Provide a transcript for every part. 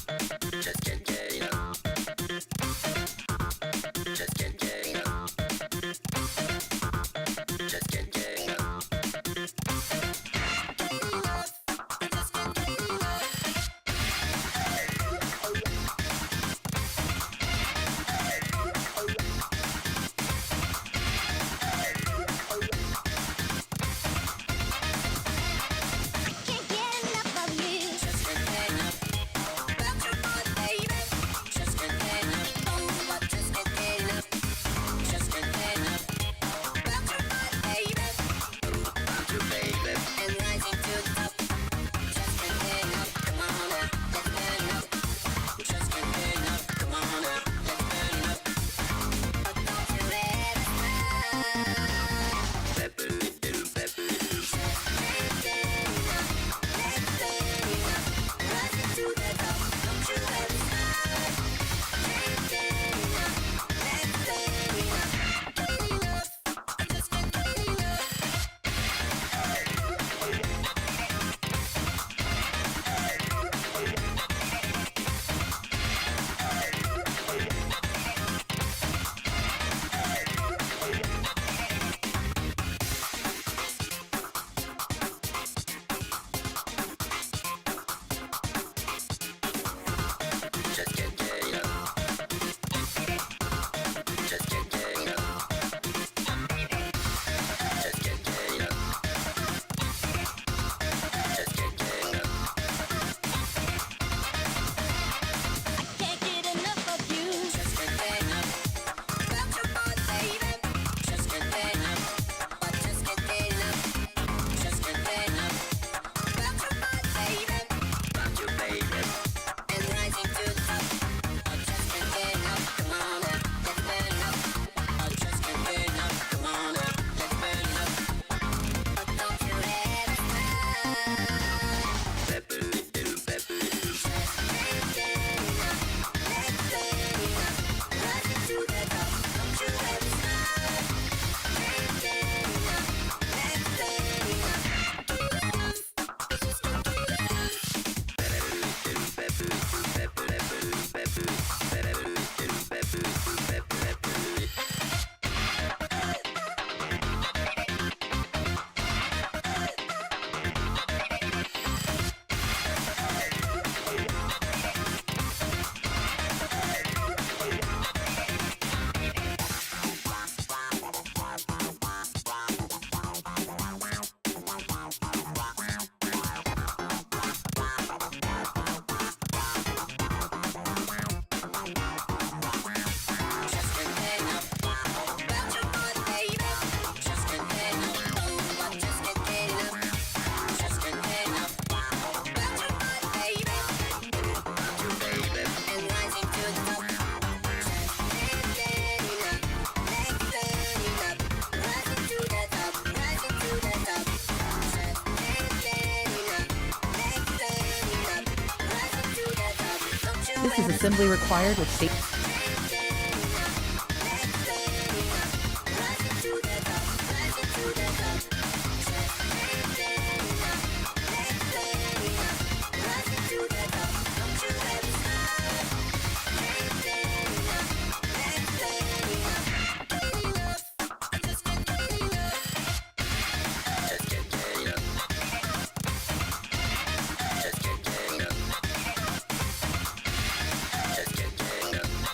Just can't get enough. Just can't get enough. Just can't get enough. This is assembly required with state. Just can't get enough.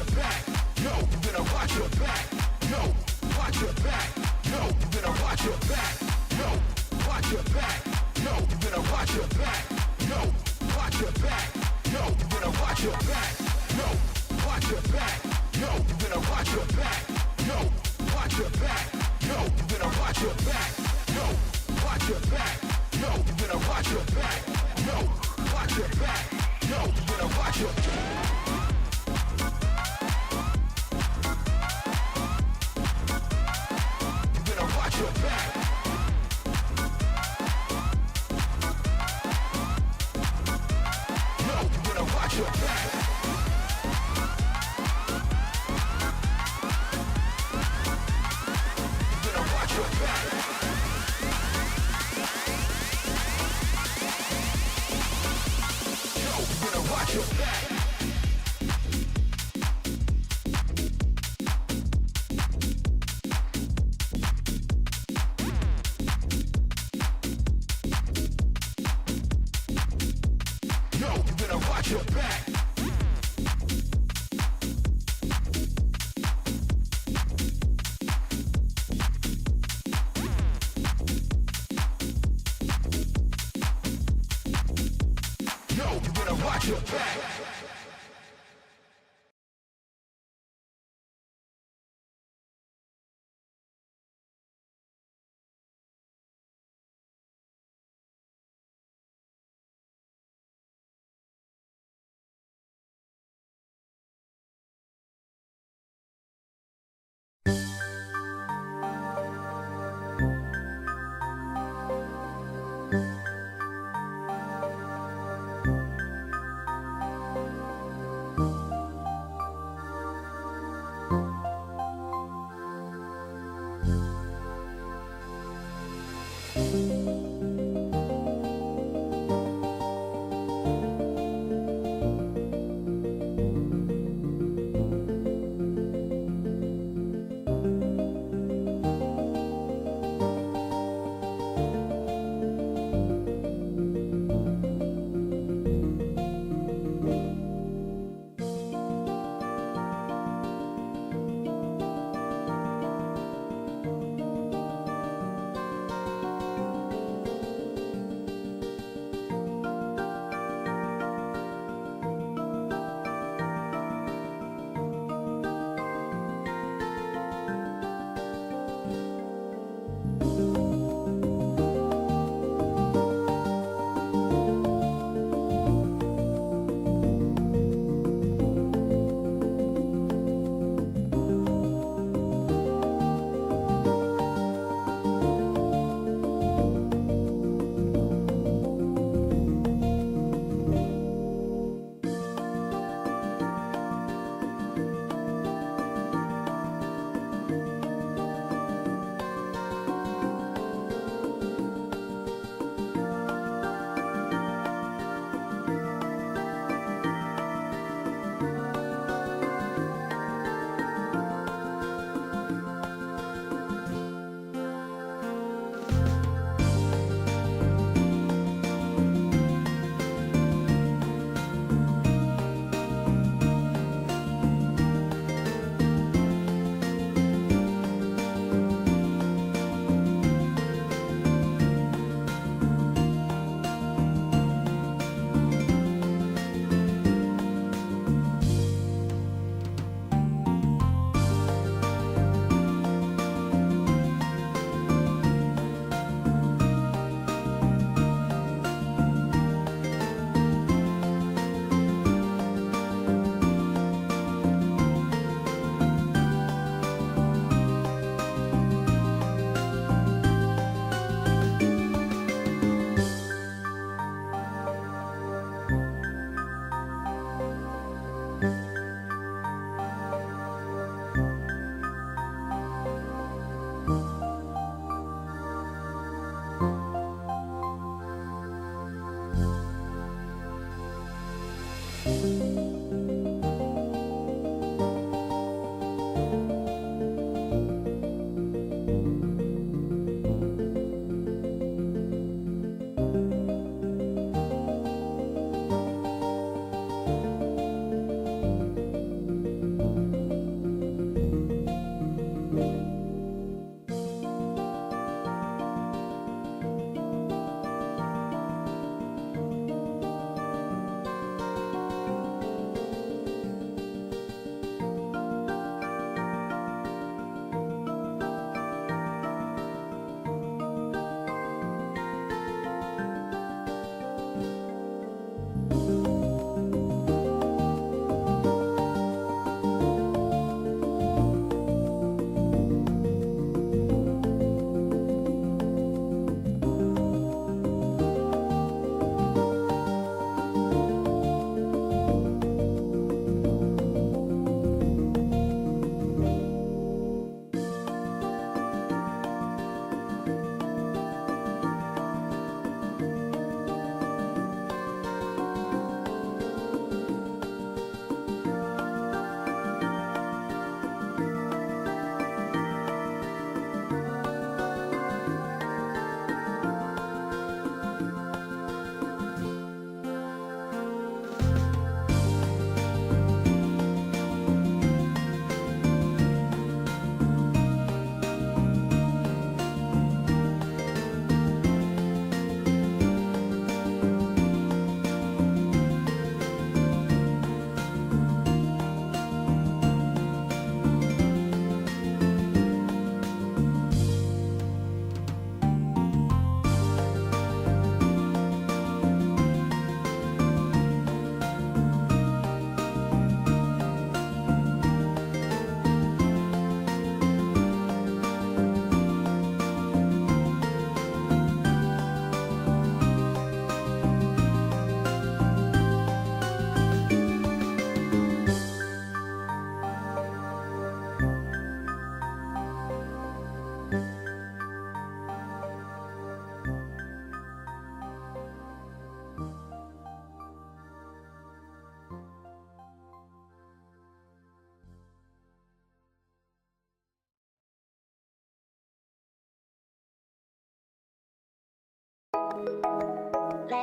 your back. Yo, you better watch your back. Yo, watch your back. Yo, you better watch your back. Yo, watch your back. Yo, you better watch your back. Yo, watch your back. Yo, you better watch your back. Yo, watch your back. Yo, you better watch your back. Yo, watch your back. Yo, you better watch your back. Yo, watch your back. Yo, you better watch your back. Yo, watch your back. Yo, you better watch your back. You better watch your back. Yo, you better watch your back. You better watch your back. Yo, you better watch your back. Yo, you better watch your back. Yo, you better watch your back.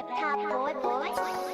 laptop boy.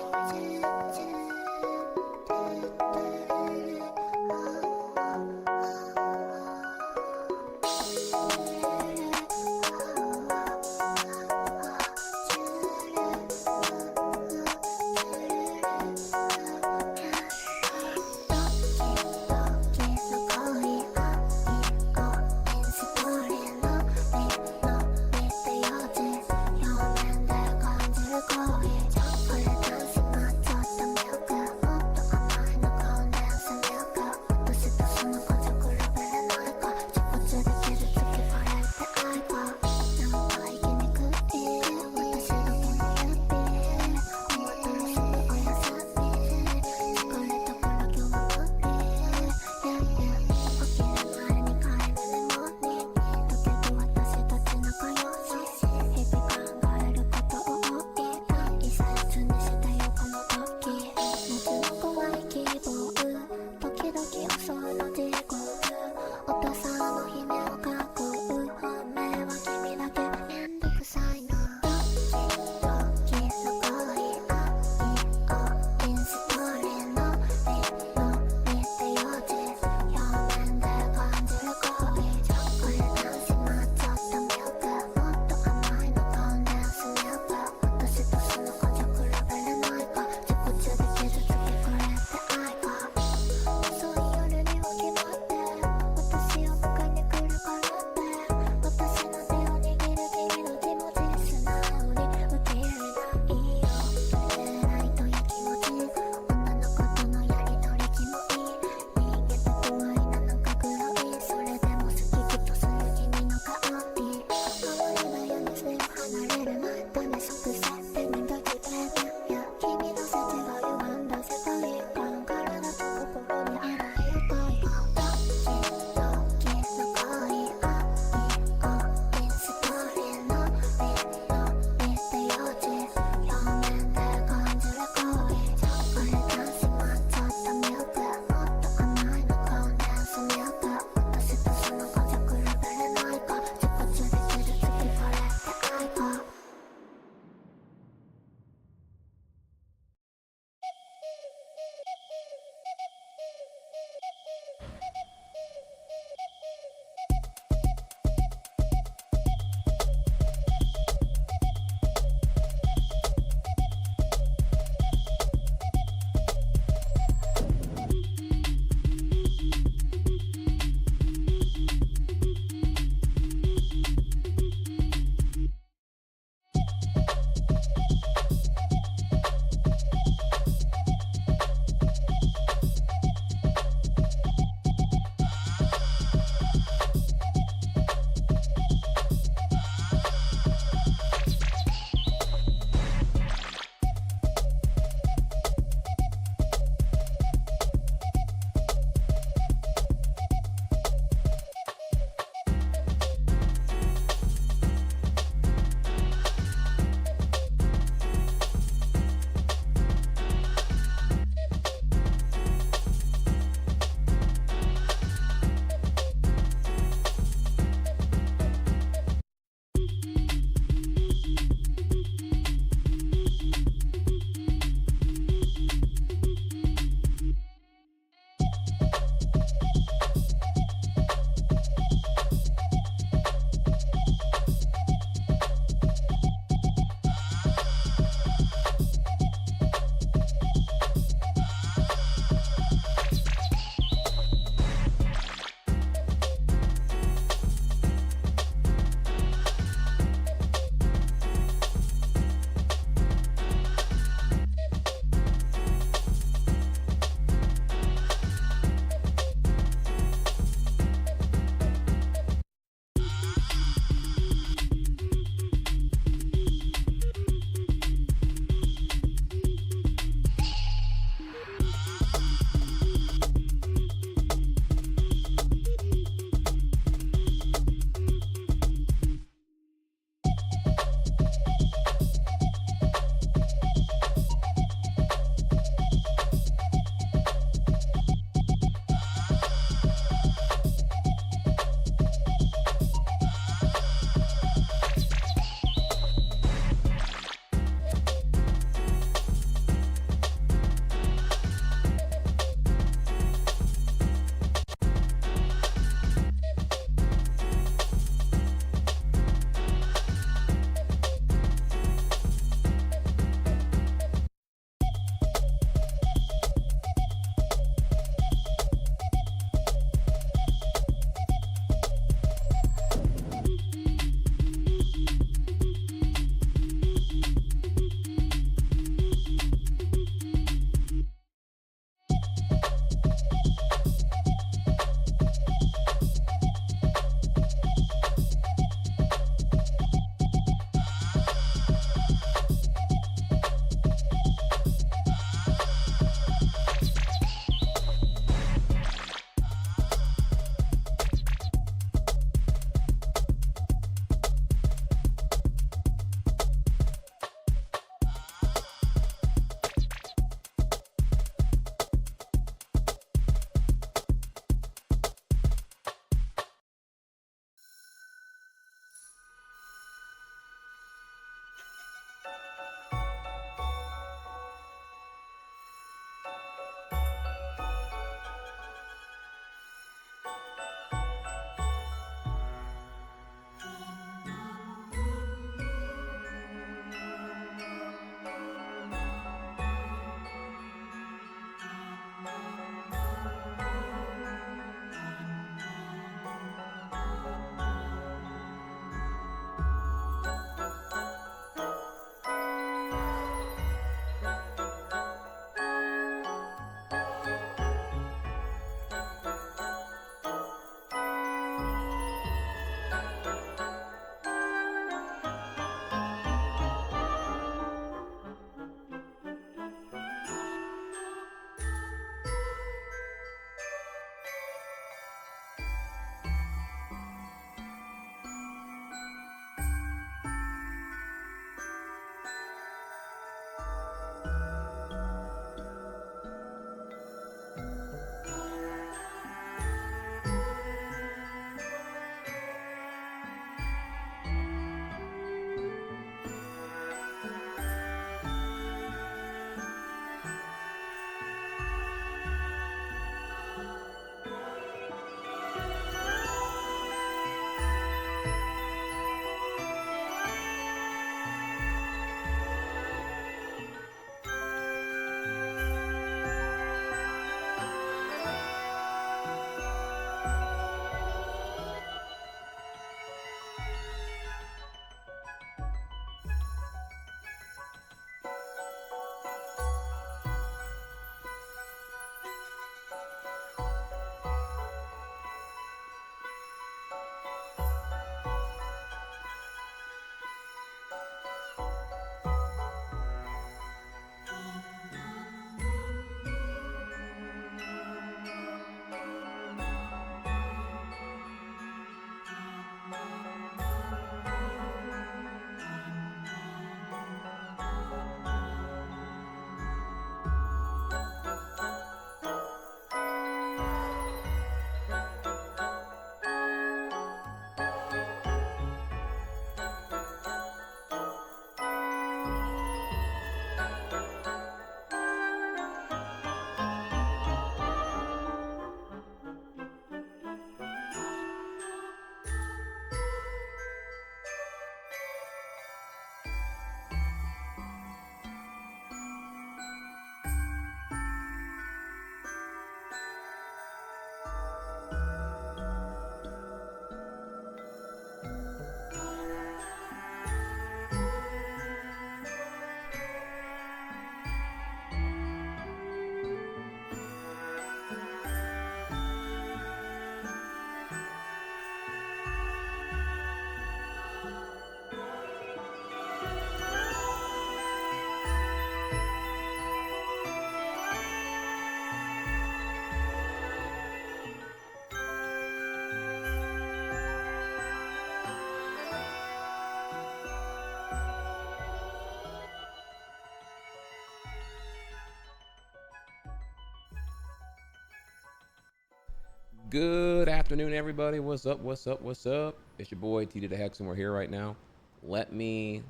Good afternoon, everybody. What's up? What's up? What's up? It's your boy T to the Hex, and we're here right now. Let me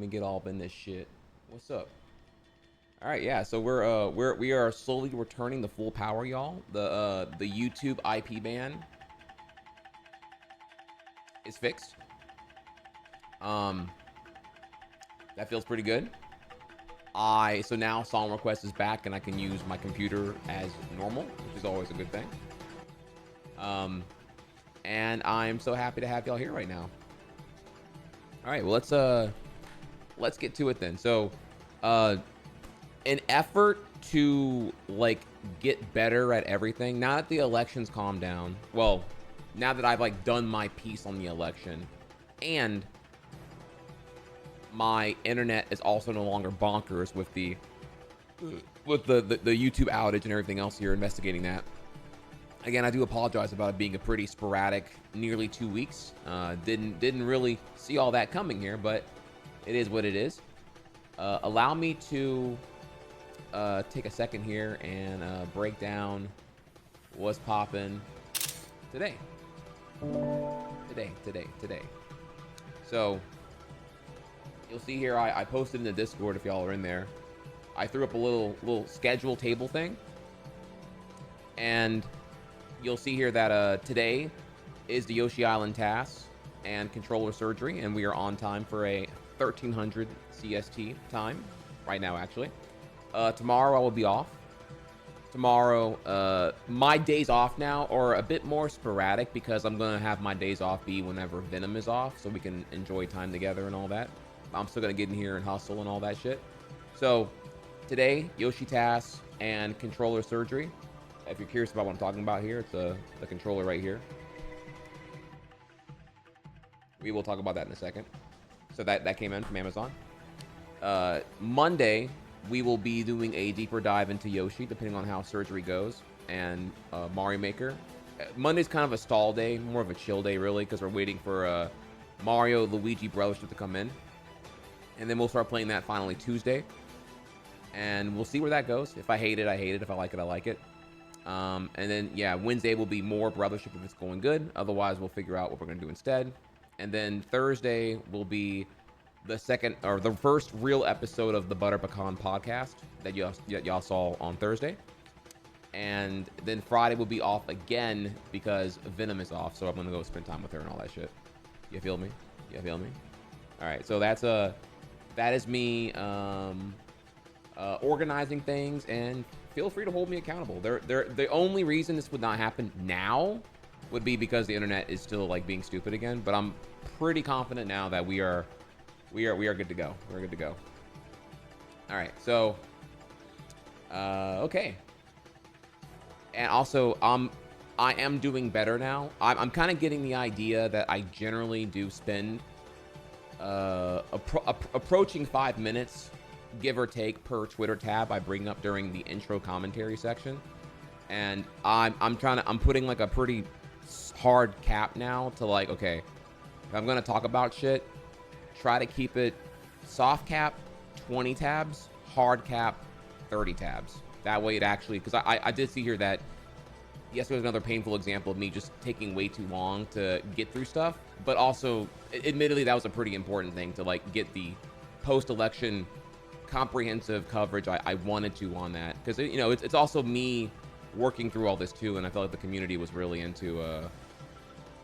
get all up in this shit. What's up? All right, yeah. So we are slowly returning the full power, y'all. The YouTube IP ban is fixed. That feels pretty good. So now song request is back, and I can use my computer as normal, which is always a good thing. And I'm so happy to have y'all here right now. All right, well, let's get to it then. So, an effort to like get better at everything. Now that the elections calm down, well, now that I've like done my piece on the election, and my internet is also no longer bonkers with the YouTube outage and everything else here, investigating that. Again, I do apologize about it being a pretty sporadic, nearly 2 weeks. Didn't really see all that coming here, but it is what it is. Allow me to take a second here and break down what's popping today. Today. So you'll see here, I posted in the Discord if y'all are in there. I threw up a little schedule table thing, and you'll see here that today is the Yoshi Island TAS and controller surgery, and we are on time for a 1300 CST time right now, actually. Tomorrow I will be off. Tomorrow, my days off now are a bit more sporadic because I'm going to have my days off be whenever Venom is off, so we can enjoy time together and all that. I'm still going to get in here and hustle and all that shit. So today, Yoshi TAS and controller surgery. If you're curious about what I'm talking about here, it's the controller right here. We will talk about that in a second. So that came in from Amazon. Monday, we will be doing a deeper dive into Yoshi, depending on how surgery goes, and Mario Maker. Monday's kind of a stall day, more of a chill day, really, because we're waiting for Mario Luigi Brothership to come in. And then we'll start playing that finally Tuesday. And we'll see where that goes. If I hate it, I hate it. If I like it, I like it. And then, yeah, Wednesday will be more Brothership if it's going good. Otherwise, we'll figure out what we're going to do instead. And then Thursday will be the first real episode of the Butter Pecan podcast that y'all saw on Thursday. And then Friday will be off again because Venom is off. So I'm going to go spend time with her and all that shit. You feel me? All right. So that is me organizing things, and feel free to hold me accountable. The only reason this would not happen now would be because the internet is still like being stupid again. But I'm pretty confident now that we are good to go. We're good to go. All right. So, okay. And also, I am doing better now. I'm kind of getting the idea that I generally do spend approaching 5 minutes, give or take, per Twitter tab I bring up during the intro commentary section. And I'm putting like a pretty hard cap now to like, okay, if I'm gonna talk about shit, try to keep it soft cap 20 tabs, hard cap 30 tabs. That way it actually, because I did see here that yesterday was another painful example of me just taking way too long to get through stuff, but also admittedly that was a pretty important thing to like get the post-election comprehensive coverage I wanted to on that, because you know it's also me working through all this too, and I felt like the community was really into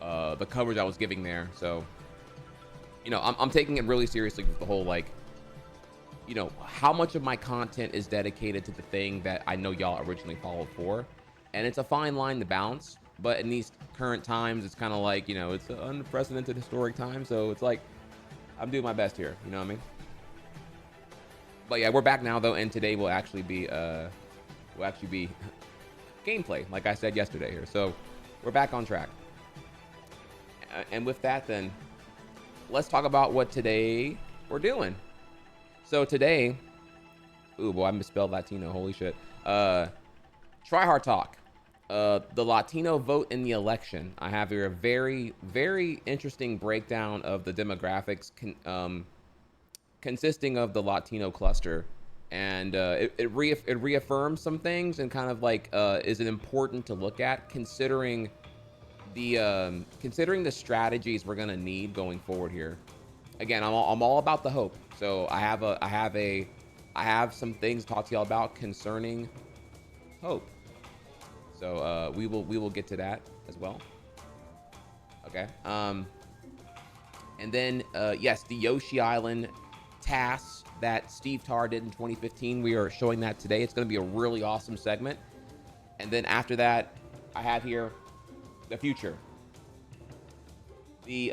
the coverage I was giving there. So you know, I'm taking it really seriously with the whole like, you know, how much of my content is dedicated to the thing that I know y'all originally followed for, and it's a fine line to balance. But in these current times, it's kind of like, you know, it's an unprecedented historic time, so it's like I'm doing my best here, you know what I mean? But yeah, we're back now though, and today will actually be gameplay, like I said yesterday here. So we're back on track. And with that, then let's talk about what today we're doing. So today, ooh boy, I misspelled Latino. Holy shit. Tryhard talk. The Latino vote in the election. I have here a very, very interesting breakdown of the demographics consisting of the Latino cluster and it reaffirms some things and kind of like is it important to look at considering the strategies we're gonna need going forward here. Again, I'm all about the hope. So I have some things to talk to y'all about concerning hope. So we will get to that as well. Okay. And then yes, the Yoshi Island TAS that Stevtarr did in 2015. We are showing that today. It's going to be a really awesome segment. And then after that, I have here the future. The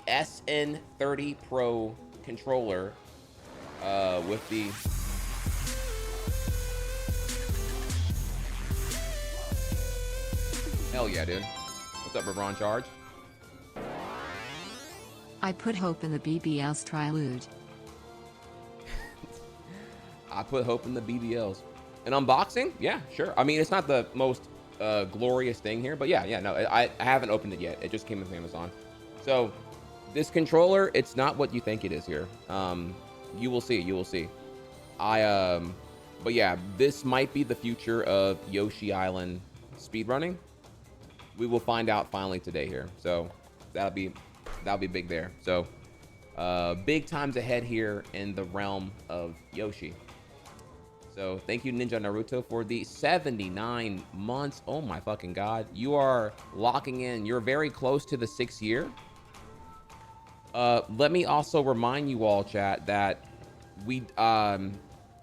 SN30 Pro controller with the hell yeah, dude. What's up, LeBron Charge? I put hope in the BBL's Trilude. I put hope in the BBLs. An unboxing? Yeah, sure. I mean, it's not the most glorious thing here, but yeah, no, I haven't opened it yet. It just came in from Amazon. So this controller, it's not what you think it is here. You will see. But yeah, this might be the future of Yoshi Island speedrunning. We will find out finally today here. So that'll be big there. So big times ahead here in the realm of Yoshi. So thank you, Ninja Naruto, for the 79 months. Oh my fucking god. You are locking in. You're very close to the 6th year. Let me also remind you all, chat, that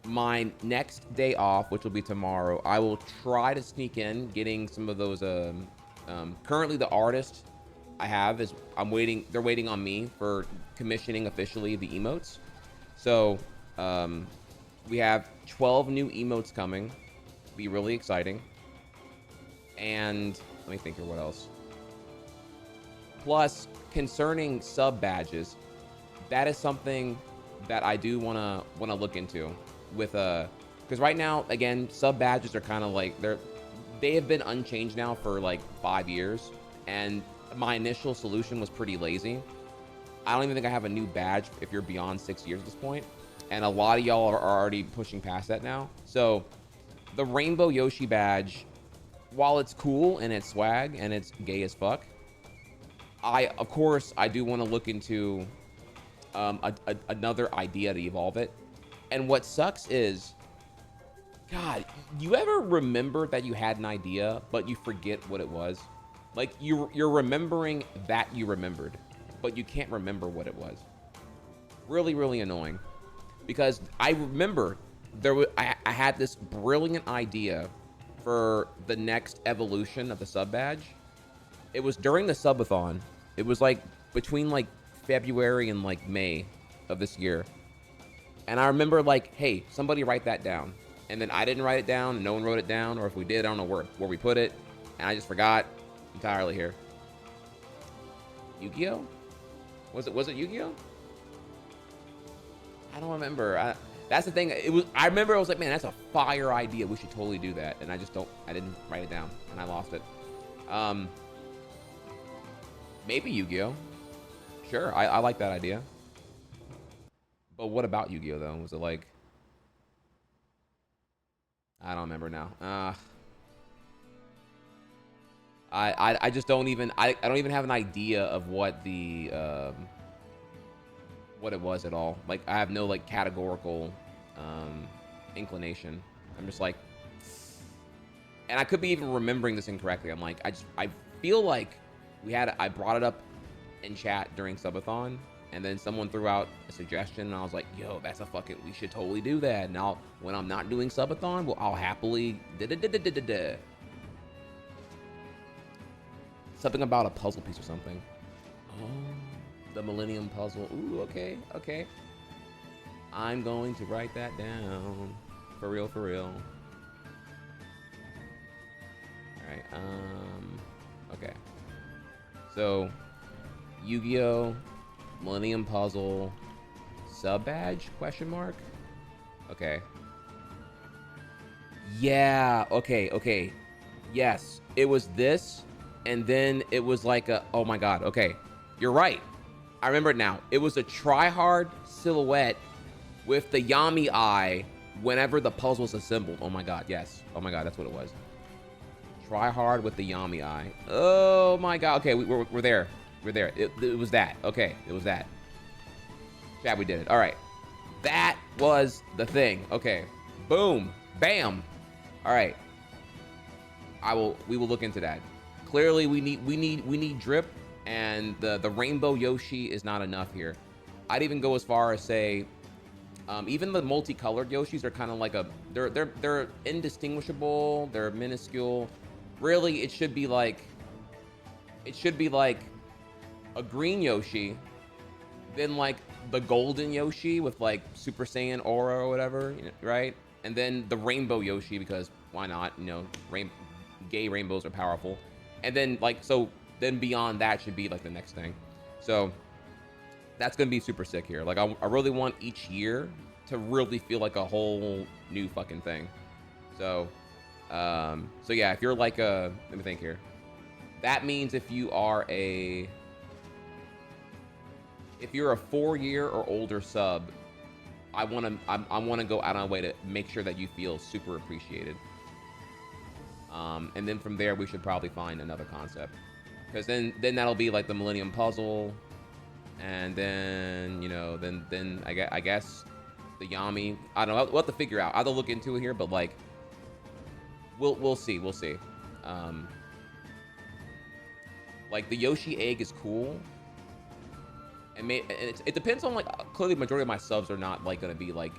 my next day off, which will be tomorrow, I will try to sneak in getting some of those currently the artist I have is they're waiting on me for commissioning officially the emotes. So we have 12 new emotes coming. Be really exciting. And let me think here, what else? Plus, concerning sub badges, that is something that I do wanna look into with because right now, again, sub badges are kind of like they have been unchanged now for like 5 years, and my initial solution was pretty lazy. I don't even think I have a new badge if you're beyond 6 years at this point, and a lot of y'all are already pushing past that now. So the Rainbow Yoshi badge, while it's cool and it's swag and it's gay as fuck, of course I do want to look into another idea to evolve it. And what sucks is, God, you ever remember that you had an idea but you forget what it was? Like you're remembering that you remembered, but you can't remember what it was. Really, really annoying. Because I remember I had this brilliant idea for the next evolution of the sub badge. It was during the subathon. It was like between like February and like May of this year. And I remember like, hey, somebody write that down. And then I didn't write it down, and no one wrote it down, or if we did, I don't know where we put it. And I just forgot entirely here. Yu-Gi-Oh? Was it Yu-Gi-Oh? I don't remember. That's the thing. I remember I was like, man, that's a fire idea. We should totally do that. And I didn't write it down, and I lost it. Maybe Yu-Gi-Oh. Sure, I like that idea. But what about Yu-Gi-Oh though? Was it like, I don't remember now. I just don't even I don't even have an idea of what the what it was at all. Like I have no like categorical inclination. I'm just like, and I could be even remembering this incorrectly. I'm like, I feel like I brought it up in chat during subathon, and then someone threw out a suggestion, and I was like, yo, that's we should totally do that. And when I'm not doing subathon, well, I'll happily something about a puzzle piece or something. Oh, the Millennium Puzzle. Ooh, okay. I'm going to write that down. For real. All right, okay. So, Yu-Gi-Oh! Millennium Puzzle, sub badge, question mark? Okay. Yeah, okay. Yes, it was this, and then it was like oh my god, okay. You're right. I remember it now. It was a try-hard silhouette with the Yami eye whenever the puzzle's assembled. Oh my god, yes. Oh my god, that's what it was. Try hard with the Yami eye. Oh my god. Okay, we're there. We're there. It was that. Okay, it was that. Chat, we did it. All right. That was the thing. Okay. Boom. Bam. All right. We will look into that. Clearly, we need drip, and the rainbow Yoshi is not enough here. I'd even go as far as say, even the multicolored Yoshis are kind of like they're indistinguishable. They're minuscule. Really, it should be like a green Yoshi, then like the golden Yoshi with like Super Saiyan aura or whatever, right? And then the rainbow Yoshi, because why not? You know, gay rainbows are powerful. And then like, so then beyond that should be like the next thing. So that's gonna be super sick here. Like I really want each year to really feel like a whole new fucking thing. So so yeah, if you're like let me think here. That means if you're a 4-year or older sub, I want to go out of my way to make sure that you feel super appreciated. And then from there we should probably find another concept, because then that'll be like the Millennium Puzzle, and then then I guess the Yami. I don't know. We'll have to figure out. I'll have to look into it here, but like we'll see. Like the Yoshi egg is cool. And it depends on, like, clearly the majority of my subs are not like gonna be like,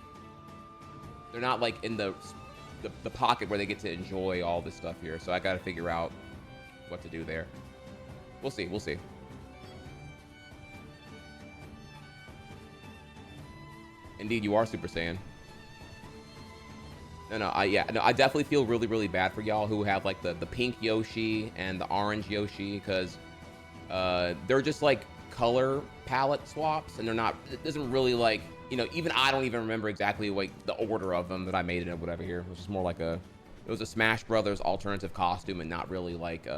they're not like in the pocket where they get to enjoy all this stuff here. So I gotta figure out what to do there. We'll see. Indeed, you are Super Saiyan. I definitely feel really, really bad for y'all who have like the pink Yoshi and the orange Yoshi, because they're just like color palette swaps, and it doesn't really, like, even I don't even remember exactly like the order of them that I made it or whatever here. It was just more like it was a Smash Brothers alternative costume, and not really like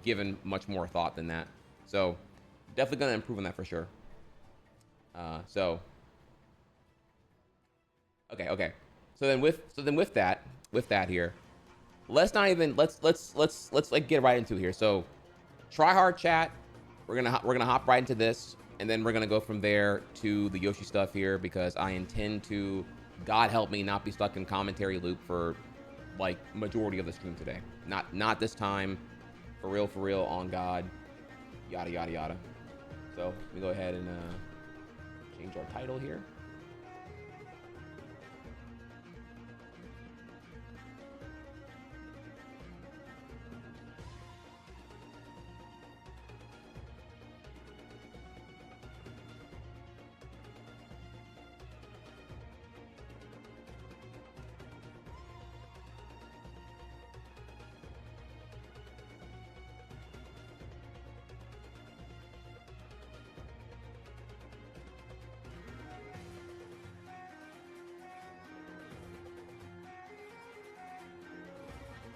given much more thought than that. So definitely gonna improve on that for sure. So okay. So then with that here, let's like get right into it here. So try hard chat. We're gonna hop right into this, and then we're gonna go from there to the Yoshi stuff here, because I intend to, God help me, not be stuck in commentary loop for like majority of the stream today. Not this time, for real, on God, yada yada yada. So let me go ahead and change our title here.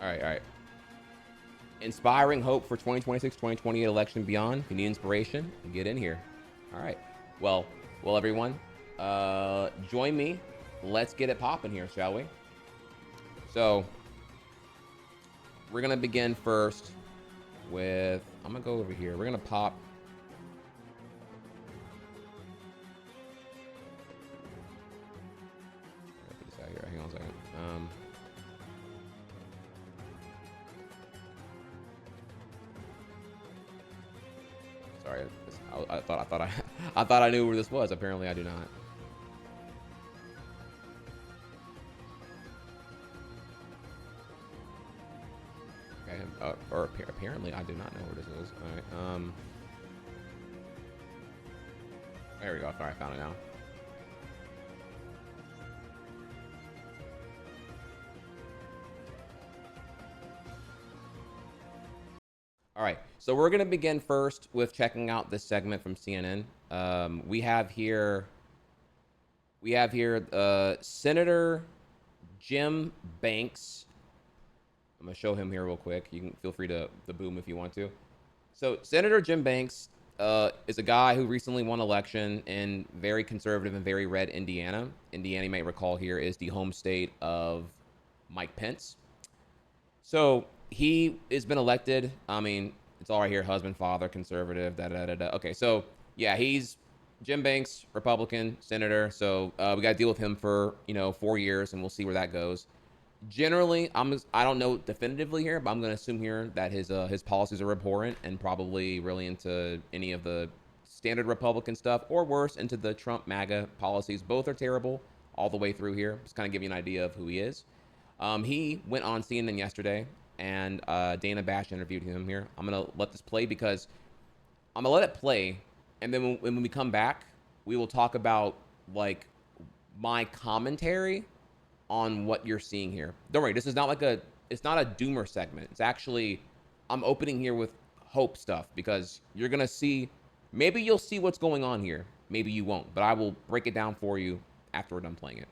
All right. Inspiring hope for 2026, 2028 election beyond. If you need inspiration, get in here. All right. Well, everyone, join me. Let's get it popping here, shall we? So we're gonna begin first with. I'm gonna go over here. We're gonna pop. Put this out here. Hang on a second. Sorry, I thought I knew where this was. Apparently, I do not. Okay, or apparently, I do not know where this is. All right. There we go. Sorry, I found it now. All right, so we're gonna begin first with checking out this segment from CNN. We have here Senator Jim Banks. I'm gonna show him here real quick. You can feel free to boom if you want to. So Senator Jim Banks is a guy who recently won election in very conservative and very red Indiana. Indiana, you may recall here, is the home state of Mike Pence. So he has been elected. I mean, it's all right here: husband, father, conservative. Da da da da. Okay, so yeah, he's Jim Banks, Republican senator. So we got to deal with him for 4 years, and we'll see where that goes. Generally, I don't know definitively here, but I'm going to assume here that his policies are abhorrent and probably really into any of the standard Republican stuff, or worse, into the Trump MAGA policies. Both are terrible all the way through here. Just kind of give you an idea of who he is. He went on CNN yesterday, and Dana Bash interviewed him here. I'm going to let this play because I'm going to let it play, and then when we come back, we will talk about like my commentary on what you're seeing here. Don't worry, this is not it's not a doomer segment. It's actually, I'm opening here with hope stuff because you're gonna see, maybe you'll see what's going on here. Maybe you won't, but I will break it down for you after we're done playing it.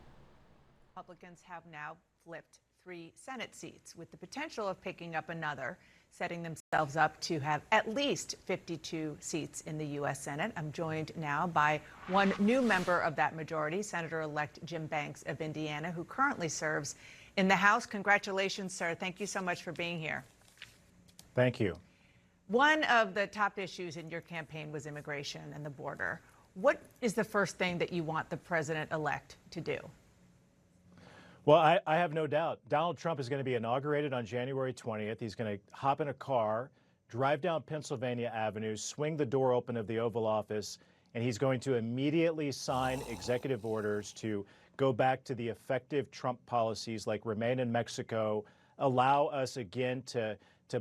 Republicans have now flipped 3 Senate seats with the potential of picking up another, setting themselves up to have at least 52 seats in the U.S. Senate. I'm joined now by one new member of that majority, Senator-elect Jim Banks of Indiana, who currently serves in the House. Congratulations, sir. Thank you so much for being here. Thank you. One of the top issues in your campaign was immigration and the border. What is the first thing that you want the president-elect to do? Well, I have no doubt. Donald Trump is going to be inaugurated on January 20th. He's going to hop in a car, drive down Pennsylvania Avenue, swing the door open of the Oval Office, and he's going to immediately sign executive orders to go back to the effective Trump policies like remain in Mexico, allow us again to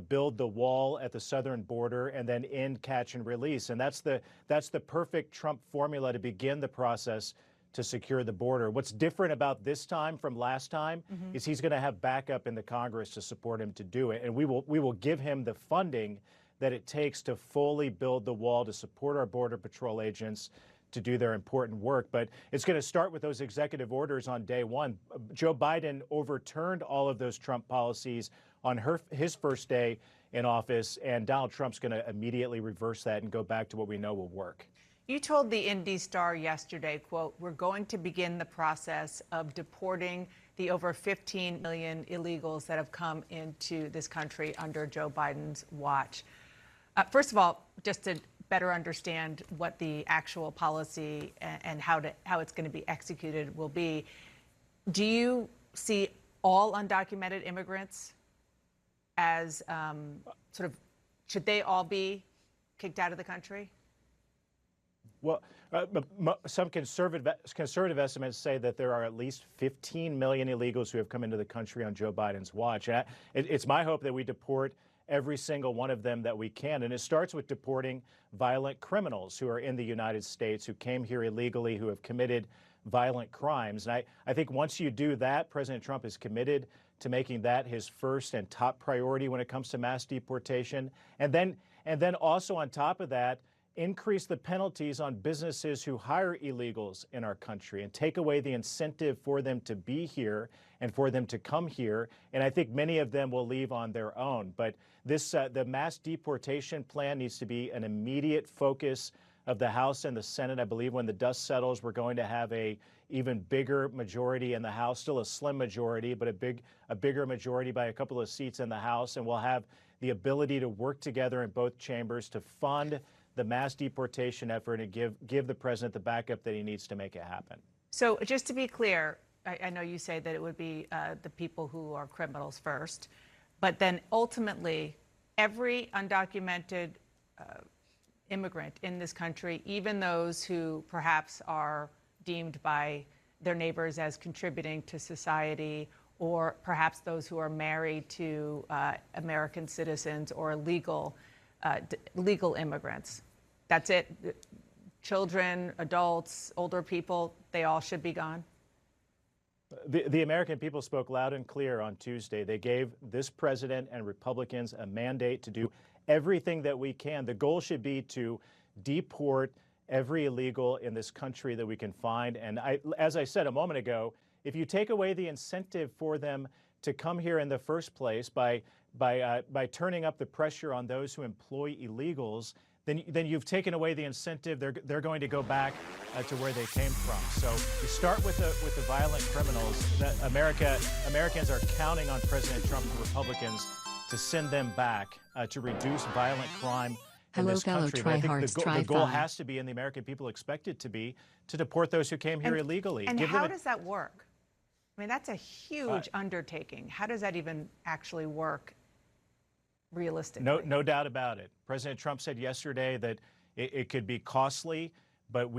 build the wall at the southern border, and then end catch and release. And that's the perfect Trump formula to begin the process to secure the border. What's different about this time from last time is he's going to have backup in the Congress to support him to do it. And we will give him the funding that it takes to fully build the wall, to support our Border Patrol agents to do their important work. But it's going to start with those executive orders on day one. Joe Biden overturned all of those Trump policies on his first day in office, and Donald Trump's going to immediately reverse that and go back to what we know will work. You told the Indy Star yesterday, quote, "We're going to begin the process of deporting the over 15 million illegals that have come into this country under Joe Biden's watch." First of all, just to better understand what the actual policy and how it's going to be executed will be, do you see all undocumented immigrants as should they all be kicked out of the country? Well, some conservative estimates say that there are at least 15 million illegals who have come into the country on Joe Biden's watch. And it's my hope that we deport every single one of them that we can. And it starts with deporting violent criminals who are in the United States, who came here illegally, who have committed violent crimes. And I think once you do that, President Trump is committed to making that his first and top priority when it comes to mass deportation. And then also on top of that, increase the penalties on businesses who hire illegals in our country and take away the incentive for them to be here and for them to come here. And I think many of them will leave on their own. But the mass deportation plan needs to be an immediate focus of the House and the Senate. I believe when the dust settles, we're going to have a even bigger majority in the House, still a slim majority, but a bigger majority by a couple of seats in the House. And we'll have the ability to work together in both chambers to fund the mass deportation effort and give the president the backup that he needs to make it happen. So just to be clear, I know you say that it would be the people who are criminals first, but then ultimately every undocumented immigrant in this country, even those who perhaps are deemed by their neighbors as contributing to society, or perhaps those who are married to American citizens or legal immigrants. That's it? Children, adults, older people, they all should be gone? The American people spoke loud and clear on Tuesday. They gave this president and Republicans a mandate to do everything that we can. The goal should be to deport every illegal in this country that we can find. And as I said a moment ago, if you take away the incentive for them to come here in the first place by turning up the pressure on those who employ illegals, then you've taken away the incentive. They're going to go back to where they came from. So you start with the violent criminals. That Americans are counting on President Trump and Republicans to send them back to reduce violent crime in Hello, this fellow country. But I think tryhards, the goal try-fi. has to be, and the American people expect it to be, to deport those who came here illegally. And Give how them does that work? I mean, that's a huge undertaking. How does that even actually work realistically? no doubt about it. President Trump said yesterday that it could be costly, but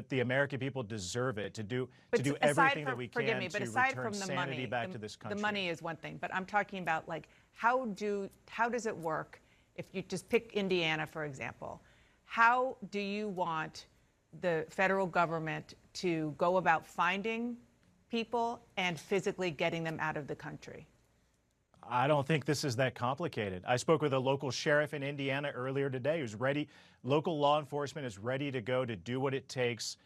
the American people deserve it to do everything that we can forgive me, but to aside return from the sanity money, back to this country. The money is one thing, but I'm talking about like how does it work? If you just pick Indiana, for example, how do you want the federal government to go about finding people and physically getting them out of the country? I don't think this is that complicated. I spoke with a local sheriff in Indiana earlier today who's ready. Local law enforcement is ready to go to do what it takes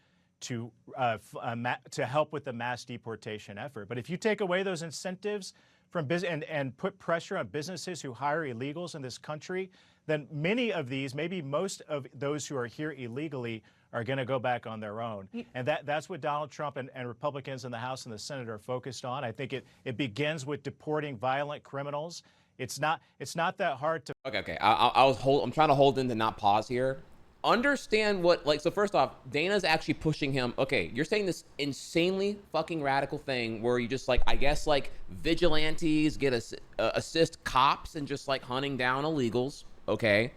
to help with the mass deportation effort. But if you take away those incentives from business and put pressure on businesses who hire illegals in this country, then many of these, maybe most of those who are here illegally, are going to go back on their own. And that's what Donald Trump and Republicans in the House and the Senate are focused on. I think it begins with deporting violent criminals. It's not that hard to. Okay. I'm trying to hold in to not pause here. Understand so first off, Dana's actually pushing him. Okay, you're saying this insanely fucking radical thing where you just I guess vigilantes get assist cops and just hunting down illegals. Okay.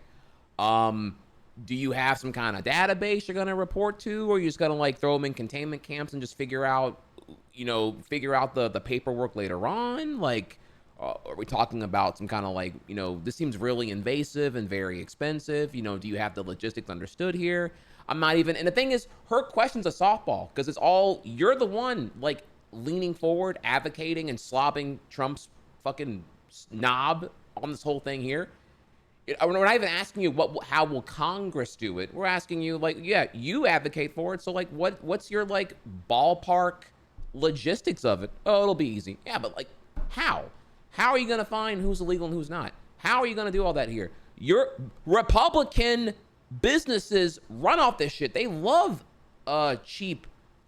Do you have some kind of database you're going to report to, or are you just going to throw them in containment camps and just figure out the paperwork later on? Are we talking about some kind of this seems really invasive and very expensive? Do you have the logistics understood here? I'm not even, and the thing is, her question's a softball because it's all, you're the one leaning forward, advocating and slobbing Trump's fucking knob on this whole thing here. We're not even asking you how will Congress do it. We're asking you yeah, you advocate for it. So what's your ballpark logistics of it? Oh, it'll be easy. Yeah, but how? How are you going to find who's illegal and who's not? How are you going to do all that here? Your Republican businesses run off this shit. They love cheap,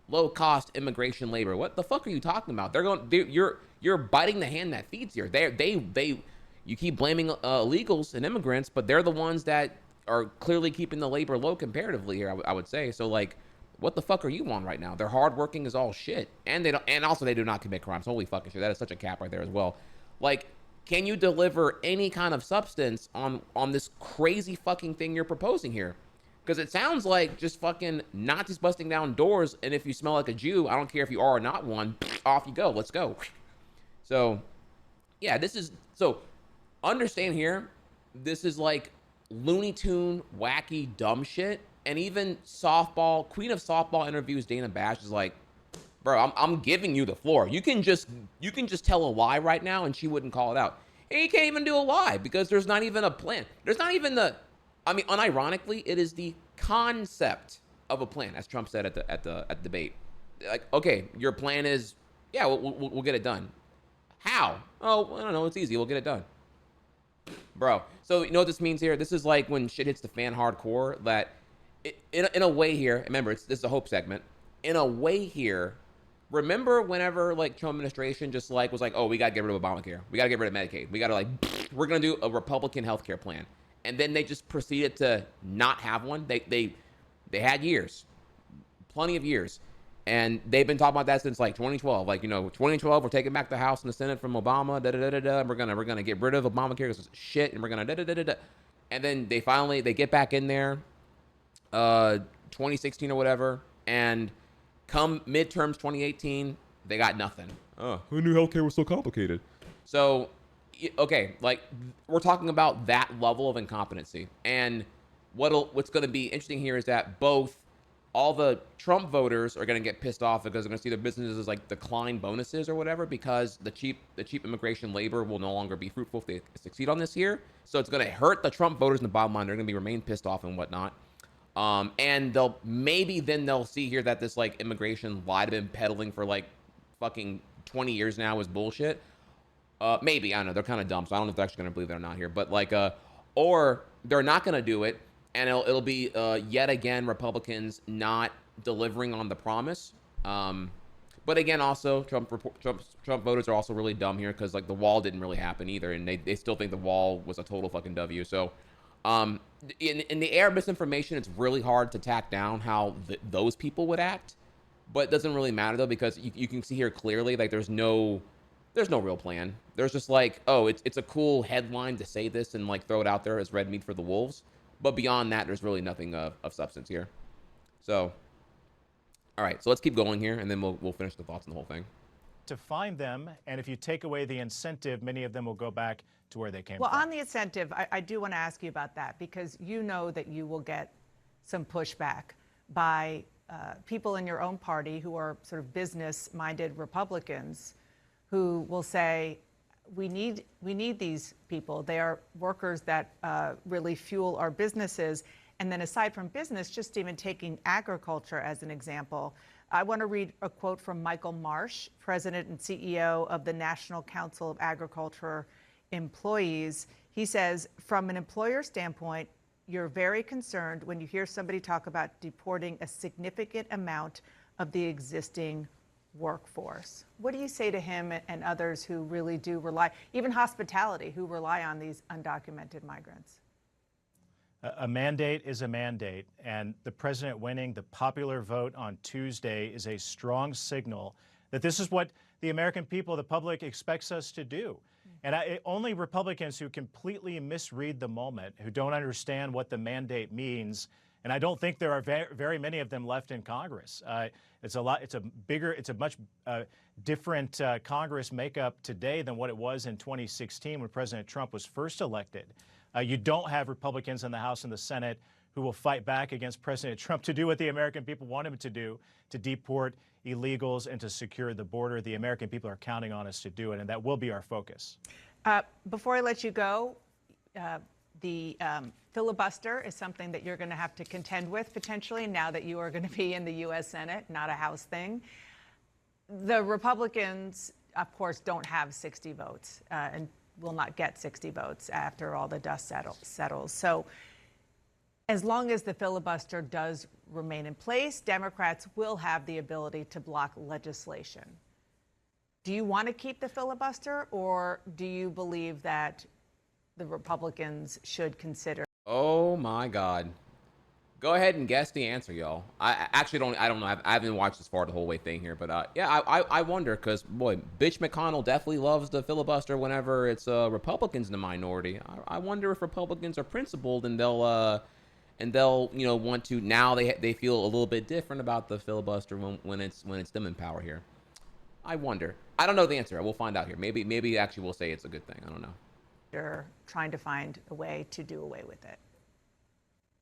low-cost immigration labor. What the fuck are you talking about? You're biting the hand that feeds you. You keep blaming illegals and immigrants, but they're the ones that are clearly keeping the labor low comparatively here, I would say. So what the fuck are you on right now? They're hardworking as all shit, and they do not commit crimes. Holy fucking shit, that is such a cap right there as well. Can you deliver any kind of substance on this crazy fucking thing you're proposing here? Because it sounds like just fucking Nazis busting down doors, and if you smell like a Jew, I don't care if you are or not one, off you go. Let's go. So, yeah, understand here, this is Looney Tune, wacky, dumb shit. And even Queen of Softball interviews Dana Bash is bro, I'm giving you the floor. You can just tell a lie right now and she wouldn't call it out. And you can't even do a lie because there's not even a plan. There's not even unironically, it is the concept of a plan, as Trump said at the debate. Okay, your plan is, yeah, we'll get it done. How? Oh, I don't know. It's easy. We'll get it done. Bro, so you know what this means here? This is when shit hits the fan hardcore, that in a way here, remember, this is a hope segment. In a way here, remember whenever Trump administration just was oh, we got to get rid of Obamacare. We got to get rid of Medicaid. We got to we're going to do a Republican healthcare plan. And then they just proceeded to not have one. They had years, plenty of years. And they've been talking about that since 2012. 2012, we're taking back the House and the Senate from Obama. And we're gonna get rid of Obamacare because it's shit. And we're gonna And then they get back in there, 2016 or whatever. And come midterms 2018, they got nothing. Oh, who knew healthcare was so complicated? So, okay, we're talking about that level of incompetency. And what's going to be interesting here is that all the Trump voters are going to get pissed off because they're going to see their businesses decline bonuses or whatever because the cheap immigration labor will no longer be fruitful if they succeed on this year. So it's going to hurt the Trump voters in the bottom line. They're going to remain pissed off and whatnot. And they'll see here that this immigration lie they've been peddling for fucking 20 years now is bullshit. Maybe, I don't know, they're kind of dumb, so I don't know if they're actually going to believe it or not here. But or they're not going to do it. and it'll be yet again Republicans not delivering on the promise. But again, also Trump voters are also really dumb here because like the wall didn't really happen either, and they still think the wall was a total fucking W. So, in the air of misinformation, it's really hard to tack down how those people would act. But it doesn't really matter though, because you can see here clearly like there's no real plan. There's just like, oh, it's a cool headline to say this and like throw it out there as red meat for the wolves. But beyond that, there's really nothing of substance here. So, all right, so let's keep going here, and then we'll finish the thoughts on the whole thing. To find them, and if you take away the incentive, many of them will go back to where they came Well, from. on the incentive, I do want to ask you about that, because you know that you will get some pushback by people in your own party who are sort of business-minded Republicans who will say, we need these people. They are workers that really fuel our businesses. And then aside from business, just even taking agriculture as an example, I want to read a quote from Michael Marsh, President and CEO of the National Council of Agriculture Employees. He says, from an employer standpoint, you're very concerned when you hear somebody talk about deporting a significant amount of the existing workforce. What do you say to him and others who really do rely, even hospitality, who rely on these undocumented migrants? A mandate is a mandate, and the president winning the popular vote on Tuesday is a strong signal that this is what the American people, the public, expects us to do. And only Republicans who completely misread the moment, who don't understand what the mandate means, and I don't think there are very many of them left in Congress. It's a much different Congress makeup today than what it was in 2016 when President Trump was first elected. You don't have Republicans in the House and the Senate who will fight back against President Trump to do what the American people want him to do, to deport illegals and to secure the border. The American people are counting on us to do it, and that will be our focus. Before I let you go, the filibuster is something that you're going to have to contend with potentially now that you are going to be in the U.S. Senate, not a House thing. The Republicans, of course, don't have 60 votes and will not get 60 votes after all the dust settles. So as long as the filibuster does remain in place, Democrats will have the ability to block legislation. Do you want to keep the filibuster, or do you believe that the Republicans should consider? Oh my God. Go ahead and guess the answer, y'all. I actually don't know. I haven't watched this far the whole way thing here, but yeah, I wonder, because boy, Bitch McConnell definitely loves the filibuster whenever it's Republicans in the minority. I wonder if Republicans are principled and they'll want to, now they feel a little bit different about the filibuster when it's them in power here. I wonder. I don't know the answer. We'll find out here. Maybe actually we'll say it's a good thing. I don't know. They're trying to find a way to do away with it.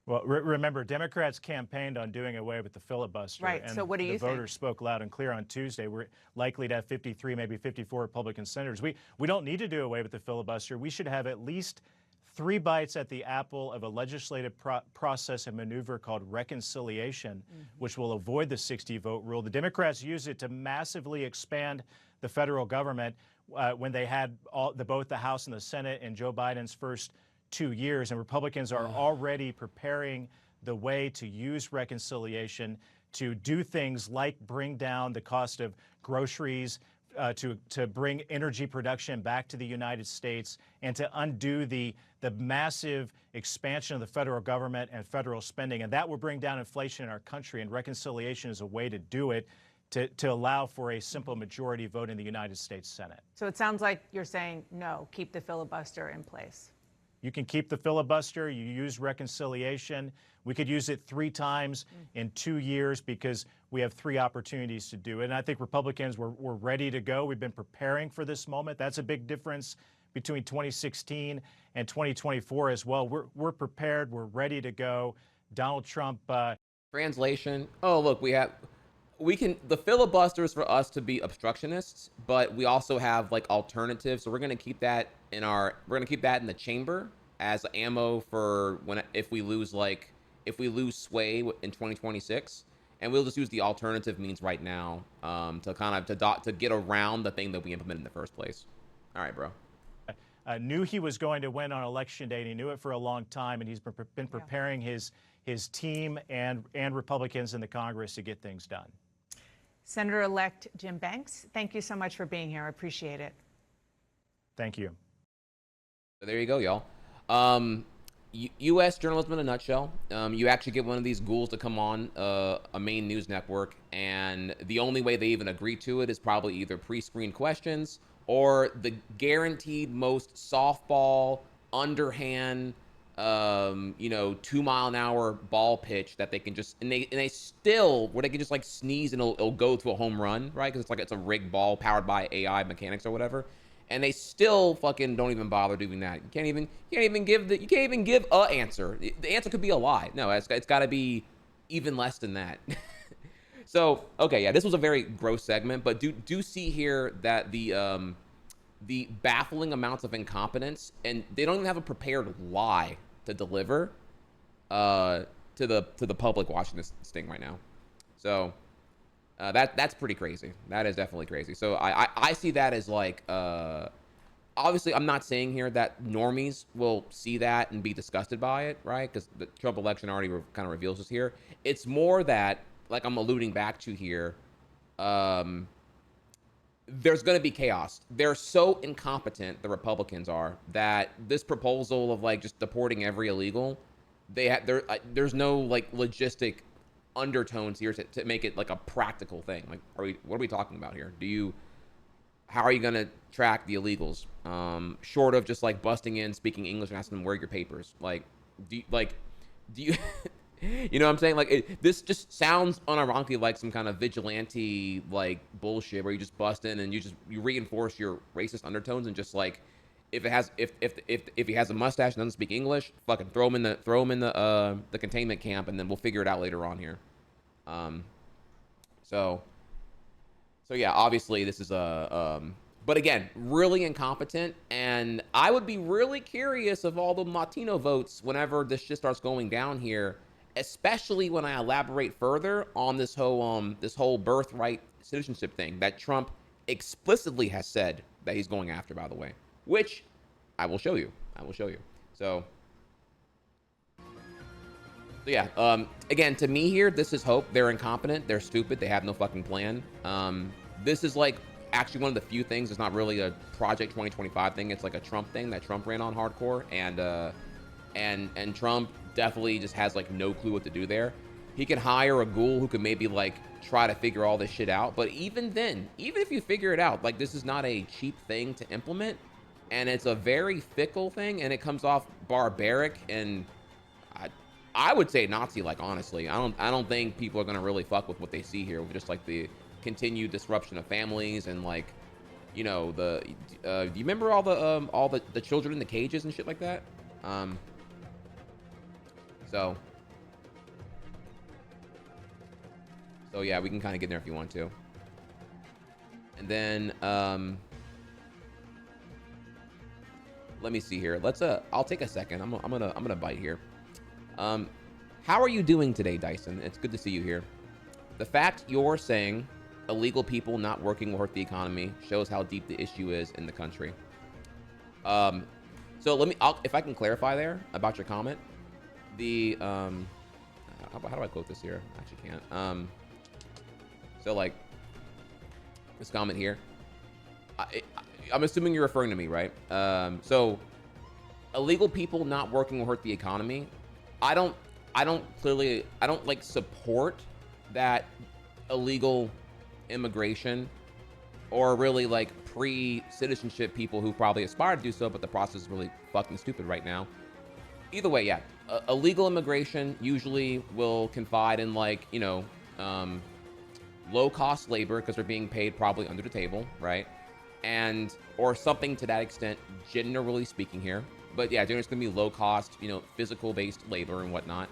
Well, remember, Democrats campaigned on doing away with the filibuster. Right. And so what do you think? The think? voters spoke loud and clear on Tuesday. We're likely to have 53, maybe 54 Republican senators. We don't need to do away with the filibuster. We should have at least 3 bites at the apple of a legislative process and maneuver called reconciliation, which will avoid the 60-vote rule. The Democrats used it to massively expand the federal government when they had both the House and the Senate in Joe Biden's first 2 years, and Republicans are already preparing the way to use reconciliation to do things like bring down the cost of groceries, to bring energy production back to the United States, and to undo the massive expansion of the federal government and federal spending. And that will bring down inflation in our country, and reconciliation is a way to do it, to allow for a simple majority vote in the United States Senate. So it sounds like you're saying, no, keep the filibuster in place. You can keep the filibuster. You use reconciliation. We could use it 3 times in 2 years because we have 3 opportunities to do it. And I think Republicans were ready to go. We've been preparing for this moment. That's a big difference between 2016 and 2024 as well. We're prepared. We're ready to go. Donald Trump. Translation. Oh, look, the filibuster is for us to be obstructionists, but we also have like alternatives. So we're going to keep that in the chamber as ammo for if we lose sway in 2026, and we'll just use the alternative means right now to get around the thing that we implemented in the first place. All right, bro. knew he was going to win on election day, and he knew it for a long time, and he's been preparing his team and Republicans in the Congress to get things done. Senator-elect Jim Banks, thank you so much for being here. I appreciate it. Thank you. So there you go, y'all. U.S. journalism in a nutshell. You actually get one of these ghouls to come on a main news network, and the only way they even agree to it is probably either pre-screened questions or the guaranteed most softball, underhand, 2-mile-an-hour ball pitch that they can just, and they still, where they can just like sneeze and it'll go to a home run, right? Because it's a rigged ball powered by AI mechanics or whatever. And they still fucking don't even bother doing that. You can't even give a answer. The answer could be a lie. No, it's got to be even less than that. So, okay, yeah, this was a very gross segment, but do see here that the baffling amounts of incompetence, and they don't even have a prepared lie to deliver to the public watching this thing right now. So that's pretty crazy. That is definitely crazy. So I see that as like, obviously I'm not saying here that normies will see that and be disgusted by it, right? Because the Trump election already kind of reveals this here. It's more that, like I'm alluding back to here, there's going to be chaos. They're so incompetent, the Republicans are, that this proposal of like just deporting every illegal, there's no like logistic undertones here to make it like a practical thing. Like, what are we talking about here? How are you going to track the illegals? Short of just like busting in, speaking English, and asking them where are your papers? Like, do you you know what I'm saying? Like, this just sounds unironically like some kind of vigilante like bullshit where you just bust in and you reinforce your racist undertones, and just like, if he has a mustache and doesn't speak English, fucking throw him in the containment camp, and then we'll figure it out later on here. So yeah, obviously this is but again, really incompetent, and I would be really curious of all the Latino votes whenever this shit starts going down here, especially when I elaborate further on this whole birthright citizenship thing that Trump explicitly has said that he's going after, by the way, which I will show you. So yeah, again, to me here, this is hope. They're incompetent. They're stupid. They have no fucking plan. This is like actually one of the few things. It's not really a Project 2025 thing. It's like a Trump thing that Trump ran on hardcore, and Trump definitely just has like no clue what to do there. He can hire a ghoul who could maybe like try to figure all this shit out. But even then, even if you figure it out, like, this is not a cheap thing to implement, and it's a very fickle thing, and it comes off barbaric and I would say Nazi-like, honestly. I don't think people are gonna really fuck with what they see here, with just like the continued disruption of families and like, do you remember all the children in the cages and shit like that? So yeah, we can kind of get in there if you want to. And then let me see here. I'll take a second. I'm gonna bite here. How are you doing today, Dyson? It's good to see you here. The fact you're saying illegal people not working will hurt the economy shows how deep the issue is in the country. So if I can clarify there about your comment, how do I quote this here? I actually can't. So like this comment here, I'm assuming you're referring to me, right? So illegal people not working will hurt the economy. I don't like support that illegal immigration, or really like pre-citizenship people who probably aspire to do so, but the process is really fucking stupid right now. Either way, yeah, illegal immigration usually will confide in like, low-cost labor because they're being paid probably under the table, right? Or something to that extent, generally speaking here. But yeah, generally it's gonna be low-cost, physical-based labor and whatnot.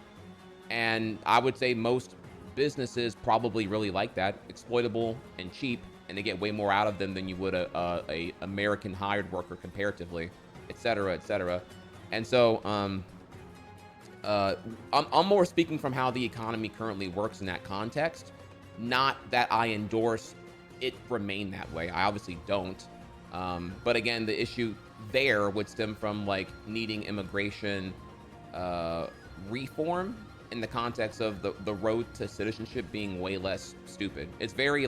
And I would say most businesses probably really like that, exploitable and cheap, and they get way more out of them than you would a American hired worker comparatively, et cetera, et cetera. And so I'm more speaking from how the economy currently works in that context, not that I endorse it remain that way. I obviously don't. But again, the issue there would stem from like needing immigration reform in the context of the road to citizenship being way less stupid. It's very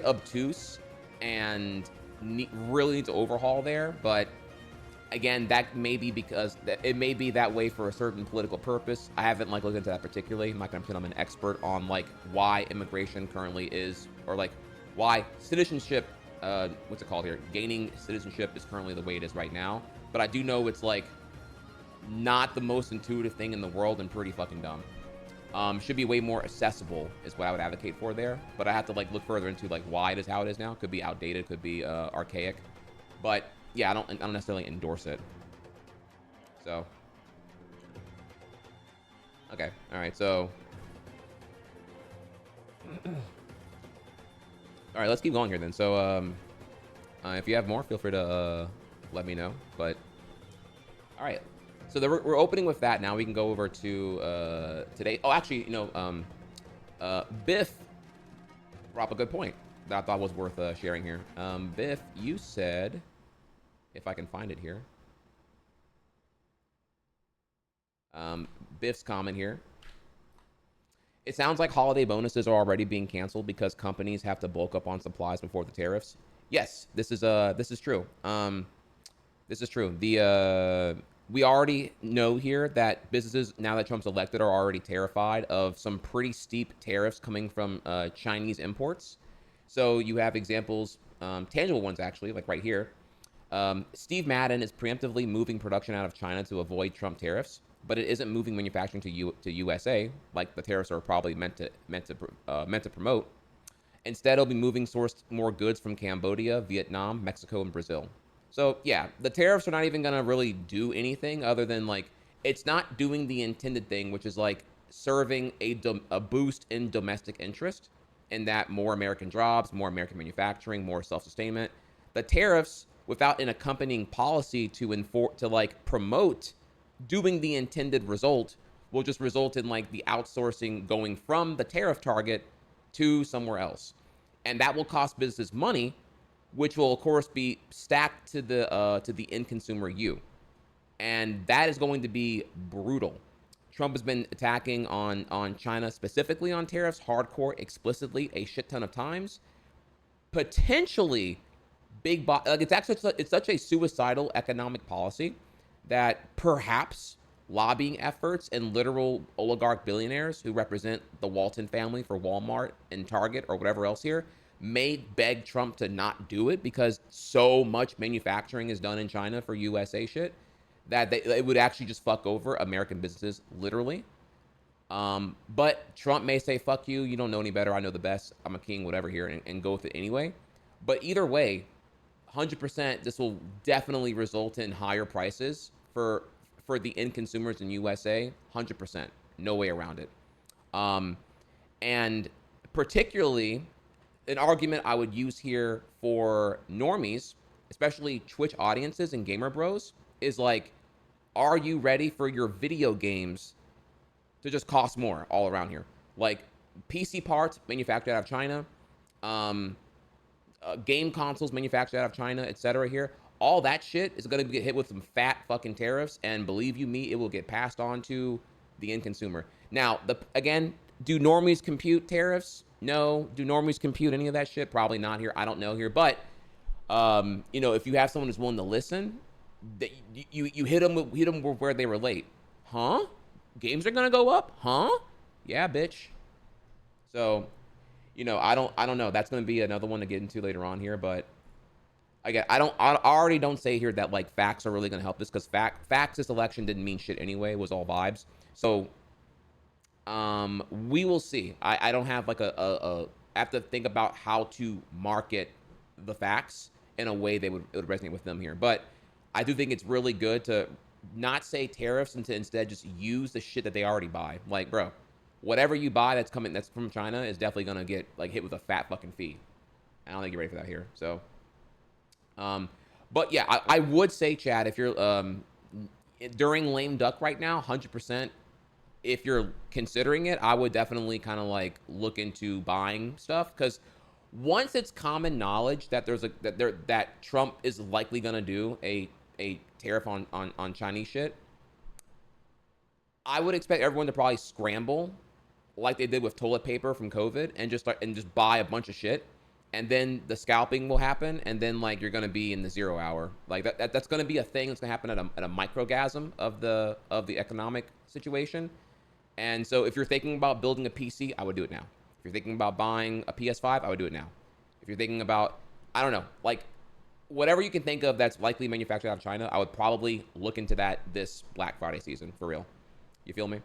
obtuse and really needs to overhaul there. But again, that may be because it may be that way for a certain political purpose. I haven't like looked into that particularly. I'm not gonna pretend I'm an expert on like why immigration currently is, or like why citizenship, what's it called here? Gaining citizenship is currently the way it is right now. But I do know it's like not the most intuitive thing in the world and pretty fucking dumb. Should be way more accessible is what I would advocate for there. But I have to like look further into like why it is how it is now. Could be outdated, could be archaic. But yeah, I don't necessarily endorse it. So okay, all right, so all right, let's keep going here then. So if you have more, feel free to let me know. But all right, so we're opening with that. Now we can go over to today. Oh, actually, you know, Biff brought up a good point that I thought was worth sharing here. Biff, you said, if I can find it here, Biff's comment here. It sounds like holiday bonuses are already being canceled because companies have to bulk up on supplies before the tariffs. Yes, this is true. This is true. We already know here that businesses, now that Trump's elected, are already terrified of some pretty steep tariffs coming from Chinese imports. So you have examples, tangible ones actually, like right here. Steve Madden is preemptively moving production out of China to avoid Trump tariffs, but it isn't moving manufacturing to USA, like the tariffs are probably meant to promote. Instead, it'll be moving sourced more goods from Cambodia, Vietnam, Mexico, and Brazil. So yeah, the tariffs are not even gonna really do anything other than like, it's not doing the intended thing, which is like serving a boost in domestic interest, in that more American jobs, more American manufacturing, more self-sustainment. The tariffs, without an accompanying policy to like promote doing the intended result, will just result in like the outsourcing going from the tariff target to somewhere else. And that will cost businesses money, which will of course be stacked to the end consumer you. And that is going to be brutal. Trump has been attacking on China, specifically on tariffs, hardcore, explicitly, a shit ton of times. Potentially it's such a suicidal economic policy that perhaps lobbying efforts and literal oligarch billionaires who represent the Walton family for Walmart and Target or whatever else here may beg Trump to not do it, because so much manufacturing is done in China for USA shit that it would actually just fuck over American businesses, literally. But Trump may say, fuck you, you don't know any better, I know the best, I'm a king, whatever here, and go with it anyway. But either way, 100%, this will definitely result in higher prices for the end consumers in USA, 100%, no way around it. And particularly, an argument I would use here for normies, especially Twitch audiences and gamer bros, is like, are you ready for your video games to just cost more all around here? Like PC parts manufactured out of China, game consoles manufactured out of China, etc. here. All that shit is going to get hit with some fat fucking tariffs, and believe you me, it will get passed on to the end consumer. Now, again, do normies compute tariffs? No. Do normies compute any of that shit? Probably not here. I don't know here. But, you know, if you have someone who's willing to listen, you hit them where they relate. Huh? Games are going to go up? Huh? Yeah, bitch. So, you know, I don't know. That's going to be another one to get into later on here. But, again, I already don't say here that, like, facts are really going to help this, because facts this election didn't mean shit anyway. It was all vibes. So, we will see. I don't have like I have to think about how to market the facts in a way it would resonate with them here. But I do think it's really good to not say tariffs and to instead just use the shit that they already buy. Like, bro, whatever you buy that's from China is definitely gonna get like hit with a fat fucking fee. I don't think you're ready for that here. So, but yeah, I would say, Chad, if you're during lame duck right now, 100%. If you're considering it, I would definitely kind of like look into buying stuff, because once it's common knowledge that that Trump is likely gonna do a tariff on Chinese shit, I would expect everyone to probably scramble like they did with toilet paper from COVID and just buy a bunch of shit, and then the scalping will happen, and then like you're gonna be in the 0 hour. Like that's gonna be a thing that's gonna happen at a microgasm of the economic situation. And so if you're thinking about building a PC, I would do it now. If you're thinking about buying a PS5, I would do it now. If you're thinking about, I don't know, like whatever you can think of that's likely manufactured out of China, I would probably look into that this Black Friday season, for real. You feel me?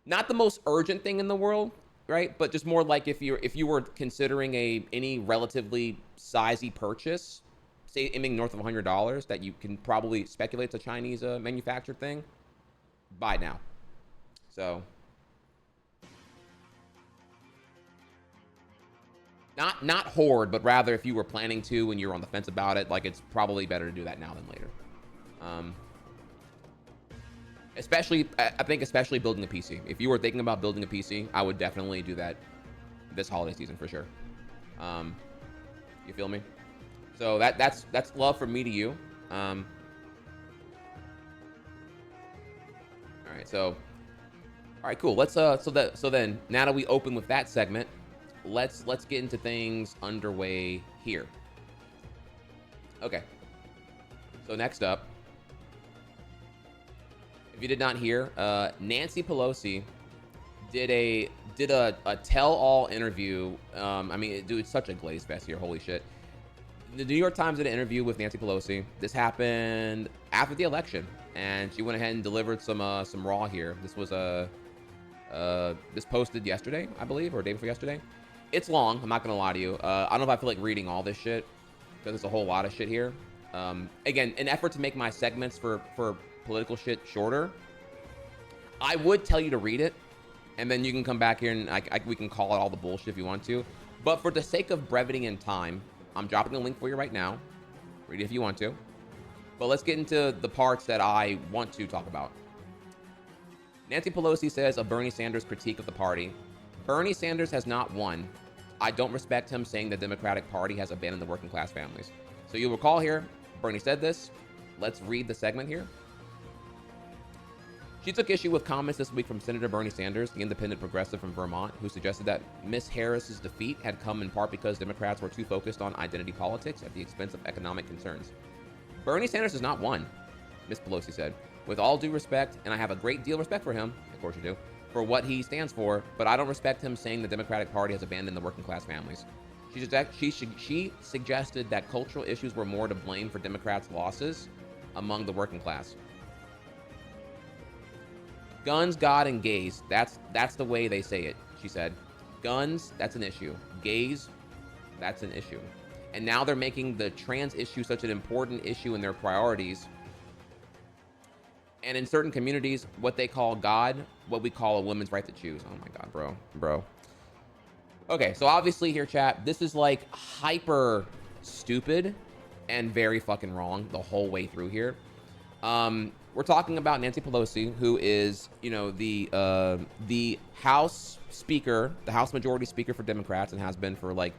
Not the most urgent thing in the world, right? But just more like if you were considering any relatively sizey purchase, say aiming north of $100, that you can probably speculate it's a Chinese manufactured thing, buy now. So not hoard, but rather if you were planning to and you're on the fence about it, like it's probably better to do that now than later. I think especially building a PC. If you were thinking about building a PC, I would definitely do that this holiday season for sure. You feel me? So that's love from me to you. All right, cool. Let's so then now that we open with that segment, let's get into things underway here. Okay. So next up, if you did not hear, Nancy Pelosi did a tell-all interview. I mean, dude, it's such a glaze fest here. Holy shit. The New York Times did an interview with Nancy Pelosi. This happened after the election, and she went ahead and delivered some raw here. This was this posted yesterday, I believe, or day before yesterday. It's long. I'm not gonna lie to you. I don't know if I feel like reading all this shit because there's a whole lot of shit here. Again, an effort to make my segments for political shit shorter, I would tell you to read it, and then you can come back here and we can call it all the bullshit if you want to. But for the sake of brevity and time, I'm dropping the link for you right now. Read it if you want to. But let's get into the parts that I want to talk about. Nancy Pelosi says of Bernie Sanders' critique of the party, Bernie Sanders has not won. I don't respect him saying the Democratic Party has abandoned the working class families. So you'll recall here, Bernie said this. Let's read the segment here. She took issue with comments this week from Senator Bernie Sanders, the independent progressive from Vermont, who suggested that Ms. Harris's defeat had come in part because Democrats were too focused on identity politics at the expense of economic concerns. Bernie Sanders has not won, Ms. Pelosi said. With all due respect, and I have a great deal of respect for him, of course you do, for what he stands for, but I don't respect him saying the Democratic Party has abandoned the working class families. She suggested that cultural issues were more to blame for Democrats' losses among the working class. Guns, God, and gays. That's the way they say it, she said. Guns, that's an issue. Gays, that's an issue. And now they're making the trans issue such an important issue in their priorities. And in certain communities, what they call God, what we call a woman's right to choose. Oh my God, bro. Okay, so obviously here, chat, this is like hyper stupid and very fucking wrong the whole way through here. We're talking about Nancy Pelosi, who is, you know, the House Speaker, the House Majority Speaker for Democrats, and has been for like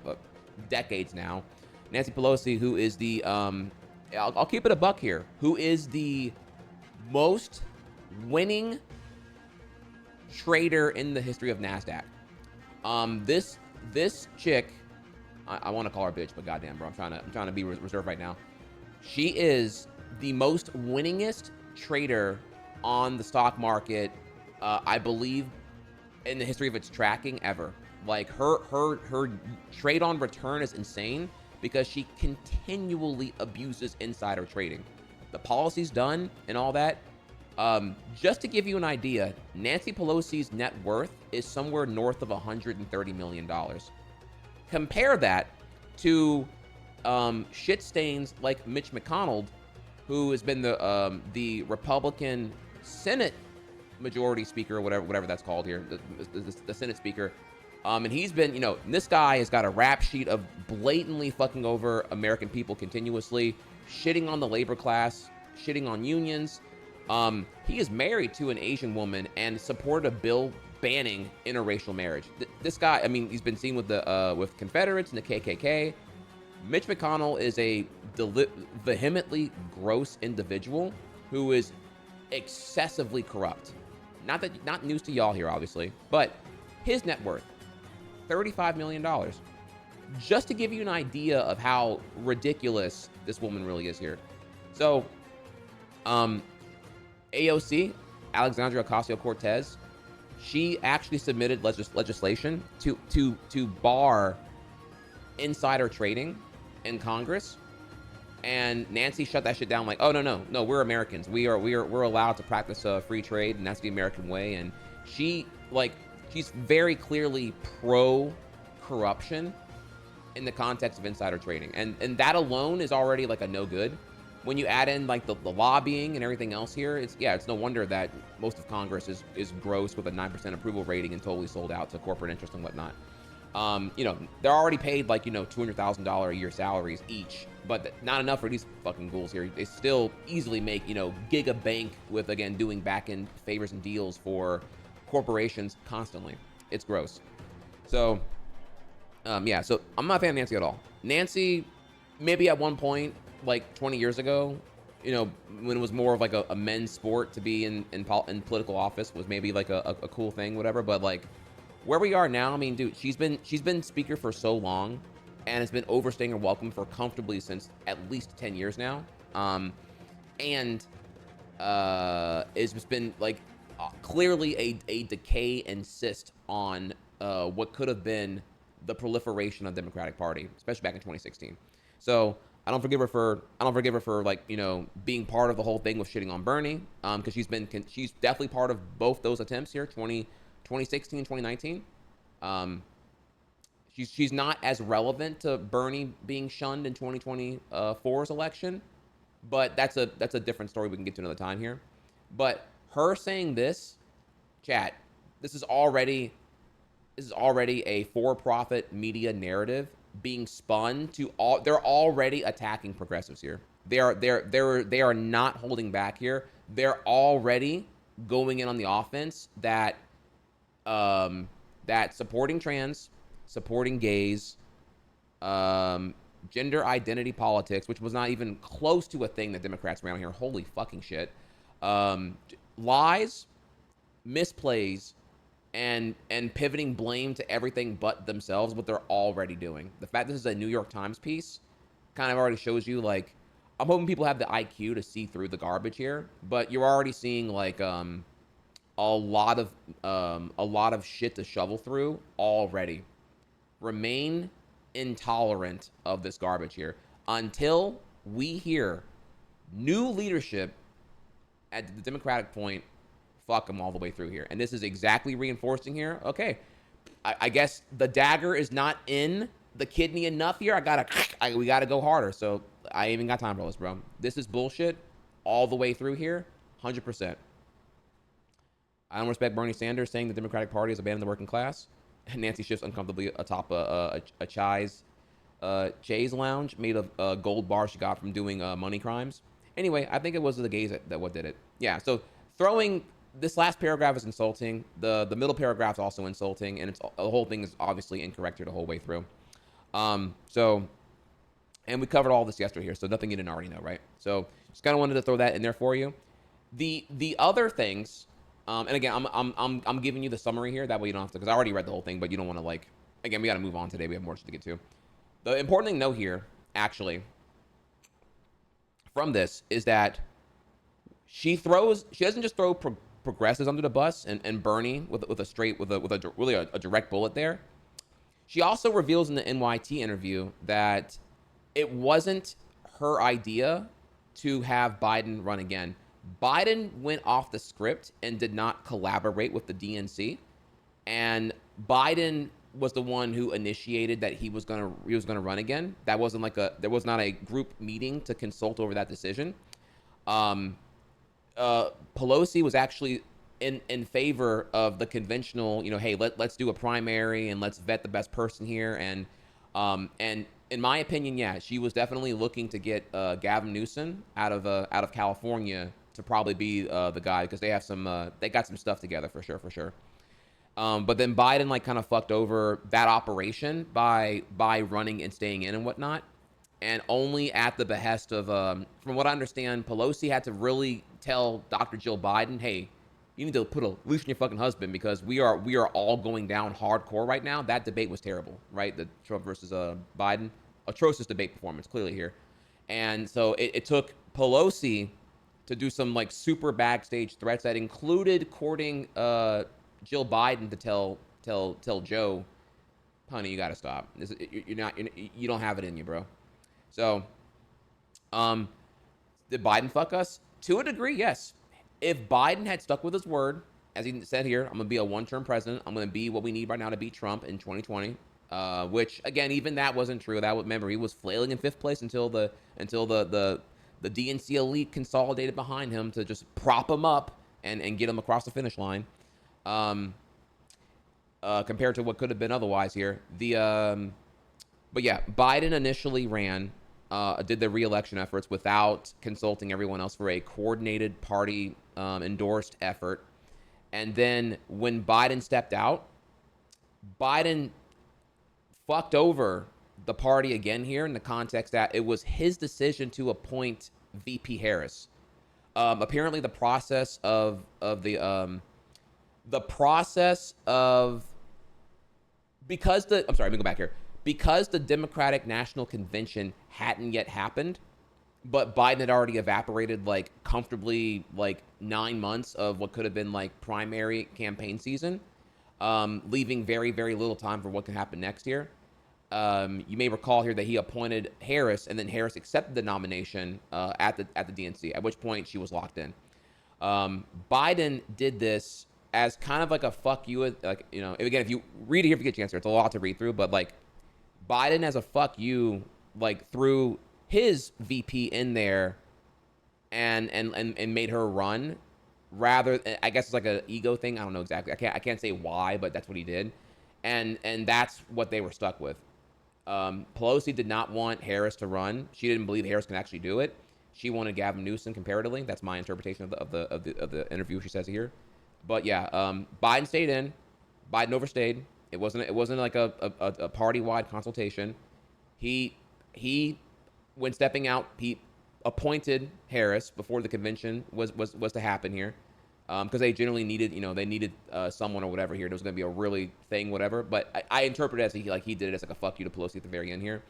decades now. Nancy Pelosi, who is the, I'll keep it a buck here, who is the most winning trader in the history of NASDAQ. This chick, I want to call her bitch, but goddamn, bro, I'm trying to be reserved right now. She is the most winningest trader on the stock market, I believe, in the history of its tracking ever. Like her trade on return is insane because she continually abuses insider trading. The policy's done and all that. Just to give you an idea, Nancy Pelosi's net worth is somewhere north of $130 million. Compare that to shit stains like Mitch McConnell, who has been the Republican Senate Majority Speaker, or whatever that's called here, the Senate Speaker. And he's been, you know, this guy has got a rap sheet of blatantly fucking over American people continuously, shitting on the labor class, shitting on unions. He is married to an Asian woman and supported a bill banning interracial marriage. This guy, I mean, he's been seen with the with Confederates and the KKK. Mitch McConnell is a vehemently gross individual who is excessively corrupt. Not news to y'all here, obviously, but his net worth, $35 million. Just to give you an idea of how ridiculous this woman really is here. So, AOC, Alexandria Ocasio-Cortez, she actually submitted legislation to bar insider trading in Congress, and Nancy shut that shit down. Like, oh no, we're Americans. We're allowed to practice free trade, and that's the American way. And she's very clearly pro corruption in the context of insider trading, and that alone is already like a no good. When you add in like the lobbying and everything else here, it's no wonder that most of Congress is gross with a 9% approval rating and totally sold out to corporate interest and whatnot. They're already paid like, $200,000 a year salaries each, but not enough for these fucking ghouls here. They still easily make, giga bank with, again, doing back-end favors and deals for corporations constantly. It's gross. So, so I'm not a fan of Nancy at all. Nancy, maybe at one point, like 20 years ago, when it was more of like a men's sport to be in political office, was maybe like a cool thing, whatever. But like where we are now, I mean, dude, she's been speaker for so long, and has been overstaying her welcome for comfortably since at least 10 years now. It's just been like clearly a decay and cyst on what could have been the proliferation of the Democratic Party, especially back in 2016. So I don't forgive her for like, being part of the whole thing with shitting on Bernie, because she's definitely part of both those attempts here, 2016 and 2019. She's not as relevant to Bernie being shunned in 2024's election, but that's a different story we can get to another time here. But her saying this, chat, this is already a for-profit media narrative being spun to all. They're already attacking progressives here. They are not holding back here. They're already going in on the offense that supporting trans, supporting gays, gender identity politics, which was not even close to a thing that Democrats ran here. Holy fucking shit. Lies, misplays, and pivoting blame to everything but themselves, what they're already doing. The fact this is a New York Times piece kind of already shows you, like, I'm hoping people have the IQ to see through the garbage here, but you're already seeing like a lot of shit to shovel through already. Remain intolerant of this garbage here until we hear new leadership at the Democratic point. Fuck them all the way through here. And this is exactly reinforcing here. Okay, I guess the dagger is not in the kidney enough here. We gotta go harder. So I ain't even got time for this, bro. This is bullshit all the way through here, 100%. I don't respect Bernie Sanders saying the Democratic Party has abandoned the working class. And Nancy Schiff's uncomfortably atop a Chay's lounge made of gold bars she got from doing money crimes. Anyway, I think it was the gays that what did it. Yeah, so throwing... This last paragraph is insulting. The middle paragraph is also insulting, and the whole thing is obviously incorrect here the whole way through. And we covered all this yesterday here, so nothing you didn't already know, right? So just kind of wanted to throw that in there for you. The other things, and again, I'm giving you the summary here. That way you don't have to, because I already read the whole thing, but you don't want to like. Again, we got to move on today. We have more shit to get to. The important thing to know here, actually, from this is that she doesn't just throw progressives under the bus and Bernie with a direct bullet there. She also reveals in the NYT interview that it wasn't her idea to have Biden run again. Biden went off the script and did not collaborate with the DNC, and Biden was the one who initiated that he was gonna run again. There was not a group meeting to consult over that decision. Pelosi was actually in favor of the conventional, hey, let's do a primary and let's vet the best person here. And in my opinion, yeah, she was definitely looking to get Gavin Newsom out of California to probably be the guy, because they got some stuff together for sure. But then Biden like kind of fucked over that operation by running and staying in and whatnot. And only at the behest of, from what I understand, Pelosi had to really tell Dr. Jill Biden, hey, you need to put a leash on your fucking husband because we are all going down hardcore right now. That debate was terrible, right? The Trump versus Biden, atrocious debate performance clearly here. And so it took Pelosi to do some like super backstage threats that included courting Jill Biden to tell Joe, honey, you gotta stop. You don't have it in you, bro. So, did Biden fuck us? To a degree, yes. If Biden had stuck with his word, as he said here, I'm gonna be a one-term president. I'm gonna be what we need right now to beat Trump in 2020. Which again, even that wasn't true. Remember, he was flailing in 5th place until the DNC elite consolidated behind him to just prop him up and get him across the finish line. Compared to what could have been otherwise here. But yeah, Biden initially did the re-election efforts without consulting everyone else for a coordinated party endorsed effort. And then when Biden stepped out, Biden fucked over the party again here in the context that it was his decision to appoint VP Harris. Apparently the process of because the Democratic National Convention hadn't yet happened, but Biden had already evaporated like comfortably like 9 months of what could have been like primary campaign season, leaving very, very little time for what could happen next year. You may recall here that he appointed Harris, and then Harris accepted the nomination at the DNC, at which point she was locked in. Biden did this as kind of like a fuck you, like, you know, again, if you read it here, if you get a chance, it's a lot to read through, but like Biden as a fuck you, like threw his VP in there and made her run, rather, I guess it's like an ego thing. I don't know exactly. I can't say why, but that's what he did. And that's what they were stuck with. Pelosi did not want Harris to run. She didn't believe Harris can actually do it. She wanted Gavin Newsom comparatively. That's my interpretation of the interview she says here. But yeah, Biden stayed in. Biden overstayed. It wasn't like a party-wide consultation. He when stepping out, he appointed Harris before the convention was to happen here, because they generally needed someone or whatever here. There was going to be a really thing, whatever. But I interpret it as he did it as like a fuck you to Pelosi at the very end here,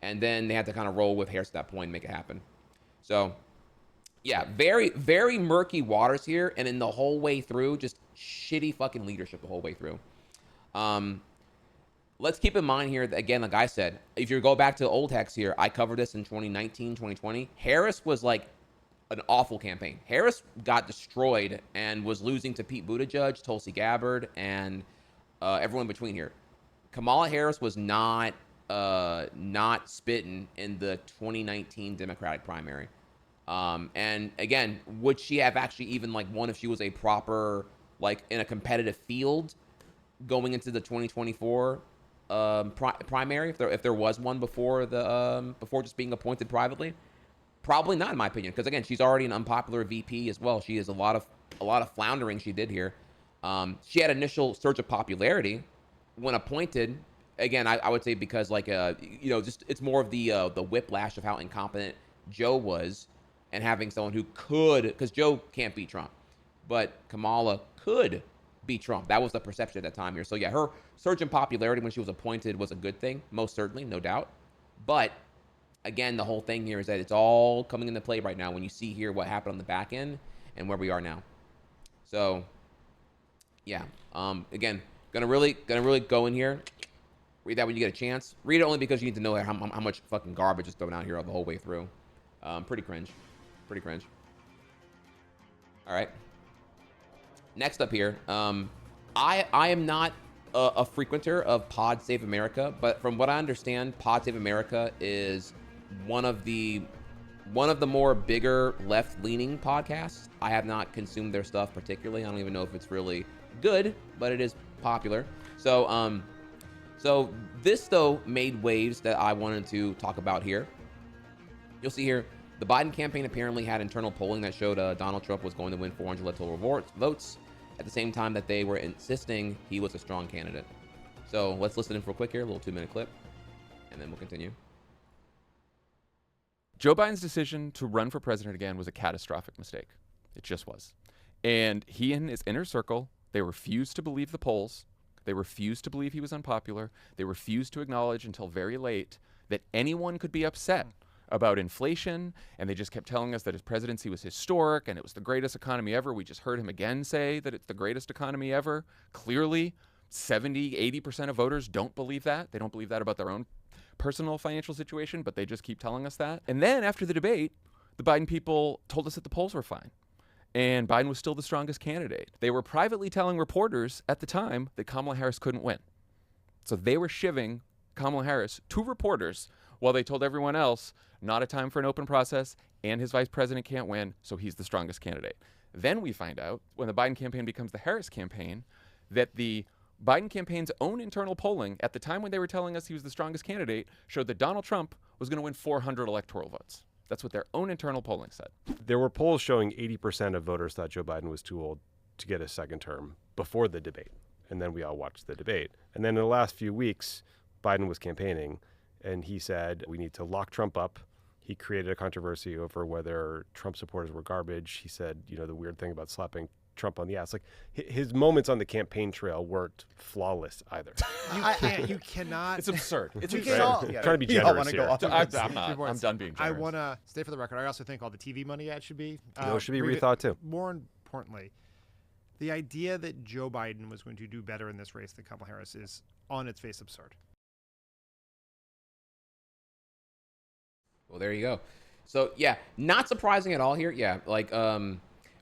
and then they had to kind of roll with Harris at that point and make it happen. So yeah, very, very murky waters here, and in the whole way through, just shitty fucking leadership the whole way through. Let's keep in mind here that, again, like I said, if you go back to old hex here, I covered this in 2019, 2020. Harris was like an awful campaign. Harris got destroyed and was losing to Pete Buttigieg, Tulsi Gabbard, and everyone in between here. Kamala Harris was not spitting in the 2019 Democratic primary. And again, would she have actually even like won if she was a proper, like in a competitive field going into the 2024 primary, if there was one before just being appointed privately? Probably not, in my opinion, because again, she's already an unpopular VP as well. She has a lot of floundering she did here. She had initial surge of popularity when appointed. Again, I would say because like just it's more of the whiplash of how incompetent Joe was, and having someone who could, because Joe can't beat Trump, but Kamala could beat Trump. That was the perception at that time here. So yeah, her surge in popularity when she was appointed was a good thing, most certainly, no doubt. But again, the whole thing here is that it's all coming into play right now when you see here what happened on the back end and where we are now. So yeah, again, gonna really go in here. Read that when you get a chance. Read it only because you need to know how much fucking garbage is thrown out here the whole way through. Pretty cringe. All right. Next up here, I am not a frequenter of Pod Save America, but from what I understand, Pod Save America is one of the more bigger left-leaning podcasts. I have not consumed their stuff particularly. I don't even know if it's really good, but it is popular. So this though made waves that I wanted to talk about here. You'll see here, the Biden campaign apparently had internal polling that showed Donald Trump was going to win 400 electoral votes. at the same time that they were insisting he was a strong candidate. So let's listen in for a quick here, a little 2-minute clip, and then we'll continue. Joe Biden's decision to run for president again was a catastrophic mistake. It just was. And he and his inner circle, they refused to believe the polls. They refused to believe he was unpopular. They refused to acknowledge until very late that anyone could be upset about inflation. And they just kept telling us that his presidency was historic and it was the greatest economy ever. We just heard him again say that it's the greatest economy ever. Clearly, 70, 80% of voters don't believe that. They don't believe that about their own personal financial situation, but they just keep telling us that. And then after the debate, the Biden people told us that the polls were fine. And Biden was still the strongest candidate. They were privately telling reporters at the time that Kamala Harris couldn't win. So they were shivving Kamala Harris to reporters while they told everyone else, not a time for an open process, and his vice president can't win, so he's the strongest candidate. Then we find out, when the Biden campaign becomes the Harris campaign, that the Biden campaign's own internal polling, at the time when they were telling us he was the strongest candidate, showed that Donald Trump was going to win 400 electoral votes. That's what their own internal polling said. There were polls showing 80% of voters thought Joe Biden was too old to get a second term before the debate. And then we all watched the debate. And then in the last few weeks, Biden was campaigning, and he said, we need to lock Trump up. He created a controversy over whether Trump supporters were garbage. He said, the weird thing about slapping Trump on the ass. Like, his moments on the campaign trail weren't flawless either. You cannot. It's absurd. It's absurd. Trying to be generous here. I'm not. I'm done being generous. I want to stay for the record. I also think all the TV money ads should be. Should be rethought too. More importantly, the idea that Joe Biden was going to do better in this race than Kamala Harris is on its face absurd. Well, there you go. So yeah, not surprising at all here. Yeah, like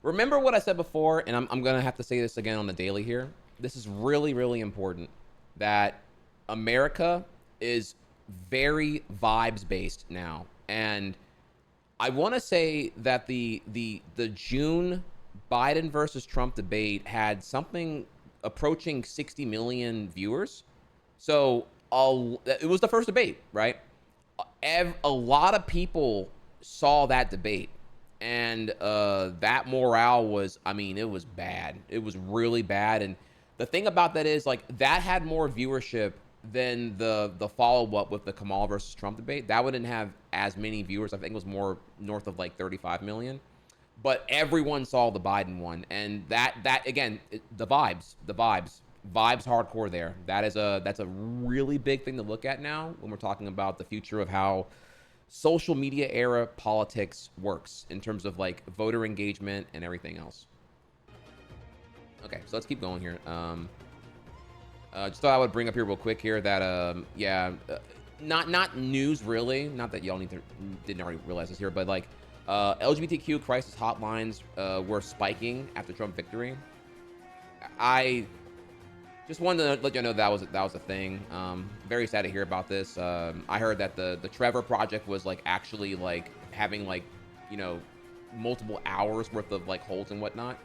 remember what I said before, and I'm gonna have to say this again on the daily here. This is really, really important that America is very vibes based now, and I want to say that the June Biden versus Trump debate had something approaching 60 million viewers. So it was the first debate, right? A lot of people saw that debate, and that morale was, it was bad. It was really bad. And the thing about that is, like, that had more viewership than the follow-up with the Kamala versus Trump debate. That wouldn't have as many viewers. I think it was more north of like 35 million. But everyone saw the Biden one, and that again, the vibes hardcore there. That's a really big thing to look at now when we're talking about the future of how social media era politics works in terms of like voter engagement and everything else. Okay, so let's keep going here. Just thought I would bring up here real quick here that not news really, not that y'all didn't already realize this here, but like LGBTQ crisis hotlines were spiking after Trump victory. I just wanted to let you know that was a thing. Very sad to hear about this. I heard that the Trevor Project was like actually like having like, multiple hours worth of like holds and whatnot.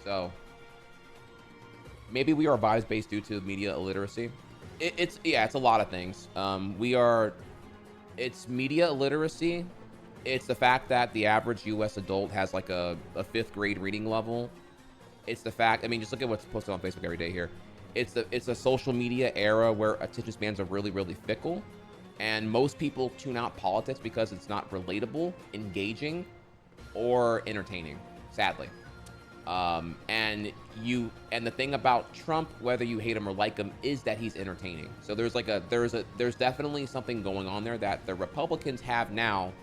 So maybe we are vibes based due to media illiteracy. It's a lot of things. It's media illiteracy. It's the fact that the average U.S. adult has like a 5th grade reading level. It's the fact, just look at what's posted on Facebook every day here. It's a social media era where attention spans are really, really fickle. And most people tune out politics because it's not relatable, engaging, or entertaining, sadly. And the thing about Trump, whether you hate him or like him, is that he's entertaining. So there's definitely something going on there that the Republicans have now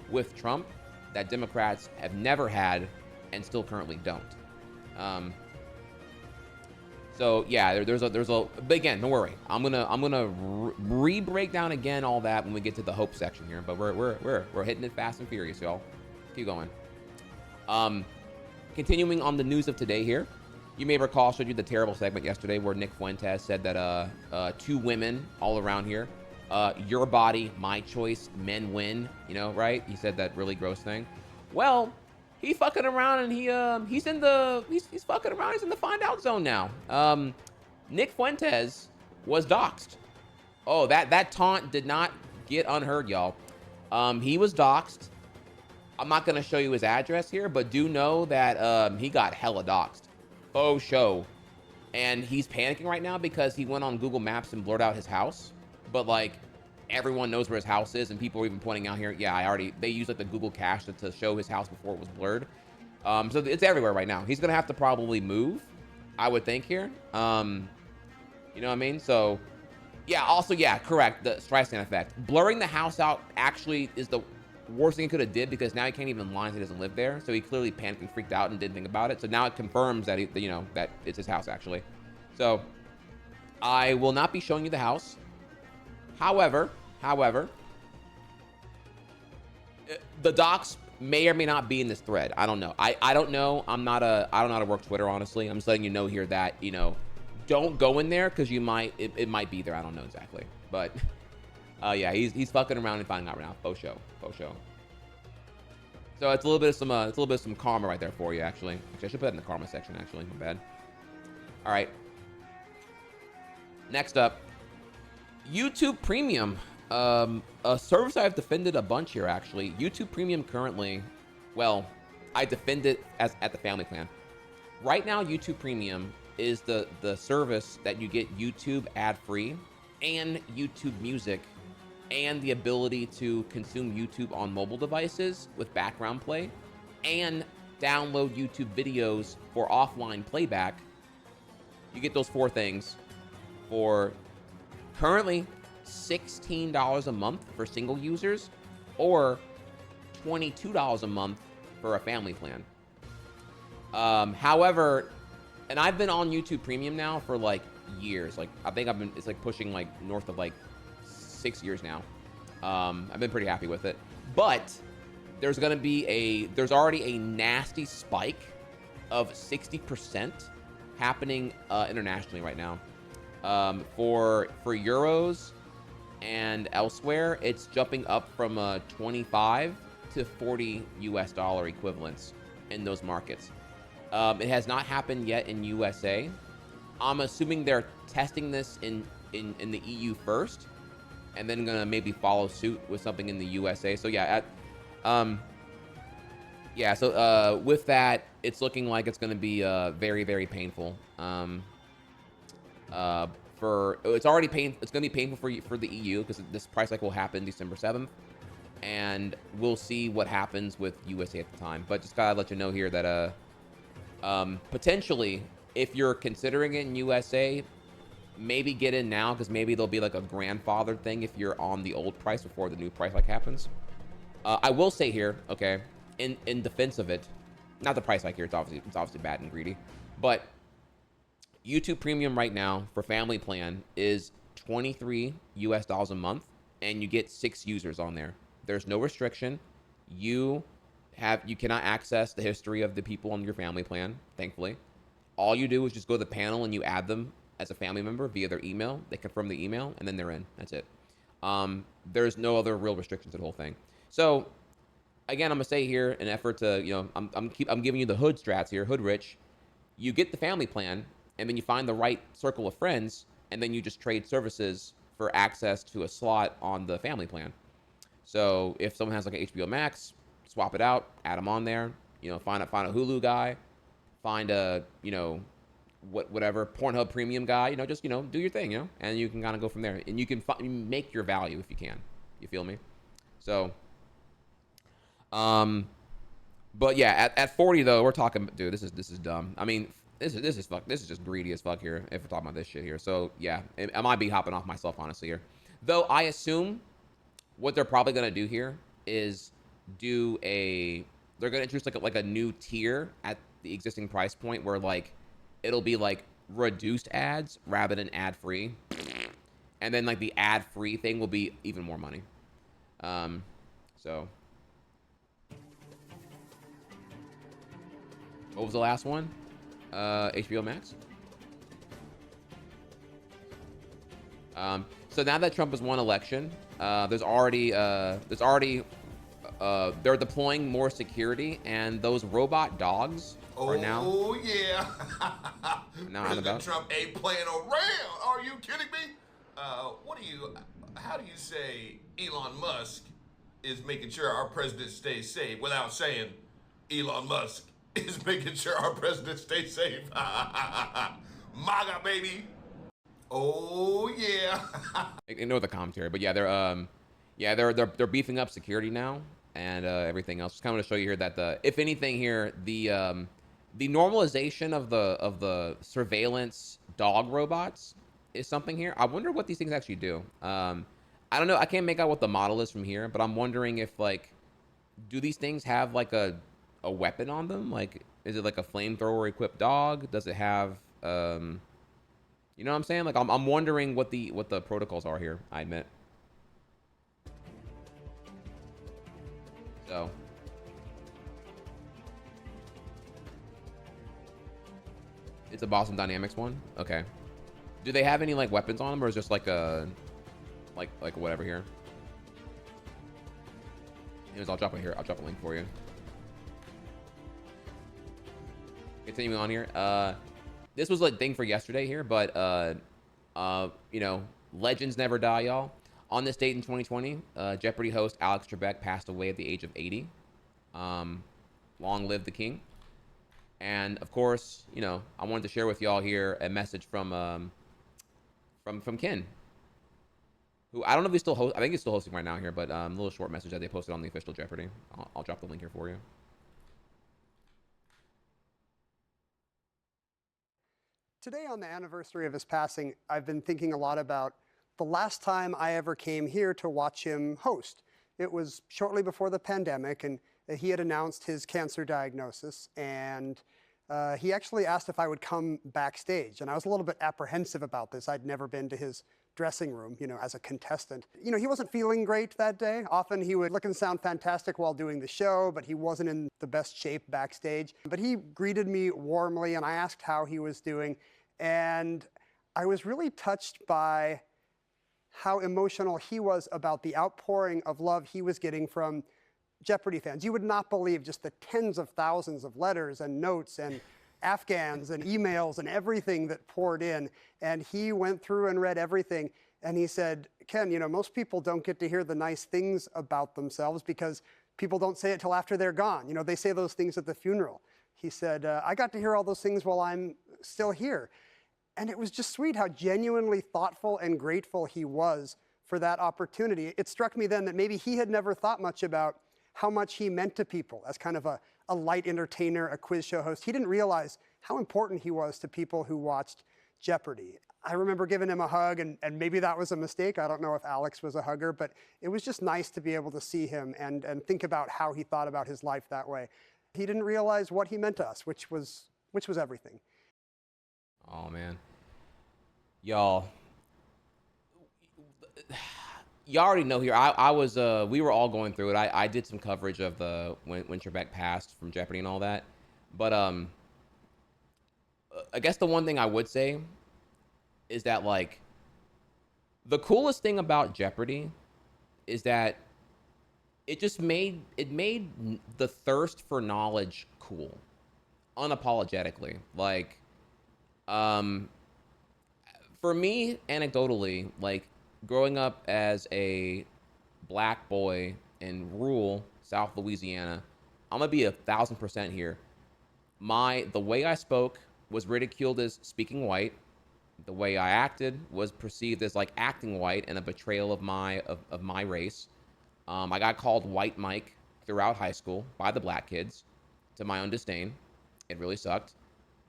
with Trump that Democrats have never had and still currently don't. So yeah, there's a, but again, don't worry. I'm gonna re-break down again all that when we get to the hope section here. But we're hitting it fast and furious, y'all. Keep going. Continuing on the news of today here, you may recall I showed you the terrible segment yesterday where Nick Fuentes said that 2 women all around here, your body, my choice, men win. Right? He said that really gross thing. Well, he's fucking around and he's fucking around. He's in the find out zone now. Nick Fuentes was doxxed. Oh, that taunt did not get unheard, y'all. He was doxxed. I'm not gonna show you his address here, but do know that he got hella doxxed. Faux show. And he's panicking right now because he went on Google Maps and blurred out his house. But like, everyone knows where his house is, and people are even pointing out here, yeah, they use like the Google cache to show his house before it was blurred. So it's everywhere right now. He's gonna have to probably move, I would think here. You know what I mean? So yeah, also, yeah, correct, the Streisand effect. Blurring the house out actually is the worst thing he could have did, because now he can't even lie he doesn't live there. So he clearly panicked and freaked out and didn't think about it. So now it confirms that that it's his house actually. So I will not be showing you the house. However, the docs may or may not be in this thread. I don't know. I don't know. I don't know how to work Twitter, honestly. I'm just letting you know here that, don't go in there, because it might be there. I don't know exactly. But yeah, he's fucking around and finding out right now. Faux show. So it's a little bit of some karma right there for you, actually. I should put it in the karma section, actually. My bad. All right. Next up, YouTube Premium. A service I've defended a bunch here, actually. YouTube Premium currently, well, I defend it at the family plan. Right now, YouTube Premium is the service that you get YouTube ad-free and YouTube Music and the ability to consume YouTube on mobile devices with background play and download YouTube videos for offline playback. You get those 4 things for currently $16 a month for single users, or $22 a month for a family plan. However, and I've been on YouTube Premium now for like years. Like, I think it's like pushing like north of like 6 years now. I've been pretty happy with it, but there's already a nasty spike of 60% happening internationally right now. For euros and elsewhere, it's jumping up from 25 to 40 US dollar equivalents in those markets. It has not happened yet in USA. I'm assuming they're testing this in the EU first, and then gonna maybe follow suit with something in the USA. So yeah, with that, it's looking like it's gonna be very, very painful. It's gonna be painful for the EU, because this price hike will happen December 7th, and we'll see what happens with USA at the time. But just gotta let you know here that potentially, if you're considering it in USA, maybe get in now, because maybe there'll be like a grandfathered thing if you're on the old price before the new price hike happens. I will say here, okay, in defense of it, not the price hike here, it's obviously bad and greedy, but YouTube Premium right now for family plan is $23 US a month, and you get 6 users on there. There's no restriction. You cannot access the history of the people on your family plan, thankfully. All you do is just go to the panel and you add them as a family member via their email. They confirm the email, and then they're in. That's it. There's no other real restrictions to the whole thing. So again, I'm gonna say here, in an effort to, I'm giving you the hood strats here, hood rich. You get the family plan, and then you find the right circle of friends, and then you just trade services for access to a slot on the family plan. So if someone has like an HBO Max, swap it out, add them on there. Find a Hulu guy, find a whatever Pornhub Premium guy. Just do your thing. And you can kind of go from there, and you can make your value if you can. You feel me? So, but yeah, at 40 though, we're talking, dude. This is dumb. I mean, this is just greedy as fuck here, if we're talking about this shit here. So yeah, I might be hopping off myself honestly here. Though I assume what they're probably gonna do here is they're gonna introduce like a new tier at the existing price point, where like it'll be like reduced ads rather than ad free, and then like the ad free thing will be even more money. So what was the last one? HBO Max. So now that Trump has won election, they're deploying more security, and those robot dogs are now. Oh yeah. Now President Trump ain't playing around. Are you kidding me? How do you say Elon Musk is making sure our president stays safe without saying Elon Musk is making sure our president stays safe. MAGA, baby. Oh, yeah. Ignore the commentary, but yeah, they're beefing up security now and everything else. Just kind of to show you here that if anything here, the normalization of the surveillance dog robots is something here. I wonder what these things actually do. I don't know. I can't make out what the model is from here, but I'm wondering if, like, do these things have like a weapon on them? Like, is it like a flamethrower equipped dog? Does it have you know what I'm saying? Like, I'm wondering what the protocols are here. I admit. So. It's a Boston Dynamics one. Okay. Do they have any like weapons on them, or is it just like a like whatever here? Anyways, I'll drop it here. I'll drop a link for you. Continuing on here. This was like thing for yesterday here, but you know, legends never die, y'all. On this date in 2020, Jeopardy host Alex Trebek passed away at the age of 80. Long live the king. And of course, you know, I wanted to share with y'all here a message from Ken, who I don't know if he's still I think he's still hosting right now here, but a little short message that they posted on the official Jeopardy. I'll drop the link here for you. Today, on the anniversary of his passing, I've been thinking a lot about the last time I ever came here to watch him host. It was shortly before the pandemic, and he had announced his cancer diagnosis, and he actually asked if I would come backstage. And I was a little bit apprehensive about this. I'd never been to his dressing room, you know, as a contestant. You know, he wasn't feeling great that day. Often he would look and sound fantastic while doing the show, but he wasn't in the best shape backstage. But he greeted me warmly, and I asked how he was doing. And I was really touched by how emotional he was about the outpouring of love he was getting from Jeopardy fans. You would not believe just the tens of thousands of letters and notes and Afghans and emails and everything that poured in. And he went through and read everything. And he said, Ken, you know, most people don't get to hear the nice things about themselves because people don't say it till after they're gone. You know, they say those things at the funeral. He said, I got to hear all those things while I'm still here. And it was just sweet how genuinely thoughtful and grateful he was for that opportunity. It struck me then that maybe he had never thought much about how much he meant to people as kind of a light entertainer, a quiz show host. He didn't realize how important he was to people who watched Jeopardy. I remember giving him a hug, and maybe that was a mistake. I don't know if Alex was a hugger, but it was just nice to be able to see him and think about how he thought about his life that way. He didn't realize what he meant to us, which was everything. Oh man, y'all already know here. I was we were all going through it. I did some coverage of when Trebek passed from Jeopardy and all that. But I guess the one thing I would say is that, like, the coolest thing about Jeopardy is that it made the thirst for knowledge cool, unapologetically. Like, for me, anecdotally, like, growing up as a black boy in rural South Louisiana, I'm gonna be 1,000% here. The way I spoke was ridiculed as speaking white. The way I acted was perceived as like acting white and a betrayal of my race. I got called White Mike throughout high school by the black kids, to my own disdain. It really sucked.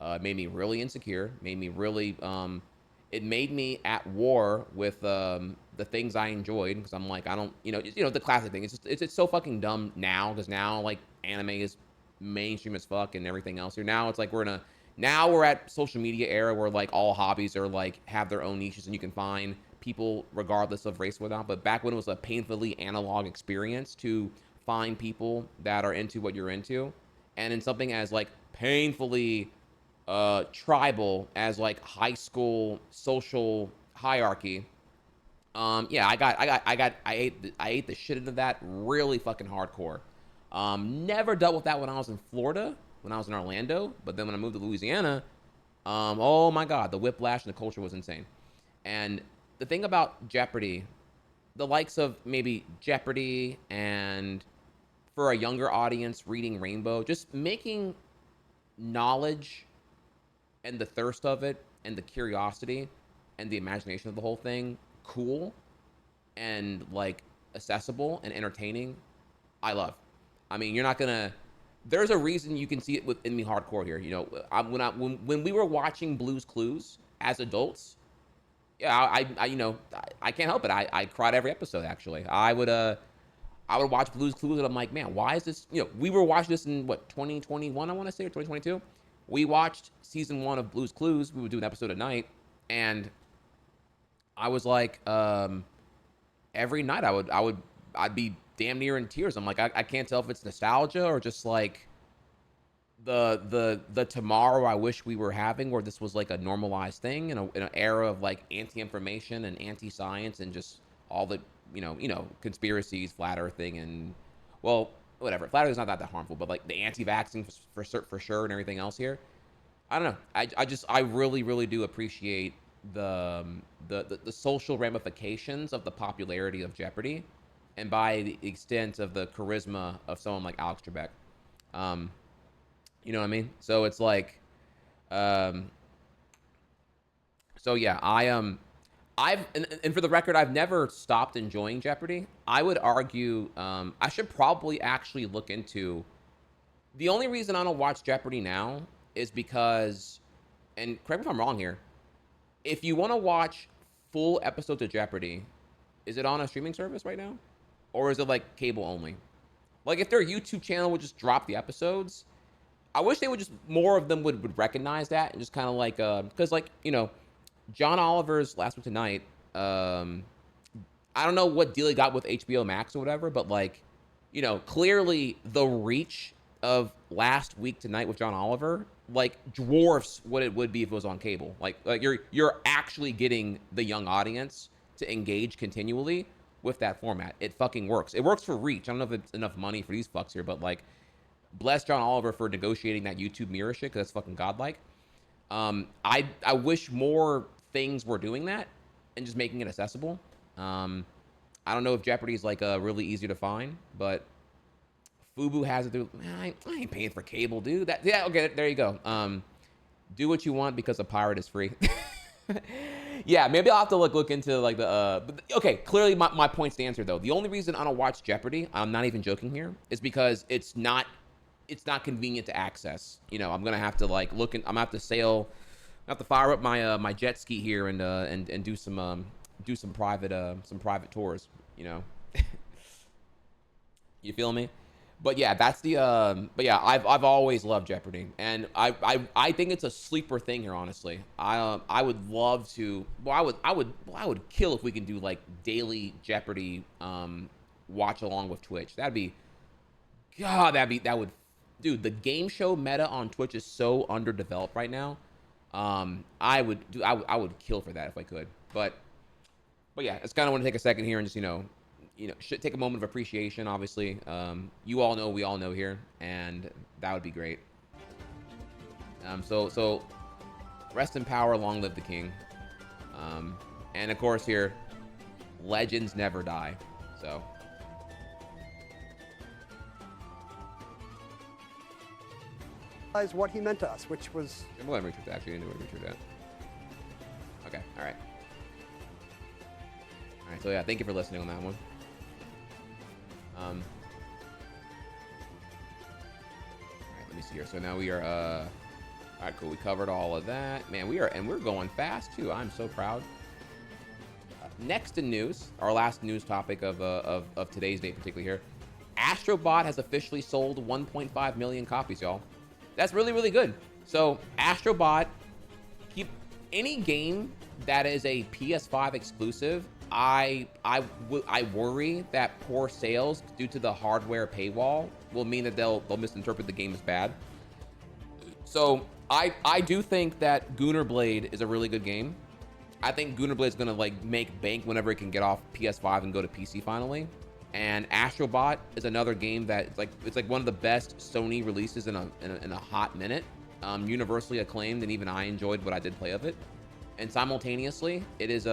It made me really insecure. It made me at war with the things I enjoyed, because I'm like, I don't, the classic thing. It's so fucking dumb now, because now, like, anime is mainstream as fuck and everything else. Here now, it's like we're at social media era where, like, all hobbies are like have their own niches and you can find people regardless of race without. But back when it was a painfully analog experience to find people that are into what you're into, and in something as like painfully tribal as like high school social hierarchy. I ate the shit into that really fucking hardcore. Never dealt with that when I was in Florida, when I was in Orlando, but then when I moved to Louisiana, oh my God, the whiplash and the culture was insane. And the thing about Jeopardy the likes of maybe Jeopardy and for a younger audience reading Rainbow, just making knowledge and the thirst of it and the curiosity and the imagination of the whole thing cool and like accessible and entertaining, I love. I mean, you're not gonna. There's a reason you can see it within me hardcore here. You know, when we were watching Blue's Clues as adults, yeah, I can't help it. I cried every episode. Actually, I would watch Blue's Clues and I'm like, man, why is this? You know, we were watching this in what 2021, I want to say, or 2022. We watched season 1 of Blue's Clues. We would do an episode a night, and I was like, every night I'd be damn near in tears. I'm like, I can't tell if it's nostalgia or just like the tomorrow I wish we were having, where this was like a normalized thing in an era of like anti-information and anti-science and just all the conspiracies, flat earthing, and well, whatever. Flat earthing's not that harmful, but like the anti-vaxxing for sure and everything else here. I don't know. I really, really do appreciate the social ramifications of the popularity of Jeopardy, and by the extent of the charisma of someone like Alex Trebek. You know what I mean? So it's like, so yeah, and for the record, I've never stopped enjoying Jeopardy. I would argue I should probably actually look into. The only reason I don't watch Jeopardy now is because, and correct me if I'm wrong here, if you want to watch full episodes of Jeopardy, is it on a streaming service right now? Or is it like cable only? Like if their YouTube channel would just drop the episodes, I wish they would just, more of them would recognize that and just kind of like, because like, John Oliver's Last Week Tonight, I don't know what deal he got with HBO Max or whatever, but like, clearly the reach of Last Week Tonight with John Oliver like dwarfs what it would be if it was on cable. Like you're actually getting the young audience to engage continually with that format. It fucking works. It works for reach. I don't know if it's enough money for these fucks here, but like, bless John Oliver for negotiating that YouTube mirror shit, because that's fucking godlike. I wish more things were doing that and just making it accessible. I don't know if Jeopardy is like really easy to find, but Fubu has it through. I ain't paying for cable, dude. Yeah, okay, there you go. Do what you want because a pirate is free. Yeah, maybe I'll have to look into like the but okay, clearly my point stands here though. The only reason I don't watch Jeopardy, I'm not even joking here, is because it's not convenient to access. I'm gonna have to like I'm gonna have to sail, I have to fire up my jet ski here and do some private tours. You feel me? But yeah, that's the but yeah, I've always loved Jeopardy, and I think it's a sleeper thing here, honestly. I would love to. Well, I would kill if we can do like daily Jeopardy watch along with Twitch. That would, dude. The game show meta on Twitch is so underdeveloped right now. I would kill for that if I could. But yeah, it's kind of want to take a second here and just should take a moment of appreciation, obviously. You all know, we all know here, and that would be great. So rest in power, long live the king. And of course here, legends never die. So what he meant to us, which was. I'm going to Richard actually. I know where Richard at. Okay, all right. All right, so yeah, thank you for listening on that one. All right, let me see here. So now we are, all right, cool. We covered all of that. Man, we're going fast too. I'm so proud. Next in news, our last news topic of today's date, particularly here. Astrobot has officially sold 1.5 million copies, y'all. That's really, really good. So Astrobot, keep any game that is a PS5 exclusive. I worry that poor sales due to the hardware paywall will mean that they'll misinterpret the game as bad. So I do think that Gunnar Blade is a really good game. I think Gunnar Blade is gonna like make bank whenever it can get off PS5 and go to PC finally. And Astrobot is another game that it's like one of the best Sony releases in a hot minute. Universally acclaimed, and even I enjoyed what I did play of it. And simultaneously, it is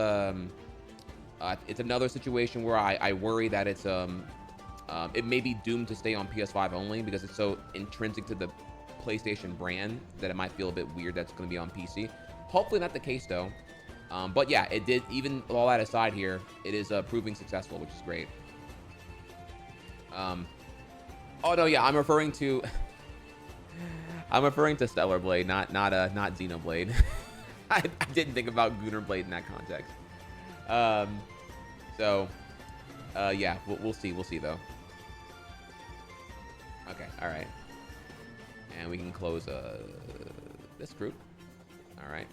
It's another situation where I worry that it's it may be doomed to stay on PS5 only because it's so intrinsic to the PlayStation brand that it might feel a bit weird that's going to be on PC. Hopefully not the case though. But yeah, it did. Even all that aside here, it is proving successful, which is great. Oh no, yeah, I'm referring to Stellar Blade, not Xenoblade. I didn't think about Gunnar Blade in that context. Yeah, we'll see though. Okay, all right, and we can close this group. All right.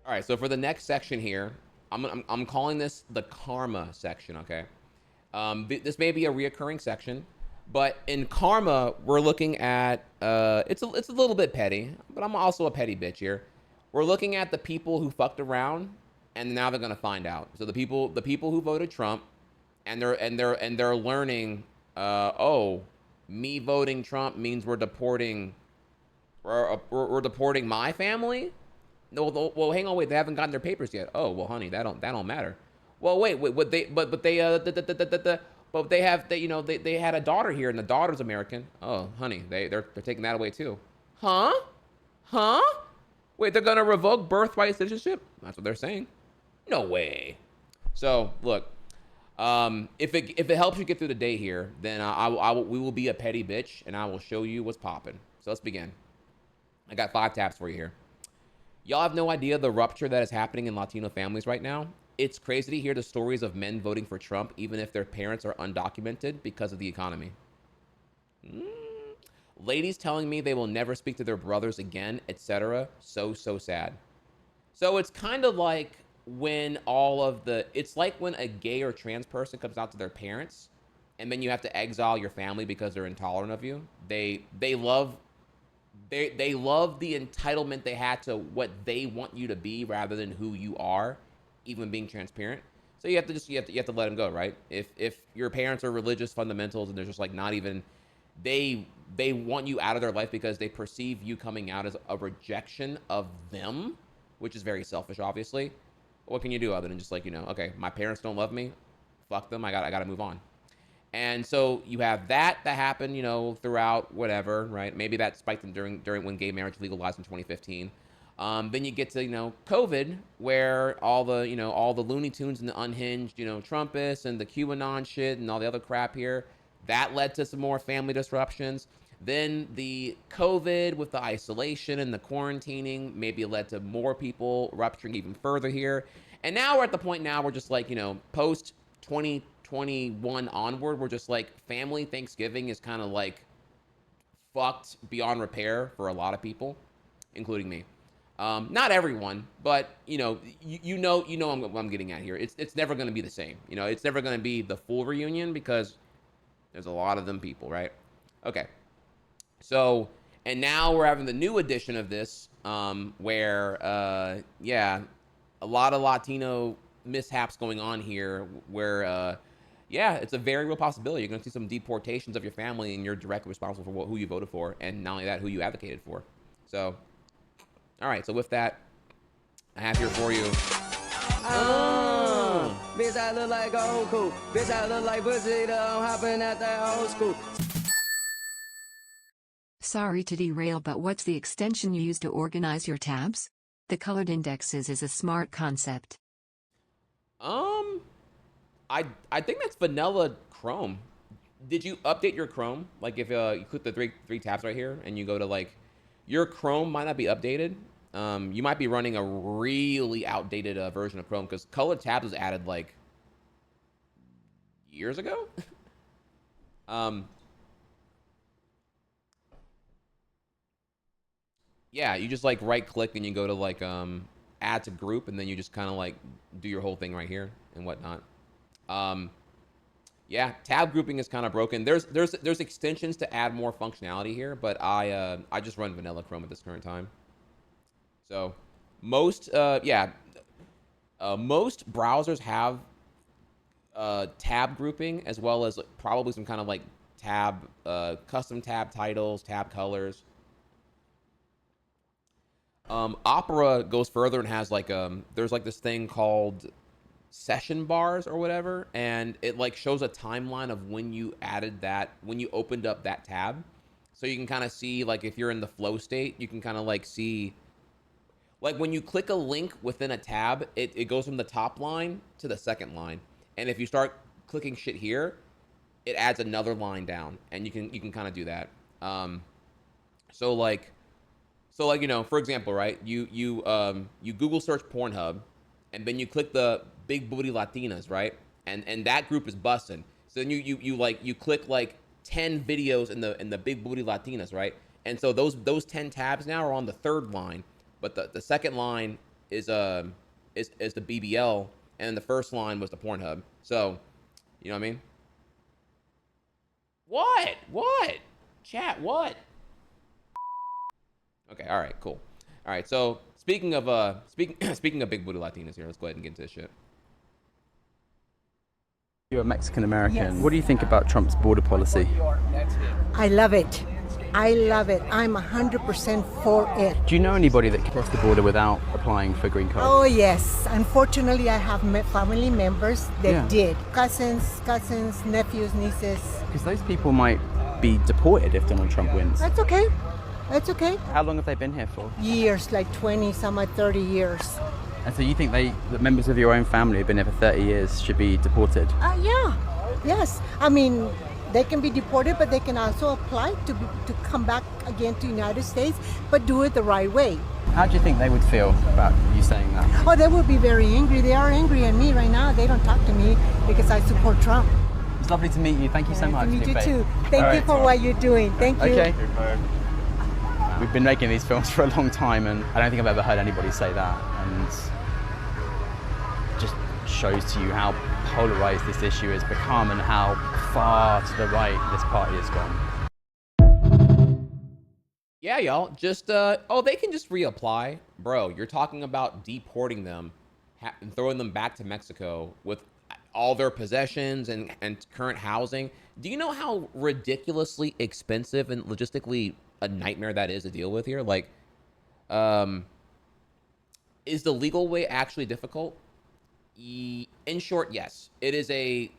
All right, so for the next section here, I'm calling this the karma section, okay? This may be a reoccurring section, but in karma, we're looking at, it's a little bit petty, but I'm also a petty bitch here. We're looking at the people who fucked around, and now they're gonna find out. So the people who voted Trump, and they're learning, oh, me voting Trump means we're deporting my family. No, well, hang on, wait. They haven't gotten their papers yet. Oh, well, honey, that don't matter. Well, wait, but they had a daughter here, and the daughter's American. Oh, honey, they're taking that away too. Huh? Wait, they're gonna revoke birthright citizenship? That's what they're saying. No way. So look, if it helps you get through the day here, then we will be a petty bitch, and I will show you what's popping. So let's begin. I got 5 tabs for you here. Y'all have no idea the rupture that is happening in Latino families right now. It's crazy to hear the stories of men voting for Trump, even if their parents are undocumented because of the economy. Ladies telling me they will never speak to their brothers again, etc. So sad. So it's kind of like when it's like when a gay or trans person comes out to their parents, and then you have to exile your family because they're intolerant of you. They love the entitlement they had to what they want you to be rather than who you are, even being transparent. So you have to let them go, right? If your parents are religious fundamentals and they're just like not even, they want you out of their life because they perceive you coming out as a rejection of them, which is very selfish, obviously. What can you do other than just like, okay, my parents don't love me, fuck them, I gotta move on. And so you have that happened, throughout whatever, right? Maybe that spiked during when gay marriage legalized in 2015. Then you get to, COVID, where all the Looney Tunes and the unhinged, Trumpists and the QAnon shit and all the other crap here, that led to some more family disruptions. Then the COVID with the isolation and the quarantining maybe led to more people rupturing even further here. And now we're at the point now we're just like, post 2021 onward, we're just like family Thanksgiving is kind of like fucked beyond repair for a lot of people, including me. Not everyone, but you know what I'm getting at here. It's never going to be the same. It's never going to be the full reunion because there's a lot of them people, right? Okay. So, and now we're having the new edition of this, where yeah, a lot of Latino mishaps going on here where yeah, it's a very real possibility. You're going to see some deportations of your family and you're directly responsible for who you voted for, and not only that, who you advocated for. So, all right, so with that, I have here for you. Bitch, I look like a old cool. Bitch, I look like pussy, I'm hopping at that old school. Sorry to derail, but what's the extension you use to organize your tabs? The colored indexes is a smart concept. I think that's vanilla Chrome. Did you update your Chrome? Like if you click the three tabs right here and you go to like, your Chrome might not be updated. You might be running a really outdated version of Chrome because colored tabs was added like years ago. Yeah, you just like right click and you go to like add to group, and then you just kind of like do your whole thing right here and whatnot. Yeah, tab grouping is kind of broken. There's extensions to add more functionality here, but I just run vanilla Chrome at this current time. So most most browsers have tab grouping, as well as probably some kind of like tab custom tab titles, tab colors. Opera goes further and has like there's like this thing called session bars or whatever, and it like shows a timeline of when you added that, when you opened up that tab, so you can kind of see like if you're in the flow state, you can kind of like see like when you click a link within a tab, it goes from the top line to the second line, and if you start clicking shit here, it adds another line down, and you can kind of do that. So like you know, for example, right, you Google search Pornhub, and then you click the big booty Latinas, right? And that group is busting. So then you click like 10 videos in the big booty Latinas, right? And so those 10 tabs now are on the third line, but the second line is the BBL, and the first line was the Pornhub. So, you know what I mean? What? Chat, what? Okay, all right, cool. All right, so speaking of speaking of big booty Latinas here, let's go ahead and get into this shit. You're a Mexican American. Yes. What do you think about Trump's border policy? I love it. I love it. I'm 100% for it. Do you know anybody that can cross the border without applying for green card? Oh yes. Unfortunately, I have family members that Yeah. did. Cousins, nephews, nieces. Because those people might be deported if Donald Trump wins. That's okay. That's okay. How long have they been here for? Years, like 20, some like 30 years. And so you think the members of your own family who've been here for 30 years should be deported? Yeah. Yes. I mean, they can be deported, but they can also apply to come back again to the United States, but do it the right way. How do you think they would feel about you saying that? Oh, they would be very angry. They are angry at me right now. They don't talk to me because I support Trump. It's lovely to meet you. Thank you so much. To meet you Faith. too. Thank you for what you're doing. Thank you. Okay. We've been making these films for a long time, and I don't think I've ever heard anybody say that. And it just shows to you how polarized this issue has become and how far to the right this party has gone. Yeah, y'all, just they can just reapply. Bro, you're talking about deporting them and throwing them back to Mexico with all their possessions and current housing. Do you know how ridiculously expensive and logistically a nightmare that is to deal with here? Like, is the legal way actually difficult? In short, yes. It is a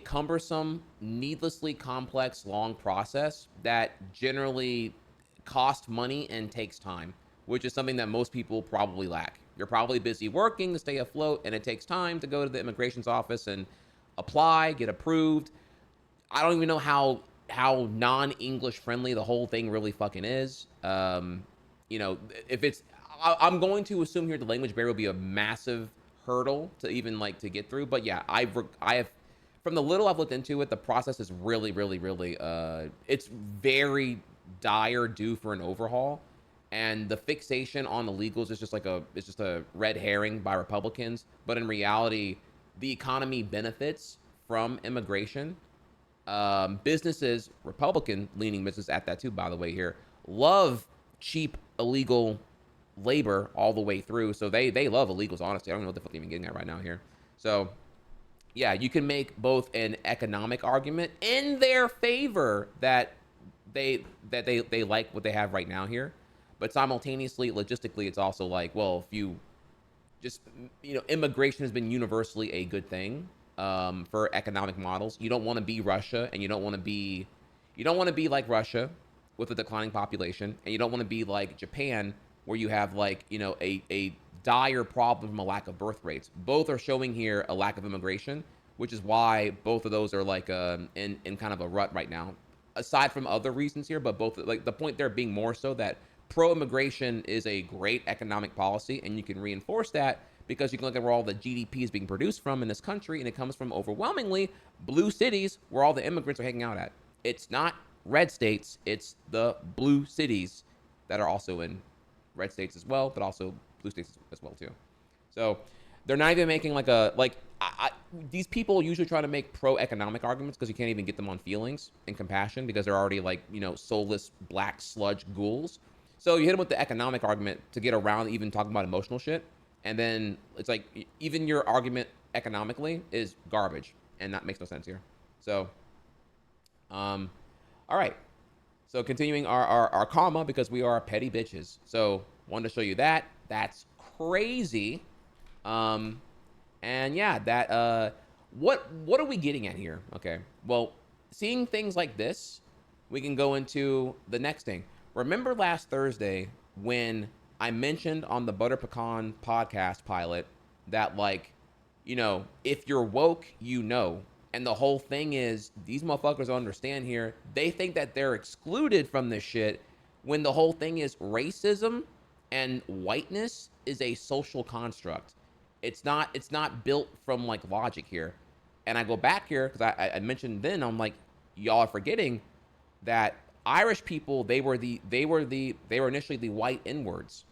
cumbersome, needlessly complex, long process that generally costs money and takes time, which is something that most people probably lack. You're probably busy working to stay afloat, and it takes time to go to the immigration's office and apply, get approved. I don't even know how non-English friendly the whole thing really fucking is. You know, if it's, I'm going to assume here the language barrier will be a massive hurdle to even like to get through. But yeah, I have, from the little I've looked into it, the process is really, it's very dire, due for an overhaul. And the fixation on the legals is just like it's just a red herring by Republicans. But in reality, the economy benefits from immigration. Businesses, Republican-leaning businesses at that too, by the way, here, love cheap illegal labor all the way through. So they love illegals, honestly. I don't know what the fuck they're even getting at right now here. So yeah, you can make both an economic argument in their favor that they like what they have right now here, but simultaneously, logistically, it's also like, well, if you just, you know, immigration has been universally a good thing for economic models. You don't want to be Russia, and you don't want to be like Russia with a declining population, and you don't want to be like Japan, where you have like, you know, a dire problem from a lack of birth rates. Both are showing here a lack of immigration, which is why both of those are like in kind of a rut right now. Aside from other reasons here, but both, like the point there being more so that pro-immigration is a great economic policy, and you can reinforce that because you can look at where all the GDP is being produced from in this country, and it comes from overwhelmingly blue cities where all the immigrants are hanging out at. It's not red states, it's the blue cities that are also in red states as well, but also blue states as well too. So They're not even making like these people usually try to make pro-economic arguments because you can't even get them on feelings and compassion because they're already like, you know, soulless black sludge ghouls. So you hit them with the economic argument to get around even talking about emotional shit. And then it's like, even your argument economically is garbage, and that makes no sense here. So, all right. So continuing our karma, because we are petty bitches. So wanted to show you that. That's crazy. And yeah, that, what are we getting at here? Okay. Well, seeing things like this, we can go into the next thing. Remember last Thursday when I mentioned on the Butter Pecan podcast pilot that, like, you know, if you're woke, you know. And the whole thing is, these motherfuckers don't understand here. They think that they're excluded from this shit when the whole thing is racism and whiteness is a social construct. It's not built from like logic here. And I go back here because I mentioned then, I'm like, y'all are forgetting that Irish people, they were initially the white N-words.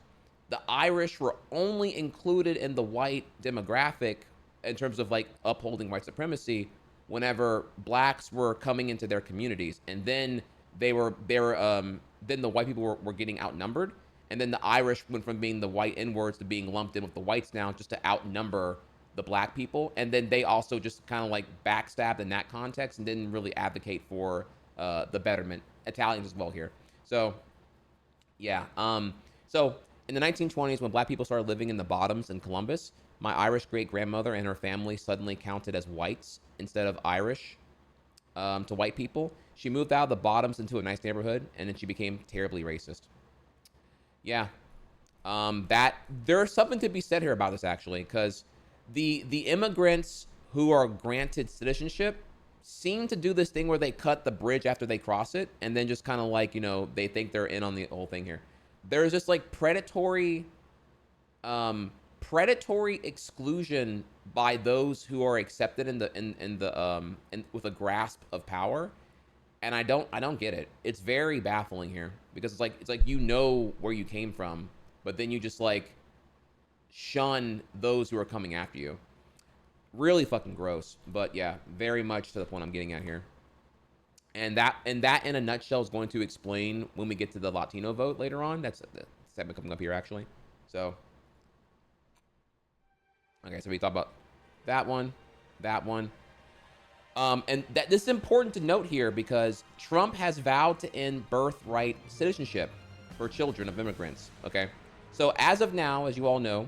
The Irish were only included in the white demographic in terms of like upholding white supremacy whenever blacks were coming into their communities, and then then the white people were getting outnumbered, and then the Irish went from being the white N-words to being lumped in with the whites now just to outnumber the black people, and then they also just kind of like backstabbed in that context and didn't really advocate for the betterment. Italians as well here. So yeah, so in the 1920s, when black people started living in the bottoms in Columbus, my Irish great-grandmother and her family suddenly counted as whites instead of Irish to white people. She moved out of the bottoms into a nice neighborhood, and then she became terribly racist. Yeah, that there's something to be said here about this, actually, because the immigrants who are granted citizenship seem to do this thing where they cut the bridge after they cross it, and then just kind of like, you know, they think they're in on the whole thing here. There's just like predatory exclusion by those who are accepted with a grasp of power, and I don't get it. It's very baffling here because it's like you know where you came from, but then you just like shun those who are coming after you. Really fucking gross, but yeah, very much to the point I'm getting at here. And that in a nutshell is going to explain when we get to the Latino vote later on. That's the segment coming up here, actually. So, okay, so we talk about that one. And this is important to note here because Trump has vowed to end birthright citizenship for children of immigrants. Okay, so as of now, as you all know,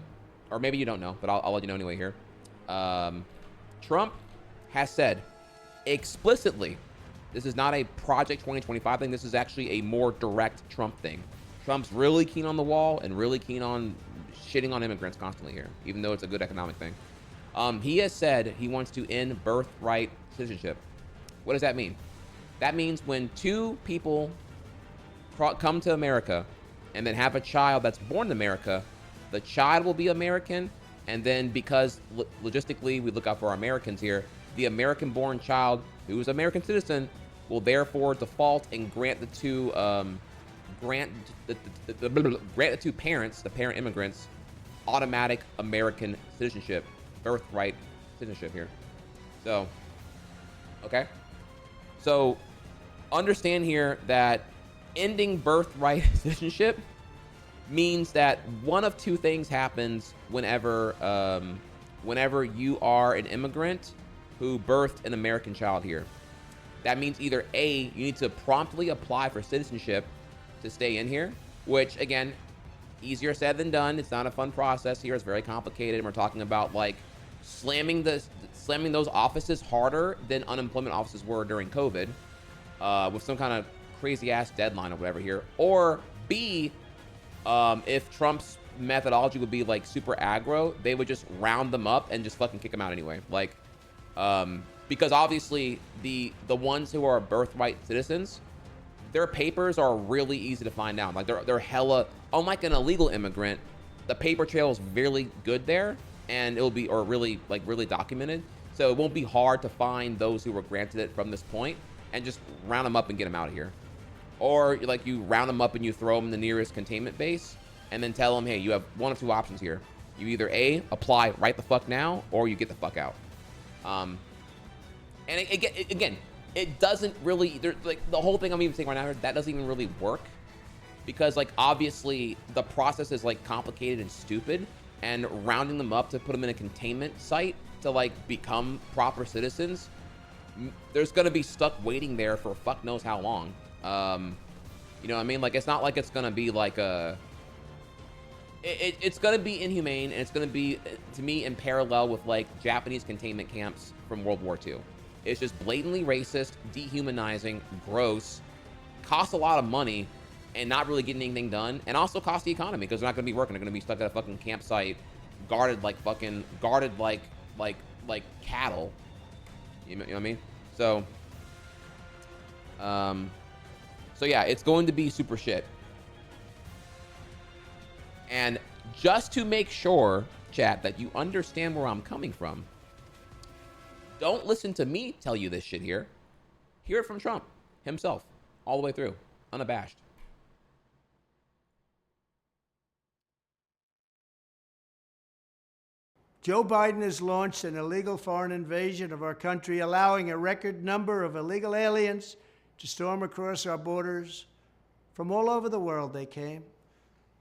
or maybe you don't know, but I'll let you know anyway here. Trump has said explicitly, this is not a Project 2025 thing. This is actually a more direct Trump thing. Trump's really keen on the wall and really keen on shitting on immigrants constantly here, even though it's a good economic thing. He has said he wants to end birthright citizenship. What does that mean? That means when two people come to America and then have a child that's born in America, the child will be American. And then because logistically we look out for our Americans here, the American-born child who is an American citizen will therefore default and grant the two parents, the parent immigrants, automatic American citizenship, birthright citizenship here. So, okay. So understand here that ending birthright citizenship means that one of two things happens whenever you are an immigrant who birthed an American child here. That means either A, you need to promptly apply for citizenship to stay in here, which again, easier said than done. It's not a fun process here. It's very complicated. And we're talking about like slamming those offices harder than unemployment offices were during COVID, with some kind of crazy ass deadline or whatever here. Or B, if Trump's methodology would be like super aggro, they would just round them up and just fucking kick them out anyway. Like, because obviously the ones who are birthright citizens, their papers are really easy to find out. Like they're hella, unlike an illegal immigrant, the paper trail is really good there, and it'll be really documented. So it won't be hard to find those who were granted it from this point and just round them up and get them out of here. Or like you round them up and you throw them in the nearest containment base and then tell them, hey, you have one of two options here. You either A, apply right the fuck now, or you get the fuck out. And again, it doesn't really, like, the whole thing I'm even saying right now, that doesn't even really work. Because, like, obviously, the process is, like, complicated and stupid. And rounding them up to put them in a containment site to, like, become proper citizens, there's going to be stuck waiting there for fuck knows how long. You know what I mean? Like, it's not like it's going to be, like, a... It's going to be inhumane, and it's going to be, to me, in parallel with, like, Japanese containment camps from World War II. It's just blatantly racist, dehumanizing, gross, costs a lot of money, and not really getting anything done, and also cost the economy because they're not going to be working. They're going to be stuck at a fucking campsite, guarded like cattle. You know what I mean? So yeah, it's going to be super shit. And just to make sure, chat, that you understand where I'm coming from, don't listen to me tell you this shit here. Hear it from Trump himself, all the way through, unabashed. Joe Biden has launched an illegal foreign invasion of our country, allowing a record number of illegal aliens to storm across our borders. From all over the world they came.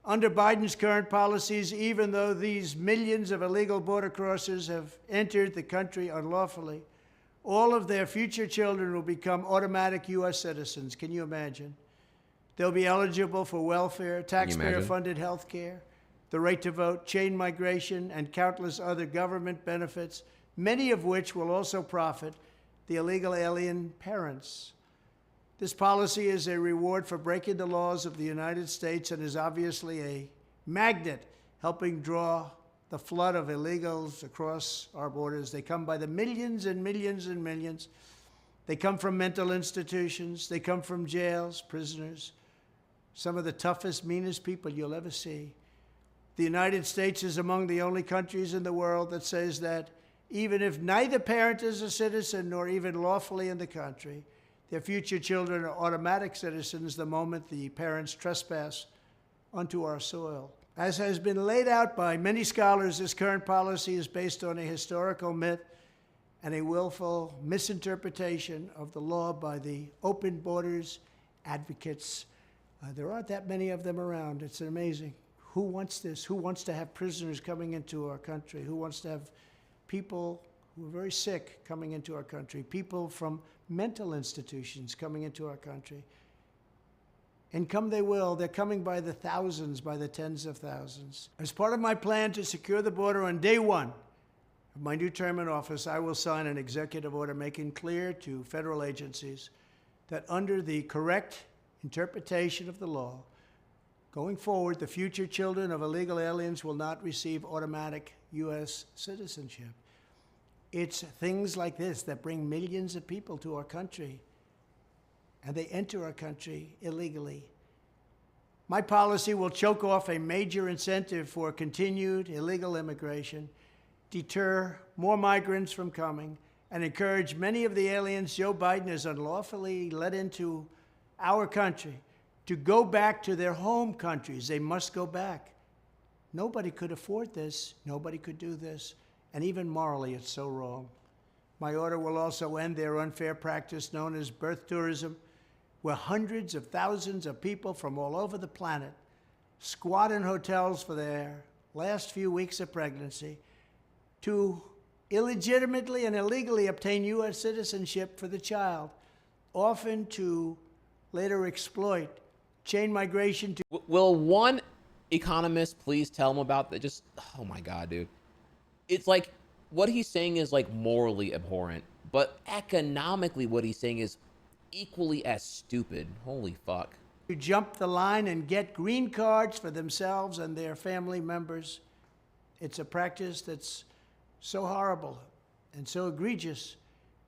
Under Biden's current policies, even though these millions of illegal border crossers have entered the country unlawfully, all of their future children will become automatic U.S. citizens. Can you imagine? They'll be eligible for welfare, taxpayer-funded health care, the right to vote, chain migration, and countless other government benefits, many of which will also profit the illegal alien parents. This policy is a reward for breaking the laws of the United States and is obviously a magnet helping draw the flood of illegals across our borders. They come by the millions and millions and millions. They come from mental institutions. They come from jails, prisoners, some of the toughest, meanest people you'll ever see. The United States is among the only countries in the world that says that even if neither parent is a citizen nor even lawfully in the country, their future children are automatic citizens the moment the parents trespass onto our soil. As has been laid out by many scholars, this current policy is based on a historical myth and a willful misinterpretation of the law by the open borders advocates. There aren't that many of them around. It's amazing. Who wants this? Who wants to have prisoners coming into our country? Who wants to have people who are very sick coming into our country? People from mental institutions coming into our country? And come they will. They're coming by the thousands, by the tens of thousands. As part of my plan to secure the border on day one of my new term in office, I will sign an executive order making clear to federal agencies that under the correct interpretation of the law, going forward, the future children of illegal aliens will not receive automatic U.S. citizenship. It's things like this that bring millions of people to our country, and they enter our country illegally. My policy will choke off a major incentive for continued illegal immigration, deter more migrants from coming, and encourage many of the aliens Joe Biden has unlawfully let into our country to go back to their home countries. They must go back. Nobody could afford this. Nobody could do this. And even morally, it's so wrong. My order will also end their unfair practice known as birth tourism, where hundreds of thousands of people from all over the planet squat in hotels for their last few weeks of pregnancy to illegitimately and illegally obtain U.S. citizenship for the child, often to later exploit chain migration to... Will one economist please tell him about that? Just, oh my God, dude. It's like, what he's saying is like morally abhorrent, but economically what he's saying is equally as stupid. Holy fuck. To jump the line and get green cards for themselves and their family members. It's a practice that's so horrible and so egregious,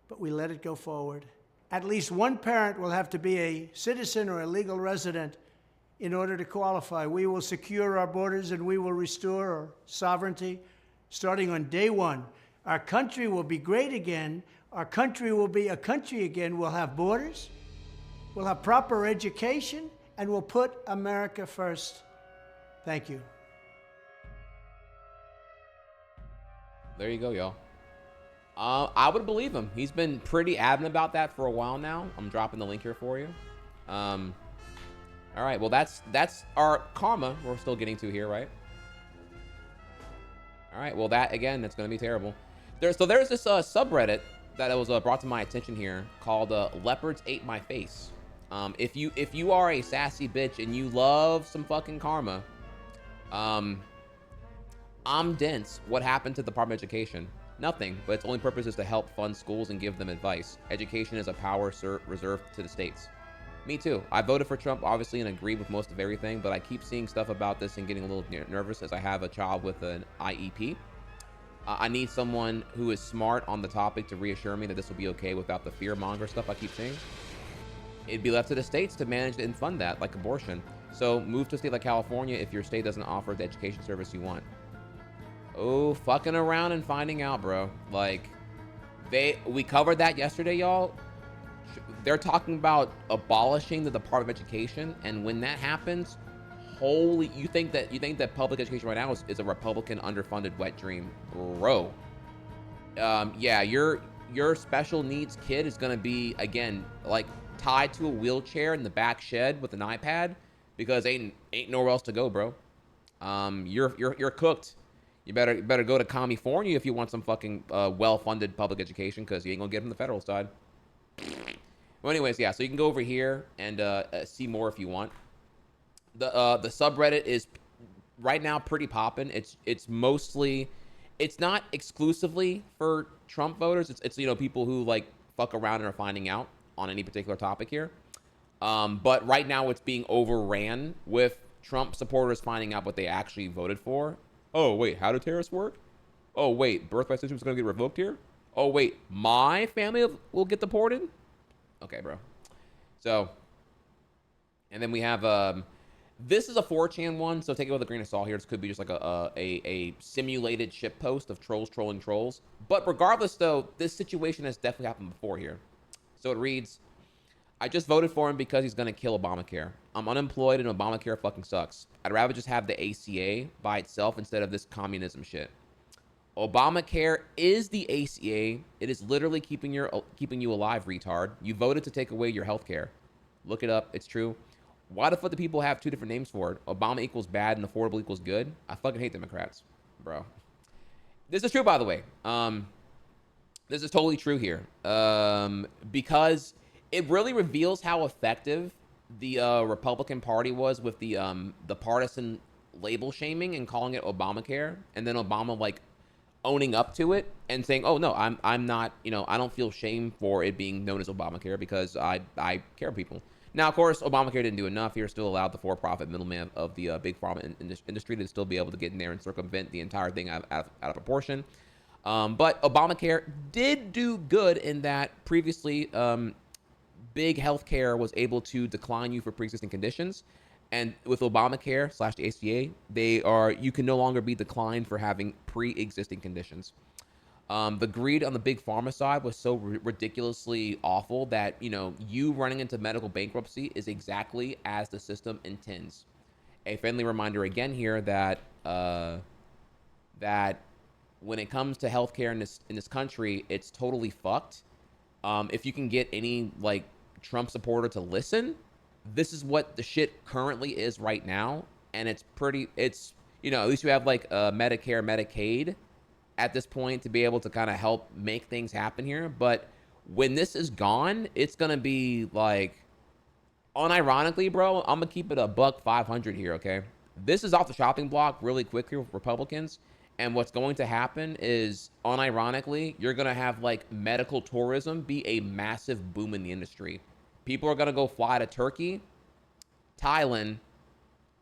but we let it go forward. At least one parent will have to be a citizen or a legal resident in order to qualify. We will secure our borders and we will restore our sovereignty starting on day one. Our country will be great again. Our country will be a country again. We'll have borders, we'll have proper education, and we'll put America first. Thank you. There you go, y'all. I would believe him. He's been pretty adamant about that for a while now. I'm dropping the link here for you. All right, well, that's our karma we're still getting to here, right? All right, well, that, again, it's going to be terrible. There's this subreddit that was brought to my attention here called Leopards Ate My Face. If you are a sassy bitch and you love some fucking karma, I'm dense. What happened to the Department of Education? Nothing, but its only purpose is to help fund schools and give them advice. Education is a power reserved to the states. Me too. I voted for Trump, obviously, and agree with most of everything, but I keep seeing stuff about this and getting a little nervous as I have a child with an IEP. I need someone who is smart on the topic to reassure me that this will be okay without the fear-monger stuff I keep seeing. It'd be left to the states to manage and fund that, like abortion. So move to a state like California if your state doesn't offer the education service you want. Oh, fucking around and finding out, bro. Like, we covered that yesterday, y'all. They're talking about abolishing the Department of Education, and when that happens, holy, you think that public education right now is a Republican underfunded wet dream, bro. Yeah, your special needs kid is gonna be, again, like tied to a wheelchair in the back shed with an iPad because ain't nowhere else to go, bro. You're cooked. You better go to California if you want some fucking well-funded public education, because you ain't gonna get it from the federal side. Well, anyways, yeah. So you can go over here and see more if you want. The subreddit is right now pretty poppin'. It's mostly, it's not exclusively for Trump voters. It's you know, people who like fuck around and are finding out on any particular topic here. But right now it's being overran with Trump supporters finding out what they actually voted for. Oh, wait, how do terrorists work? Oh, wait, birthright system is going to get revoked here? Oh, wait, my family will get deported? Okay, bro. So, and then we have, this is a 4chan one, so take it with a grain of salt here. This could be just like a simulated ship post of trolls trolling trolls. But regardless, though, this situation has definitely happened before here. So it reads, I just voted for him because he's going to kill Obamacare. I'm unemployed and Obamacare fucking sucks. I'd rather just have the ACA by itself instead of this communism shit. Obamacare is the ACA. It is literally keeping you alive, retard. You voted to take away your health care. Look it up. It's true. Why the fuck do people have two different names for it? Obama equals bad and affordable equals good? I fucking hate Democrats, bro. This is true, by the way. This is totally true here. Because it really reveals how effective the Republican Party was with the partisan label shaming and calling it Obamacare, and then Obama like owning up to it and saying, "Oh no, I'm not. You know, I don't feel shame for it being known as Obamacare because I care for people." Now, of course, Obamacare didn't do enough. You're still allowed the for-profit middleman of the big pharma industry to still be able to get in there and circumvent the entire thing out of proportion. But Obamacare did do good in that previously. Big healthcare was able to decline you for pre-existing conditions, and with Obamacare / the ACA, you can no longer be declined for having pre-existing conditions. The greed on the big pharma side was so ridiculously awful that you running into medical bankruptcy is exactly as the system intends. A friendly reminder again here that that when it comes to healthcare in this country, it's totally fucked. If you can get any like Trump supporter to listen, this is what the shit currently is right now, and it's at least you have like Medicare, Medicaid at this point to be able to kind of help make things happen here. But when this is gone, it's gonna be like, unironically, bro, I'm gonna keep it $1,500 here, okay? This is off the shopping block really quick here with Republicans. And what's going to happen is, unironically, you're going to have like medical tourism be a massive boom in the industry. People are going to go fly to Turkey, Thailand,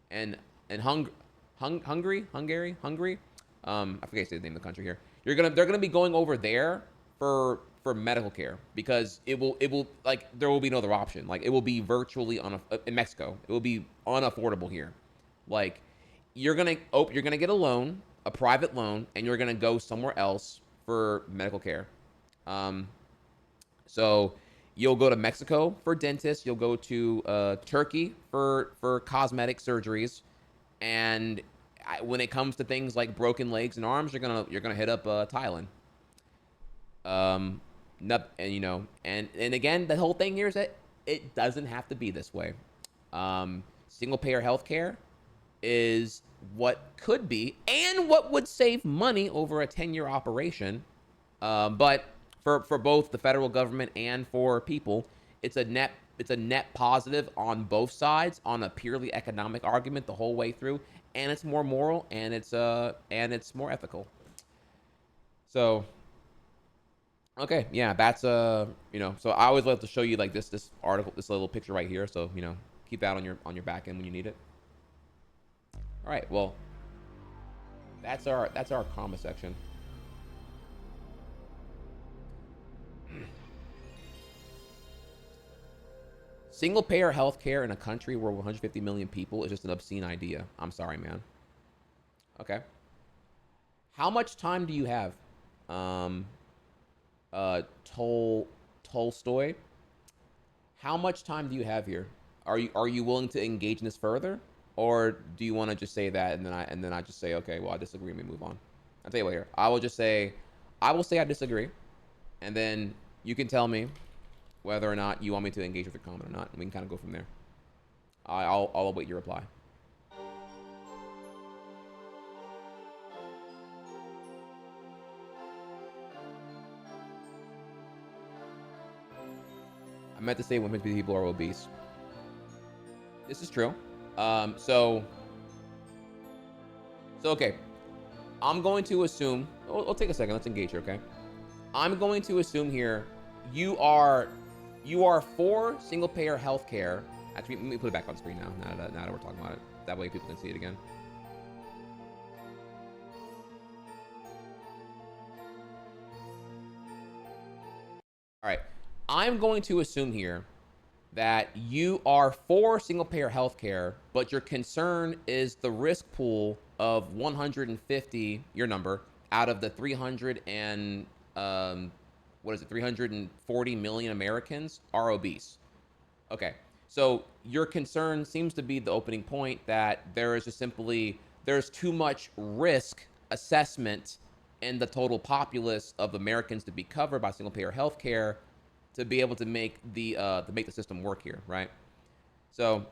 and Hungary. I forget the name of the country here. They're going to be going over there for medical care because it will like there will be no other option. Like it will be virtually in Mexico. It will be unaffordable here. Like you're going to get a loan, a private loan, and you're going to go somewhere else for medical care. So you'll go to Mexico for dentists. You'll go to Turkey for cosmetic surgeries. And when it comes to things like broken legs and arms, you're gonna hit up Thailand. And again, the whole thing here is that it doesn't have to be this way. Single payer healthcare is what could be and what would save money over a 10-year operation. But for both the federal government and for people, it's a net positive on both sides on a purely economic argument the whole way through, and it's more moral and it's more ethical. So okay, yeah, that's so I always love to show you like this article, this little picture right here, so keep that on your back end when you need it. All right, well, that's our comma section. Single payer healthcare in a country where 150 million people is just an obscene idea. I'm sorry, man. Okay. How much time do you have? Tolstoy. How much time do you have here? Are you willing to engage in this further, or do you want to just say that and then I just say, okay, well, I disagree and we move on? I'll tell you what here. I will say I disagree, and then you can tell me whether or not you want me to engage with your comment or not, and we can kind of go from there. I'll await your reply. I meant to say 150 people are obese. This is true. So okay. I'm going to assume, we'll take a second, let's engage here, okay? I'm going to assume here you are for single payer healthcare. Actually, let me put it back on screen now that we're talking about it. That way people can see it again. All right. I'm going to assume here that you are for single payer healthcare, but your concern is the risk pool of 150, your number, out of the 340 million Americans are obese. Okay, so your concern seems to be the opening point that there's too much risk assessment in the total populace of Americans to be covered by single payer healthcare to be able to make the system work here, right? So,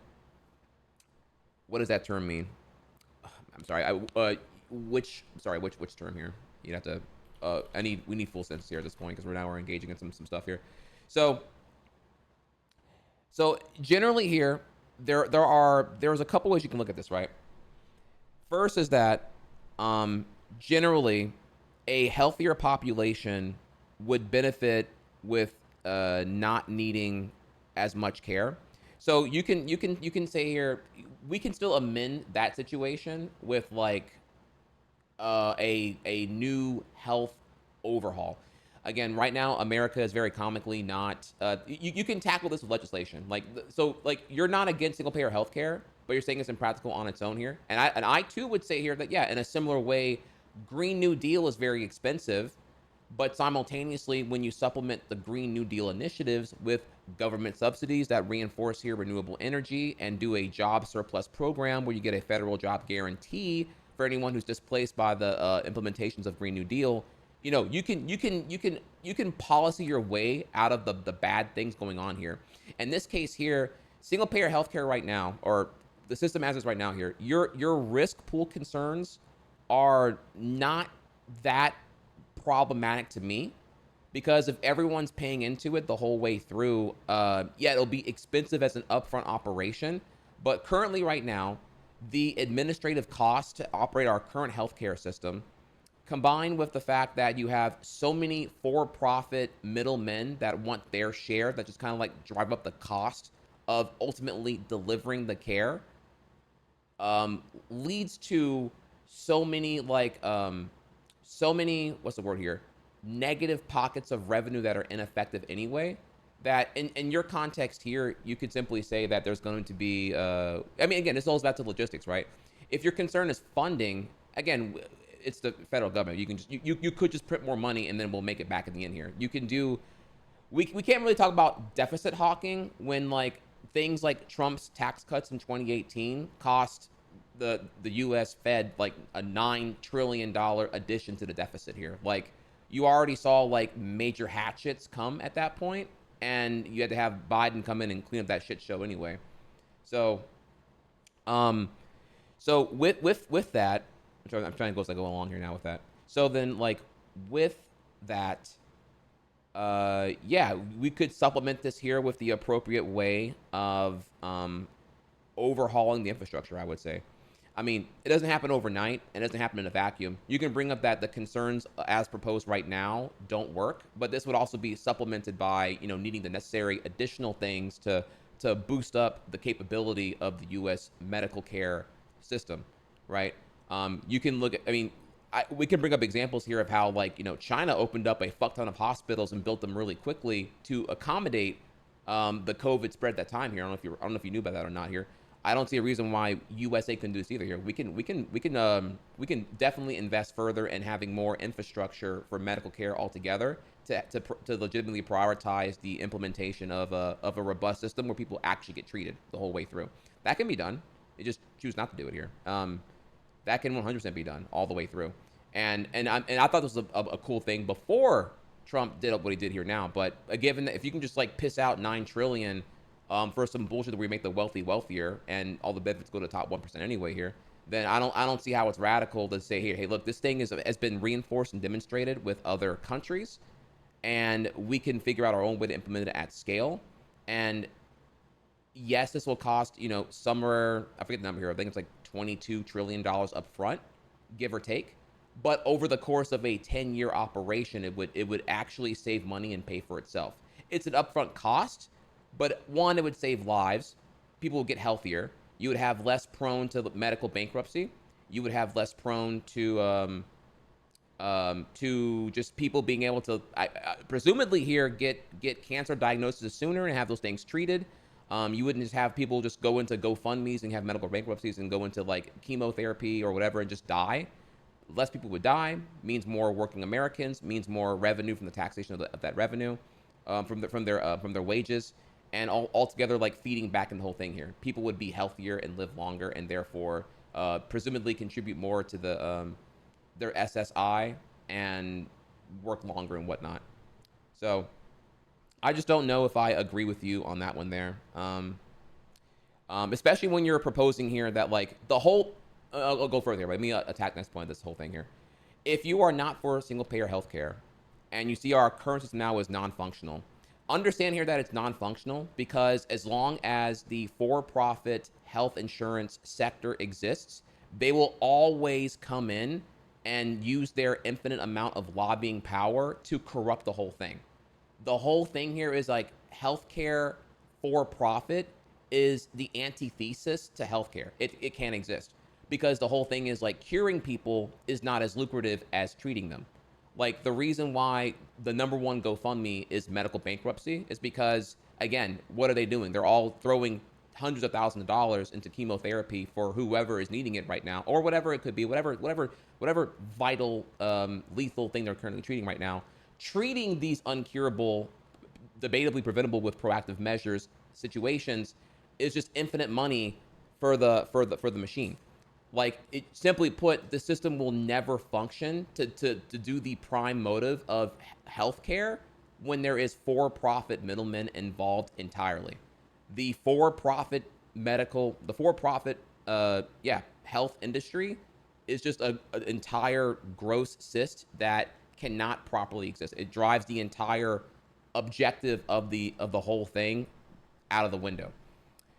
what does that term mean? I'm sorry. Which term here? You'd have to. We need full sentences here at this point because we're engaging in some stuff here. So generally here, there's a couple ways you can look at this, right? First is that generally a healthier population would benefit with not needing as much care. So you can say here, we can still amend that situation with like a new health overhaul. Again, right now, America is very comically not, you can tackle this with legislation. Like you're not against single payer healthcare, but you're saying it's impractical on its own here. And I too would say here that, yeah, in a similar way, Green New Deal is very expensive, but simultaneously, when you supplement the Green New Deal initiatives with government subsidies that reinforce here renewable energy and do a job surplus program where you get a federal job guarantee for anyone who's displaced by the implementations of Green New Deal, you can policy your way out of the bad things going on here. In this case here, single payer healthcare right now, or the system as is right now here, your risk pool concerns are not that problematic to me, because if everyone's paying into it the whole way through, yeah, it'll be expensive as an upfront operation, but currently right now, the administrative cost to operate our current healthcare system, combined with the fact that you have so many for-profit middlemen that want their share, that just kind of like drive up the cost of ultimately delivering the care, leads to so many what's the word here, negative pockets of revenue that are ineffective anyway, that in your context here, you could simply say that there's going to be, I mean, again, this all goes back to logistics, right? If your concern is funding, again, it's the federal government. You can just, you could just print more money and then we'll make it back in the end here. You can do, we can't really talk about deficit hawking when like things like Trump's tax cuts in 2018 cost the U.S. Fed like a $9 trillion addition to the deficit here. Like, you already saw like major hatchets come at that point, and you had to have Biden come in and clean up that shit show anyway. So, so with that, I'm trying to go as I go along here now with that. So then, like, with that, yeah, we could supplement this here with the appropriate way of overhauling the infrastructure, I would say. I mean, it doesn't happen overnight, and it doesn't happen in a vacuum. You can bring up that the concerns as proposed right now don't work, but this would also be supplemented by, you know, needing the necessary additional things to boost up the capability of the U.S. medical care system, right? You can look at, I mean, we can bring up examples here of how, like, you know, China opened up a fuck ton of hospitals and built them really quickly to accommodate the COVID spread at that time here. I don't know if you knew about that or not here. I don't see a reason why USA couldn't do this either here. We can definitely invest further in having more infrastructure for medical care altogether to legitimately prioritize the implementation of a robust system where people actually get treated the whole way through. That can be done. They just choose not to do it here. That can 100% be done all the way through. And I thought this was a cool thing before Trump did what he did here now. But given that if you can just like piss out $9 trillion for some bullshit where you make the wealthy wealthier and all the benefits go to the top 1% anyway here, then I don't see how it's radical to say, hey, look, this thing has been reinforced and demonstrated with other countries, and we can figure out our own way to implement it at scale. And yes, this will cost, you know, somewhere, I forget the number here, I think it's like $22 trillion up front, give or take. But over the course of a 10-year operation, it would actually save money and pay for itself. It's an upfront cost, but one, it would save lives. People would get healthier. You would have less prone to medical bankruptcy. You would have less prone to just people being able to, presumably here, get cancer diagnoses sooner and have those things treated. You wouldn't just have people just go into GoFundMes and have medical bankruptcies and go into like chemotherapy or whatever and just die. Less people would die, means more working Americans, means more revenue from the taxation of that revenue, from their wages, and altogether like feeding back in the whole thing here. People would be healthier and live longer, and therefore presumably contribute more to their SSI and work longer and whatnot. So I just don't know if I agree with you on that one there. Especially when you're proposing here that like the whole, I'll go further here. Let me attack next point of this whole thing here. If you are not for single payer healthcare and you see our current system now as non-functional, understand here that it's non-functional because as long as the for-profit health insurance sector exists, they will always come in and use their infinite amount of lobbying power to corrupt the whole thing. The whole thing here is like healthcare for profit is the antithesis to healthcare. It can't exist because the whole thing is like curing people is not as lucrative as treating them. Like the reason why the #1 GoFundMe is medical bankruptcy is because, again, what are they doing? They're all throwing hundreds of thousands of dollars into chemotherapy for whoever is needing it right now, or whatever it could be, whatever vital, lethal thing they're currently treating right now. Treating these uncurable, debatably preventable with proactive measures situations is just infinite money for the machine. Like, it simply put, the system will never function to do the prime motive of healthcare when there is for-profit middlemen involved entirely. The for-profit health industry is just an entire gross cyst that cannot properly exist. It drives the entire objective of the whole thing out of the window.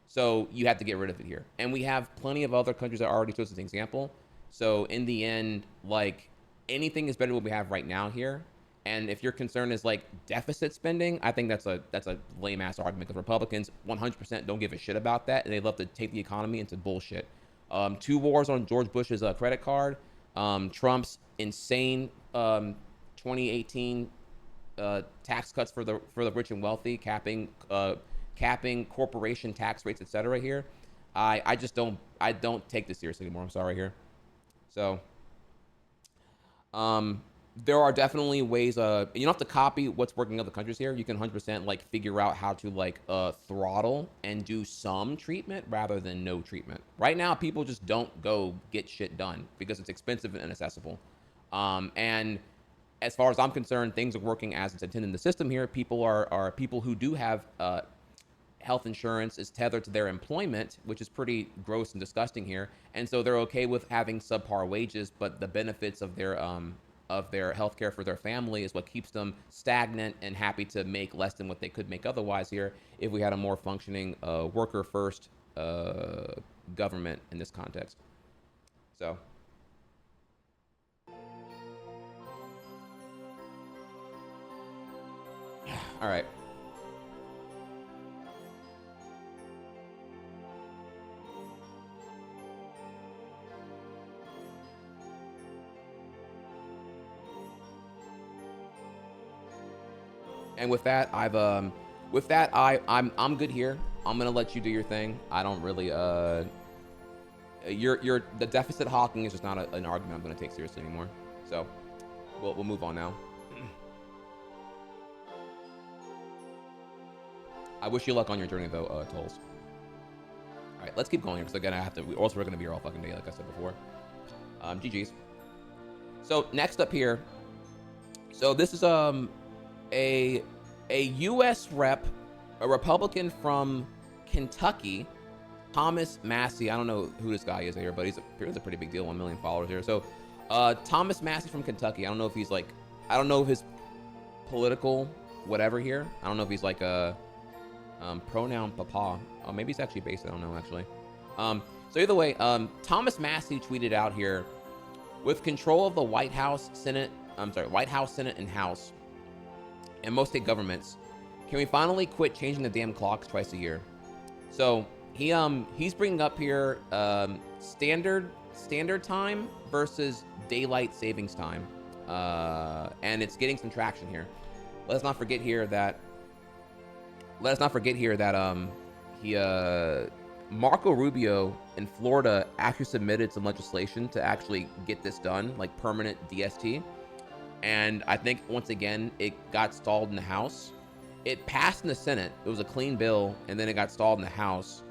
So you have to get rid of it here. And we have plenty of other countries that already chose this example. So in the end, like, anything is better than what we have right now here. And if your concern is like deficit spending, I think that's a lame ass argument because Republicans 100% don't give a shit about that. And they love to take the economy into bullshit. 2 wars on George Bush's credit card, Trump's insane 2018 tax cuts for the rich and wealthy, capping corporation tax rates, etc. here. I don't take this seriously anymore. I'm sorry here. So there are definitely ways. You don't have to copy what's working in other countries here. You can 100% like figure out how to like throttle and do some treatment rather than no treatment. Right now, people just don't go get shit done because it's expensive and inaccessible. And as far as I'm concerned, things are working as it's intended in the system here. People are people who do have health insurance is tethered to their employment, which is pretty gross and disgusting here. And so they're okay with having subpar wages, but the benefits of their health care for their family is what keeps them stagnant and happy to make less than what they could make otherwise here if we had a more functioning worker first government in this context. So. All right. And with that, I'm good here. I'm gonna let you do your thing. I don't really the deficit hawking is just not an argument I'm gonna take seriously anymore. So we'll move on now. I wish you luck on your journey though, Tolls. All right, let's keep going here because again we're gonna be here all fucking day like I said before. GG's. So next up here, so this is a U.S. rep, a Republican from Kentucky, Thomas Massey. I don't know who this guy is here, but he's a pretty big deal, 1 million followers here. So Thomas Massey from Kentucky. I don't know if he's like, I don't know his political whatever here. I don't know if he's like a pronoun papa. Oh, maybe he's actually based. I don't know actually. So either way, Thomas Massey tweeted out here, with control of the White House, Senate, and House, and most state governments, can we finally quit changing the damn clocks twice a year? So he's bringing up here standard time versus daylight savings time, and it's getting some traction here. Let's not forget here that Marco Rubio in Florida actually submitted some legislation to actually get this done, like permanent DST. And I think once again, it got stalled in the House. It passed in the Senate. It was a clean bill, and then it got stalled in the House.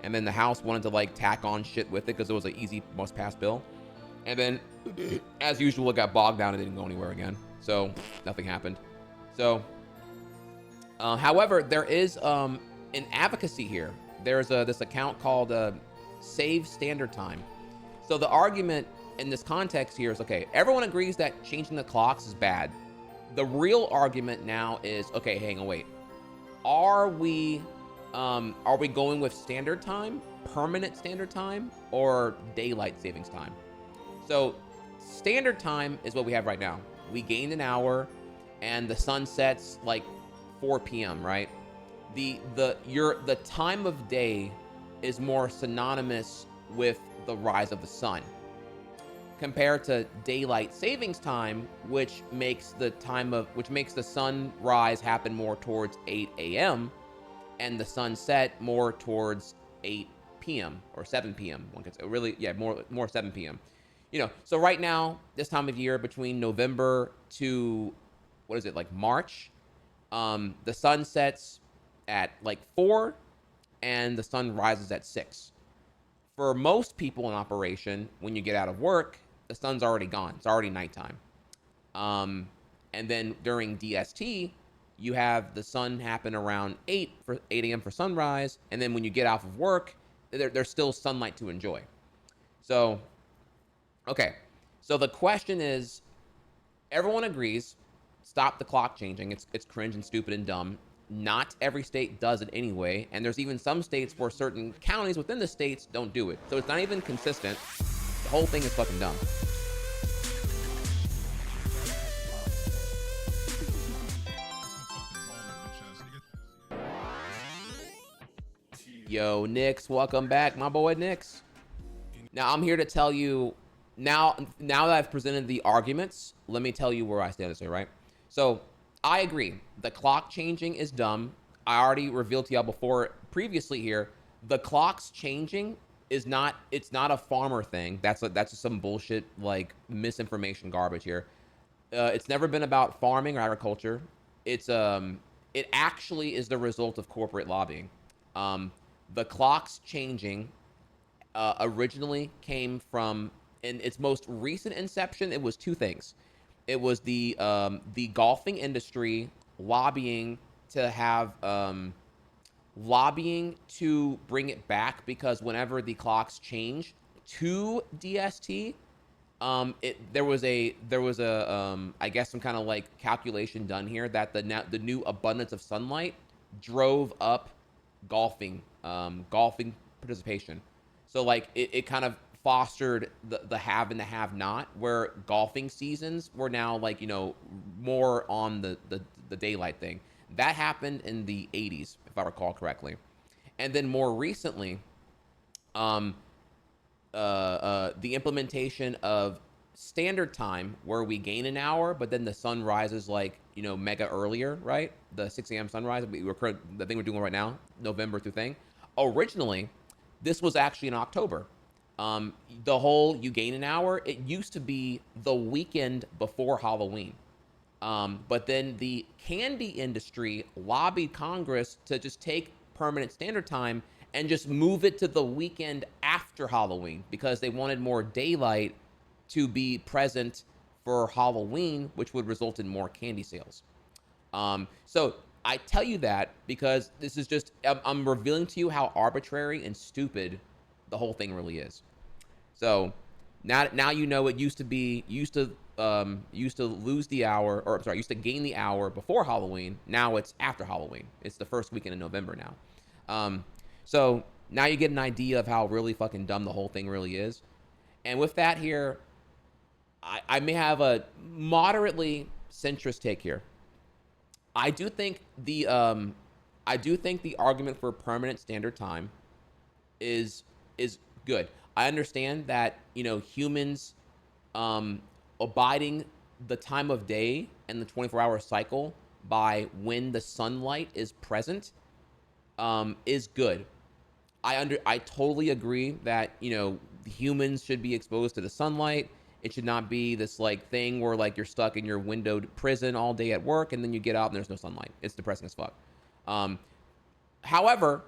And then the House wanted to like tack on shit with it because it was an easy must-pass bill. And then, as usual, it got bogged down and didn't go anywhere again. So nothing happened. So, however, there is an advocacy here. There's this account called Save Standard Time. So the argument in this context here is, okay, everyone agrees that changing the clocks is bad. The real argument now is, okay, hang on, wait. Are we going with standard time, permanent standard time, or daylight savings time? So standard time is what we have right now. We gained an hour and the sun sets like 4 p.m., right? The time of day is more synonymous with the rise of the sun, compared to daylight savings time, which makes the sunrise happen more towards 8 a.m. and the sunset more towards 8 p.m. or 7 p.m. One could say, really, yeah, more 7 p.m. You know, so right now, this time of year between November to what is it, like March, the sun sets at like 4 and the sun rises at 6. For most people in operation, when you get out of work, the sun's already gone. It's already nighttime. And then during DST, you have the sun happen around 8 a.m. for sunrise. And then when you get off of work, there's still sunlight to enjoy. So, okay. So the question is, everyone agrees, stop the clock changing. It's cringe and stupid and dumb. Not every state does it anyway. And there's even some states where certain counties within the states don't do it. So it's not even consistent. The whole thing is fucking dumb. Yo, Nix, welcome back, my boy Nix. Now I'm here to tell you, now that I've presented the arguments, let me tell you where I stand this way, right? So I agree, the clock changing is dumb. I already revealed to y'all previously here, the clocks changing is not, it's not a farmer thing. That's just some bullshit, like misinformation garbage here. It's never been about farming or agriculture. It actually is the result of corporate lobbying. The clocks changing originally came from, in its most recent inception, it was two things. It was the golfing industry lobbying to have lobbying to bring it back, because whenever the clocks change to DST, there was a I guess some kind of like calculation done here that the new abundance of sunlight drove up golfing participation. So like it kind of fostered the have and the have not, where golfing seasons were now like, more on the daylight thing. That happened in the 80s, if I recall correctly. And then more recently, the implementation of standard time, where we gain an hour, but then the sun rises like, mega earlier, right? The 6 a.m. sunrise, the thing we're doing right now, November through thing. Originally, this was actually in October. The whole you gain an hour, it used to be the weekend before Halloween. But then the candy industry lobbied Congress to just take permanent standard time and just move it to the weekend after Halloween, because they wanted more daylight to be present for Halloween, which would result in more candy sales. So I tell you that because this is just, I'm revealing to you how arbitrary and stupid the whole thing really is. So now you know it used to lose the hour, or I'm sorry, used to gain the hour before Halloween. Now it's after Halloween. It's the first weekend in November now. So now you get an idea of how really fucking dumb the whole thing really is. And with that here, I may have a moderately centrist take here. I do think the argument for permanent standard time is good. I understand that, humans abiding the time of day and the 24-hour cycle by when the sunlight is present is good. I totally agree that, humans should be exposed to the sunlight. It should not be this like thing where like you're stuck in your windowed prison all day at work and then you get out and there's no sunlight. It's depressing as fuck. However,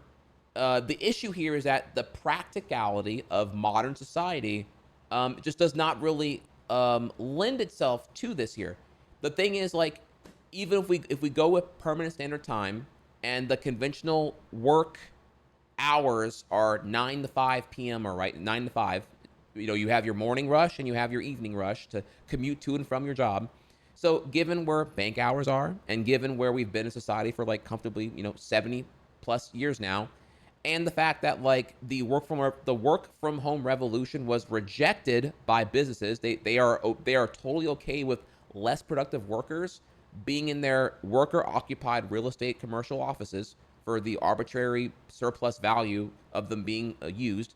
the issue here is that the practicality of modern society just does not really lend itself to this here. The thing is, like, even if we go with permanent standard time and the conventional work hours are 9 to 5 p.m. or 9 to 5, you have your morning rush and you have your evening rush to commute to and from your job. So given where bank hours are and given where we've been in society for like comfortably, 70 plus years now, and the fact that like the work from home revolution was rejected by businesses, they are totally okay with less productive workers being in their worker occupied real estate commercial offices for the arbitrary surplus value of them being used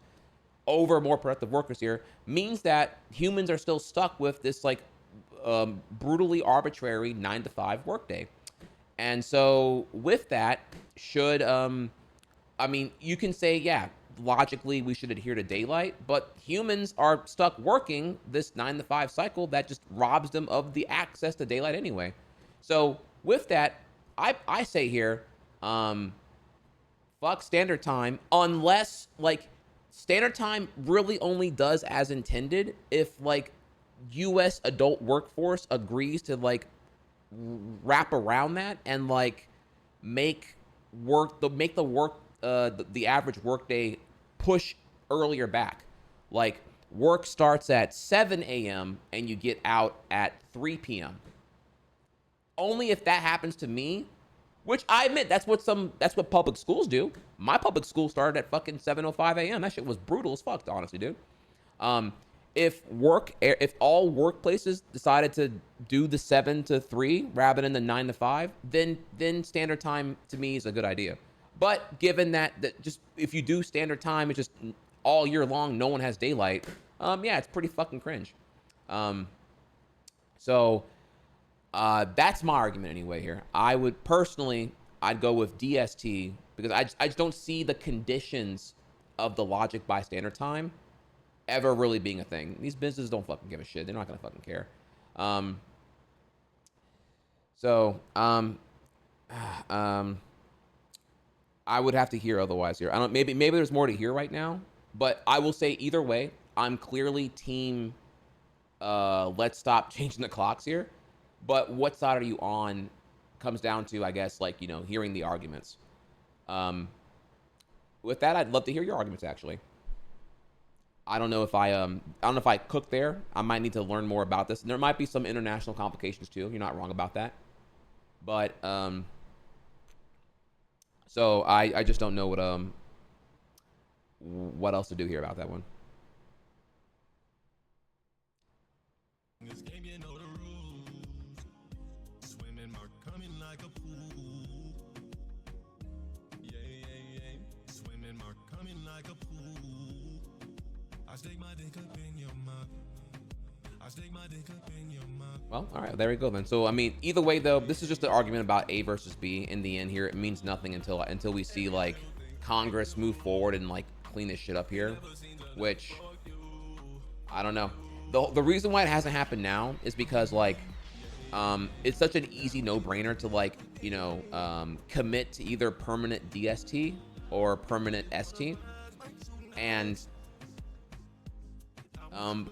over more productive workers here, means that humans are still stuck with this like brutally arbitrary 9 to 5 workday. And so with that, should you can say, yeah, logically we should adhere to daylight, but humans are stuck working this 9 to 5 cycle that just robs them of the access to daylight anyway. So with that, I say here, fuck standard time, unless like standard time really only does as intended if like U.S. adult workforce agrees to like wrap around that and like make the average workday push earlier back. Like work starts at 7 a.m. and you get out at 3 p.m. Only if that happens to me, which I admit that's what public schools do. My public school started at fucking 7:05 a.m. That shit was brutal as fuck, honestly, dude. If all workplaces decided to do the 7 to 3 rather than the 9 to 5, then standard time to me is a good idea. But given that just if you do standard time, it's just all year long, no one has daylight. Yeah, it's pretty fucking cringe. So that's my argument anyway here. I would personally, I'd go with DST because I just don't see the conditions of the logic by standard time ever really being a thing. These businesses don't fucking give a shit. They're not gonna fucking care. So, I would have to hear otherwise here. I don't. Maybe there's more to hear right now, but I will say either way, I'm clearly team. Let's stop changing the clocks here. But what side are you on? Comes down to, I guess, like, you know, hearing the arguments. With that, I'd love to hear your arguments. Actually, I don't know if I cook there. I might need to learn more about this. And there might be some international complications too. You're not wrong about that. But so I just don't know what else to do here about that one. Well, all right, there we go then. So, I mean, either way though, this is just an argument about A versus B. In the end here, it means nothing until we see like Congress move forward and like clean this shit up here, which I don't know. The reason why it hasn't happened now is because like it's such an easy no-brainer to like, you know, commit to either permanent DST or permanent ST, and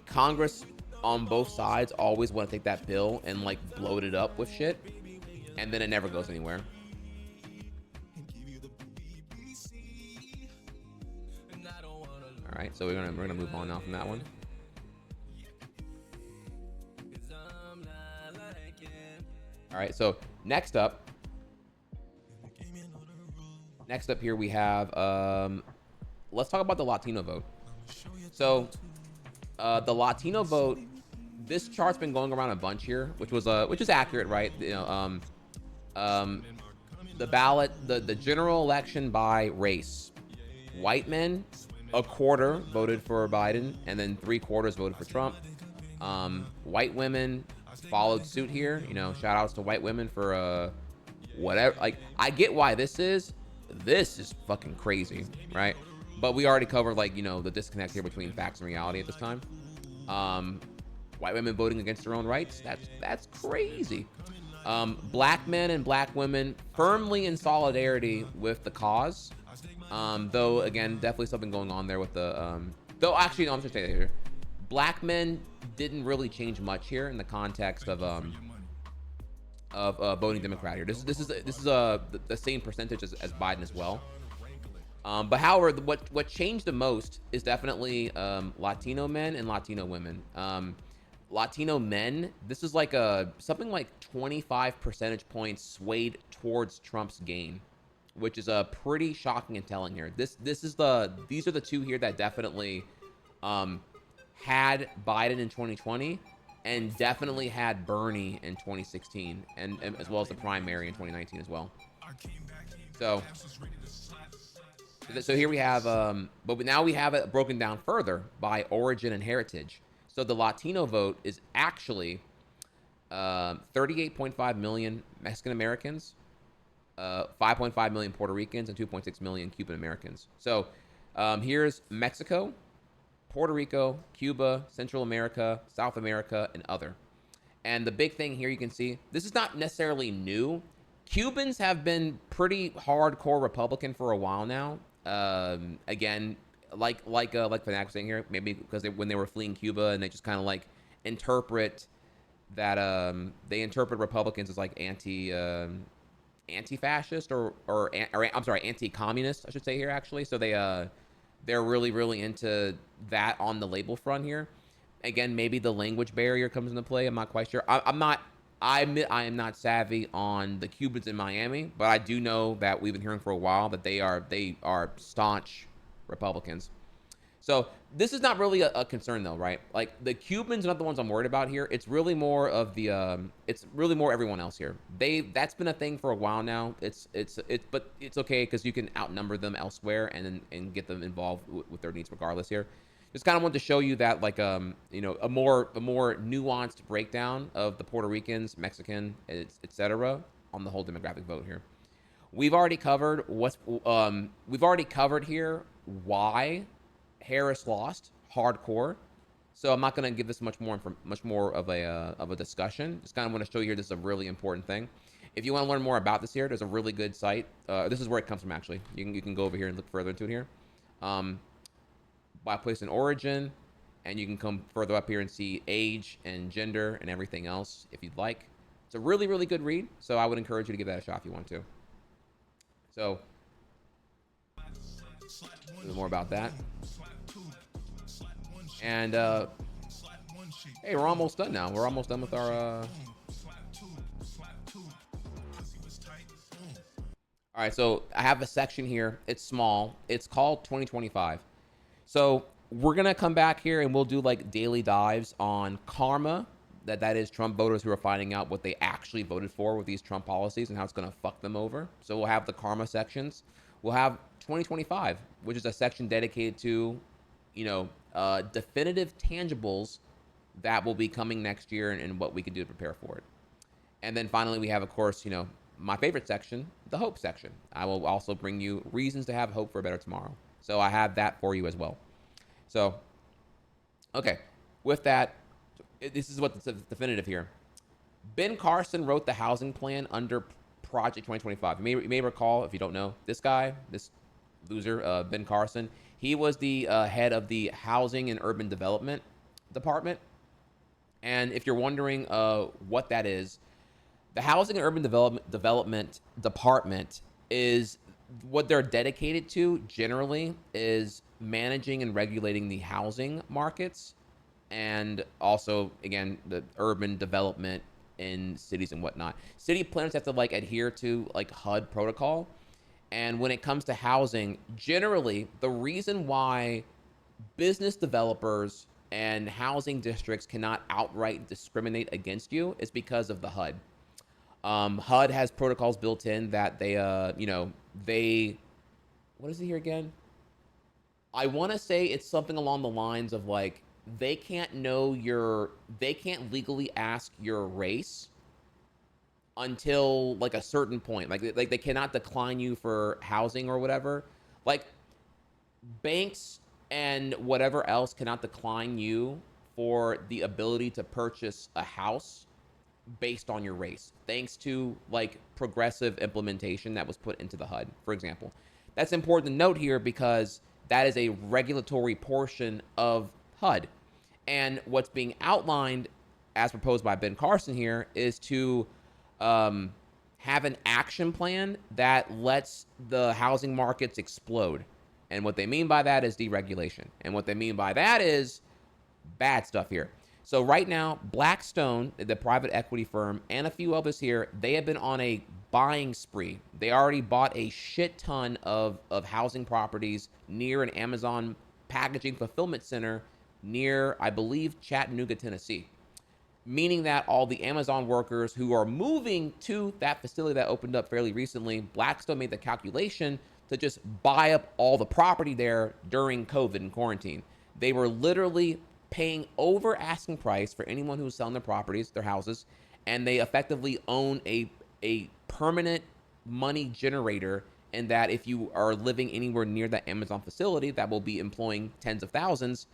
Congress on both sides always want to take that bill and like bloat it up with shit, and then it never goes anywhere. All right, so we're gonna move on now from that one. All right, so next up here we have let's talk about the Latino vote. So the Latino vote, this chart's been going around a bunch here, which is accurate, right? You know, the ballot, the general election by race, white men, a quarter voted for Biden, and then 3/4 voted for Trump. White women followed suit here. You know, shout outs to white women for whatever. Like, I get why this is fucking crazy, right? But we already covered, like, you know, the disconnect here between facts and reality at this time. White women voting against their own rights, that's crazy. Black men and black women firmly in solidarity with the cause. Though, again, definitely something going on there with the, though actually, no, I'm just saying here. Black men didn't really change much here in the context of voting Democrat here. This is the same percentage as Biden as well. But however, what changed the most is definitely Latino men and Latino women. Latino men, this is like something like 25 percentage points swayed towards Trump's gain, which is a pretty shocking and telling here. These are the two here that definitely had Biden in 2020 and definitely had Bernie in 2016, and as well as the primary in 2019 as well. So here we have, but now we have it broken down further by origin and heritage. So the Latino vote is actually 38.5 million Mexican Americans, 5.5 million Puerto Ricans, and 2.6 million Cuban Americans. So here's Mexico, Puerto Rico, Cuba, Central America, South America, and other. And the big thing here you can see, this is not necessarily new. Cubans have been pretty hardcore Republican for a while now. Again, like Fanatic was saying here, maybe because when they were fleeing Cuba, and they just kind of like interpret that they interpret Republicans as like anti-fascist or I'm sorry, anti-communist, I should say here actually. So they're really into that on the label front here. Again, maybe the language barrier comes into play. I'm not quite sure. I admit I am not savvy on the Cubans in Miami, but I do know that we've been hearing for a while that they are staunch Republicans. So this is not really a concern though, right? Like, the Cubans are not the ones I'm worried about here. It's really more of the it's really more everyone else here. That's been a thing for a while now. But it's okay because you can outnumber them elsewhere and get them involved with their needs regardless here. Just kind of wanted to show you that, like, you know, a more nuanced breakdown of the Puerto Ricans, Mexican, etc. on the whole demographic vote here. We've already covered here why Harris lost hardcore. So I'm not going to give this much more of a discussion. Just kind of want to show you here. This is a really important thing. If you want to learn more about this here, there's a really good site. This is where it comes from, actually. You can go over here and look further into it here. By place in origin, and you can come further up here and see age and gender and everything else if you'd like. It's a really, really good read, so I would encourage you to give that a shot if you want to. So, a little more about that. And, hey, we're almost done now. We're almost done with our, All right, so I have a section here. It's small. It's called 2025. So we're going to come back here and we'll do like daily dives on karma. That is Trump voters who are finding out what they actually voted for with these Trump policies and how it's going to fuck them over. So we'll have the karma sections. We'll have 2025, which is a section dedicated to, you know, definitive tangibles that will be coming next year and what we can do to prepare for it. And then finally, we have, of course, you know, my favorite section, the hope section. I will also bring you reasons to have hope for a better tomorrow. So I have that for you as well. So, okay, with that, this is what's definitive here. Ben Carson wrote the housing plan under Project 2025. You may recall, if you don't know, this guy, this loser, Ben Carson, he was the head of the Housing and Urban Development Department. And if you're wondering what that is, the Housing and Urban Development Department is what they're dedicated to generally is managing and regulating the housing markets and also, again, the urban development in cities and whatnot. City planners have to like adhere to like HUD protocol. And when it comes to housing, generally, the reason why business developers and housing districts cannot outright discriminate against you is because of the HUD. HUD has protocols built in that they, what is it here again? I want to say it's something along the lines of like, they can't legally ask your race until like a certain point. Like they cannot decline you for housing or whatever. Like banks and whatever else cannot decline you for the ability to purchase a house based on your race, thanks to like progressive implementation that was put into the HUD, for example. That's important to note here because that is a regulatory portion of HUD. And what's being outlined as proposed by Ben Carson here is to have an action plan that lets the housing markets explode. And what they mean by that is deregulation. And what they mean by that is bad stuff here. So right now, Blackstone, the private equity firm, and a few others here, they have been on a buying spree. They already bought a shit ton of housing properties near an Amazon packaging fulfillment center near, I believe, Chattanooga, Tennessee. Meaning that all the Amazon workers who are moving to that facility that opened up fairly recently, Blackstone made the calculation to just buy up all the property there during COVID and quarantine. They were literally paying over asking price for anyone who was selling their properties, their houses, and they effectively own a permanent money generator, and that if you are living anywhere near that Amazon facility that will be employing tens of thousands,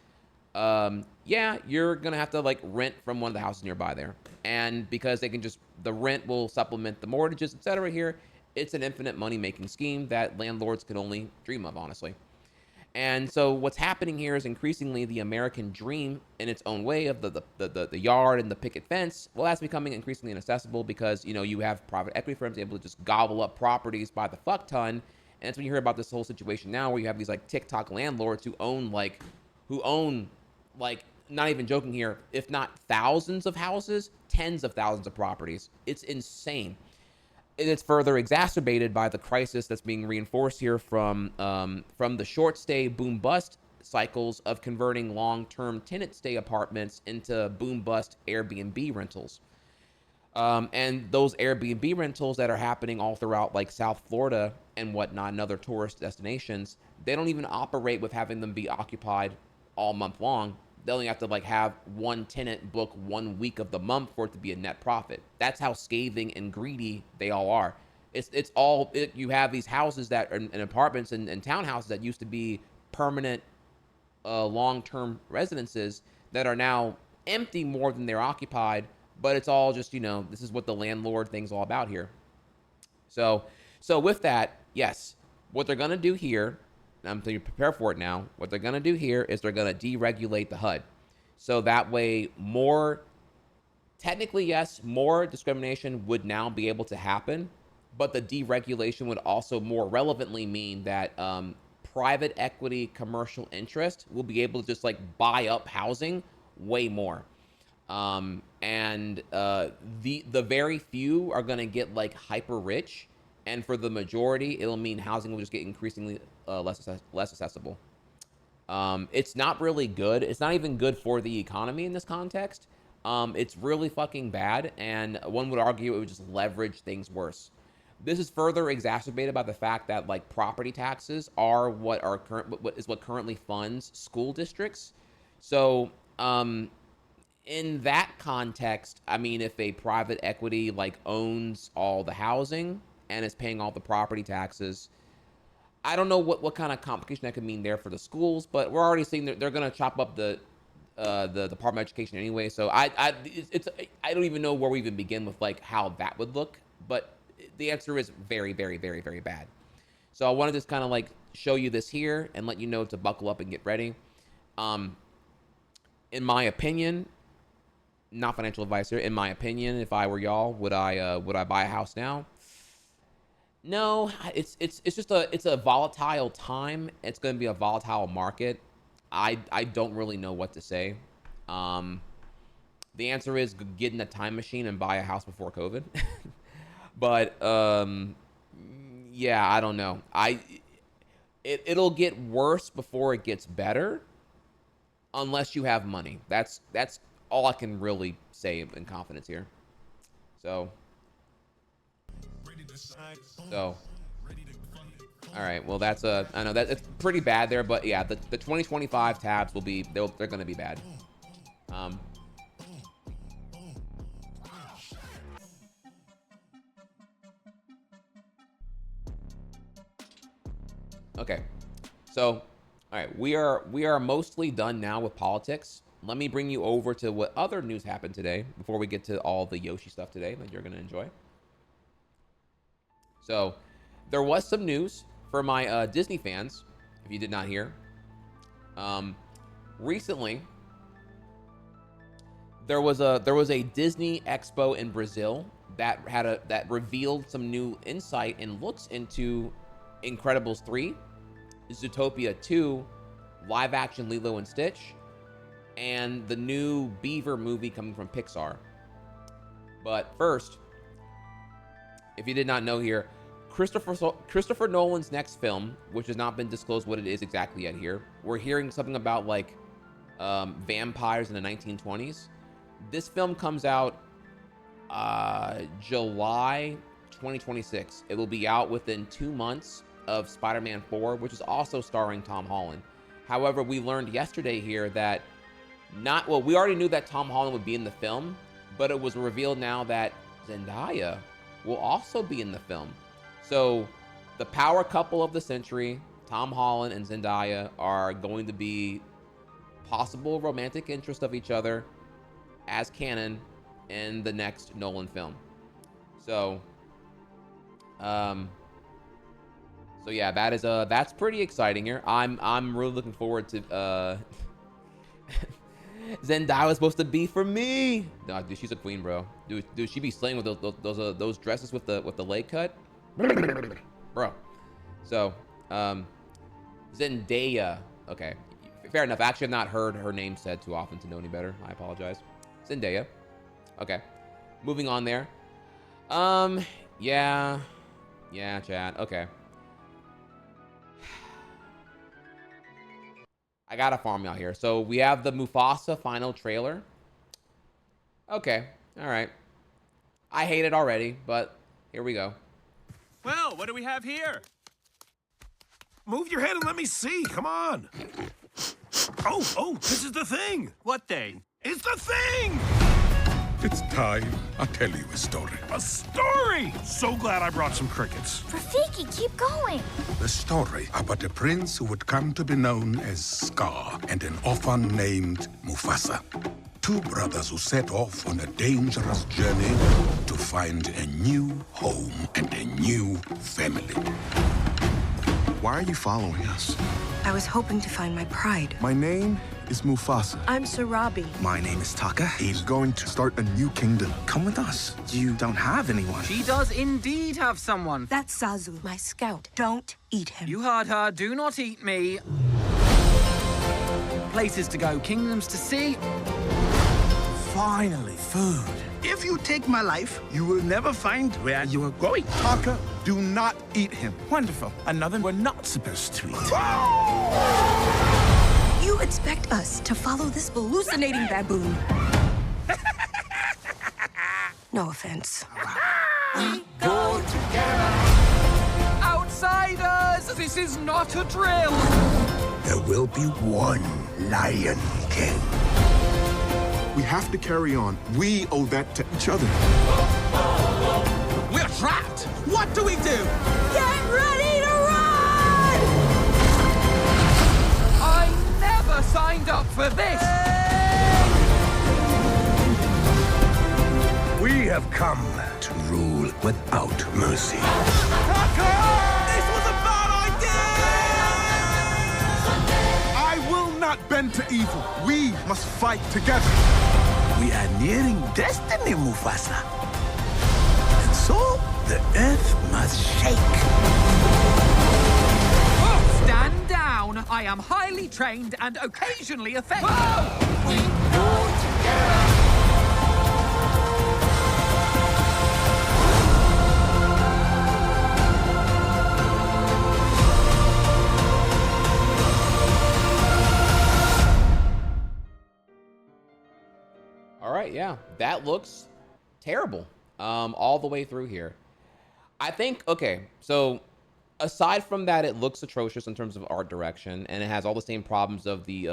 you're gonna have to like rent from one of the houses nearby there. And because they can just, the rent will supplement the mortgages, etc. here, it's an infinite money-making scheme that landlords can only dream of, honestly. And so what's happening here is increasingly the American dream in its own way of the yard and the picket fence. Well, that's becoming increasingly inaccessible because, you know, you have private equity firms able to just gobble up properties by the fuck ton. And that's when you hear about this whole situation now where you have these like TikTok landlords who own, not even joking here, if not thousands of houses, tens of thousands of properties. It's insane. And it's further exacerbated by the crisis that's being reinforced here from the short stay boom bust cycles of converting long-term tenant stay apartments into boom bust Airbnb rentals. And those Airbnb rentals that are happening all throughout like South Florida and whatnot and other tourist destinations, they don't even operate with having them be occupied all month long. They only have to like have one tenant book 1 week of the month for it to be a net profit. That's how scathing and greedy they all are. You have these houses that and apartments and townhouses that used to be permanent long-term residences that are now empty more than they're occupied, but it's all just, you know, this is what the landlord thing's all about here. So with that, yes, what they're going to do here, I'm telling you, prepare for it now. What they're going to do here is they're going to deregulate the HUD. So that way more, technically, yes, more discrimination would now be able to happen, but the deregulation would also more relevantly mean that private equity commercial interest will be able to just like buy up housing way more. And the very few are going to get like hyper rich. And for the majority, it'll mean housing will just get increasingly less accessible. It's not really good. It's not even good for the economy in this context. It's really fucking bad. And one would argue it would just leverage things worse. This is further exacerbated by the fact that like property taxes are what currently funds school districts. So in that context, I mean, if a private equity like owns all the housing and is paying all the property taxes, I don't know what kind of complication that could mean there for the schools, but we're already seeing that they're going to chop up the Department of Education anyway. So I don't even know where we even begin with like how that would look, but the answer is very, very, very, very bad. So I want to just kind of like show you this here and let you know to buckle up and get ready. In my opinion, not financial advice here. In my opinion, if I were y'all, would I buy a house now? No, it's just a volatile time. It's going to be a volatile market. I don't really know what to say. The answer is get in a time machine and buy a house before COVID. But yeah, I don't know. It'll get worse before it gets better, unless you have money. That's all I can really say in confidence here. So, all right. Well, that's I know that it's pretty bad there, but yeah, the 2025 tabs will be they're going to be bad. Okay, so all right, we are mostly done now with politics. Let me bring you over to what other news happened today before we get to all the Yoshi stuff today that you're going to enjoy. So there was some news for my Disney fans, if you did not hear. Recently, there was a Disney Expo in Brazil that revealed some new insight and looks into Incredibles 3, Zootopia 2, live action Lilo and Stitch, and the new Beaver movie coming from Pixar. But first, if you did not know here, Christopher Nolan's next film, which has not been disclosed what it is exactly yet here, we're hearing something about like vampires in the 1920s. This film comes out July 2026. It will be out within 2 months of Spider-Man 4, which is also starring Tom Holland. However, we learned yesterday here that we already knew that Tom Holland would be in the film, but it was revealed now that Zendaya will also be in the film. So the power couple of the century, Tom Holland and Zendaya, are going to be possible romantic interest of each other as canon in the next Nolan film. So so yeah, that's pretty exciting here. I'm really looking forward to Zendaya was supposed to be for me. No, dude, she's a queen, bro. Dude, she be slaying with those dresses with the leg cut, bro. So, Zendaya. Okay, fair enough. Actually, I've not heard her name said too often to know any better. I apologize. Zendaya. Okay, moving on there. Yeah, chat. Okay. I gotta farm y'all here. So we have the Mufasa final trailer. Okay, all right. I hate it already, but here we go. Well, what do we have here? Move your head and let me see. Come on. Oh, this is the thing. What thing? It's the thing! It's time I tell you a story. A story! So glad I brought some crickets. Rafiki, keep going. The story about a prince who would come to be known as Scar and an orphan named Mufasa. Two brothers who set off on a dangerous journey to find a new home and a new family. Why are you following us? I was hoping to find my pride. My name is Mufasa. I'm Sarabi. My name is Taka. He's going to start a new kingdom. Come with us. You don't have anyone. She does indeed have someone. That's Zazu, my scout. Don't eat him. You heard her. Do not eat me. Places to go, kingdoms to see. Finally, food. If you take my life, you will never find where you are going. Taka, do not eat him. Wonderful. Another we're not supposed to eat. You expect us to follow this hallucinating baboon? No offense. We go together. Outsiders! This is not a drill! There will be one Lion King. We have to carry on. We owe that to each other. We're trapped! What do we do? Get ready to run! I never signed up for this! We have come to rule without mercy. This was a bad idea! I will not bend to evil. We must fight together. We are nearing destiny, Mufasa. And so, the earth must shake. Stand down! I am highly trained and occasionally effective. We go together. All right, yeah, that looks terrible all the way through here. I think, okay, so aside from that, it looks atrocious in terms of art direction, and it has all the same problems of the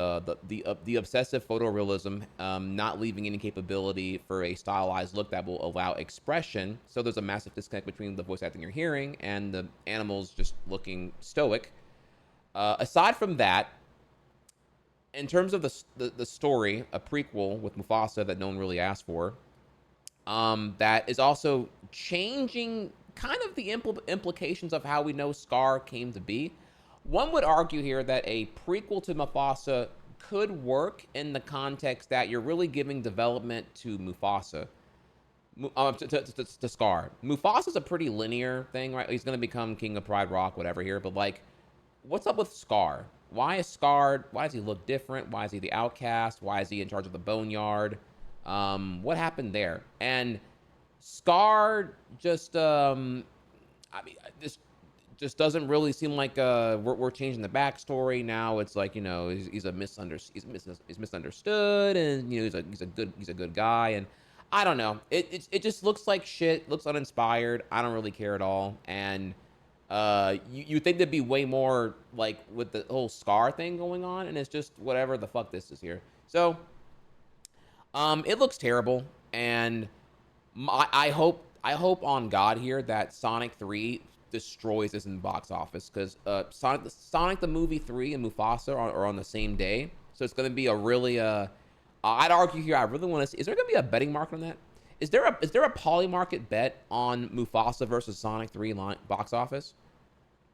obsessive photorealism, not leaving any capability for a stylized look that will allow expression. So there's a massive disconnect between the voice acting you're hearing and the animals just looking stoic. Aside from that, in terms of the story, a prequel with Mufasa that no one really asked for, that is also changing kind of the implications of how we know Scar came to be. One would argue here that a prequel to Mufasa could work in the context that you're really giving development to Mufasa, to Scar. Mufasa's a pretty linear thing, right? He's going to become King of Pride Rock, whatever here, but like, what's up with Scar? Why is Scar, why does he look different? Why is he the outcast? Why is he in charge of the boneyard? What happened there? And Scar just, I mean, this just doesn't really seem like we're changing the backstory. Now it's like, you know, he's misunderstood, and you know, he's a good guy, and I don't know. It just looks like shit. Looks uninspired. I don't really care at all, and you think there'd be way more like with the whole Scar thing going on, and it's just whatever the fuck this is here. So it looks terrible, and I hope on God here that Sonic 3 destroys this in box office, because Sonic the Movie 3 and Mufasa are on the same day, so it's going to be a really I'd argue here, I really want to see, is there going to be a betting market on that? Is there a polymarket bet on Mufasa versus Sonic 3 box office?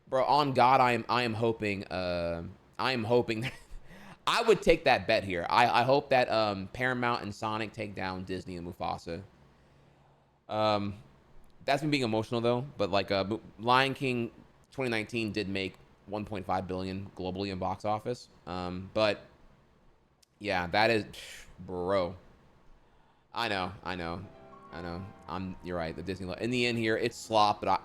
Bro, on God, I am hoping I would take that bet here. I hope that Paramount and Sonic take down Disney and Mufasa. That's me being emotional though, but like Lion King 2019 did make 1.5 billion globally in box office. But yeah, that is, bro. I know. You're right. The Disney, in the end here, it's slop. But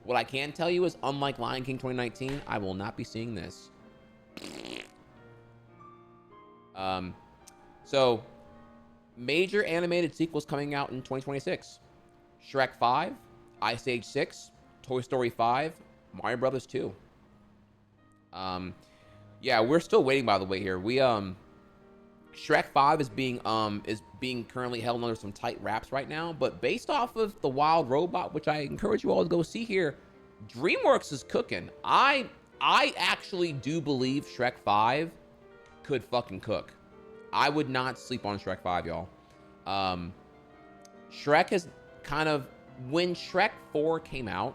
what I can tell you is, unlike Lion King 2019, I will not be seeing this. So, major animated sequels coming out in 2026: Shrek 5, Ice Age 6, Toy Story 5, Mario Brothers 2. Yeah, we're still waiting, by the way, here. We Shrek 5 is being currently held under some tight wraps right now, but based off of The Wild Robot, which I encourage you all to go see here, DreamWorks is cooking. I actually do believe Shrek 5 could fucking cook. I would not sleep on Shrek 5, y'all. Shrek has kind of, when Shrek 4 came out,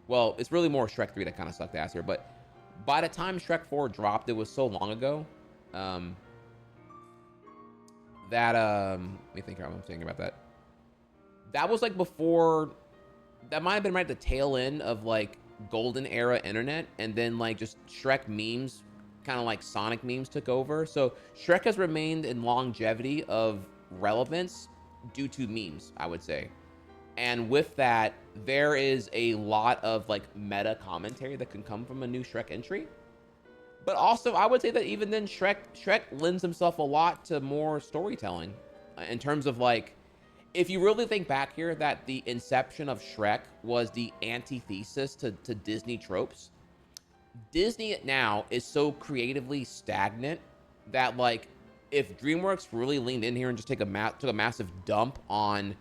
well, it's really more Shrek 3 that kind of sucked ass here, but by the time Shrek 4 dropped, it was so long ago, that, let me think how I'm thinking about that. That was like before, that might have been right at the tail end of like golden era internet, and then like just Shrek memes, kind of like Sonic memes took over. So Shrek has remained in longevity of relevance due to memes, I would say. And with that, there is a lot of like meta commentary that can come from a new Shrek entry. But also, I would say that even then, Shrek lends himself a lot to more storytelling in terms of like, if you really think back here, that the inception of Shrek was the antithesis to Disney tropes. Disney now is so creatively stagnant that like, if DreamWorks really leaned in here and just took a massive dump on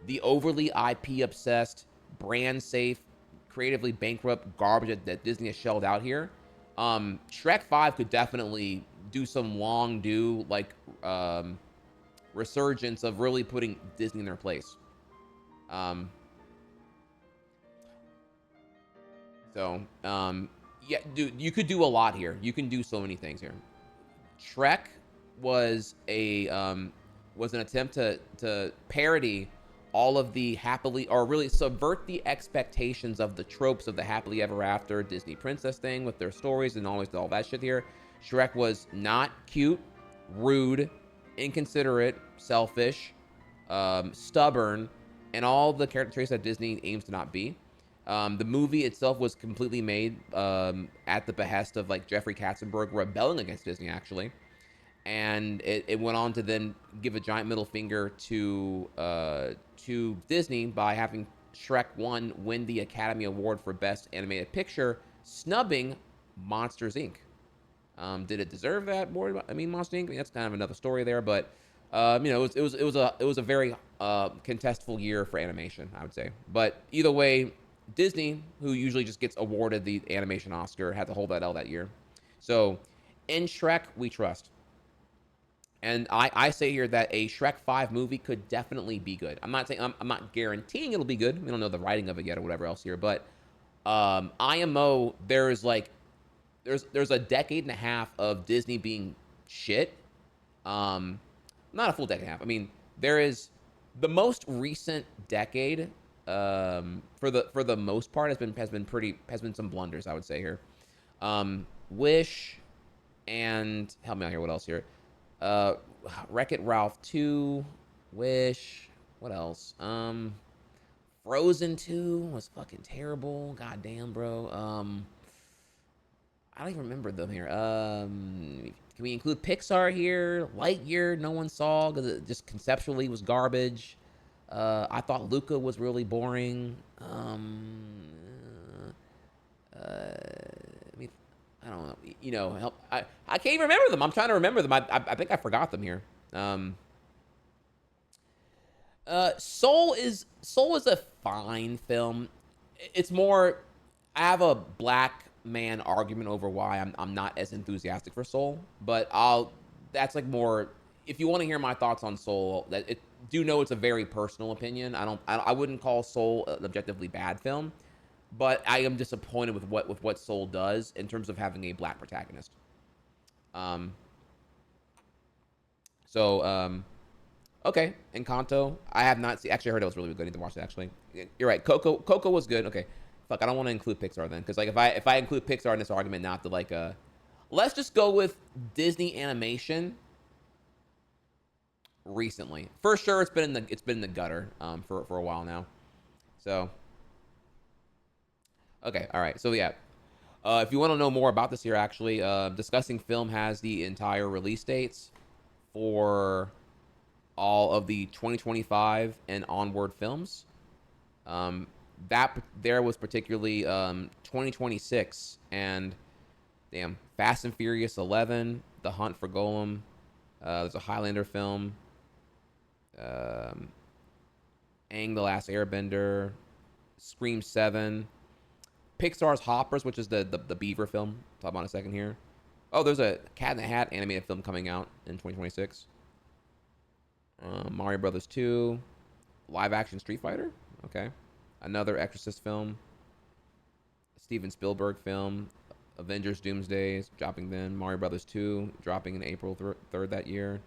the overly IP obsessed, brand safe, creatively bankrupt garbage that Disney has shelled out here, Shrek 5 could definitely do some long due like resurgence of really putting Disney in their place. Yeah, dude, you could do a lot here. You can do so many things here. Shrek was an attempt to parody all of the happily, or really subvert the expectations of the tropes of the happily ever after Disney princess thing with their stories and always all that shit here. Shrek was not cute, rude, inconsiderate, selfish, stubborn, and all the character traits that Disney aims to not be. The movie itself was completely made at the behest of like Jeffrey Katzenberg rebelling against Disney, actually. And it went on to then give a giant middle finger to Disney by having Shrek 1 win the Academy Award for Best Animated Picture, snubbing Monsters, Inc. Did it deserve that award? I mean, Monsters, Inc. I mean, that's kind of another story there, but you know, it was a very contestful year for animation, I would say. But either way, Disney, who usually just gets awarded the animation Oscar, had to hold that L that year. So in Shrek, we trust. And I say here that a Shrek 5 movie could definitely be good. I'm not saying, I'm not guaranteeing it'll be good. We don't know the writing of it yet or whatever else here. But IMO, there's a decade and a half of Disney being shit. Not a full decade and a half. I mean, there is the most recent decade, for the most part, has been some blunders, I would say here. Wish, and help me out here. What else here? Wreck-It Ralph 2, Wish, what else? Frozen 2 was fucking terrible. Goddamn, bro. I don't even remember them here. Can we include Pixar here? Lightyear, no one saw because it just conceptually was garbage. I thought Luca was really boring. I don't know. You know, I can't even remember them. I'm trying to remember them. I think I forgot them here. Soul is a fine film. It's more, I have a black man argument over why I'm not as enthusiastic for Soul, but that's like more, if you want to hear my thoughts on Soul, do know it's a very personal opinion. I wouldn't call Soul an objectively bad film, but I am disappointed with what Soul does in terms of having a black protagonist. Okay, Encanto. I have not seen. Actually, I heard it was really good. I need to watch it. Actually, you're right. Coco was good. Okay, fuck. I don't want to include Pixar then, because like if I include Pixar in this argument, not to like let's just go with Disney animation. Recently, for sure, it's been in the gutter for a while now. So. Okay, all right. So yeah, if you want to know more about this here, actually, Discussing Film has the entire release dates for all of the 2025 and onward films. That there was particularly 2026, and Damn. Fast and Furious 11, The Hunt for Golem. There's a Highlander film. Aang the Last Airbender. Scream 7. Pixar's Hoppers, which is the beaver film. Talk about in a second here. Oh, there's a Cat in the Hat animated film coming out in 2026. Mario Brothers 2. Live action Street Fighter. Okay. Another Exorcist film. Steven Spielberg film. Avengers Doomsday is dropping then. Mario Brothers 2 dropping in April 3rd that year.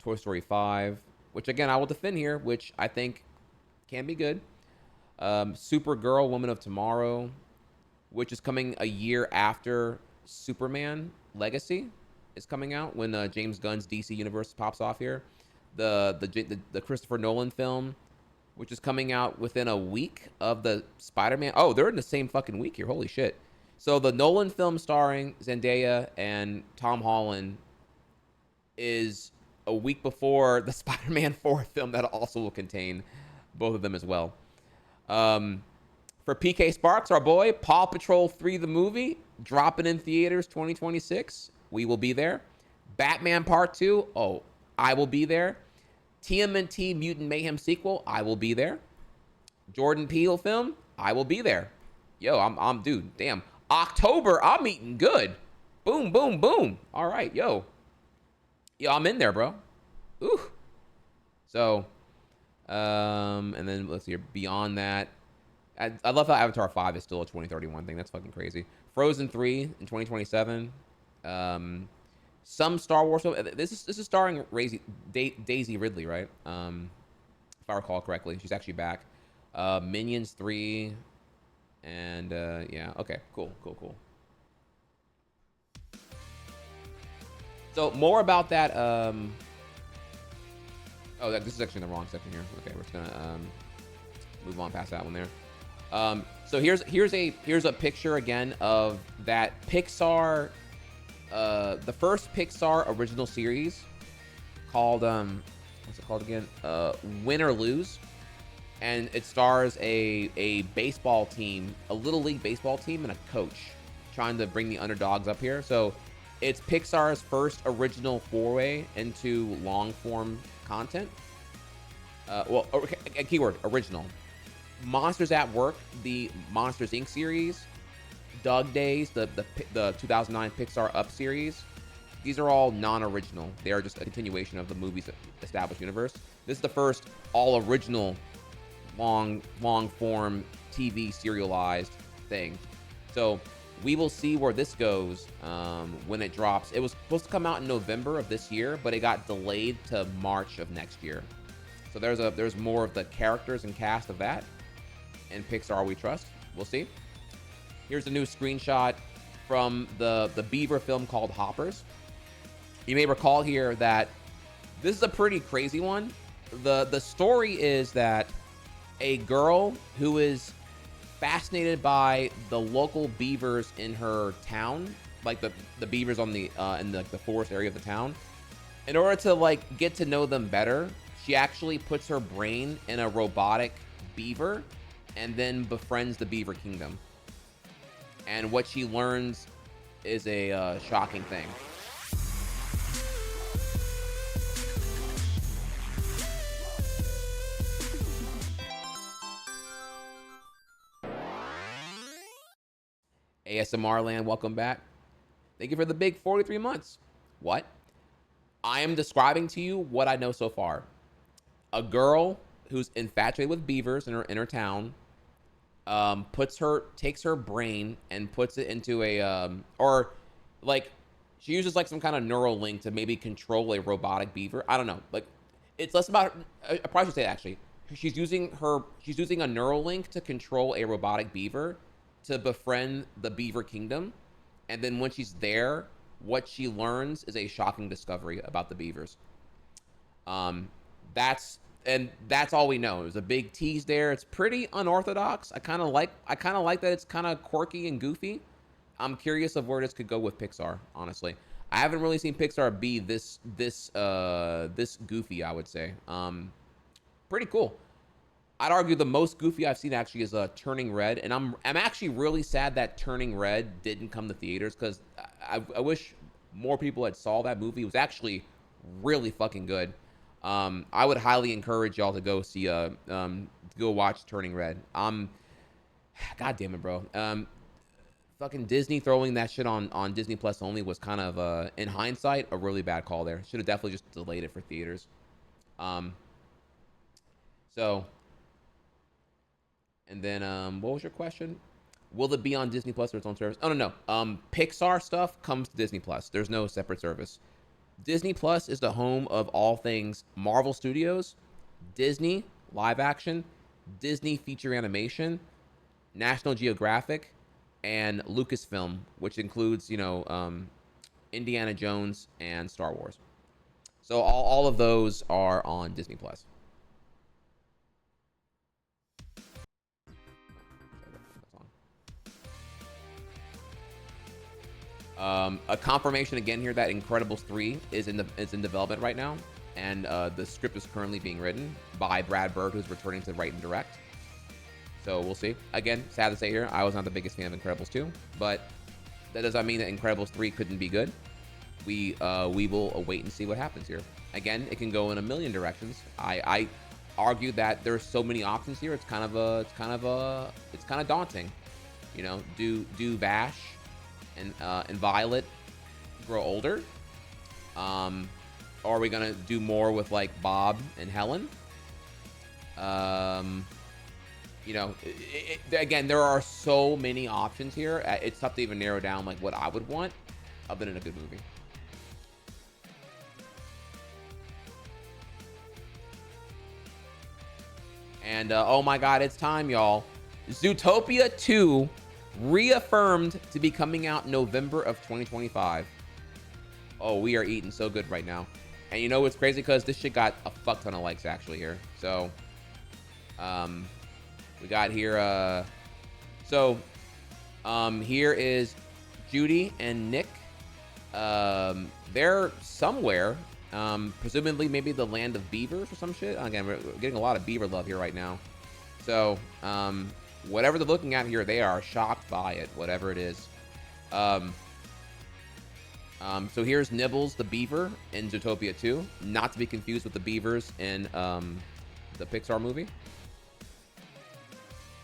Toy Story 5, which again I will defend here, which I think can be good. Supergirl, Woman of Tomorrow, which is coming a year after Superman Legacy is coming out when James Gunn's DC universe pops off here. The Christopher Nolan film, which is coming out within a week of the Spider-Man. Oh, they're in the same fucking week here. Holy shit. So the Nolan film starring Zendaya and Tom Holland is a week before the Spider-Man 4 film that also will contain both of them as well. For PK Sparks, our boy, Paw Patrol 3 the movie, dropping in theaters 2026. We will be there. Batman Part 2, oh, I will be there. TMNT Mutant Mayhem sequel, I will be there. Jordan Peele film, I will be there. Yo, I'm dude, damn. October, I'm eating good. Boom, boom, boom. All right, yo, I'm in there, bro. Ooh. So, and then let's see here. Beyond that, I love how Avatar 5 is still a 2031 thing. That's fucking crazy. Frozen 3 in 2027. Some Star Wars film. This is starring Daisy Ridley, right? If I recall correctly, she's actually back. Minions 3. And yeah, okay, cool. So more about that. Oh, this is actually in the wrong section here. Okay, we're just gonna move on past that one there. So here's a picture again of that Pixar, the first Pixar original series called what's it called again? Win or Lose. And it stars a baseball team, a little league baseball team, and a coach trying to bring the underdogs up here. So it's Pixar's first original foray into long form content. Well, a keyword, original. Monsters at Work, the Monsters Inc. series, Dug Days, the 2009 Pixar Up series. These are all non-original. They are just a continuation of the movie's established universe. This is the first all original long form TV serialized thing. So we will see where this goes when it drops. It was supposed to come out in November of this year, but it got delayed to March of next year. So there's more of the characters and cast of that. And Pixar we trust. We'll see. Here's a new screenshot from the Beaver film called Hoppers. You may recall here that this is a pretty crazy one. The story is that a girl who is fascinated by the local beavers in her town, like the beavers on the in the forest area of the town, in order to like get to know them better, she actually puts her brain in a robotic beaver and then befriends the beaver kingdom. And what she learns is a shocking thing. ASMR land, welcome back. Thank you for the big 43 months. What? I am describing to you what I know so far. A girl who's infatuated with beavers in her town, takes her brain and puts it into a or like she uses like some kind of neural link to maybe control a robotic beaver. I don't know. Like it's less about I probably should say that actually. She's using a neural link to control a robotic beaver to befriend the beaver kingdom, and then when she's there, what she learns is a shocking discovery about the beavers. That's all we know. There's a big tease there. It's pretty unorthodox. I kind of like that it's kind of quirky and goofy. I'm curious of where this could go with Pixar, honestly. I haven't really seen Pixar be this goofy, I would say. Pretty cool. I'd argue the most goofy I've seen actually is Turning Red, and I'm actually really sad that Turning Red didn't come to theaters, because I wish more people had saw that movie. It was actually really fucking good. I would highly encourage y'all to go see go watch Turning Red. God damn it, bro. Fucking Disney throwing that shit on Disney Plus only was kind of in hindsight a really bad call there. Should have definitely just delayed it for theaters. So, and then what was your question? Will it be on Disney Plus or its own service? Oh no. Pixar stuff comes to Disney Plus. There's no separate service. Disney Plus is the home of all things Marvel Studios, Disney live action, Disney feature animation, National Geographic, and Lucasfilm, which includes, you know, Indiana Jones and Star Wars. So all of those are on Disney Plus. A confirmation again here that Incredibles 3 is in development right now, and the script is currently being written by Brad Bird, who's returning to write and direct. So we'll see. Again, sad to say here, I was not the biggest fan of Incredibles 2, but that does not mean that Incredibles 3 couldn't be good. We will wait and see what happens here. Again, it can go in a million directions. I argue that there's so many options here. It's kind of daunting. You know, do Vash and Violet grow older? Or are we gonna do more with like Bob and Helen? You know, again, there are so many options here. It's tough to even narrow down like what I would want, other than a good movie. And oh my God, it's time, y'all. Zootopia 2 reaffirmed to be coming out November of 2025. Oh, we are eating so good right now. And you know what's crazy? Because this shit got a fuck ton of likes actually here. So, we got here, here is Judy and Nick. They're somewhere, presumably maybe the land of beavers or some shit. Again, we're getting a lot of beaver love here right now. So, whatever they're looking at here, they are shocked by it, whatever it is. So here's Nibbles the beaver in Zootopia 2, not to be confused with the beavers in the Pixar movie.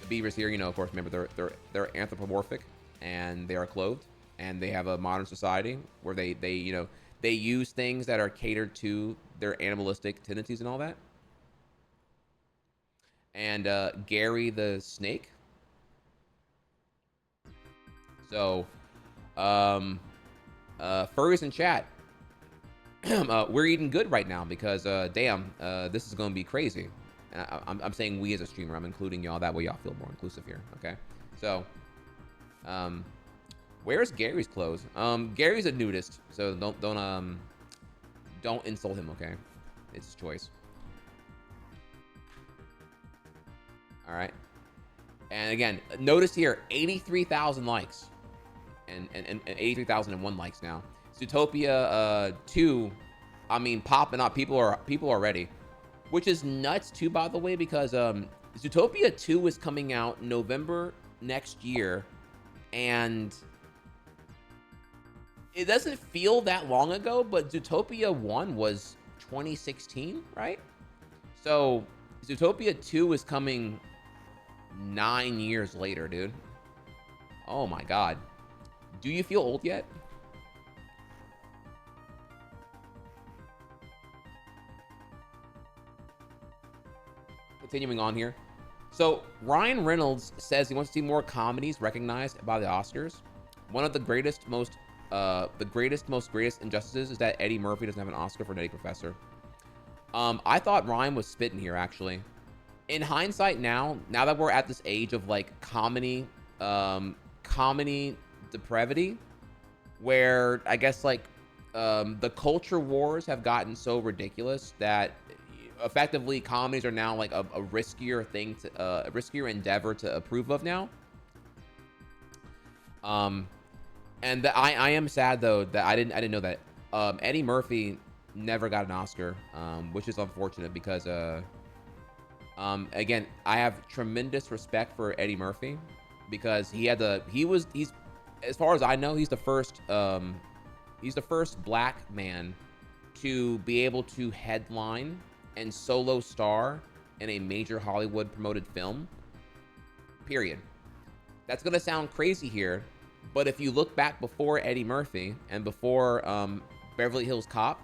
The beavers here, you know, of course, remember they're anthropomorphic and they are clothed and they have a modern society where they you know, they use things that are catered to their animalistic tendencies and all that. And Gary the snake. So, furries in chat, we're eating good right now because damn, this is gonna be crazy. I'm saying we as a streamer, I'm including y'all, that way y'all feel more inclusive here. Okay, so where's Gary's clothes? Gary's a nudist, so don't insult him. Okay, it's his choice. All right, and again, notice here 83,000 likes and 83,001 likes now. Zootopia 2, I mean, popping up. People are ready, which is nuts too, by the way, because Zootopia 2 is coming out November next year, and it doesn't feel that long ago, but Zootopia 1 was 2016, right? So Zootopia 2 is coming 9 years later, dude. Oh my God. Do you feel old yet? Continuing on here. So Ryan Reynolds says he wants to see more comedies recognized by the Oscars. One of the greatest injustices is that Eddie Murphy doesn't have an Oscar for Nutty Professor. I thought Ryan was spitting here, actually. In hindsight now that we're at this age of like comedy depravity, where I guess like the culture wars have gotten so ridiculous that effectively comedies are now like a riskier thing to a riskier endeavor to approve of now. And I am sad though that I didn't know that Eddie Murphy never got an Oscar, which is unfortunate because Again, I have tremendous respect for Eddie Murphy because he's as far as I know, he's the first black man to be able to headline and solo star in a major Hollywood promoted film. Period. That's gonna sound crazy here, but if you look back before Eddie Murphy and before Beverly Hills Cop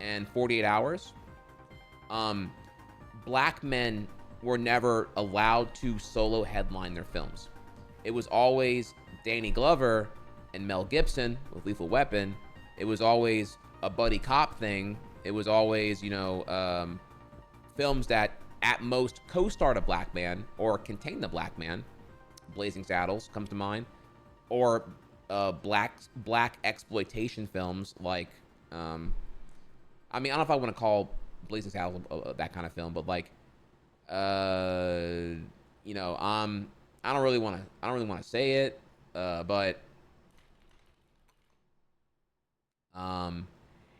and 48 Hours, black men were never allowed to solo headline their films. It was always Danny Glover and Mel Gibson with Lethal Weapon. It was always a buddy cop thing. It was always, you know, films that at most co-starred a black man or contained the black man. Blazing Saddles comes to mind, or black exploitation films like, I mean, I don't know if I want to call Blazing Saddles that kind of film, but like, you know, I don't really want to say it, but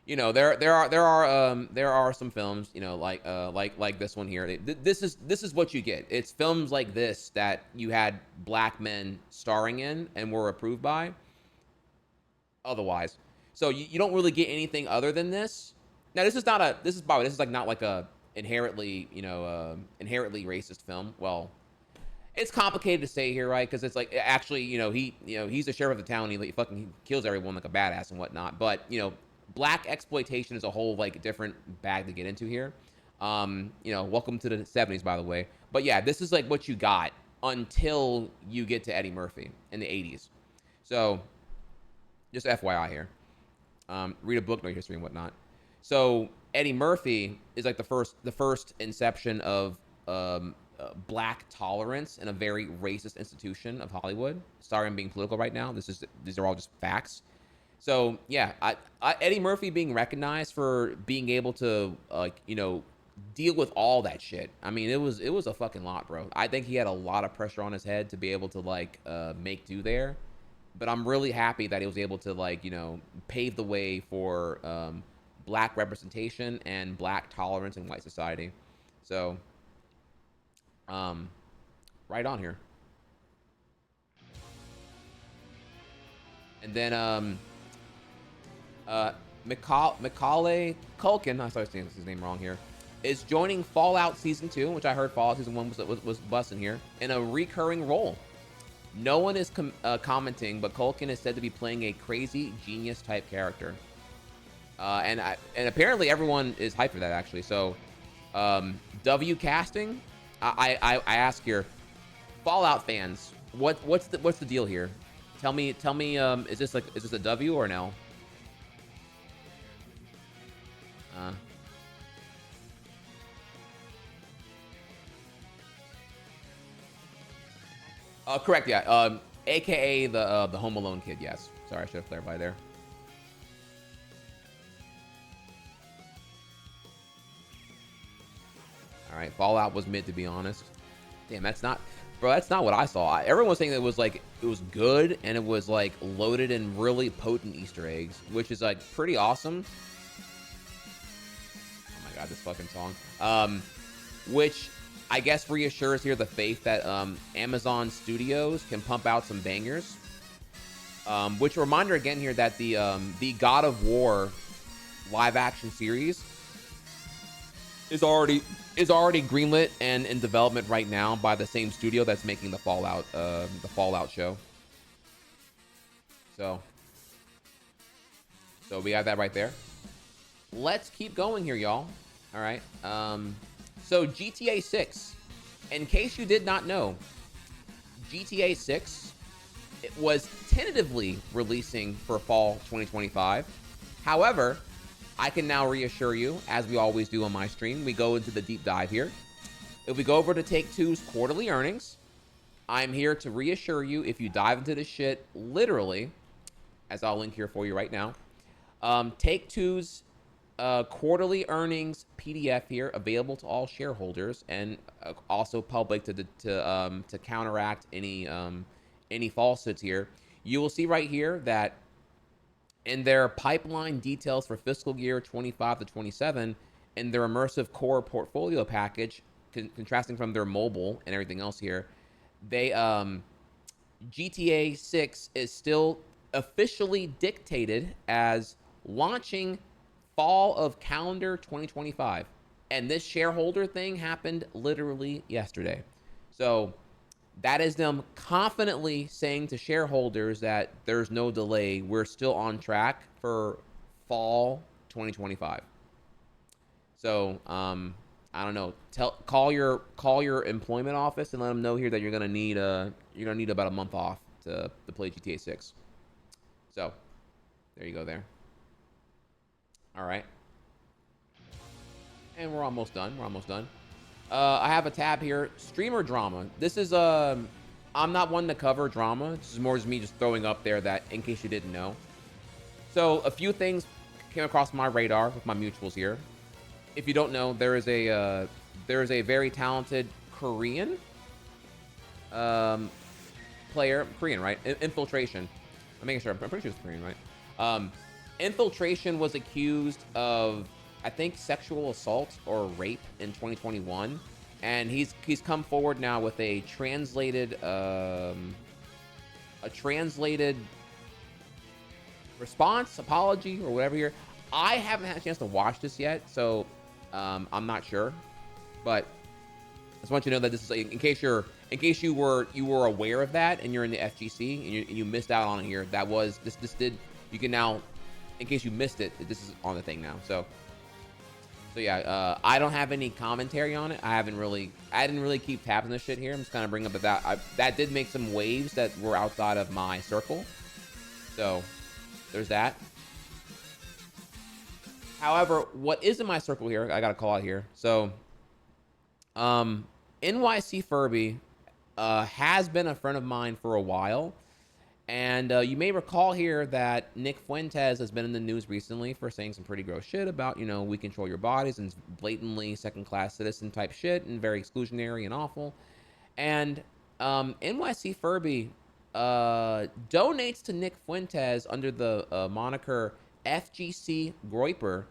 you know, there are some films, you know, like this one here. This is what you get. It's films like this that you had black men starring in and were approved by. Otherwise, so you don't really get anything other than this. Now, this is like not like a inherently racist film. Well, it's complicated to say here, right? Because it's like, actually, he's the sheriff of the town. He fucking kills everyone like a badass and whatnot. But, black exploitation is a whole, like, different bag to get into here. Welcome to the 70s, by the way. But yeah, this is like what you got until you get to Eddie Murphy in the 80s. So, just FYI here. Read a book, know your history and whatnot. So, Eddie Murphy is like the first inception of black tolerance in a very racist institution of Hollywood. Sorry, I'm being political right now. These are all just facts. So yeah, Eddie Murphy being recognized for being able to deal with all that shit. I mean, it was a fucking lot, bro. I think he had a lot of pressure on his head to be able to make do there. But I'm really happy that he was able to pave the way for black representation and black tolerance in white society. So right on here. And then Macaulay Culkin, I started saying his name wrong here, is joining Fallout Season 2, which I heard Fallout Season 1 was busting here, in a recurring role. No one is commenting, but Culkin is said to be playing a crazy genius type character. And apparently everyone is hyped for that, actually. So W casting, I ask here, Fallout fans, what's the deal here? Tell me, is this a W or an L? Correct, yeah. AKA the Home Alone kid, yes. Sorry, I should have clarified there. All right, Fallout was mid, to be honest. Damn, that's not what I saw. Everyone was saying that it was good and it was like loaded in really potent Easter eggs, which is like pretty awesome. Oh my god, this fucking song. Which I guess reassures here the faith that Amazon Studios can pump out some bangers. Which reminder again here that the God of War live action series is already greenlit and in development right now by the same studio that's making the Fallout show. So we got that right there. Let's keep going here, y'all. All right. So GTA 6, in case you did not know, GTA 6 it was tentatively releasing for fall 2025. However, I can now reassure you, as we always do on my stream, we go into the deep dive here. If we go over to Take-Two's quarterly earnings, I'm here to reassure you, if you dive into this shit literally, as I'll link here for you right now, Take-Two's quarterly earnings PDF here, available to all shareholders and also public to counteract any falsehoods here. You will see right here that in their pipeline details for fiscal year 25 to 27, in their immersive core portfolio package, contrasting from their mobile and everything else here, they GTA 6 is still officially dictated as launching fall of calendar 2025. And this shareholder thing happened literally yesterday. So that is them confidently saying to shareholders that there's no delay. We're still on track for fall 2025. So I don't know. Call your employment office and let them know here that you're gonna need about a month off to play GTA 6. So there you go there. All right. And we're almost done. I have a tab here, streamer drama. This is I'm not one to cover drama. This is more just me just throwing up there that in case you didn't know. So a few things came across my radar with my mutuals here. If you don't know, there is a very talented Korean player, Korean, right? Infiltration. I'm making sure. I'm pretty sure it's Korean, right? Infiltration was accused of, I think, sexual assault or rape in 2021, and he's come forward now with a translated response, apology, or whatever here. I haven't had a chance to watch this yet, so I'm not sure, but I just want you to know that this is in case you were aware of that and you're in the FGC and you missed out on it here. That was this did you can now, in case you missed it, this is on the thing now. So yeah, I don't have any commentary on it. I didn't really keep tabs on this shit here. I'm just kind of bringing up that did make some waves that were outside of my circle. So there's that. However, what is in my circle here, I got to call out here. So NYC Furby has been a friend of mine for a while. And you may recall here that Nick Fuentes has been in the news recently for saying some pretty gross shit about, we control your bodies and blatantly second-class citizen type shit and very exclusionary and awful. And NYC Furby donates to Nick Fuentes under the moniker FGC Groiper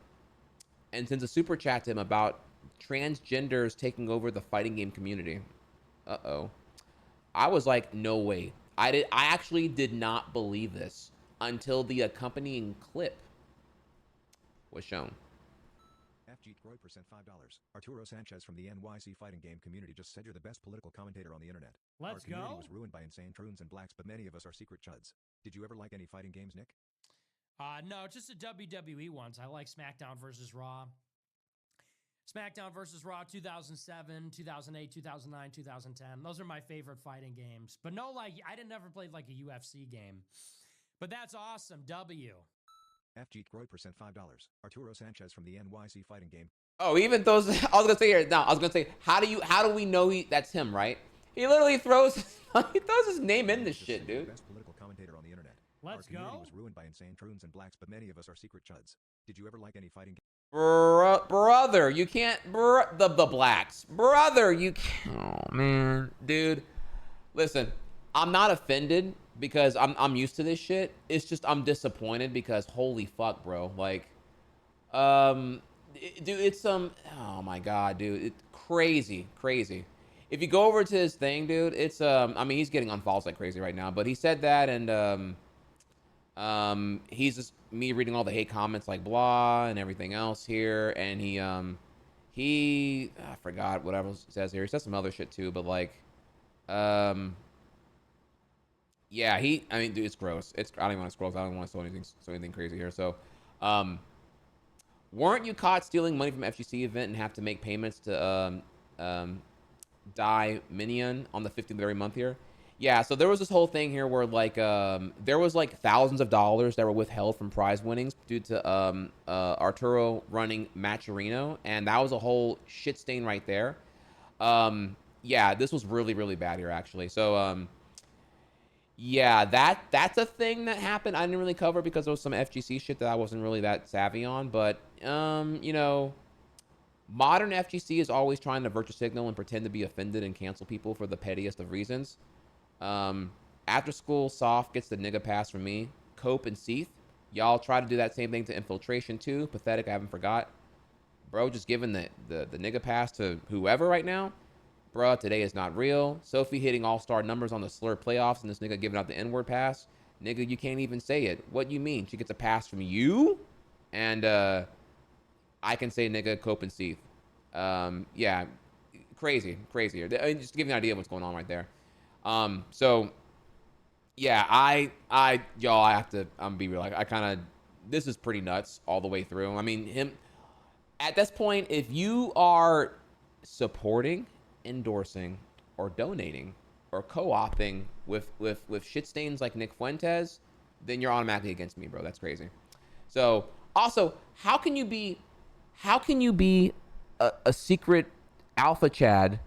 and sends a super chat to him about transgenders taking over the fighting game community. Uh-oh. I was like, no way. I actually did not believe this until the accompanying clip was shown. FG Groiper sent $5. Arturo Sanchez from the NYC fighting game community just said you're the best political commentator on the internet. Let's go. Our community was ruined by insane troons and blacks, but many of us are secret chuds. Did you ever like any fighting games, Nick? No, just the WWE ones. I like SmackDown versus Raw. SmackDown versus Raw 2007, 2008, 2009, 2010. Those are my favorite fighting games. But no, I never played like a UFC game. But that's awesome. W. FG Groiper sent $5. Arturo Sanchez from the NYC fighting game. Oh, even those. I was gonna say here. No, I was gonna say, how do we know that's him, right? He literally throws his name in this shit, dude. Best political commentator on the internet. Let's go. Our community was ruined by insane troons and blacks, but many of us are secret chuds. Did you ever like any fighting games? Brother, you can't. The blacks, brother, you can't. Oh man, dude. Listen, I'm not offended because I'm used to this shit. It's just I'm disappointed because holy fuck, bro. Like, dude, it's oh my god, dude, it's crazy. If you go over to his thing, dude, it's I mean, he's getting on falls like crazy right now, but he said that and he's just me reading all the hate comments like blah and everything else here, and he I forgot what else it says here. He says some other shit too, but like yeah, I mean, dude, it's gross. I don't even want to scroll. I don't want to say anything crazy here. So weren't you caught stealing money from FGC event and have to make payments to Die Minion on the 15th of every month here? Yeah, so there was this whole thing here where like there was like thousands of dollars that were withheld from prize winnings due to Arturo running Matcherino, and that was a whole shit stain right there. Yeah, this was really, really bad here actually. So yeah, that's a thing that happened. I didn't really cover because there was some FGC shit that I wasn't really that savvy on, but modern FGC is always trying to virtue signal and pretend to be offended and cancel people for the pettiest of reasons. After school, Soft gets the nigga pass from me. Cope and Seath, y'all try to do that same thing to Infiltration too. Pathetic, I haven't forgot. bro, just giving the nigga pass to whoever right now. Bruh, today is not real. Sophie hitting all-star numbers on the slur playoffs and this nigga giving out the N-word pass. Nigga, you can't even say it. What you mean? She gets a pass from you? And I can say nigga, cope and seethe. Yeah, crazy. Just to give you an idea of what's going on right there. So, yeah, y'all, I have to be real. I kind of, this is pretty nuts all the way through. I mean, at this point, if you are supporting, endorsing, or donating, or co-opting with shit stains like Nick Fuentes, then you're automatically against me, bro. That's crazy. So, also, how can you be a secret alpha Chad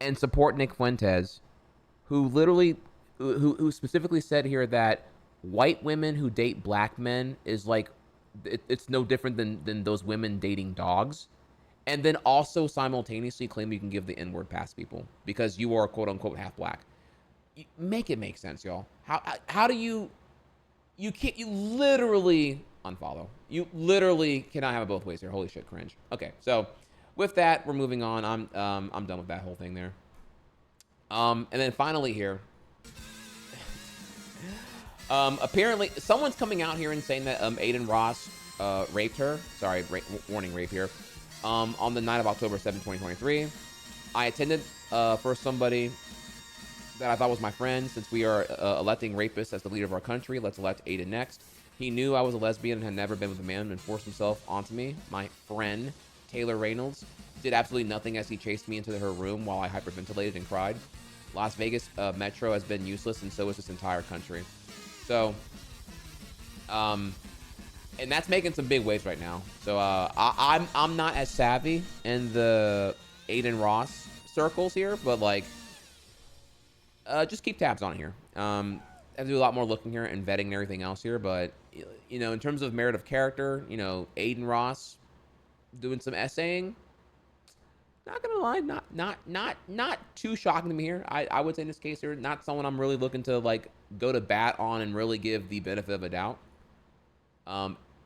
and support Nick Fuentes, who literally, who specifically said here that white women who date black men is like, it's no different than those women dating dogs, and then also simultaneously claim you can give the N-word past people because you are quote unquote half black. Make it make sense, y'all. How do you literally unfollow. You literally cannot have it both ways here. Holy shit, cringe. Okay, so with that, we're moving on. I'm done with that whole thing there. And then finally here, apparently someone's coming out here and saying that Aiden Ross raped her. Sorry, warning, rape here. On the night of October 7, 2023. I attended for somebody that I thought was my friend. Since we are electing rapists as the leader of our country, let's elect Aiden next. He knew I was a lesbian and had never been with a man and forced himself onto me. My friend, Taylor Reynolds, did absolutely nothing as he chased me into her room while I hyperventilated and cried. Las Vegas Metro has been useless, and so is this entire country. So, and that's making some big waves right now. So I'm not as savvy in the Aiden Ross circles here, but like, just keep tabs on it here. I have to do a lot more looking here and vetting and everything else here, but you know, in terms of merit of character, you know, Aiden Ross doing some essaying, not gonna lie, not too shocking to me here. I would say in this case here, not someone I'm really looking to like go to bat on and really give the benefit of a doubt.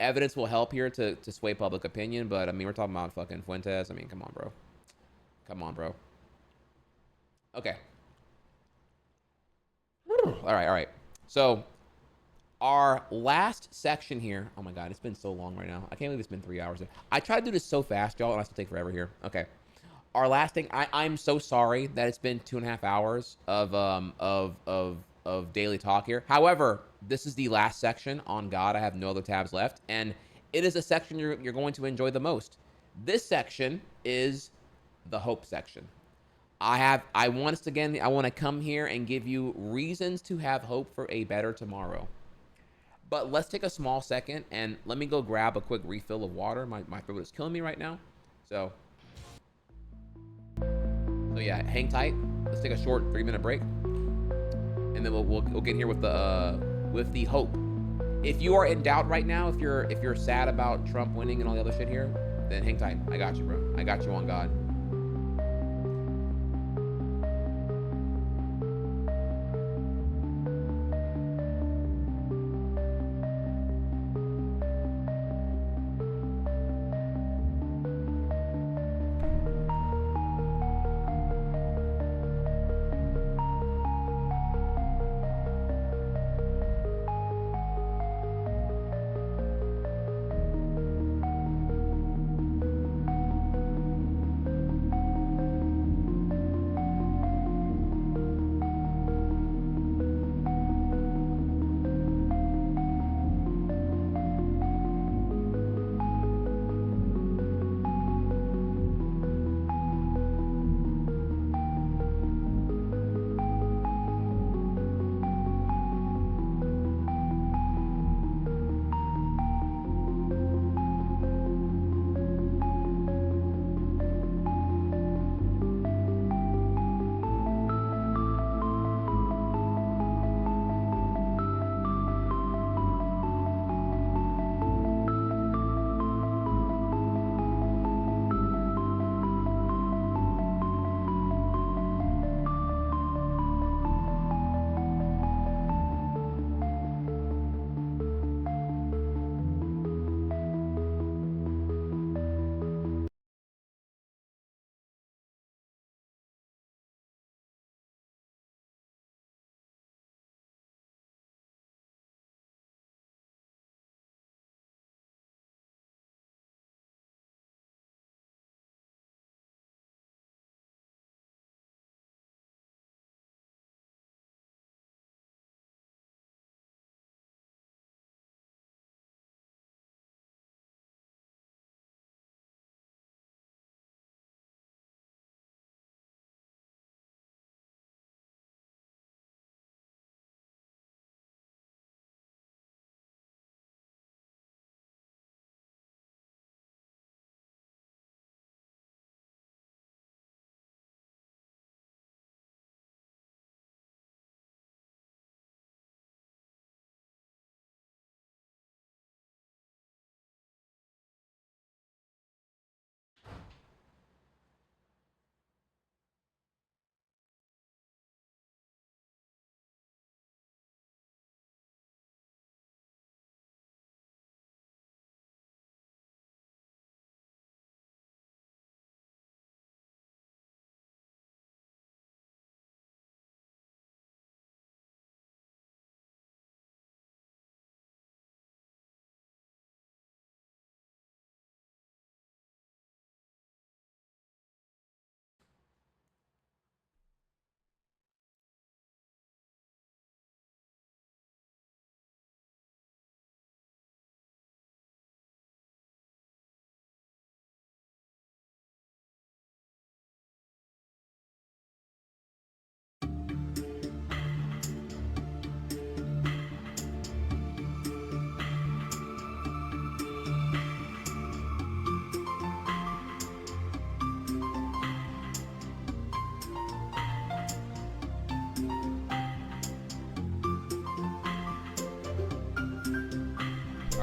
Evidence will help here to sway public opinion, but I mean, we're talking about fucking Fuentes. I mean, come on, bro. Okay. All right. So our last section here. Oh my God, it's been so long right now. I can't believe it's been 3 hours. I try to do this so fast, y'all, and I still take forever here. Okay. Our last thing. I'm so sorry that it's been 2.5 hours of daily talk here. However, this is the last section. On God, I have no other tabs left, and it is a section you're going to enjoy the most. This section is the hope section. I want to come here and give you reasons to have hope for a better tomorrow. But let's take a small second and let me go grab a quick refill of water. My throat is killing me right now. So yeah, hang tight. Let's take a short 3-minute break, and then we'll get here with the hope. If you are in doubt right now, if you're sad about Trump winning and all the other shit here, then hang tight. I got you, bro. I got you on God.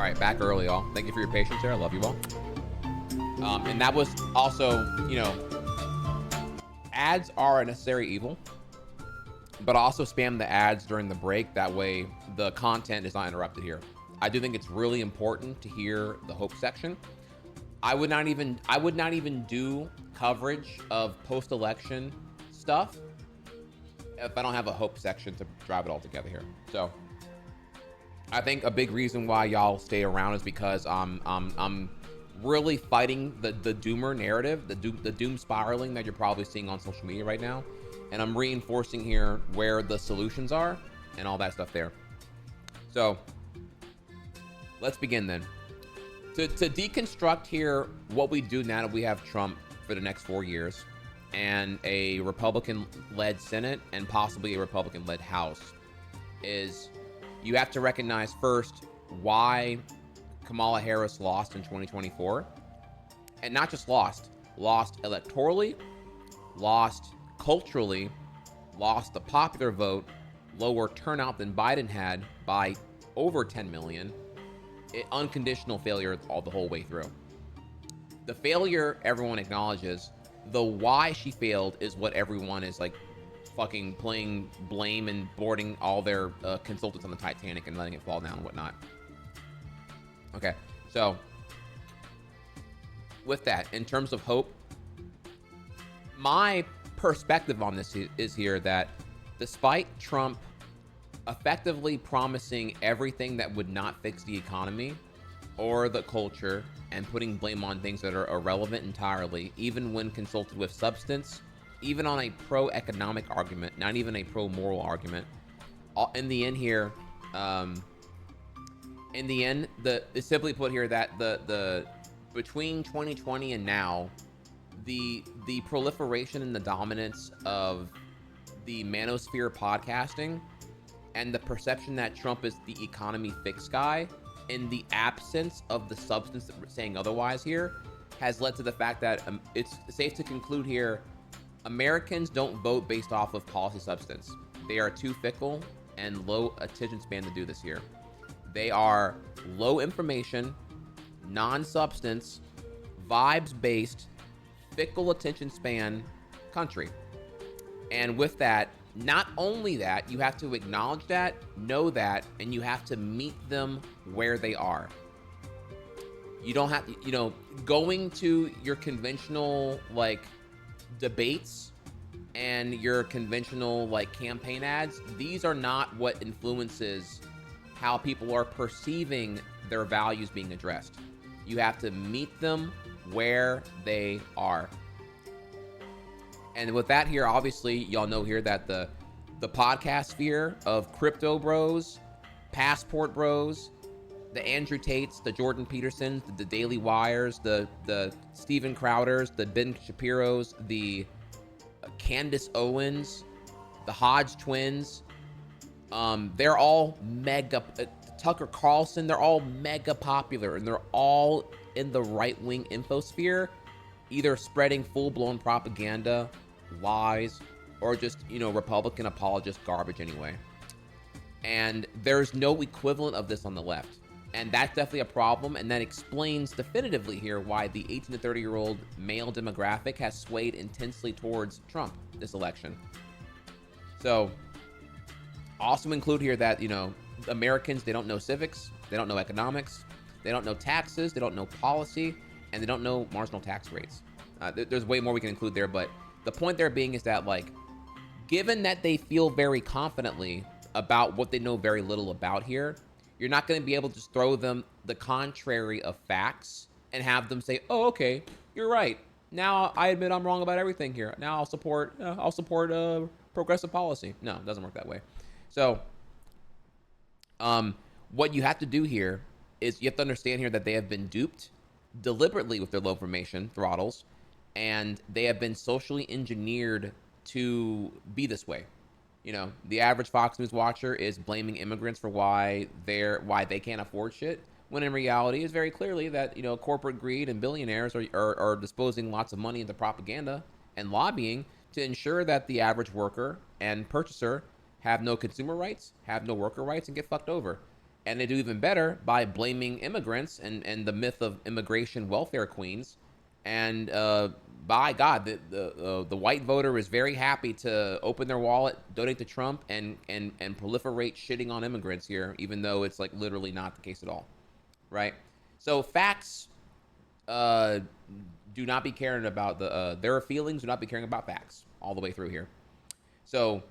All right, back early, y'all. Thank you for your patience there. I love you all. And that was also, you know, ads are a necessary evil, but also spam the ads during the break. That way the content is not interrupted here. I do think it's really important to hear the hope section. I would not even do coverage of post-election stuff if I don't have a hope section to drive it all together here. So I think a big reason why y'all stay around is because I'm really fighting the doomer narrative, the doom spiraling that you're probably seeing on social media right now. And I'm reinforcing here where the solutions are and all that stuff there. So let's begin then. To deconstruct here what we do now that we have Trump for the next 4 years and a Republican-led Senate and possibly a Republican-led House is you have to recognize first why Kamala Harris lost in 2024. And not just lost electorally, lost culturally, lost the popular vote, lower turnout than Biden had by over 10 million. Unconditional failure the whole way through. The failure everyone acknowledges. The why she failed is what everyone is like fucking playing blame and boarding all their consultants on the Titanic and letting it fall down and whatnot. Okay, so with that, in terms of hope, my perspective on this is here that despite Trump effectively promising everything that would not fix the economy or the culture and putting blame on things that are irrelevant entirely, even when consulted with substance, even on a pro-economic argument, not even a pro-moral argument. In the end here, it's simply put here that the between 2020 and now, the proliferation and the dominance of the manosphere podcasting and the perception that Trump is the economy fix guy in the absence of the substance that we're saying otherwise here has led to the fact that it's safe to conclude here, Americans don't vote based off of policy substance. They are too fickle and low attention span to do this here. They are low information, non-substance, vibes-based, fickle attention span country. And with that, not only that, you have to acknowledge that, know that, and you have to meet them where they are. You don't have to, going to your conventional, like, debates and your conventional, like, campaign ads, these are not what influences how people are perceiving their values being addressed. You have to meet them where they are. And with that here, obviously, y'all know here that the podcast sphere of crypto bros, passport bros, the Andrew Tates, the Jordan Petersons, the Daily Wires, the Steven Crowders, the Ben Shapiros, the Candace Owens, the Hodge twins, they're all mega, Tucker Carlson, they're all mega popular, and they're all in the right-wing infosphere, either spreading full-blown propaganda, lies, or just, Republican apologist garbage anyway. And there's no equivalent of this on the left. And that's definitely a problem, and that explains definitively here why the 18 to 30-year-old male demographic has swayed intensely towards Trump this election. So, also include here that, Americans, they don't know civics, they don't know economics, they don't know taxes, they don't know policy, and they don't know marginal tax rates. There's way more we can include there, but the point there being is that, like, given that they feel very confidently about what they know very little about here, you're not going to be able to just throw them the contrary of facts and have them say, oh, okay, you're right. Now I admit I'm wrong about everything here. Now I'll support progressive policy. No, it doesn't work that way. So what you have to do here is you have to understand here that they have been duped deliberately with their low information throttles, and they have been socially engineered to be this way. The average Fox News watcher is blaming immigrants for why they can't afford shit, when in reality is very clearly that, corporate greed and billionaires are disposing lots of money into propaganda and lobbying to ensure that the average worker and purchaser have no consumer rights, have no worker rights, and get fucked over. And they do even better by blaming immigrants and the myth of immigration welfare queens. And by God, the white voter is very happy to open their wallet, donate to Trump, and proliferate shitting on immigrants here, even though it's like literally not the case at all, right? So facts do not be caring about their feelings, do not be caring about facts all the way through here. So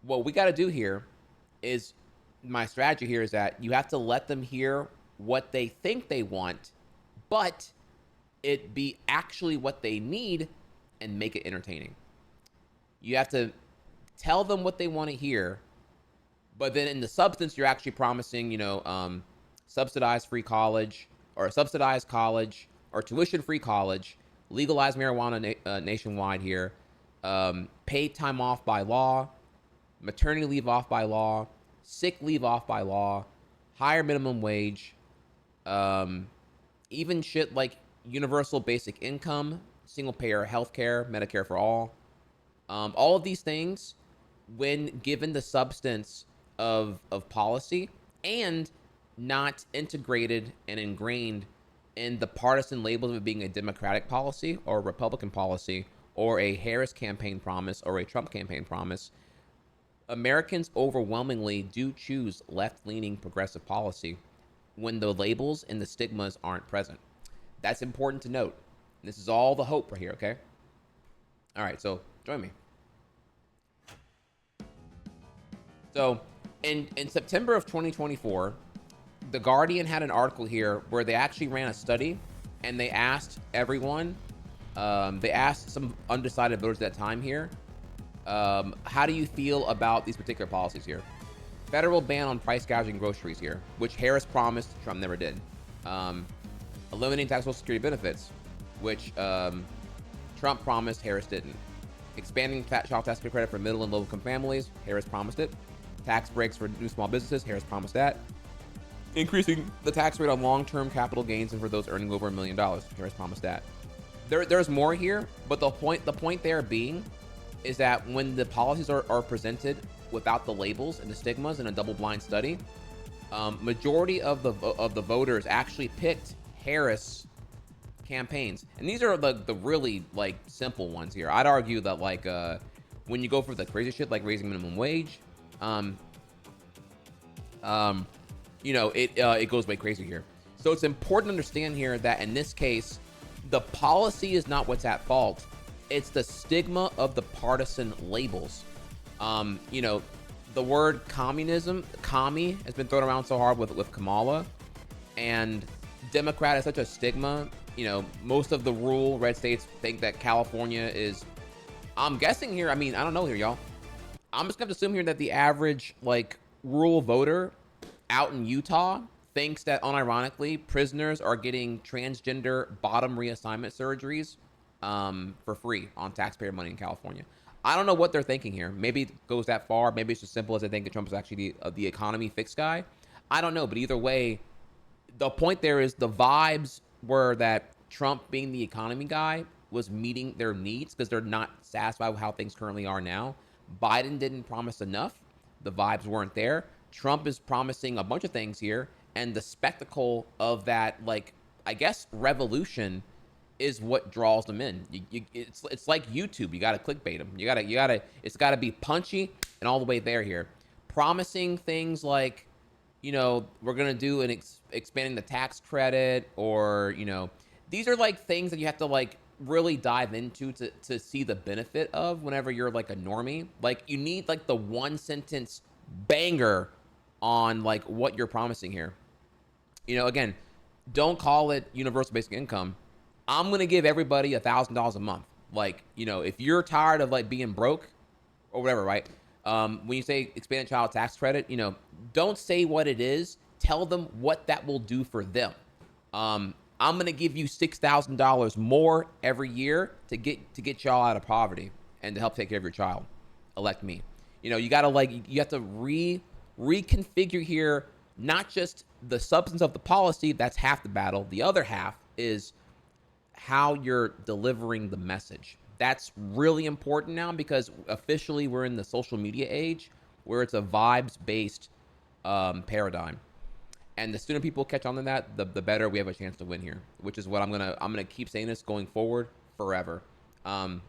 what we got to do here is, my strategy here is that you have to let them hear what they think they want, but it be actually what they need and make it entertaining. You have to tell them what they want to hear, but then in the substance, you're actually promising, you know, subsidized free college, or a subsidized college, or tuition-free college, legalize marijuana nationwide here, paid time off by law, maternity leave off by law, sick leave off by law, higher minimum wage, even shit like universal basic income, single payer healthcare, Medicare for all. All of these things, when given the substance of policy and not integrated and ingrained in the partisan labels of it being a Democratic policy or a Republican policy or a Harris campaign promise or a Trump campaign promise, Americans overwhelmingly do choose left-leaning progressive policy when the labels and the stigmas aren't present. That's important to note. This is all the hope right here, okay? All right, so join me. So in September of 2024, The Guardian had an article here where they actually ran a study and they asked everyone, they asked some undecided voters at that time here, how do you feel about these particular policies here? Federal ban on price gouging groceries here, which Harris promised, Trump never did. Eliminating tax Social Security benefits, which Trump promised, Harris didn't. Expanding child tax credit for middle and low income families, Harris promised it. Tax breaks for new small businesses, Harris promised that. Increasing the tax rate on long-term capital gains and for those earning over $1 million, Harris promised that. There's more here, but the point there being is that when the policies are presented without the labels and the stigmas in a double-blind study, majority of the voters actually picked Harris campaigns, and these are the really like simple ones here. I'd argue that like when you go for the crazy shit like raising minimum wage, you know, it goes way crazy here. So it's important to understand here that in this case, the policy is not what's at fault. It's the stigma of the partisan labels. You know, the word communism, commie, has been thrown around so hard with Kamala, and Democrat is such a stigma. You know, most of the rural red states think that California is, I'm guessing here, I mean, I don't know here, y'all. I'm just gonna assume here that the average like rural voter out in Utah thinks that unironically prisoners are getting transgender bottom reassignment surgeries for free on taxpayer money in California. I don't know what they're thinking here. Maybe it goes that far. Maybe it's as simple as they think that Trump is actually the economy fix guy. I don't know, but either way, the point there is the vibes were that Trump being the economy guy was meeting their needs because they're not satisfied with how things currently are now. Biden didn't promise enough. The vibes weren't there. Trump is promising a bunch of things here, and the spectacle of that, like, I guess, revolution is what draws them in. It's like YouTube. You got to clickbait them. You gotta. It's got to be punchy and all the way there here. Promising things like, you know, we're gonna do an expanding the tax credit, or you know, these are like things that you have to like really dive into to see the benefit of whenever you're like a normie. Like you need like the one sentence banger on like what you're promising here. You know, again, don't call it universal basic income. I'm going to give everybody $1,000 a month. Like, you know, if you're tired of like being broke or whatever, right? When you say expanded child tax credit, you know, don't say what it is. Tell them what that will do for them. I'm going to give you $6,000 more every year to get y'all out of poverty and to help take care of your child. Elect me. You know, you got to like, you have to reconfigure here, not just the substance of the policy. That's half the battle. The other half is how you're delivering the message. That's really important now because officially we're in the social media age where it's a vibes-based paradigm. And the sooner people catch on to that, the better we have a chance to win here, which is what I'm gonna keep saying this going forward forever, the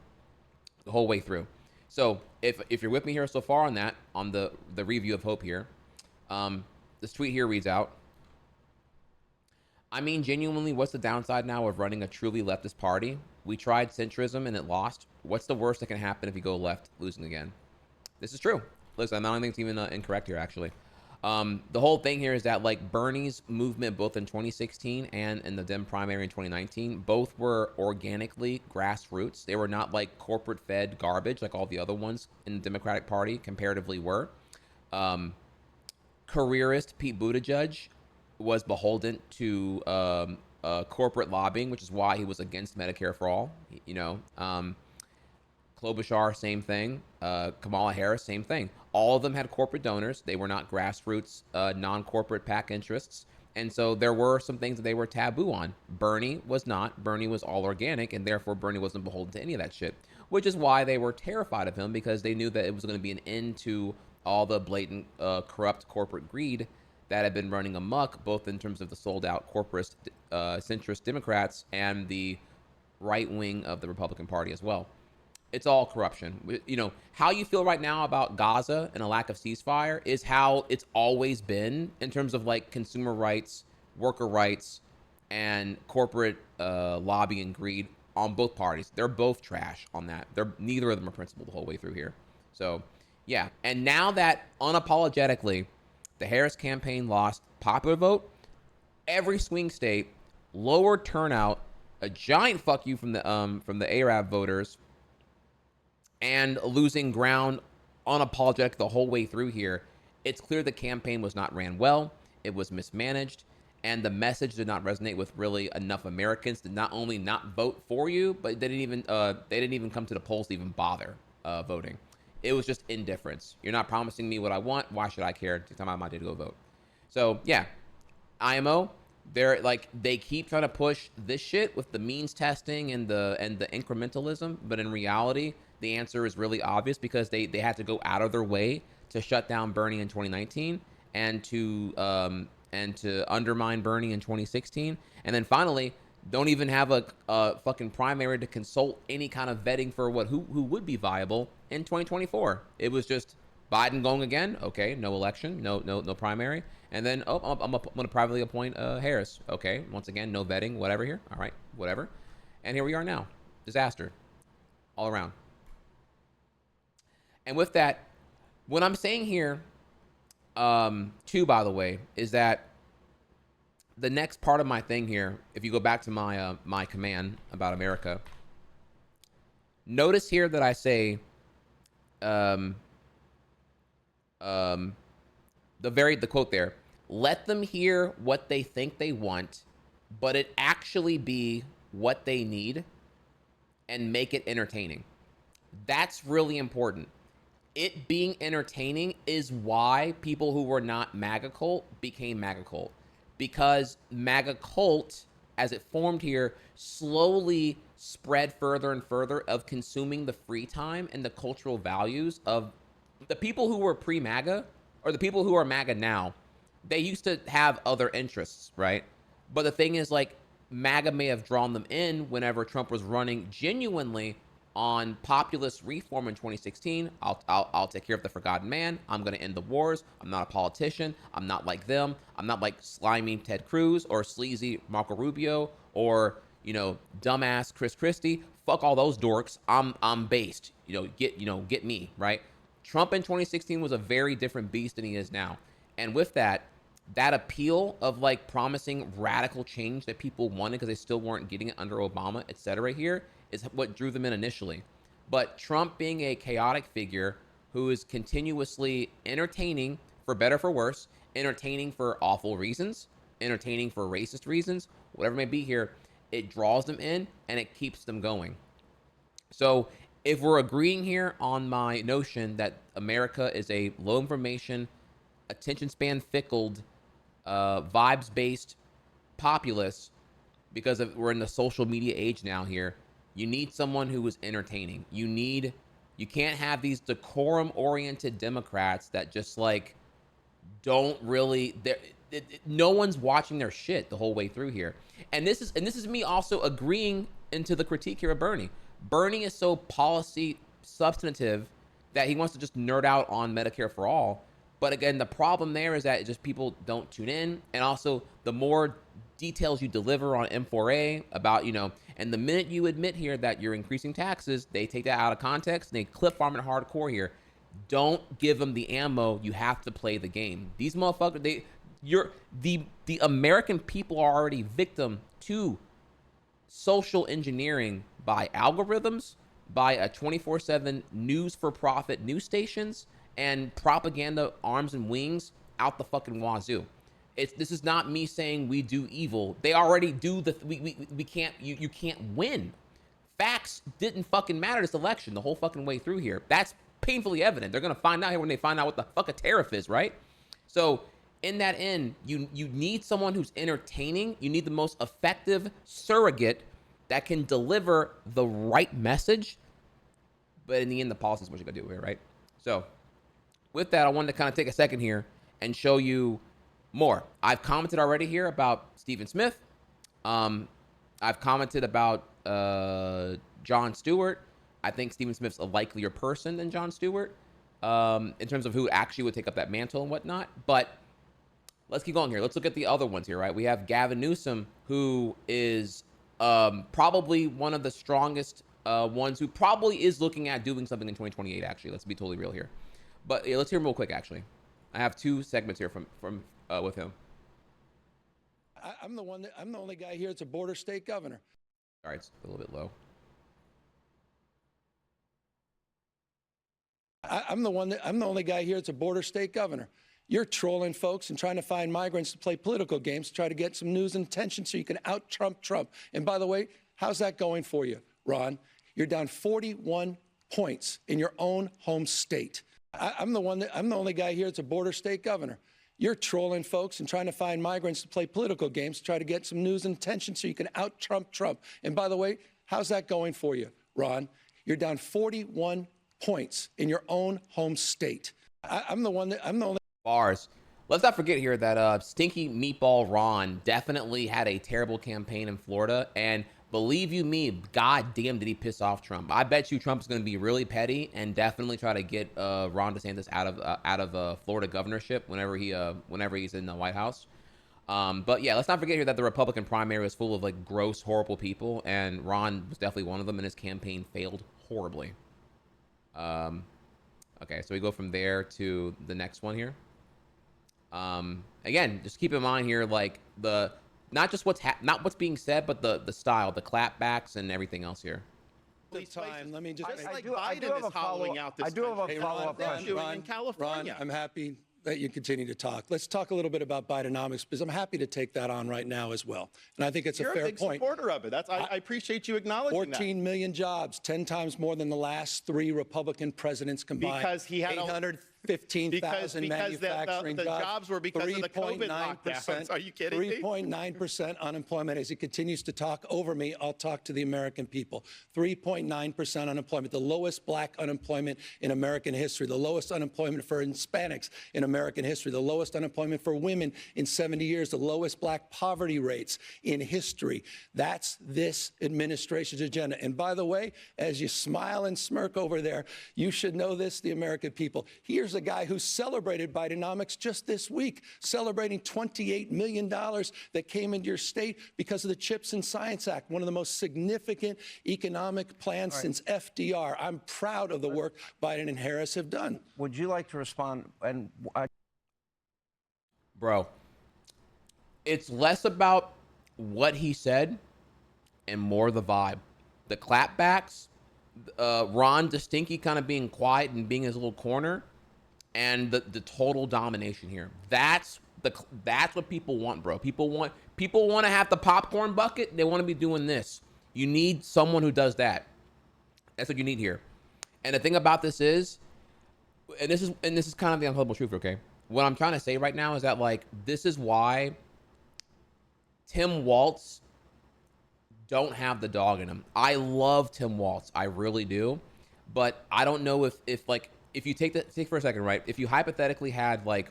whole way through. So if you're with me here so far on that, on the review of hope here, this tweet here reads out, I mean, genuinely, what's the downside now of running a truly leftist party? We tried centrism and it lost. What's the worst that can happen if you go left, losing again? This is true. Listen, I don't think it's even incorrect here, actually. The whole thing here is that, like, Bernie's movement, both in 2016 and in the Dem primary in 2019, both were organically grassroots. They were not like corporate-fed garbage like all the other ones in the Democratic Party comparatively were. Careerist Pete Buttigieg was beholden to corporate lobbying, which is why he was against Medicare for all. You know, Klobuchar, same thing. Kamala Harris, same thing. All of them had corporate donors. They were not grassroots, non-corporate PAC interests. And so there were some things that they were taboo on. Bernie was not. Bernie was all organic, and therefore Bernie wasn't beholden to any of that shit, which is why they were terrified of him, because they knew that it was going to be an end to all the blatant, corrupt corporate greed that had been running amok, both in terms of the sold-out corporate, centrist Democrats and the right wing of the Republican Party as well. It's all corruption. You know, how you feel right now about Gaza and a lack of ceasefire is how it's always been in terms of like consumer rights, worker rights, and corporate lobby and greed on both parties. They're both trash on that. Neither of them are principled the whole way through here. So, yeah. And now that unapologetically the Harris campaign lost popular vote, every swing state, lower turnout, a giant fuck you from the Arab voters, and losing ground unapologetic the whole way through here, it's clear the campaign was not ran well, it was mismanaged, and the message did not resonate with really enough Americans to not only not vote for you, but they didn't even come to the polls to even bother voting. It was just indifference. You're not promising me what I want. Why should I care? It's time out my day to go vote. So yeah, IMO, they keep trying to push this shit with the means testing and the incrementalism, but in reality, the answer is really obvious, because they had to go out of their way to shut down Bernie in 2019 and to undermine Bernie in 2016, and then finally don't even have a fucking primary to consult any kind of vetting for who would be viable in 2024. It was just Biden going again. Okay, no election, no primary, and then I'm gonna privately appoint Harris. Okay, once again, no vetting, whatever here. All right, whatever, and here we are now. Disaster all around. And with that, what I'm saying here, too, by the way, is that the next part of my thing here, if you go back to my my command about America, notice here that I say the quote there, let them hear what they think they want, but it actually be what they need, and make it entertaining. That's really important. It being entertaining is why people who were not MAGA cult became MAGA cult. Because MAGA cult, as it formed here, slowly spread further and further of consuming the free time and the cultural values of the people who were pre-MAGA, or the people who are MAGA now. They used to have other interests, right? But the thing is, like, MAGA may have drawn them in whenever Trump was running genuinely on populist reform in 2016. I'll take care of the forgotten man. I'm going to end the wars. I'm not a politician. I'm not like them. I'm not like slimy Ted Cruz or sleazy Marco Rubio or, you know, dumbass Chris Christie. Fuck all those dorks. I'm based. Get me, right? Trump in 2016 was a very different beast than he is now. And with that appeal of like promising radical change that people wanted because they still weren't getting it under Obama, etc. here is what drew them in initially. But Trump being a chaotic figure who is continuously entertaining, for better for worse, entertaining for awful reasons, entertaining for racist reasons, whatever it may be here, it draws them in and it keeps them going. So if we're agreeing here on my notion that America is a low information, attention span fickled, vibes-based populace, because we're in the social media age now here, you need someone who is entertaining. You can't have these decorum-oriented Democrats that just like don't really, no one's watching their shit the whole way through here. And this is me also agreeing into the critique here of Bernie. Bernie is so policy substantive that he wants to just nerd out on Medicare for all. But again, the problem there is that just people don't tune in. And also, the more details you deliver on M4A about, and the minute you admit here that you're increasing taxes, they take that out of context and they clip farm it hardcore here. Don't give them the ammo. You have to play the game. These motherfuckers, the American people are already victim to social engineering by algorithms, by a 24/7 news for profit news stations, and propaganda arms and wings out the fucking wazoo. This is not me saying we do evil. They already do we can't, you can't win. Facts didn't fucking matter this election the whole fucking way through here. That's painfully evident. They're gonna find out here when they find out what the fuck a tariff is, right? So in that end, you need someone who's entertaining. You need the most effective surrogate that can deliver the right message. But in the end, the policy is what you gotta do here, right? So with that, I wanted to kind of take a second here and show you more. I've commented already here about Stephen Smith. I've commented about Jon Stewart. I think Stephen Smith's a likelier person than Jon Stewart in terms of who actually would take up that mantle and whatnot. But let's keep going here. Let's look at the other ones here, right? We have Gavin Newsom, who is probably one of the strongest ones, who probably is looking at doing something in 2028, actually. Let's be totally real here. But yeah, let's hear him real quick, actually. I have two segments here from with him. I'm the only guy here that's a border state governor. All right, it's a little bit low. I'm the only guy here that's a border state governor. You're trolling folks and trying to find migrants to play political games to try to get some news and attention so you can out-Trump Trump. And by the way, how's that going for you, Ron? You're down 41 points in your own home state. I'm the only guy here that's a border state governor. You're trolling folks and trying to find migrants to play political games to try to get some news and attention so you can out-Trump Trump. And by the way, how's that going for you, Ron? You're down 41 points in your own home state. I'm the only bars. Let's not forget here that Stinky Meatball Ron definitely had a terrible campaign in Florida, and believe you me, goddamn did he piss off Trump. I bet you Trump's going to be really petty and definitely try to get Ron DeSantis out of Florida governorship whenever he's in the White House. But yeah, let's not forget here that the Republican primary is full of like gross, horrible people, and Ron was definitely one of them, and his campaign failed horribly. Okay, so we go from there to the next one here. Again, just keep in mind here, like not just what's being said, but the style, the clapbacks and everything else here. time. Let me just. I do have a follow-up question. Ron, I'm happy that you continue to talk. Let's talk a little bit about Bidenomics, because I'm happy to take that on right now as well. And I think it's a fair point. You're a big supporter of it. I appreciate you acknowledging 14 million jobs, 10 times more than the last 3 Republican presidents combined. Because he had 815,000 manufacturing the jobs were because of the COVID lockdowns. Are you kidding me? 3.9% unemployment. As he continues to talk over me, I'll talk to the American people. 3.9% unemployment, the lowest black unemployment in American history, the lowest unemployment for Hispanics in American history, the lowest unemployment for women in 70 years, the lowest black poverty rates in history. That's this administration's agenda. And by the way, as you smile and smirk over there, you should know this, the American people. Here's a guy who celebrated Bidenomics just this week, celebrating $28 million that came into your state because of the CHIPS and Science Act, one of the most significant economic plans since FDR. I'm proud of the work Biden and Harris have done. Would you like to respond? And Bro, it's less about what he said and more the vibe. The clapbacks, Ron DeStinky kind of being quiet and being in his little corner, and the total domination here. That's what people want, bro. People want to have the popcorn bucket. They want to be doing this. You need someone who does that. That's what you need here. And the thing about this is, and this is kind of the uncomfortable truth, okay? What I'm trying to say right now is that, like, this is why Tim Walz don't have the dog in him. I love Tim Walz, I really do, but I don't know if you take for a second, right? If you hypothetically had like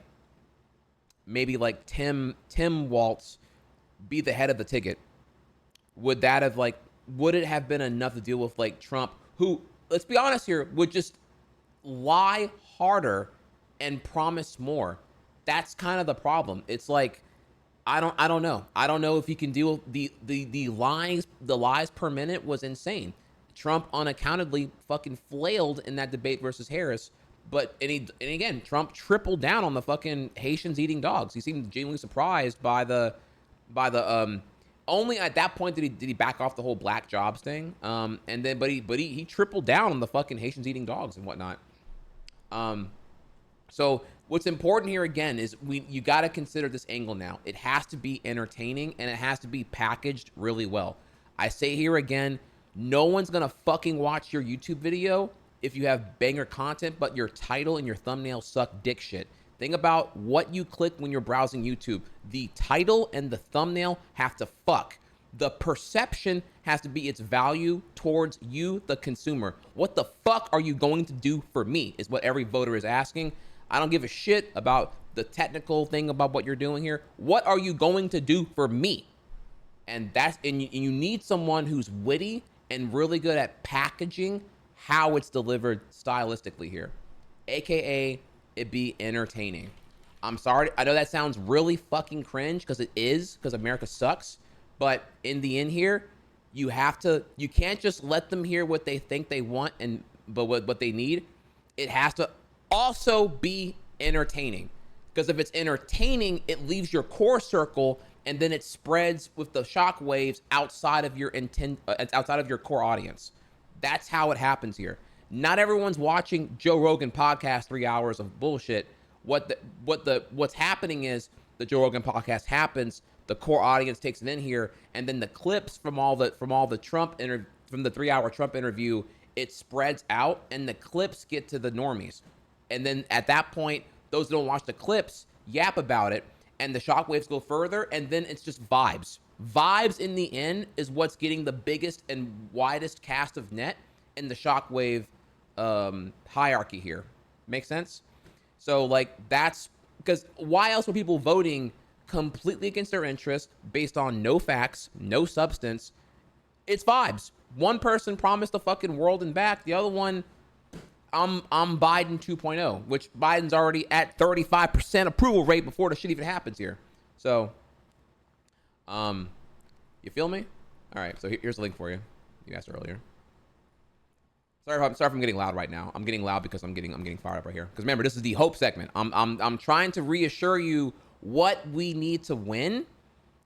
maybe like Tim Waltz be the head of the ticket, would it have been enough to deal with like Trump, who, let's be honest here, would just lie harder and promise more? That's kind of the problem. It's like, I don't know. I don't know if you can deal with the lies per minute was insane. Trump unaccountably fucking flailed in that debate versus Harris. But and again, Trump tripled down on the fucking Haitians eating dogs. He seemed genuinely surprised by the only at that point did he back off the whole black jobs thing. And then but he tripled down on the fucking Haitians eating dogs and whatnot. So what's important here again is you got to consider this angle now. It has to be entertaining and it has to be packaged really well. I say here again, no one's gonna fucking watch your YouTube video if you have banger content, but your title and your thumbnail suck dick shit. Think about what you click when you're browsing YouTube. The title and the thumbnail have to fuck. The perception has to be its value towards you, the consumer. What the fuck are you going to do for me is what every voter is asking. I don't give a shit about the technical thing about what you're doing here. What are you going to do for me? And you need someone who's witty and really good at packaging how it's delivered stylistically here, aka it be entertaining. I'm sorry, I know that sounds really fucking cringe because it is, because America sucks, but in the end here, you can't just let them hear what they think they want but what they need. It has to also be entertaining, because if it's entertaining, it leaves your core circle and then it spreads with the shock waves outside of your core audience. That's how it happens here. Not everyone's watching Joe Rogan podcast 3 hours of bullshit. What's happening is the Joe Rogan podcast happens, the core audience takes it in here, and then the clips from the Trump from the 3 hour Trump interview, it spreads out and the clips get to the normies. And then at that point, those who don't watch the clips yap about it and the shockwaves go further, and then it's just vibes. Vibes in the end is what's getting the biggest and widest cast of net in the shockwave hierarchy here. Make sense? So like that's because why else were people voting completely against their interest based on no facts, no substance? It's vibes. One person promised the fucking world and back. The other one, I'm Biden 2.0, which Biden's already at 35% approval rate before the shit even happens here. So, you feel me? All right. So here's the link for you. You asked earlier. Sorry if I'm getting loud right now. I'm getting loud because I'm getting fired up right here. Because remember, this is the hope segment. I'm trying to reassure you what we need to win.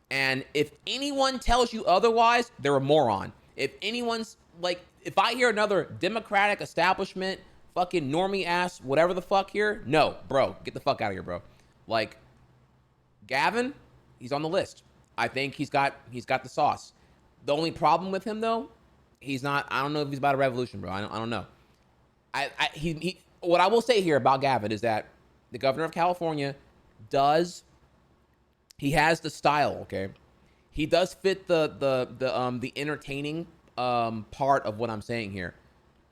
And if anyone tells you otherwise, they're a moron. If anyone's like, if I hear another Democratic establishment, fucking normie ass, whatever the fuck here, no, bro, get the fuck out of here, bro. Like, Gavin, he's on the list. I think he's got the sauce. The only problem with him though, he's not. I don't know if he's about a revolution, bro. I don't know. What I will say here about Gavin is that the governor of California he has the style, okay? He does fit the entertaining part of what I'm saying here.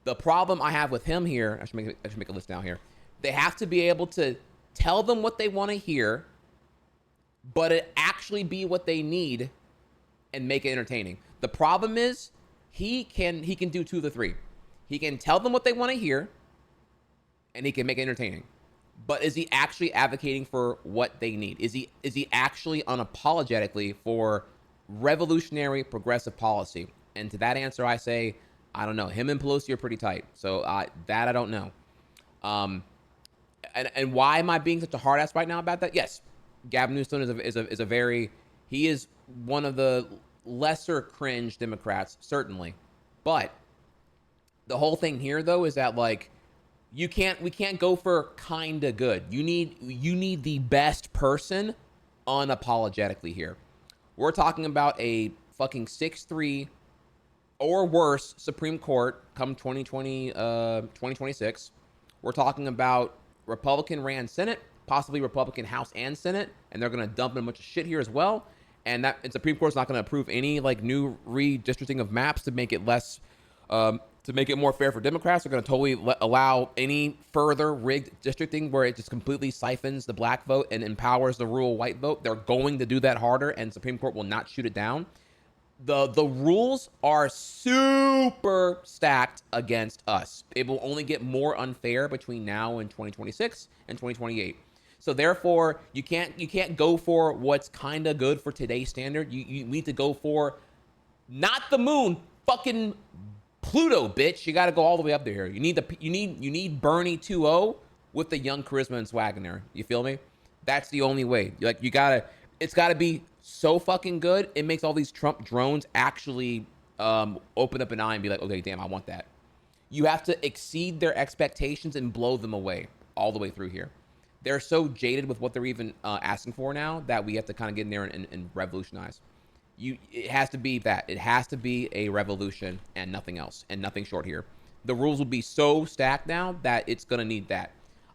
The problem I have with him here, I should make a list down here. They have to be able to tell them what they want to hear, but it actually be what they need and make it entertaining. The problem is he can do 2 of the 3. He can tell them what they want to hear and he can make it entertaining. But is he actually advocating for what they need? Is he actually unapologetically for revolutionary progressive policy? And to that answer, I say, I don't know. Him and Pelosi are pretty tight. So that I don't know. And why am I being such a hard ass right now about that? Yes, Gavin Newsom he is one of the lesser cringe Democrats, certainly. But the whole thing here though is that like we can't go for kinda good. You need the best person unapologetically here. We're talking about a fucking 6-3 or worse Supreme Court come 2026. We're talking about Republican ran Senate, possibly Republican House and Senate, and they're going to dump in a bunch of shit here as well. And Supreme Court's not going to approve any like new redistricting of maps to make it less, to To make it more fair for Democrats, they're going to totally allow any further rigged districting where it just completely siphons the black vote and empowers the rural white vote. They're going to do that harder, and Supreme Court will not shoot it down. The rules are super stacked against us. It will only get more unfair between now and 2026 and 2028. So therefore, you can't go for what's kind of good for today's standard. You need to go for not the moon, fucking Pluto, bitch. You got to go all the way up there. You need Bernie 2.0 with the young charisma and swag in there. You feel me? That's the only way. Like it's got to be so fucking good. It makes all these Trump drones actually open up an eye and be like, okay, damn, I want that. You have to exceed their expectations and blow them away all the way through here. They're so jaded with what they're even asking for now that we have to kind of get in there and revolutionize. It has to be that. It has to be a revolution and nothing else, and nothing short here. The rules will be so stacked now that it's going to need that.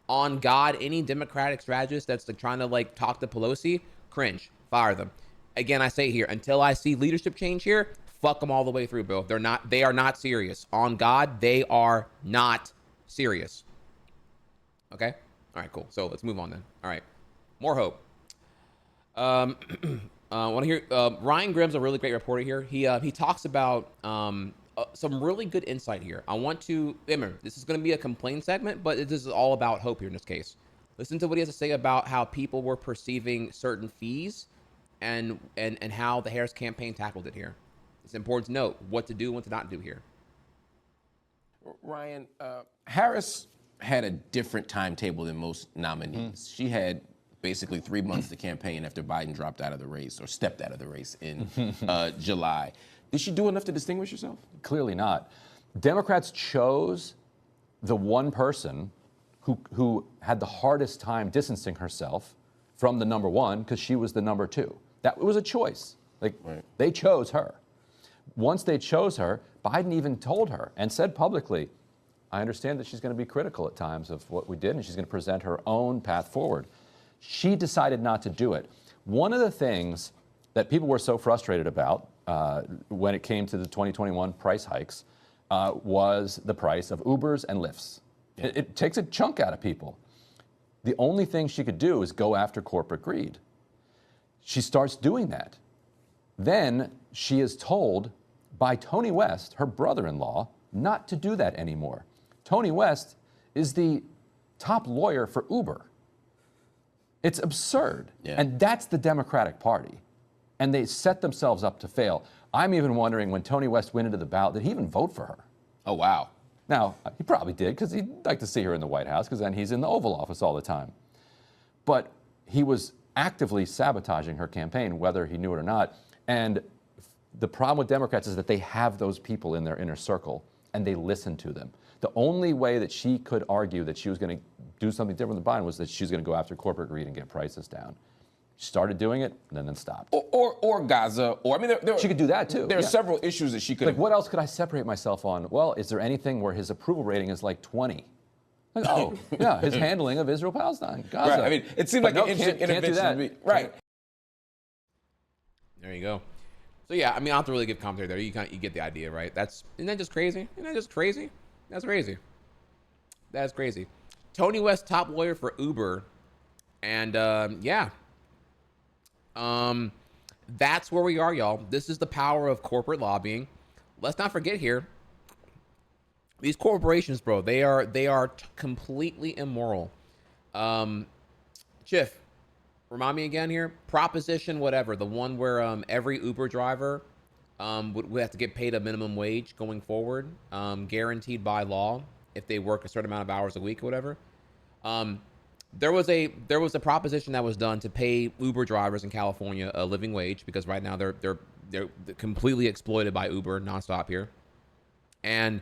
On God, any Democratic strategist that's trying to talk to Pelosi, cringe, fire them. Again, I say here, until I see leadership change here, fuck them all the way through, bro. They are not serious. On God, they are not serious. Okay? All right, cool. So let's move on then. All right. More hope. I want to hear Ryan Grimm's a really great reporter here. He talks about some really good insight here. I want to remember this is going to be a complaint segment, but this is all about hope here in this case. Listen to what he has to say about how people were perceiving certain fees and how the Harris campaign tackled it here. It's important to note what to do and what to not do here. Ryan, Harris had a different timetable than most nominees. She had basically 3 months to campaign after Biden dropped out of the race or stepped out of the race in July. Did she do enough to distinguish herself? Clearly not. Democrats chose the one person who had the hardest time distancing herself from the number one because she was the number two. That was a choice. They chose her. Once they chose her, Biden even told her and said publicly, I understand that she's going to be critical at times of what we did and she's going to present her own path forward. She decided not to do it. One of the things that people were so frustrated about when it came to the 2021 price hikes was the price of Ubers and Lyfts. Yeah. It takes a chunk out of people. The only thing she could do is go after corporate greed. She starts doing that. Then she is told by Tony West, her brother-in-law, not to do that anymore. Tony West is the top lawyer for Uber. It's absurd. Yeah. And that's the Democratic Party. And they set themselves up to fail. I'm even wondering when Tony West went into the ballot, did he even vote for her? Oh, wow. Now, he probably did because he'd like to see her in the White House because then he's in the Oval Office all the time. But he was actively sabotaging her campaign, whether he knew it or not. And the problem with Democrats is that they have those people in their inner circle and they listen to them. The only way that she could argue that she was going to do something different than Biden was that she was going to go after corporate greed and get prices down. She started doing it and then stopped. Or Gaza, or I mean, she could do that too. There are several issues that she could. Like, what else could I separate myself on? Well, is there anything where his approval rating is like 20? Like, oh, yeah, his handling of Israel-Palestine, Gaza. Right. I mean, it seemed like an interesting intervention. Right. There you go. So yeah, I mean, I don't have to really give commentary there. You get the idea, right? Isn't that just crazy? Isn't that just crazy? That's crazy. That's crazy. Tony West, top lawyer for Uber, and that's where we are, y'all. This is the power of corporate lobbying. Let's not forget here, these corporations, bro, they are completely immoral. Chiff, remind me again here. Proposition whatever, the one where every Uber driver would have to get paid a minimum wage going forward, guaranteed by law if they work a certain amount of hours a week or whatever. There was a proposition that was done to pay Uber drivers in California a living wage because right now they're completely exploited by Uber nonstop here. And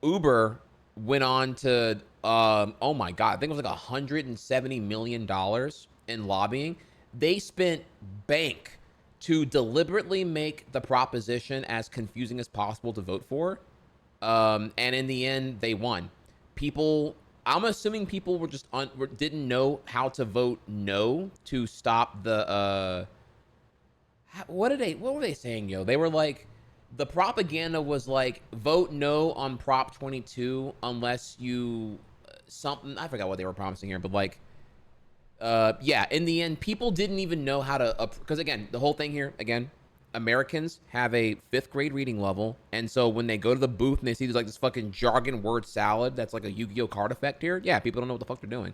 Uber went on to oh my God, I think it was like $170 million in lobbying. They spent bank to deliberately make the proposition as confusing as possible to vote for. And in the end, they won. I'm assuming people were just didn't know how to vote no to stop the what were they saying, yo? They were like, the propaganda was like, vote no on Prop 22 unless you something. I forgot what they were promising here, but like, yeah. In the end, people didn't even know how to. Because again, the whole thing here, again, Americans have a 5th grade reading level, and so when they go to the booth and they see there's like this fucking jargon word salad that's like a Yu-Gi-Oh card effect here, yeah, people don't know what the fuck they're doing.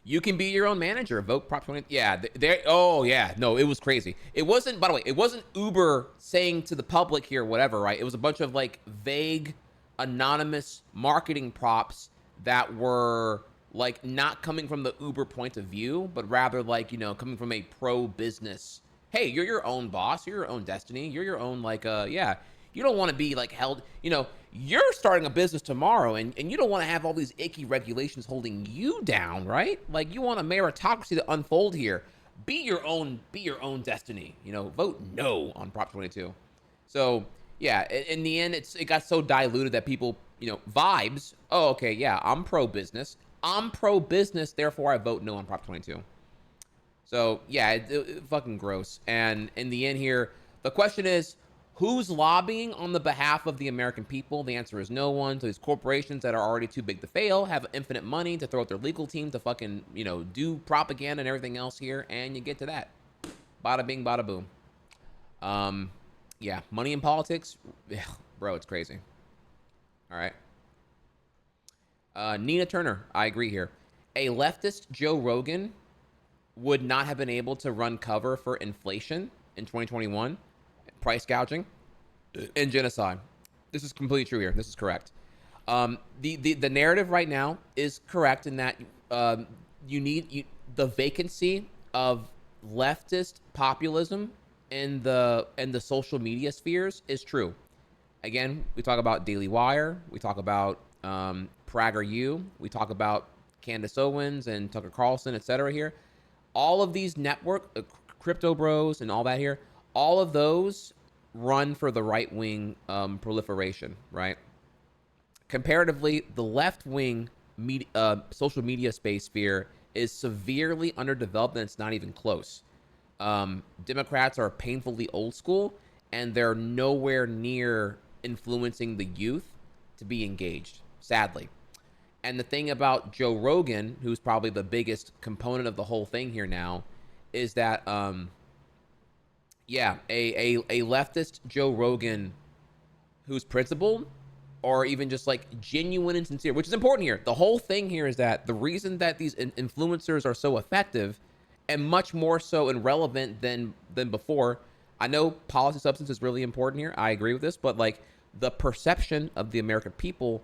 You can be your own manager. Vote Prop 20. Yeah, oh yeah, no, it was crazy. It wasn't, by the way, it wasn't Uber saying to the public here, whatever, right? It was a bunch of like vague, anonymous marketing props that were like not coming from the Uber point of view, but rather like, you know, coming from a pro-business. Hey, you're your own boss. You're your own destiny. You're your own, like, yeah. You don't want to be like held, you know, you're starting a business tomorrow and you don't want to have all these icky regulations holding you down, right? Like you want a meritocracy to unfold here. Be your own destiny, you know, vote no on Prop 22. So yeah, in the end, it got so diluted that people, you know, vibes. Oh, okay. Yeah. I'm pro-business, therefore I vote no on Prop 22. So yeah, it fucking gross. And in the end here, the question is, who's lobbying on the behalf of the American people? The answer is no one. So these corporations that are already too big to fail have infinite money to throw at their legal team to fucking, you know, do propaganda and everything else here. And you get to that. Bada bing, bada boom. Yeah, money in politics, bro, it's crazy. All right. Nina Turner, I agree here. A leftist Joe Rogan would not have been able to run cover for inflation in 2021. Price gouging and genocide. This is completely true here. This is correct. The narrative right now is correct in that you need the vacancy of leftist populism in the social media spheres is true. Again, we talk about Daily Wire, we talk about PragerU, we talk about Candace Owens and Tucker Carlson, etc. Here, all of these network crypto bros and all that here. All of those run for the right-wing proliferation, right? Comparatively, the left-wing social media space sphere is severely underdeveloped, and it's not even close. Democrats are painfully old school, and they're nowhere near influencing the youth to be engaged, sadly. And the thing about Joe Rogan, who's probably the biggest component of the whole thing here now, is that... yeah, a leftist Joe Rogan who's principled or even just like genuine and sincere, which is important here. The whole thing here is that the reason that these influencers are so effective and much more so and relevant than before. I know policy substance is really important here. I agree with this, but like the perception of the American people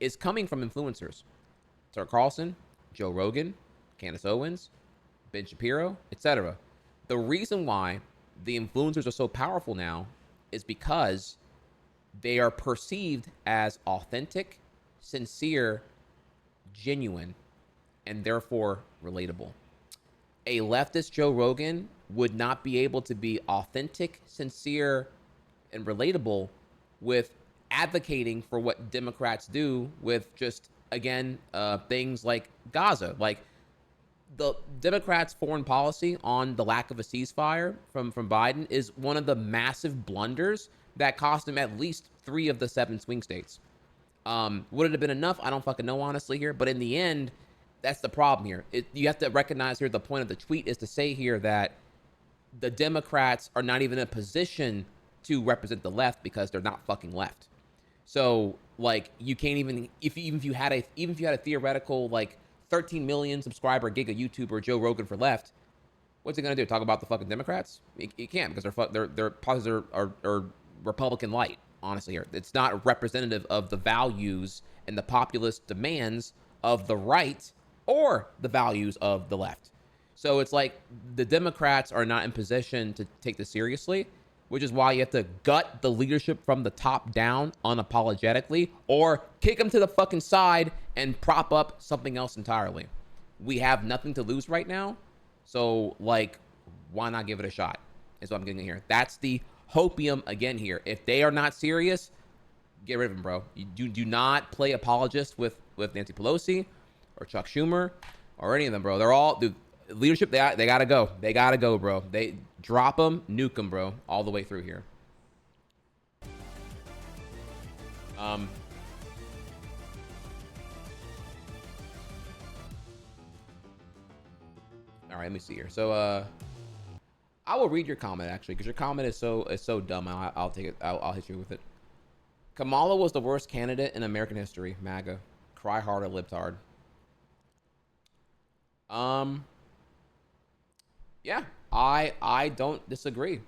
is coming from influencers. Tucker Carlson, Joe Rogan, Candace Owens, Ben Shapiro, etc. The reason why the influencers are so powerful now is because they are perceived as authentic, sincere, genuine, and therefore relatable. A leftist Joe Rogan would not be able to be authentic, sincere, and relatable with advocating for what Democrats do with just, again, things like Gaza. Like, the Democrats' foreign policy on the lack of a ceasefire from Biden is one of the massive blunders that cost him at least 3 of the 7 swing states. Would it have been enough? I don't fucking know, honestly, here. But in the end, that's the problem here. You have to recognize here the point of the tweet is to say here that the Democrats are not even in a position to represent the left because they're not fucking left. So, like, you can't even if you had a theoretical like 13 million subscriber giga YouTuber Joe Rogan for left, what's he gonna do? Talk about the fucking Democrats? He can't, because their policies are Republican light. Honestly, here it's not representative of the values and the populist demands of the right or the values of the left. So it's like the Democrats are not in position to take this seriously, which is why you have to gut the leadership from the top down unapologetically, or kick them to the fucking side and prop up something else entirely. We have nothing to lose right now, so like, why not give it a shot? Is what I'm getting here. That's the hopium again here. If they are not serious, get rid of them, bro. You do not play apologist with Nancy Pelosi or Chuck Schumer or any of them, bro. They're all, dude, leadership, they gotta go. They gotta go, bro. Drop them, nuke them, bro, all the way through here. All right, let me see here. So, I will read your comment actually, because your comment is so dumb. I'll take it. I'll hit you with it. Kamala was the worst candidate in American history. MAGA, cry hard or libtard. Yeah, I don't disagree.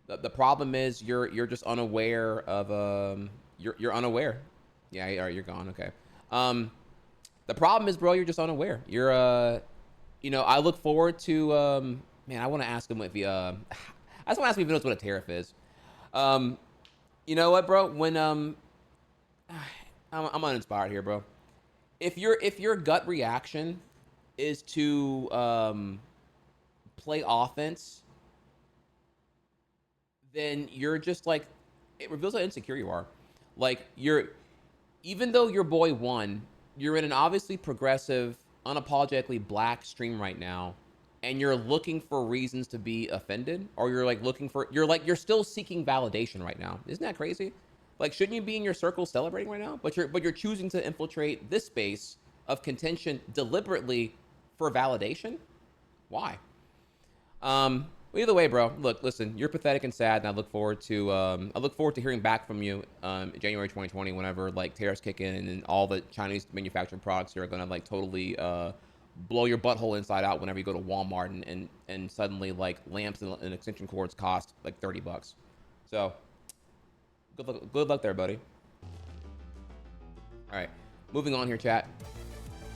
The problem is you're just unaware of you're unaware. Yeah, all right, you're gone. Okay. The problem is, bro, you're just unaware. You're you know, I look forward to man, I want to ask him if he I just want to ask him if he knows what a tariff is. You know what, bro? When I'm uninspired here, bro. If your gut reaction is to play offense, then you're just like, it reveals how insecure you are. Like, even though your boy won, you're in an obviously progressive, unapologetically black stream right now, and you're looking for reasons to be offended, or you're still seeking validation right now. Isn't that crazy? Like, shouldn't you be in your circle celebrating right now? But you're choosing to infiltrate this space of contention deliberately for validation. Why? Either way, bro. Look, listen. You're pathetic and sad, and I look forward to hearing back from you January 2020, whenever like tariffs kick in and all the Chinese manufactured products are gonna like totally blow your butthole inside out whenever you go to Walmart and suddenly like lamps and extension cords cost like $30. So good luck there, buddy. All right, moving on here, chat.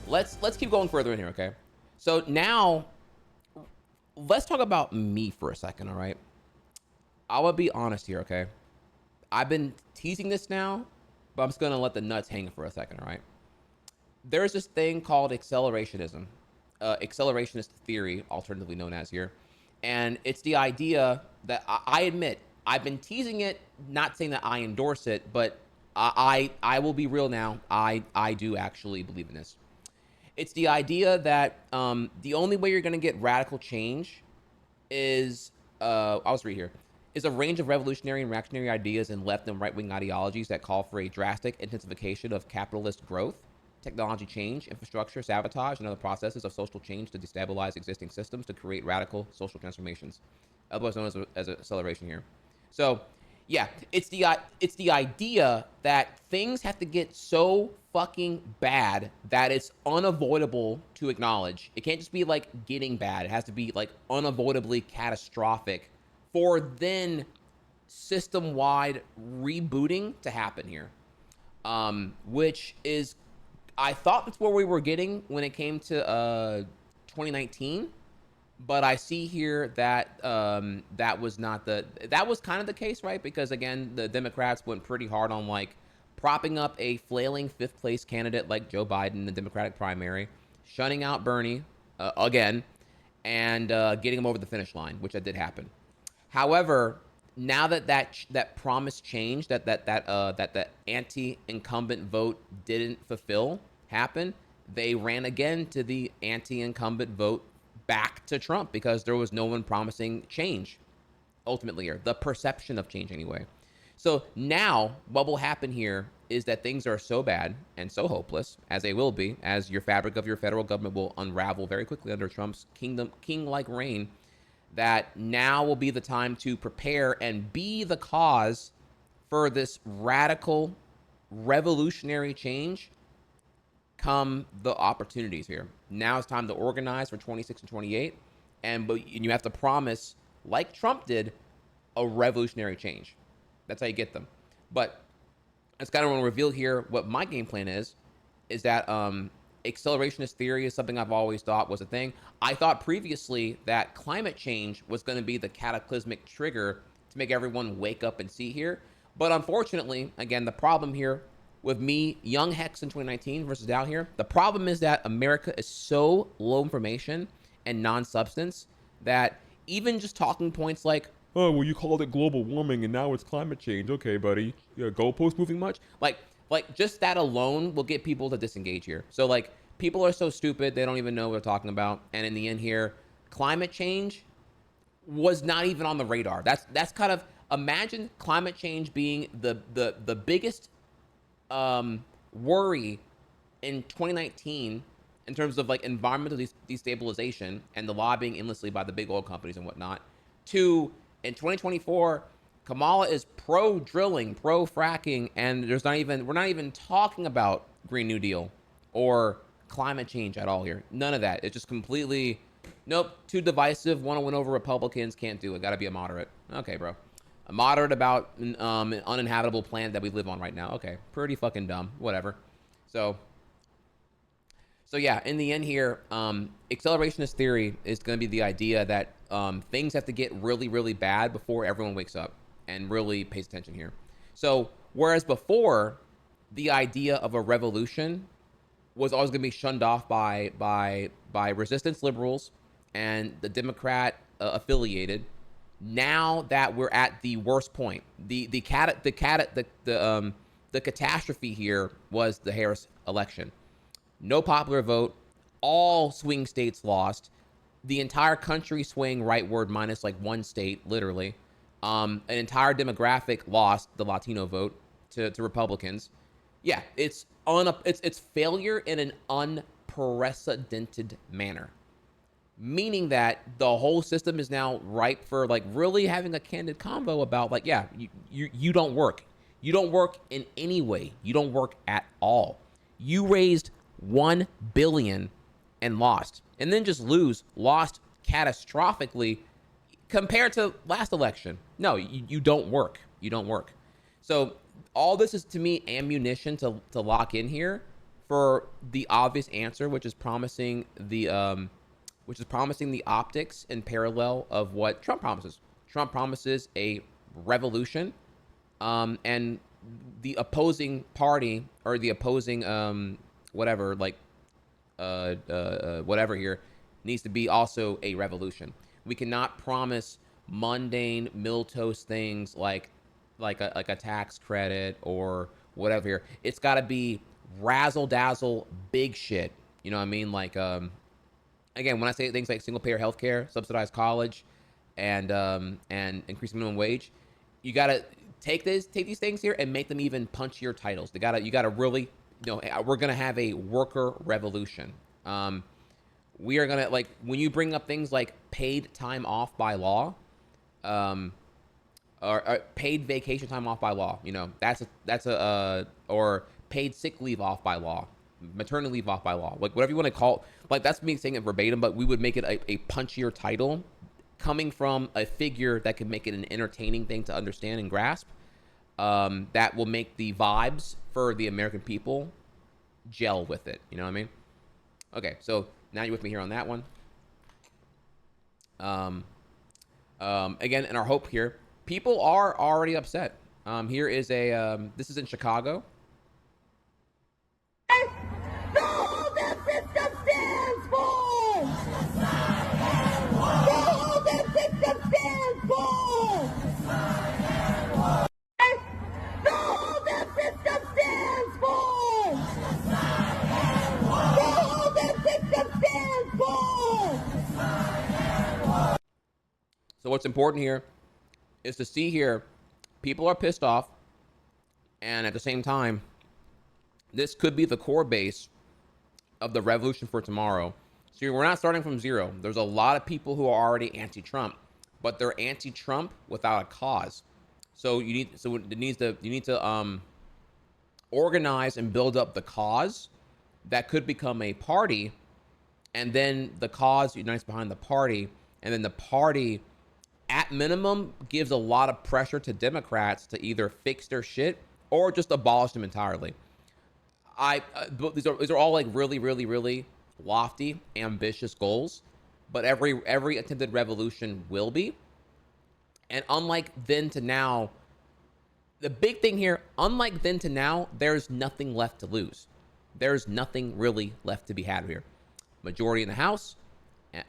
Let's keep going further in here, okay? So now, let's talk about me for a second, all right? I will be honest here, okay? I've been teasing this now, but I'm just gonna let the nuts hang for a second, all right? There's this thing called accelerationism, accelerationist theory, alternatively known as here. And it's the idea that I admit, I've been teasing it, not saying that I endorse it, but I will be real now. I do actually believe in this. It's the idea that the only way you're going to get radical change is, I'll just read here, is a range of revolutionary and reactionary ideas and left and right-wing ideologies that call for a drastic intensification of capitalist growth, technology change, infrastructure, sabotage, and other processes of social change to destabilize existing systems to create radical social transformations, otherwise known as acceleration here. So, yeah, it's the idea that things have to get so fucking bad that it's unavoidable to acknowledge. It can't just be like getting bad. It has to be like unavoidably catastrophic for then system-wide rebooting to happen here. Which is, I thought that's where we were getting when it came to 2019. But I see here that that was kind of the case, right? Because again, the Democrats went pretty hard on like propping up a flailing fifth place candidate like Joe Biden in the Democratic primary, shutting out Bernie again, and getting him over the finish line, which that did happen. However, now that promise changed, that the anti-incumbent vote didn't happen, they ran again to the anti-incumbent vote back to Trump because there was no one promising change ultimately here, the perception of change anyway. So now what will happen here is that things are so bad and so hopeless, as they will be, as your fabric of your federal government will unravel very quickly under Trump's king-like reign, that now will be the time to prepare and be the cause for this radical revolutionary change come the opportunities here. Now it's time to organize for 26 and 28, and you have to promise, like Trump did, a revolutionary change. That's how you get them. But I just kind of want to reveal here what my game plan is that accelerationist theory is something I've always thought was a thing. I thought previously that climate change was going to be the cataclysmic trigger to make everyone wake up and see here. But unfortunately, again, the problem here with me, young Hex in 2019 versus down here, the problem is that America is so low information and non-substance that even just talking points like, oh, well, you called it global warming and now it's climate change. Okay, buddy. Your goalpost moving much? Like just that alone will get people to disengage here. So like people are so stupid, they don't even know what we're talking about. And in the end here, climate change was not even on the radar. That's kind of, imagine climate change being the biggest worry in 2019 in terms of like environmental destabilization and the lobbying endlessly by the big oil companies and whatnot, to in 2024, Kamala is pro drilling, pro fracking, and we're not even talking about Green New Deal or climate change at all here. None of that. It's just completely, nope, too divisive, want to win over Republicans, can't do it. Got to be a moderate. Okay, bro. A moderate about an uninhabitable planet that we live on right now. Okay, pretty fucking dumb. Whatever. So yeah, in the end here, accelerationist theory is going to be the idea that things have to get really, really bad before everyone wakes up and really pays attention here. So whereas before, the idea of a revolution was always going to be shunned off by resistance liberals and the Democrat affiliated. Now that we're at the worst point, the catastrophe here was the Harris election. No popular vote, all swing states lost, the entire country swing rightward minus like one state, literally. An entire demographic lost the Latino vote to Republicans. Yeah, it's failure in an unprecedented manner. Meaning that the whole system is now ripe for like really having a candid convo about like, yeah, you don't work. You don't work in any way. You don't work at all. You raised $1 billion and lost, and then just lost catastrophically compared to last election. No, you don't work. You don't work. So all this is to me ammunition to lock in here for the obvious answer, which is promising the optics in parallel of what Trump promises. Trump promises a revolution, and the opposing party or the opposing whatever here needs to be also a revolution. We cannot promise mundane milquetoast things like a tax credit or whatever here. It's got to be razzle dazzle big shit. You know what I mean? Like again, when I say things like single payer healthcare, subsidized college, and increased minimum wage, you gotta take these things here and make them even punchier titles. You gotta really, we're gonna have a worker revolution. We are gonna, like, when you bring up things like paid time off by law, or paid vacation time off by law, or paid sick leave off by law, maternity leave off by law, like whatever you want to call, like that's me saying it verbatim, but we would make it a punchier title coming from a figure that could make it an entertaining thing to understand and grasp, that will make the vibes for the American people gel with it. You know what I mean? Okay, so now you're with me here on that one. Again, in our hope here, people are already upset. Here is this is in Chicago. All that system stands for! All that system stands for! All that system stands for! All that system stands for! So what's important here is to see here, people are pissed off, and at the same time, this could be the core base of the revolution for tomorrow. So we're not starting from zero. There's a lot of people who are already anti-Trump, but they're anti-Trump without a cause. So you need to organize and build up the cause that could become a party, and then the cause unites behind the party, and then the party, at minimum, gives a lot of pressure to Democrats to either fix their shit or just abolish them entirely. These are all like really, really, really lofty, ambitious goals, but every attempted revolution will be. And unlike then to now, the big thing here, unlike then to now, there's nothing left to lose. There's nothing really left to be had here. Majority in the House,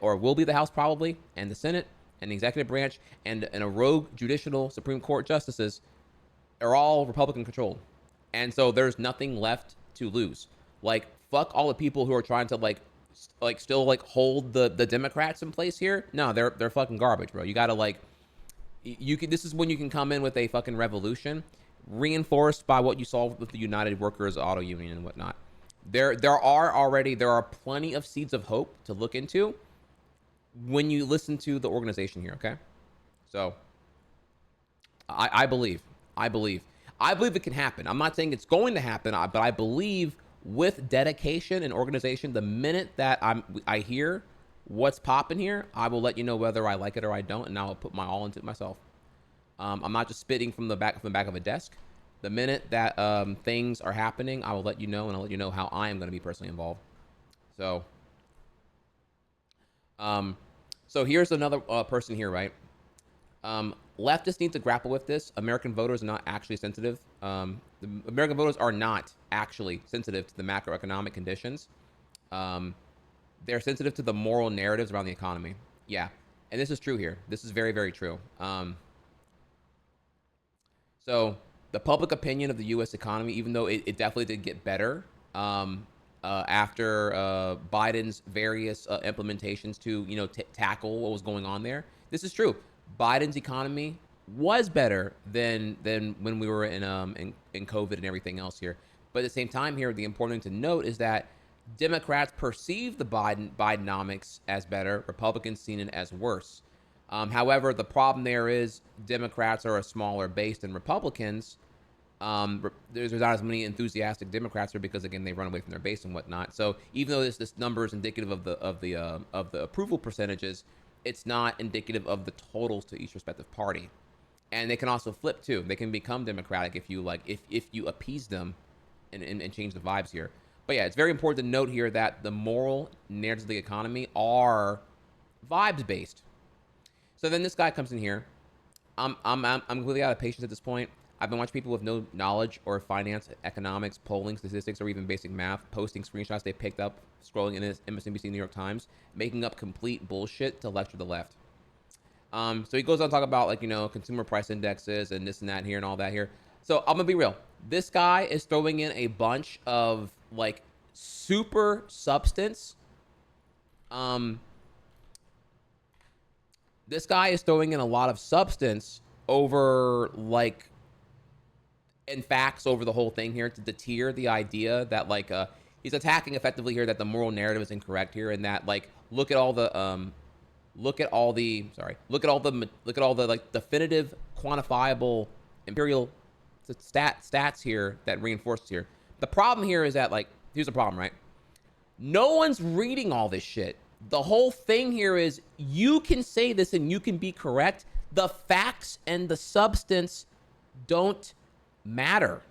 or will be the House probably, and the Senate, and the executive branch, and a rogue judicial Supreme Court justices are all Republican controlled. And so there's nothing left to lose. Like, fuck all the people who are trying to like like still like hold the Democrats in place here. No, they're fucking garbage, bro. You gotta like, you can. This is when you can come in with a fucking revolution, reinforced by what you saw with the United Workers Auto Union and whatnot. There are plenty of seeds of hope to look into when you listen to the organization here. Okay, so I believe it can happen. I'm not saying it's going to happen, but I believe with dedication and organization, the minute that I hear what's popping here, I will let you know whether I like it or I don't, and I will put my all into it myself. I'm not just spitting from the back of a desk. The minute that things are happening, I will let you know, and I'll let you know how I am going to be personally involved. So, so here's another person here, right? Leftists need to grapple with this. American voters are not actually sensitive. The American voters are not actually sensitive to the macroeconomic conditions. They're sensitive to the moral narratives around the economy. Yeah, and this is true here. This is very, very true. So the public opinion of the U.S. economy, even though it definitely did get better after Biden's various implementations to tackle what was going on there, this is true. Biden's economy was better than when we were in COVID and everything else here. But at the same time here, the important thing to note is that Democrats perceive the Bidenomics as better, Republicans seen it as worse. However, the problem there is Democrats are a smaller base than Republicans. There's not as many enthusiastic Democrats here because again they run away from their base and whatnot. So even though this number is indicative of the approval percentages, it's not indicative of the totals to each respective party. And they can also flip too. They can become Democratic if you if you appease them and change the vibes here. But yeah, it's very important to note here that the moral narratives of the economy are vibes based. So then this guy comes in here. I'm completely out of patience at this point. I've been watching people with no knowledge or finance, economics, polling, statistics, or even basic math posting screenshots they picked up scrolling in MSNBC, New York Times, making up complete bullshit to lecture the left. So he goes on to talk about consumer price indexes and this and that here and all that here. So I'm gonna be real. This guy is throwing in a bunch of super substance. This guy is throwing in a lot of substance over and facts over the whole thing here to deter the idea that he's attacking effectively here that the moral narrative is incorrect here and that look at all the definitive quantifiable imperial stats here that reinforces here. The problem here is that here's the problem, right? No one's reading all this shit. The whole thing here is you can say this and you can be correct. The facts and the substance don't matter.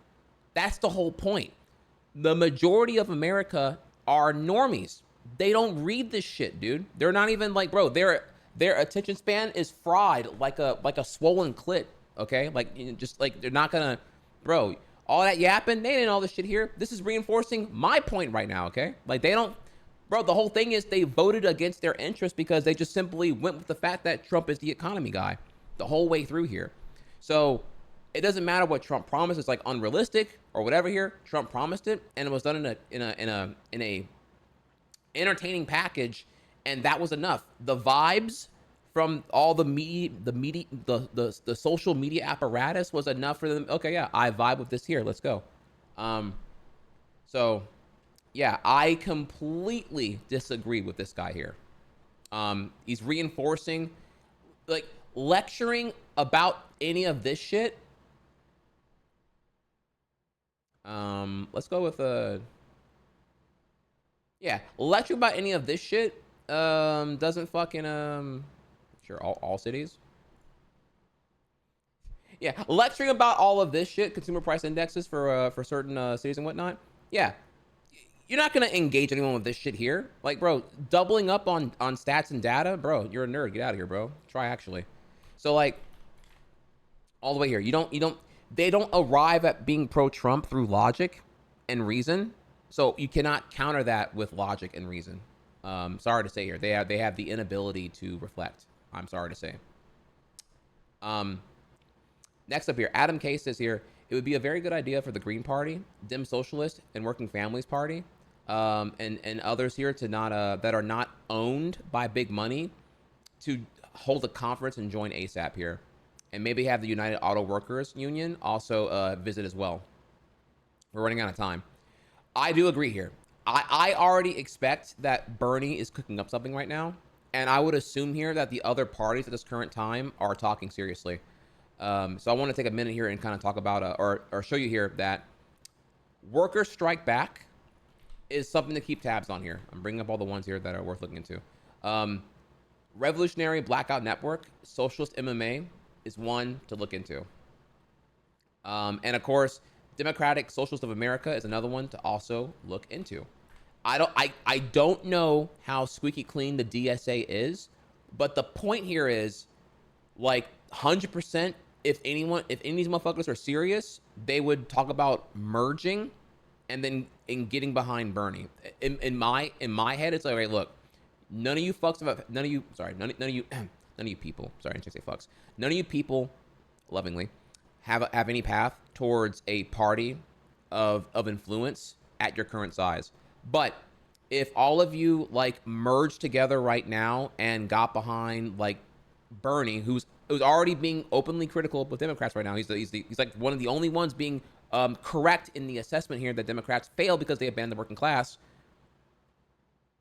That's the whole point. The majority of America are normies. They don't read this shit, dude. They're not even bro, their attention span is fried like a swollen clit, okay? They're not gonna, bro, all that yapping, they didn't all this shit here. This is reinforcing my point right now, okay? They don't, bro, the whole thing is they voted against their interest because they just simply went with the fact that Trump is the economy guy the whole way through here. So it doesn't matter what Trump promised. It's unrealistic or whatever here. Trump promised it, and it was done in a entertaining package, and that was enough. The vibes from all the social media apparatus was enough for them. Okay, yeah, I vibe with this here. Let's go. So yeah, I completely disagree with this guy here. He's reinforcing, lecturing about any of this shit. Let's go with lecturing about any of this shit doesn't fucking sure all cities. Yeah, lecturing about all of this shit, consumer price indexes for certain cities and whatnot. Yeah, you're not gonna engage anyone with this shit here. Bro, doubling up on stats and data, bro, you're a nerd. Get out of here, bro. Try actually. So all the way here, they don't arrive at being pro-Trump through logic and reason. So you cannot counter that with logic and reason. Sorry to say here, they have the inability to reflect. I'm sorry to say. Next up here, Adam K says here, it would be a very good idea for the Green Party, Dim Socialist, and Working Families Party and others here to not that are not owned by big money to hold a conference and join ASAP here, and maybe have the United Auto Workers Union also visit as well. We're running out of time. I do agree here. I already expect that Bernie is cooking up something right now, and I would assume here that the other parties at this current time are talking seriously. So I want to take a minute here and kind of talk about or show you here that Workers Strike Back is something to keep tabs on here. I'm bringing up all the ones here that are worth looking into. Revolutionary Blackout Network, Socialist MMA is one to look into. And of course, Democratic Socialist of America is another one to also look into. I don't know how squeaky clean the DSA is, but the point here is, like, 100%, if any of these motherfuckers are serious, they would talk about merging and then getting behind Bernie. In my head, it's like, okay, look, none of you people, sorry, I didn't say fucks. None of you people, lovingly, have any path towards a party of influence at your current size. But if all of you like merge together right now and got behind like Bernie, who's already being openly critical of Democrats right now, he's like one of the only ones being correct in the assessment here that Democrats fail because they abandoned the working class.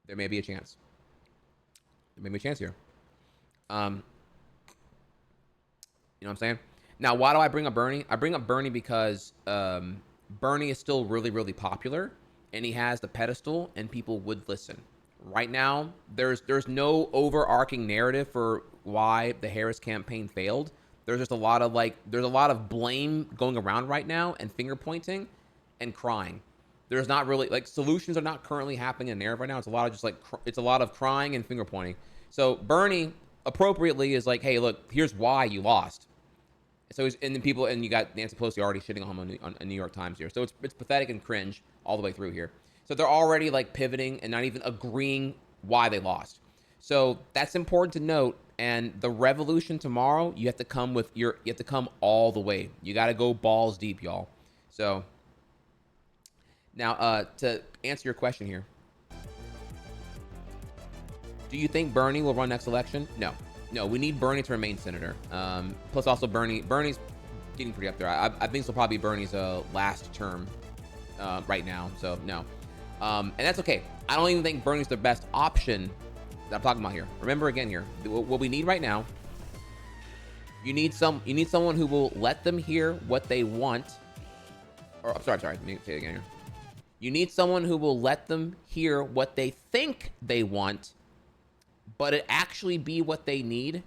There may be a chance. There may be a chance here. You know what I'm saying? Now, why do I bring up Bernie? I bring up Bernie because Bernie is still really, really popular, and he has the pedestal, and people would listen. Right now, there's no overarching narrative for why the Harris campaign failed. There's just a lot of blame going around right now, and finger pointing, and crying. There's not really like solutions are not currently happening in the narrative right now. It's a lot of just like it's a lot of crying and finger pointing. So Bernie appropriately is like, hey, look, here's why you lost. So and then people, and you got Nancy Pelosi already shitting on him on New York Times here. So it's pathetic and cringe all the way through here. So they're already like pivoting and not even agreeing why they lost. So that's important to note. And the revolution tomorrow, you have to come all the way. You got to go balls deep, y'all. So now to answer your question here, do you think Bernie will run next election? No, we need Bernie to remain senator. Plus, also Bernie's getting pretty up there. I think this will probably be Bernie's last term right now. So no, and that's okay. I don't even think Bernie's the best option that I'm talking about here. Remember again here, what we need right now. You need someone who will let them hear what they want. Or I'm sorry. Let me say it again here. You need someone who will let them hear what they think they want, but it actually be what they need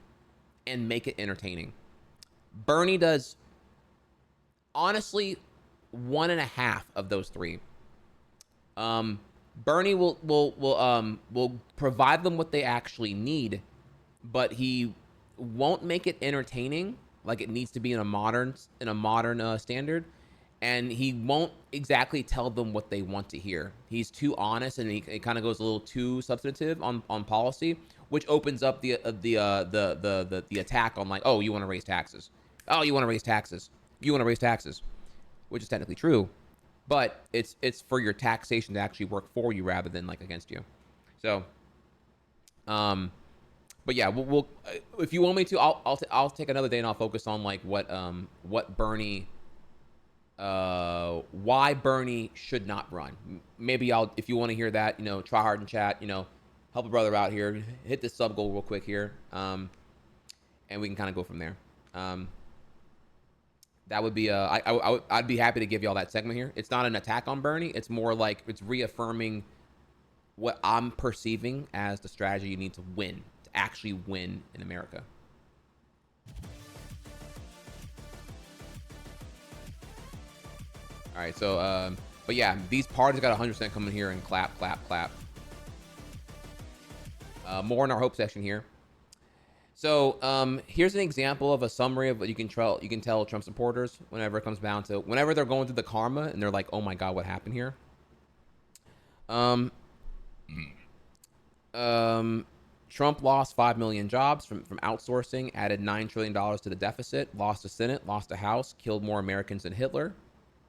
and make it entertaining. Bernie does, honestly, 1.5 of those 3. Bernie will provide them what they actually need, but he won't make it entertaining like it needs to be in a modern standard, and he won't exactly tell them what they want to hear. He's too honest, and he kind of goes a little too substantive on policy, which opens up the attack on like, oh, you want to raise taxes. Oh, you want to raise taxes. You want to raise taxes, which is technically true, but it's for your taxation to actually work for you rather than like against you. So, but yeah, we'll if you want me to, I'll take another day and I'll focus on like what Bernie, why Bernie should not run. Maybe if you want to hear that, try hard in chat, help a brother out here, hit this sub goal real quick here, and we can kind of go from there. That would be I'd be happy to give y'all that segment here. It's not an attack on Bernie. It's more like it's reaffirming what I'm perceiving as the strategy you need to win, to actually win in America. All right, so but yeah, these parties got 100% coming here and clap. More in our hope section here. So here's an example of a summary of what you can tell Trump supporters whenever it comes down to whenever they're going through the karma and they're like, oh my God, what happened here? Trump lost 5 million jobs from outsourcing, added $9 trillion to the deficit, lost the Senate, lost the House, killed more Americans than Hitler.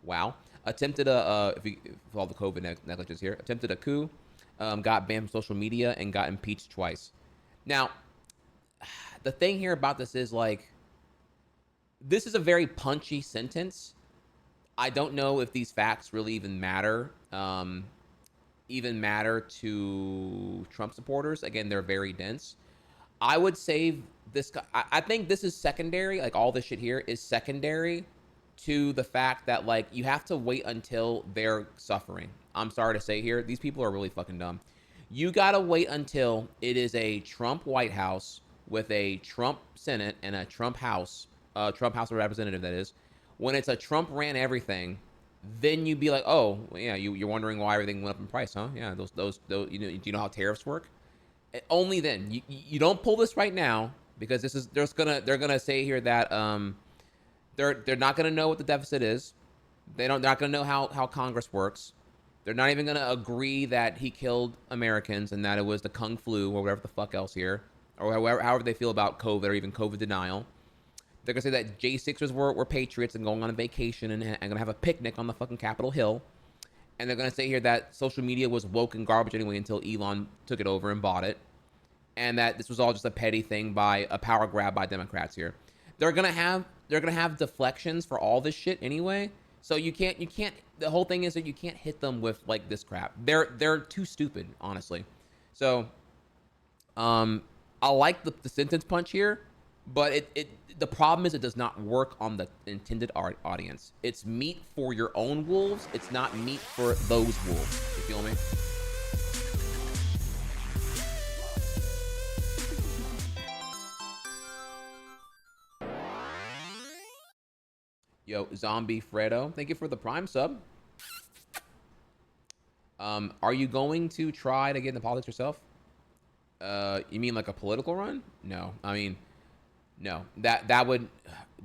Wow. attempted a if all the COVID negligence here, attempted a coup, got banned from social media, and got impeached twice. Now, the thing here about this is like, this is a very punchy sentence. I don't know if these facts really even matter to Trump supporters. Again, they're very dense. I would say this. I think this is secondary. Like all this shit here is secondary to the fact that like you have to wait until they're suffering. I'm sorry to say here, these people are really fucking dumb. You gotta wait until it is a Trump White House with a Trump Senate and a Trump House of Representative, that is. When it's a Trump ran everything, then you'd be like, oh, yeah, you're wondering why everything went up in price, huh? Yeah, those you know, do you know how tariffs work? Only then. You don't pull this right now because this is they're gonna say here that they're not gonna know what the deficit is. They're not gonna know how Congress works. They're not even gonna agree that he killed Americans and that it was the Kung flu or whatever the fuck else here, or however they feel about COVID or even COVID denial. They're gonna say that J6ers were patriots and going on a vacation and gonna have a picnic on the fucking Capitol Hill. And they're gonna say here that social media was woke and garbage anyway until Elon took it over and bought it. And that this was all just a petty thing by a power grab by Democrats here. They're gonna have deflections for all this shit anyway. So you can't the whole thing is that you can't hit them with like this crap. They're too stupid, honestly. So I like the sentence punch here, but the problem is it does not work on the intended audience. It's meat for your own wolves. It's not meat for those wolves. You feel me? Yo, Zombie Fredo, thank you for the Prime sub. Are you going to try to get into politics yourself? You mean like a political run? No, I mean, no. That would.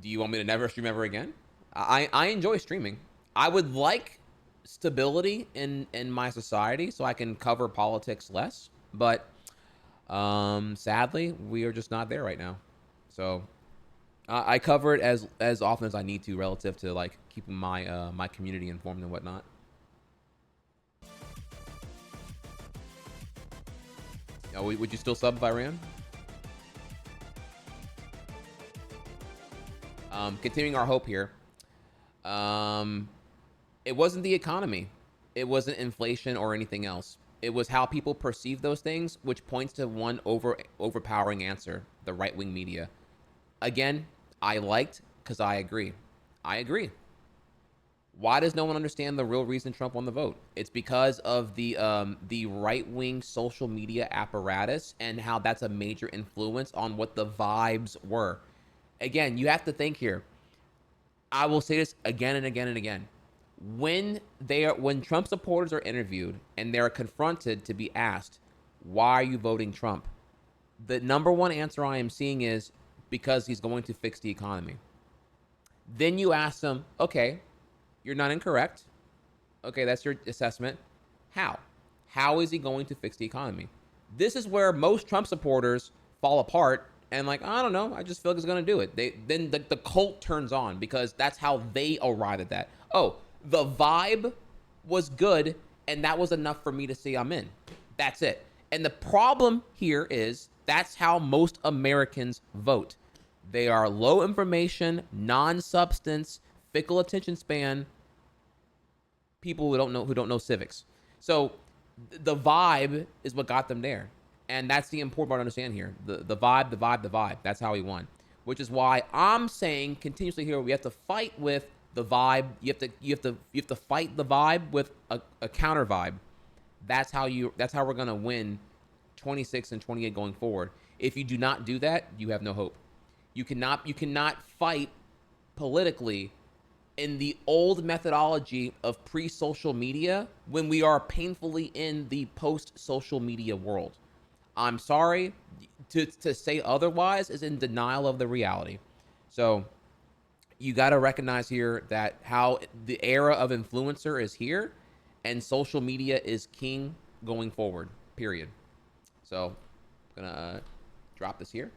Do you want me to never stream ever again? I enjoy streaming. I would like stability in my society so I can cover politics less. But sadly, we are just not there right now. So I cover it as often as I need to relative to like keeping my my community informed and whatnot. Would you still sub if I ran? Continuing our hope here. It wasn't the economy. It wasn't inflation or anything else. It was how people perceive those things, which points to one overpowering answer, the right-wing media. Again, I liked because I agree. I agree. Why does no one understand the real reason Trump won the vote? It's because of the right-wing social media apparatus and how that's a major influence on what the vibes were. Again, you have to think here. I will say this again and again and again. When Trump supporters are interviewed and they're confronted to be asked, why are you voting Trump? The number one answer I am seeing is because he's going to fix the economy. Then you ask them, okay, you're not incorrect. Okay, that's your assessment. How? How is he going to fix the economy? This is where most Trump supporters fall apart and like, I don't know, I just feel like he's going to do it. Then the cult turns on because that's how they arrive at that. Oh, the vibe was good and that was enough for me to say I'm in. That's it. And the problem here is that's how most Americans vote. They are low information, non-substance, fickle attention span people who don't know civics. So the vibe is what got them there. And that's the important part to understand here. The vibe. That's how he won. Which is why I'm saying continuously here we have to fight with the vibe. You have to fight the vibe with a counter vibe. That's how we're gonna win 26 and 28 going forward. If you do not do that, you have no hope. You cannot fight politically in the old methodology of pre-social media when we are painfully in the post-social media world. I'm sorry, to say otherwise is in denial of the reality. So you got to recognize here that how the era of influencer is here and social media is king going forward, period. So I'm gonna drop this here.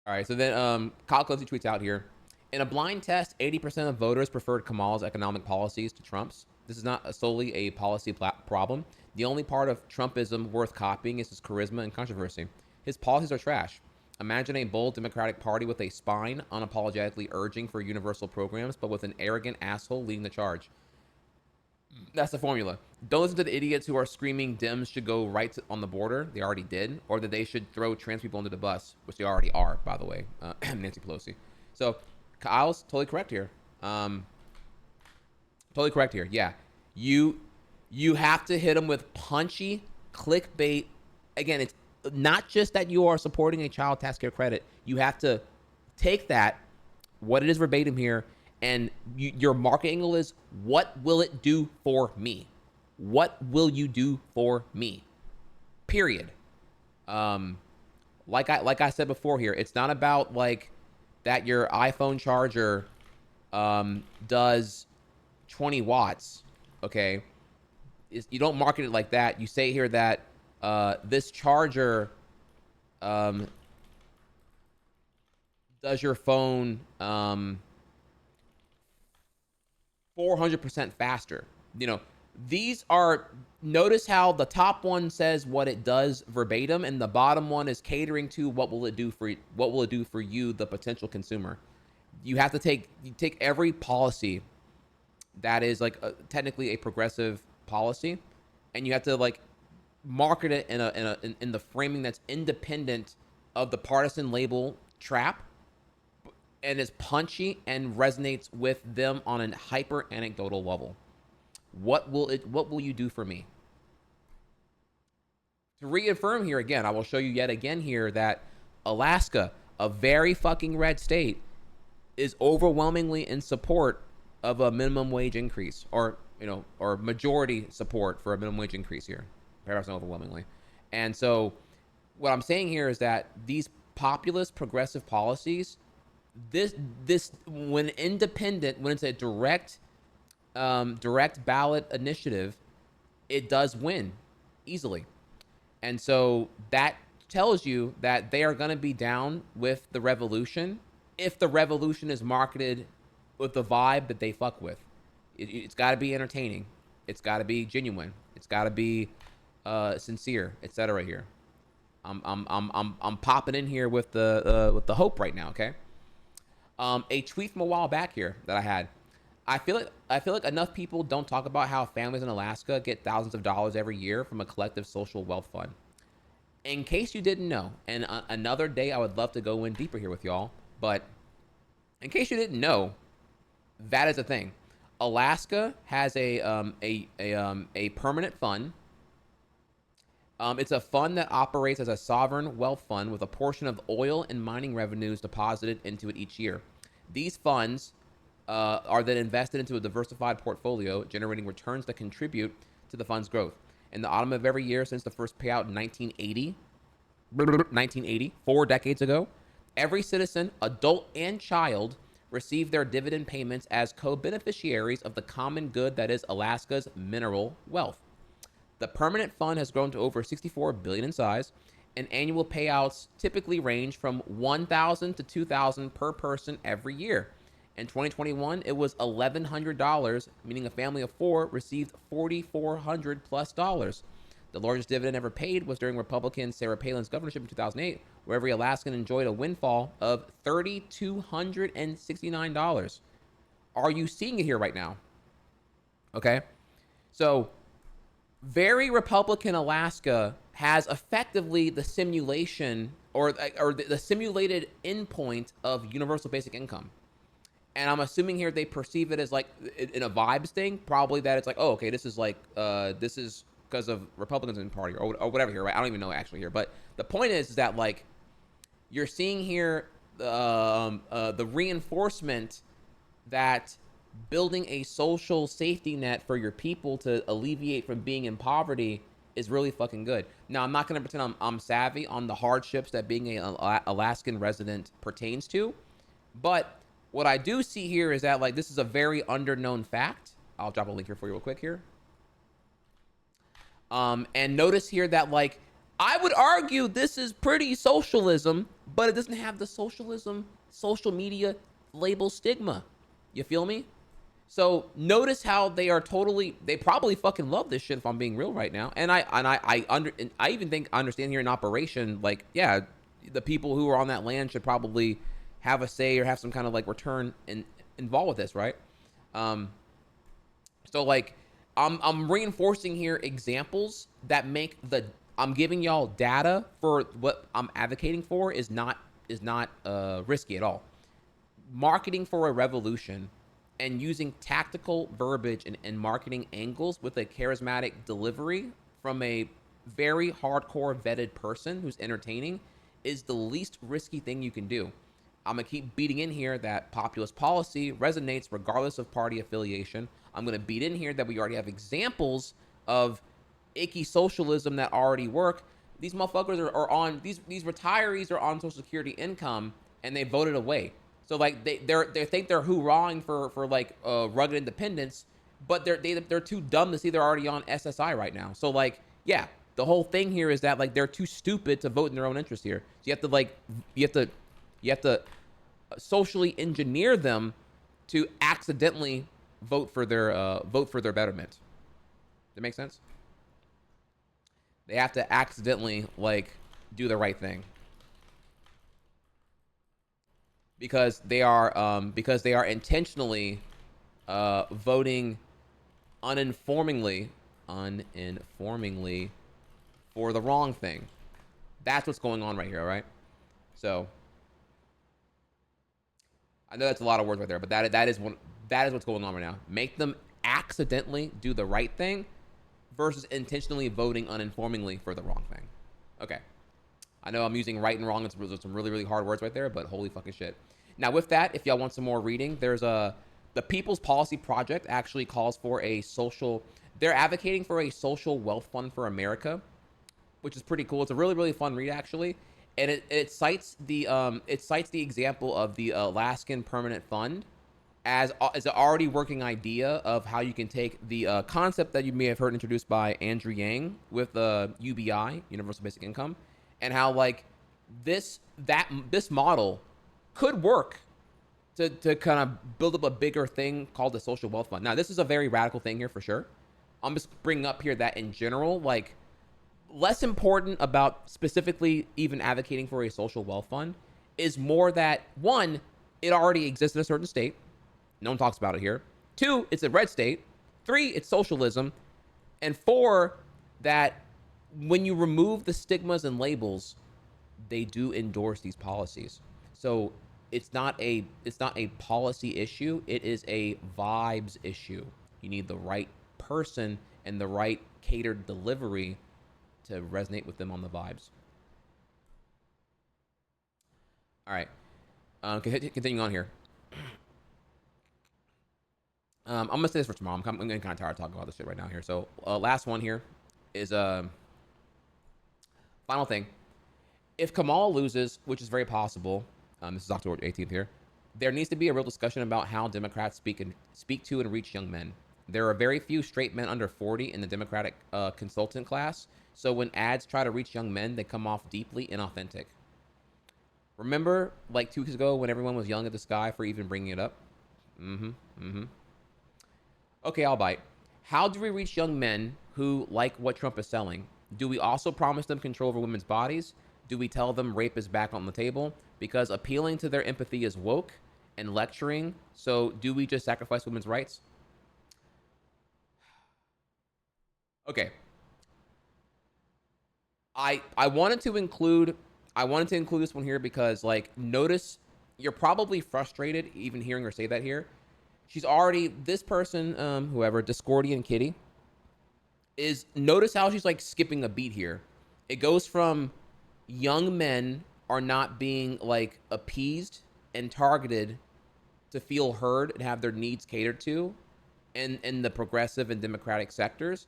All right, so then Kyle Clancy tweets out here. In a blind test, 80% of voters preferred Kamal's economic policies to Trump's. This is not solely a policy problem. The only part of Trumpism worth copying is his charisma and controversy. His policies are trash. Imagine a bold Democratic Party with a spine, unapologetically urging for universal programs, but with an arrogant asshole leading the charge. That's the formula. Don't listen to the idiots who are screaming Dems should go right on the border. They already did. Or that they should throw trans people under the bus, which they already are, by the way. Nancy Pelosi. So Kyle's totally correct here. Totally correct here. Yeah. You have to hit them with punchy clickbait. Again, it's not just that you are supporting a child tax care credit. You have to take that, what it is verbatim here, and your market angle is, what will it do for me? What will you do for me? Period. Like I said before here, it's not about like that your iPhone charger does 20 watts, okay? You don't market it like that. You say here that this charger does your phone 400% faster. You know, these are, notice how the top one says what it does verbatim, and the bottom one is catering to what will it do for you, the potential consumer. You have to take every policy that is like technically a progressive policy, and you have to like market it in the framing that's independent of the partisan label trap, and is punchy and resonates with them on a hyper anecdotal level. What will you do for me? To reaffirm here again, I will show you yet again here that Alaska, a very fucking red state, is overwhelmingly in support of a minimum wage increase, or majority support for a minimum wage increase here. Perhaps not overwhelmingly. And so what I'm saying here is that these populist progressive policies, this when independent, when it's a direct ballot initiative, it does win easily. And so that tells you that they are going to be down with the revolution if the revolution is marketed with the vibe that they fuck with. It's got to be entertaining. It's got to be genuine. It's got to be sincere, etc. Here, I'm popping in here with the hope right now. Okay. A tweet from a while back here that I had. I feel like enough people don't talk about how families in Alaska get thousands of dollars every year from a collective social wealth fund. In case you didn't know, and another day I would love to go in deeper here with y'all, but in case you didn't know, that is a thing. Alaska has a permanent fund. It's a fund that operates as a sovereign wealth fund with a portion of oil and mining revenues deposited into it each year. These funds are then invested into a diversified portfolio, generating returns that contribute to the fund's growth. In the autumn of every year since the first payout in 1980, 4 decades ago, every citizen, adult and child, received their dividend payments as co-beneficiaries of the common good that is Alaska's mineral wealth. The permanent fund has grown to over $64 billion in size, and annual payouts typically range from $1,000 to $2,000 per person every year. In 2021, it was $1,100, meaning a family of 4 received $4,400 plus. The largest dividend ever paid was during Republican Sarah Palin's governorship in 2008, where every Alaskan enjoyed a windfall of $3,269. Are you seeing it here right now? Okay, so very Republican Alaska has effectively the simulation or the simulated endpoint of universal basic income. And I'm assuming here they perceive it as like in a vibes thing, probably that it's like, oh, okay, this is like, this is because of Republicans in the party or whatever here, right? I don't even know actually here. But the point is that like you're seeing here the reinforcement that building a social safety net for your people to alleviate from being in poverty is really fucking good. Now, I'm not going to pretend I'm savvy on the hardships that being an Alaskan resident pertains to, but what I do see here is that like this is a very underknown fact. I'll drop a link here for you real quick here. And notice here that like I would argue this is pretty socialism, but it doesn't have the socialism, social media label stigma. You feel me? So notice how they probably fucking love this shit if I'm being real right now. And I even think I understand here in operation, like, yeah, the people who are on that land should probably have a say or have some kind of like return involved with this, right? So like, I'm reinforcing here examples that make I'm giving y'all data for what I'm advocating for is not risky at all. Marketing for a revolution and using tactical verbiage and marketing angles with a charismatic delivery from a very hardcore vetted person who's entertaining is the least risky thing you can do. I'm gonna keep beating in here that populist policy resonates regardless of party affiliation. I'm gonna beat in here that we already have examples of icky socialism that already work. These motherfuckers are on, these retirees are on Social Security income and they voted away. So like they think they're hoorahing for like rugged independence, but they're too dumb to see they're already on SSI right now. So like, yeah, the whole thing here is that like they're too stupid to vote in their own interest here. So you have to socially engineer them to accidentally vote for their betterment. Does that make sense? They have to accidentally like do the right thing. Because they are intentionally voting uninformingly for the wrong thing. That's what's going on right here, all right? So I know that's a lot of words right there, but that is what's going on right now. Make them accidentally do the right thing versus intentionally voting uninformingly for the wrong thing. Okay. I know I'm using right and wrong. It's some really, really hard words right there, but holy fucking shit. Now with that, if y'all want some more reading, there's the People's Policy Project actually calls for they're advocating for a social wealth fund for America, which is pretty cool. It's a really, really fun read actually. And it cites the example of the Alaskan Permanent Fund as an already working idea of how you can take the concept that you may have heard introduced by Andrew Yang with UBI, Universal Basic Income, and how like this model could work to kind of build up a bigger thing called the social wealth fund. Now, this is a very radical thing here for sure. I'm just bringing up here that in general, like less important about specifically even advocating for a social wealth fund is more that one, it already exists in a certain state. No one talks about it here. 2, it's a red state. 3, it's socialism. And 4, that when you remove the stigmas and labels, they do endorse these policies. So it's not a policy issue. It is a vibes issue. You need the right person and the right catered delivery to resonate with them on the vibes. All right. Continuing on here. I'm gonna say this for tomorrow. I'm getting kind of tired of talking about this shit right now here. So last one here is final thing. If Kamal loses, which is very possible, this is October 18th here, there needs to be a real discussion about how Democrats speak to and reach young men. There are very few straight men under 40 in the Democratic consultant class, so when ads try to reach young men, they come off deeply inauthentic. Remember, like 2 weeks ago, when everyone was yelling at this guy for even bringing it up? Okay, I'll bite. How do we reach young men who like what Trump is selling? Do we also promise them control over women's bodies? Do we tell them rape is back on the table? Because appealing to their empathy is woke and lecturing. So do we just sacrifice women's rights? Okay. I wanted to include this one here because, like, notice you're probably frustrated even hearing her say that here. She's already, this person, whoever, Discordian Kitty, notice how she's like skipping a beat here. It goes from young men are not being like appeased and targeted to feel heard and have their needs catered to in the progressive and democratic sectors.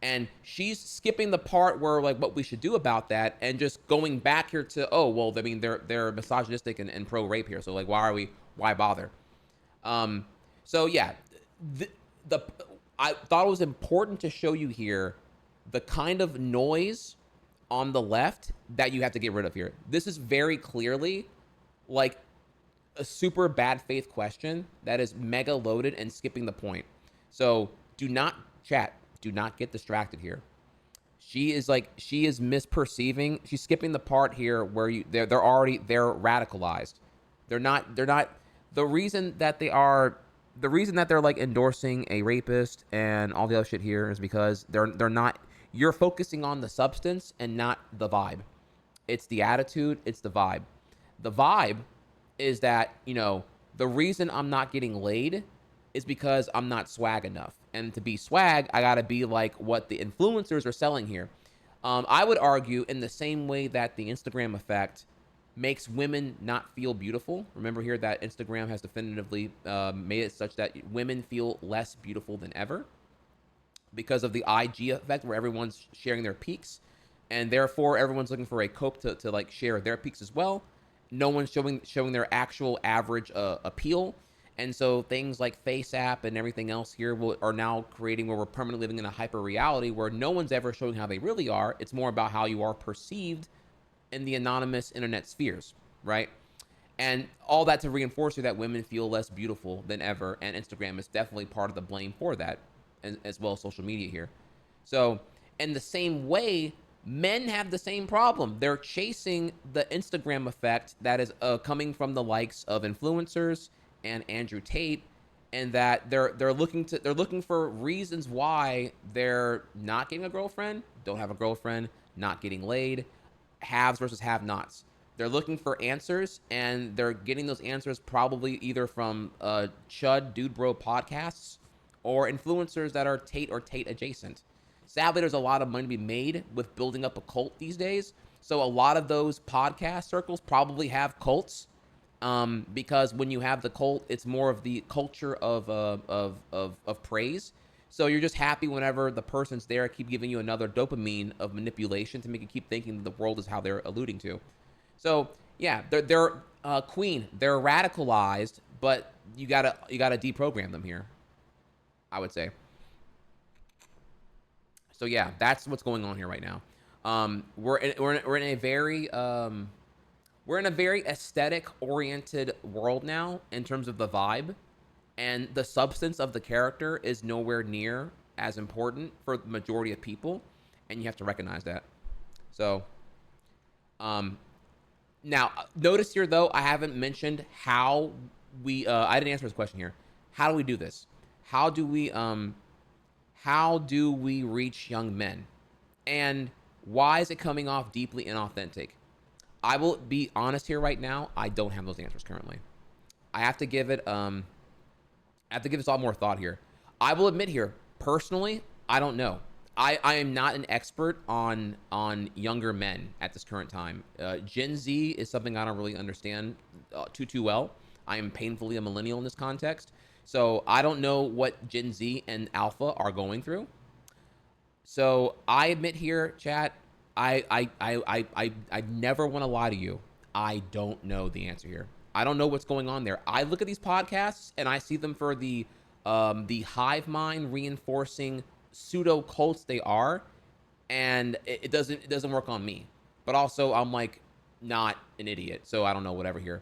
And she's skipping the part where like what we should do about that and just going back here to, oh, well, I mean, they're misogynistic and pro-rape here. So like, why bother? So yeah, I thought it was important to show you here the kind of noise on the left that you have to get rid of here. This is very clearly like a super bad faith question that is mega loaded and skipping the point. So do not get distracted here. She is misperceiving. She's skipping the part here where they're radicalized. They're not the reason that they're like endorsing a rapist and all the other shit here is because they're not. You're focusing on the substance and not the vibe. It's the attitude, it's the vibe. The vibe is that, the reason I'm not getting laid is because I'm not swag enough. And to be swag, I gotta be like what the influencers are selling here. I would argue in the same way that the Instagram effect makes women not feel beautiful. Remember here that Instagram has definitively made it such that women feel less beautiful than ever because of the IG effect where everyone's sharing their peaks. And therefore, everyone's looking for a cope to like share their peaks as well. No one's showing their actual average appeal. And so things like FaceApp and everything else here are now creating where we're permanently living in a hyper reality where no one's ever showing how they really are. It's more about how you are perceived in the anonymous internet spheres, right? And all that to reinforce you that women feel less beautiful than ever. And Instagram is definitely part of the blame for that, as well as social media here. So in the same way, men have the same problem. They're chasing the Instagram effect that is coming from the likes of influencers and Andrew Tate, and that they're looking for reasons why they're not getting a girlfriend, don't have a girlfriend, not getting laid, haves versus have-nots. They're looking for answers, and they're getting those answers probably either from Chud Dude Bro podcasts or influencers that are Tate or Tate adjacent. Sadly, there's a lot of money to be made with building up a cult these days. So a lot of those podcast circles probably have cults, because when you have the cult, it's more of the culture of praise. So you're just happy whenever the person's there, keep giving you another dopamine of manipulation to make you keep thinking that the world is how they're alluding to. So yeah, they're Queen. They're radicalized, but you gotta deprogram them here, I would say. So yeah, that's what's going on here right now. We're in a very aesthetic-oriented world now in terms of the vibe, and the substance of the character is nowhere near as important for the majority of people, and you have to recognize that. So, now notice here though, I haven't mentioned how we. I didn't answer this question here. How do we do this? How do we reach young men? And why is it coming off deeply inauthentic? I will be honest here right now. I don't have those answers currently. I have to give it this all more thought here. I will admit here, personally, I don't know. I am not an expert on younger men at this current time. Gen Z is something I don't really understand too well. I am painfully a millennial in this context. So I don't know what Gen Z and Alpha are going through. So I admit here, chat, I never want to lie to you. I don't know the answer here. I don't know what's going on there. I look at these podcasts and I see them for the hive mind reinforcing pseudo cults they are, and it doesn't work on me. But also I'm like not an idiot, so I don't know whatever here.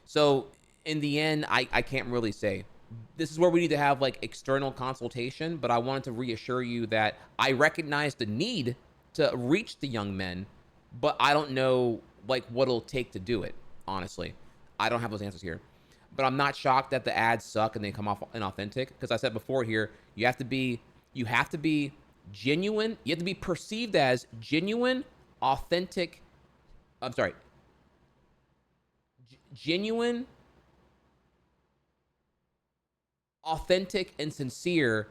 So in the end, I can't really say. This is where we need to have like external consultation, but I wanted to reassure you that I recognize the need to reach the young men, but I don't know like what it'll take to do it. Honestly, I don't have those answers here, but I'm not shocked that the ads suck and they come off inauthentic, because I said before here, you have to be genuine. You have to be perceived as genuine, authentic. I'm sorry. Genuine, authentic, and sincere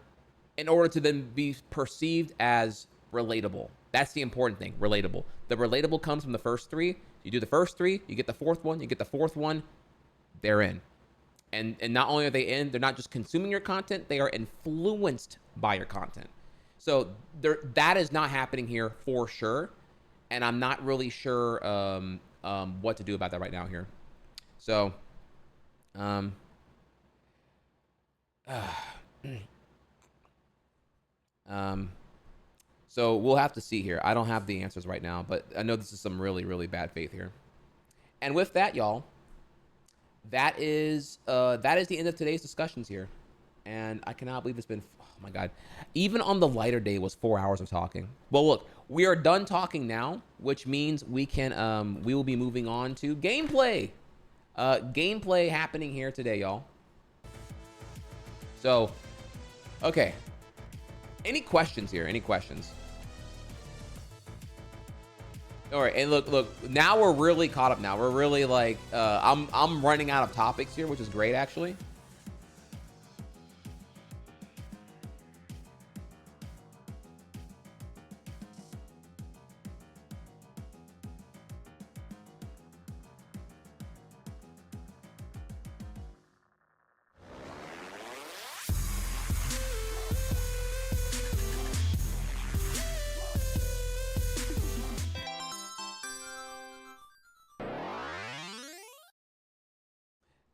in order to then be perceived as relatable. That's the important thing, relatable. The relatable comes from the first three. You do the first three, you get the fourth one, they're in. And not only are they in, they're not just consuming your content, they are influenced by your content. So that is not happening here for sure. And I'm not really sure what to do about that right now here. So, So we'll have to see here. I don't have the answers right now, but I know this is some really, really bad faith here. And with that, y'all, that is the end of today's discussions here. And I cannot believe it's been, oh my God. Even on the lighter day was 4 hours of talking. Well, look, we are done talking now, which means we will be moving on to gameplay. Gameplay happening here today, y'all. So, okay. Any questions here? Any questions? All right, and look. Now we're really caught up. Now we're really like, I'm running out of topics here, which is great actually.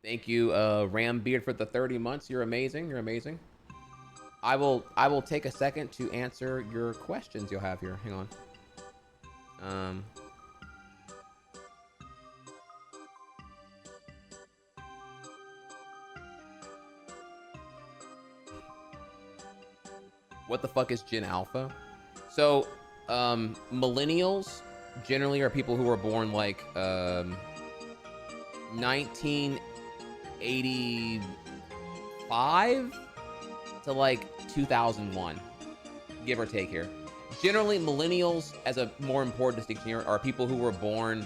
Thank you, Rambeard, for the 30 months. You're amazing. You're amazing. I will take a second to answer your questions you'll have here. Hang on. What the fuck is Gen Alpha? So, millennials generally are people who were born like 1985 to like 2001, give or take here. Generally, millennials, as a more important distinction here, are people who were born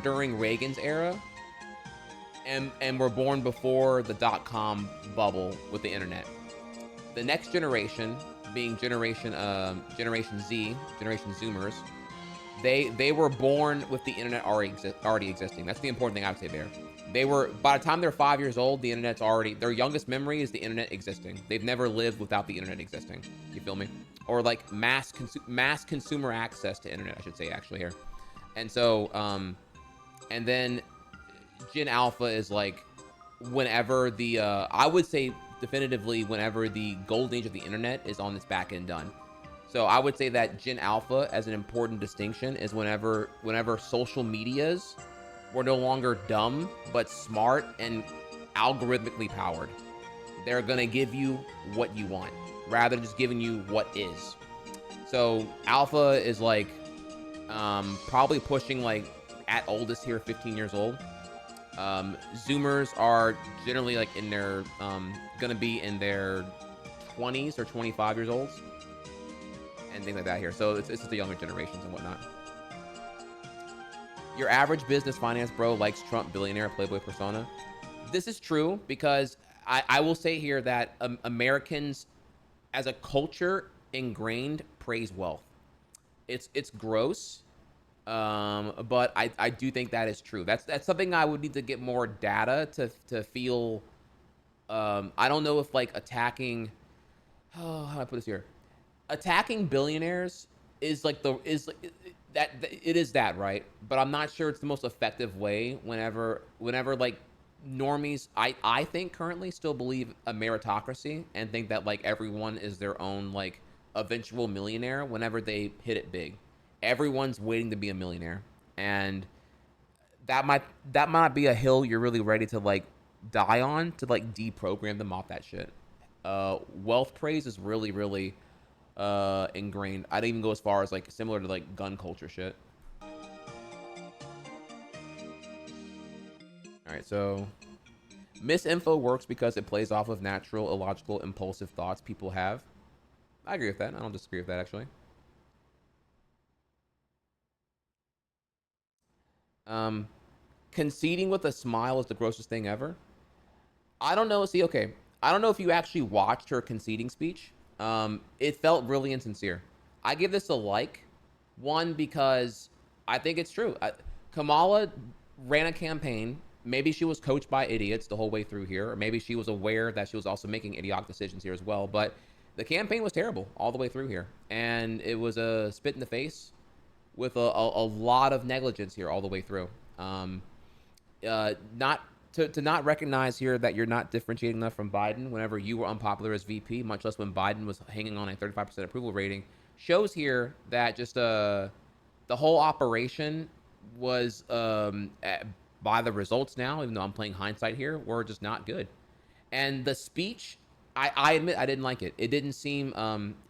during Reagan's era and were born before the .com bubble with the internet. The next generation, being Generation Z, Generation Zoomers, they were born with the internet already existing. That's the important thing I would say there. They were, by the time they're 5 years old, the internet's already, their youngest memory is the internet existing. They've never lived without the internet existing. You feel me? Or like mass consumer access to internet, I should say, actually here. And so, and then Gen Alpha is like whenever the, I would say definitively whenever the golden age of the internet is on its back end done. So I would say that Gen Alpha, as an important distinction, is whenever social medias were no longer dumb, but smart and algorithmically powered. They're gonna give you what you want, rather than just giving you what is. So Alpha is like, probably pushing like, at oldest here, 15 years old. Zoomers are generally like in their, gonna be in their 20s or 25 years old. And things like that here. So it's just the younger generations and whatnot. Your average business finance bro likes Trump billionaire Playboy persona. This is true because I will say here that Americans, as a culture, ingrained praise wealth. It's gross, but I do think that is true. That's something I would need to get more data to feel. I don't know if like attacking. Oh, how do I put this here? Attacking billionaires is like it is that, right? But I'm not sure it's the most effective way whenever like normies, I think currently still believe a meritocracy and think that like everyone is their own like eventual millionaire whenever they hit it big. Everyone's waiting to be a millionaire, and that might be a hill you're really ready to like die on, to like deprogram them off that shit. Wealth praise is really ingrained. I'd even go as far as like similar to like gun culture shit. All right, so misinfo works because it plays off of natural, illogical, impulsive thoughts people have. I agree with that. I don't disagree with that, actually. Conceding with a smile is the grossest thing ever. I don't know. See, okay. I don't know if you actually watched her conceding speech. It felt really insincere. I give this a like. One, because I think it's true. Kamala ran a campaign. Maybe she was coached by idiots the whole way through here, or maybe she was aware that she was also making idiotic decisions here as well. But the campaign was terrible all the way through here, and it was a spit in the face with a lot of negligence here all the way through. Not to not recognize here that you're not differentiating enough from Biden whenever you were unpopular as VP, much less when Biden was hanging on a 35% approval rating, shows here that just the whole operation was by the results now, even though I'm playing hindsight here, were just not good. And the speech, I admit I didn't like it. It didn't seem,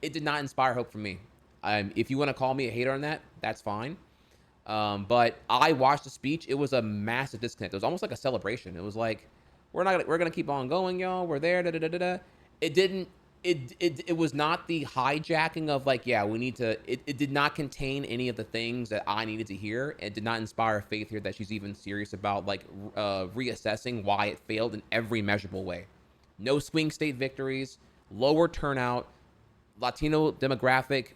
it did not inspire hope for me. If you want to call me a hater on that, that's fine. But I watched the speech. It was a massive disconnect. It was almost like a celebration. It was like, we're gonna keep on going, y'all. We're there. Da, da, da, da, da. It didn't. It was not the hijacking of like, yeah, we need to. It did not contain any of the things that I needed to hear. It did not inspire faith here that she's even serious about like reassessing why it failed in every measurable way. No swing state victories, lower turnout, Latino demographic,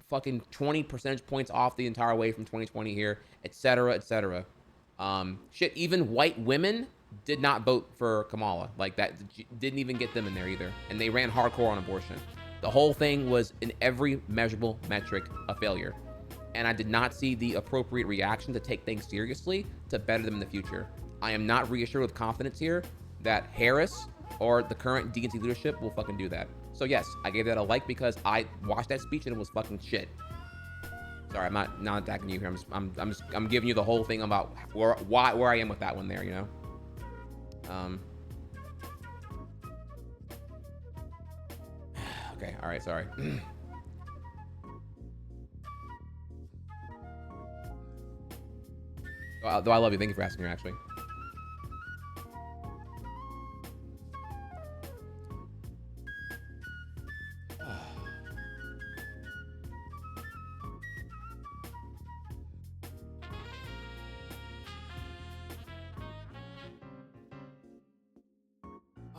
fucking 20 percentage points off the entire way from 2020 here, et cetera, et cetera. Shit, even white women did not vote for Kamala. Like, that didn't even get them in there either. And they ran hardcore on abortion. The whole thing was, in every measurable metric, a failure. And I did not see the appropriate reaction to take things seriously to better them in the future. I am not reassured with confidence here that Harris or the current DNC leadership will fucking do that. So yes, I gave that a like because I watched that speech and it was fucking shit. Sorry, I'm not attacking you here. I'm giving you the whole thing about where I am with that one there, you know. Okay, all right, sorry. Though I love you. Thank you for asking here, actually.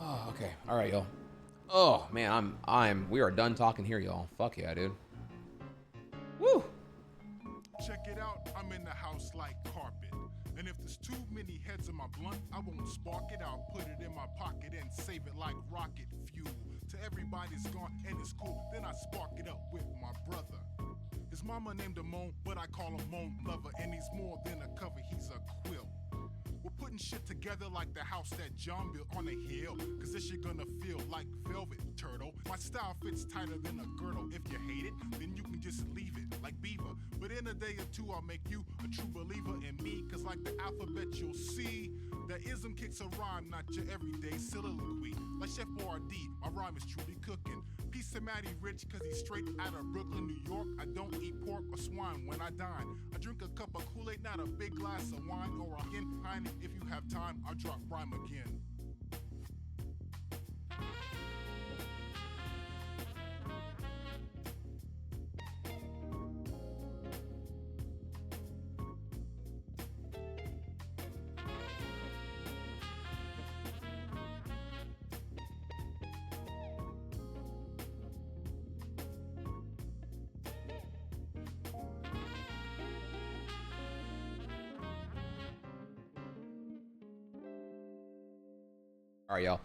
Oh, okay. All right, y'all. Oh man, we are done talking here, y'all. Fuck yeah, dude. Woo. Check it out, I'm in the house like carpet. And if there's too many heads in my blunt, I won't spark it out, put it in my pocket and save it like rocket fuel. Till everybody's gone and it's cool, then I spark it up with my brother. His mama named him Moan, but I call him Moan Lover, and he's more than a cover, he's a quilt. We're putting shit together like the house that John built on a hill, cause this shit gonna feel like velvet, turtle. My style fits tighter than a girdle. If you hate it, then you can just leave it, like Beaver. But in a day or two, I'll make you a true believer in me, cause like the alphabet you'll see, that ism kicks a rhyme, not your everyday soliloquy. Like Chef Boyardee, my rhyme is truly cooking. Peace to Matty Rich, cause he's straight out of Brooklyn, New York. I don't eat pork or swine when I dine. I drink a cup of Kool-Aid, not a big glass of wine or a Heine. If you have time, I'll drop rhyme again. All right, y'all.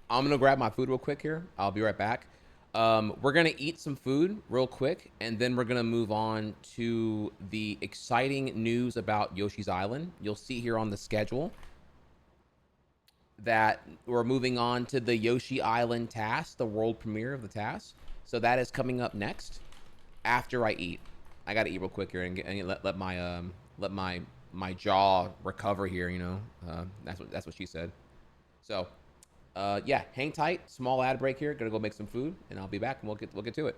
I'm gonna grab my food real quick here. I'll be right back. We're gonna eat some food real quick, and then we're gonna move on to the exciting news about Yoshi's Island. You'll see here on the schedule that we're moving on to the Yoshi Island TAS, the world premiere of the TAS. So that is coming up next after I eat. I gotta eat real quick here and let my jaw recover here. You know, that's what she said. So. Yeah, hang tight. Small ad break here. Gonna go make some food, and I'll be back, and we'll get to it.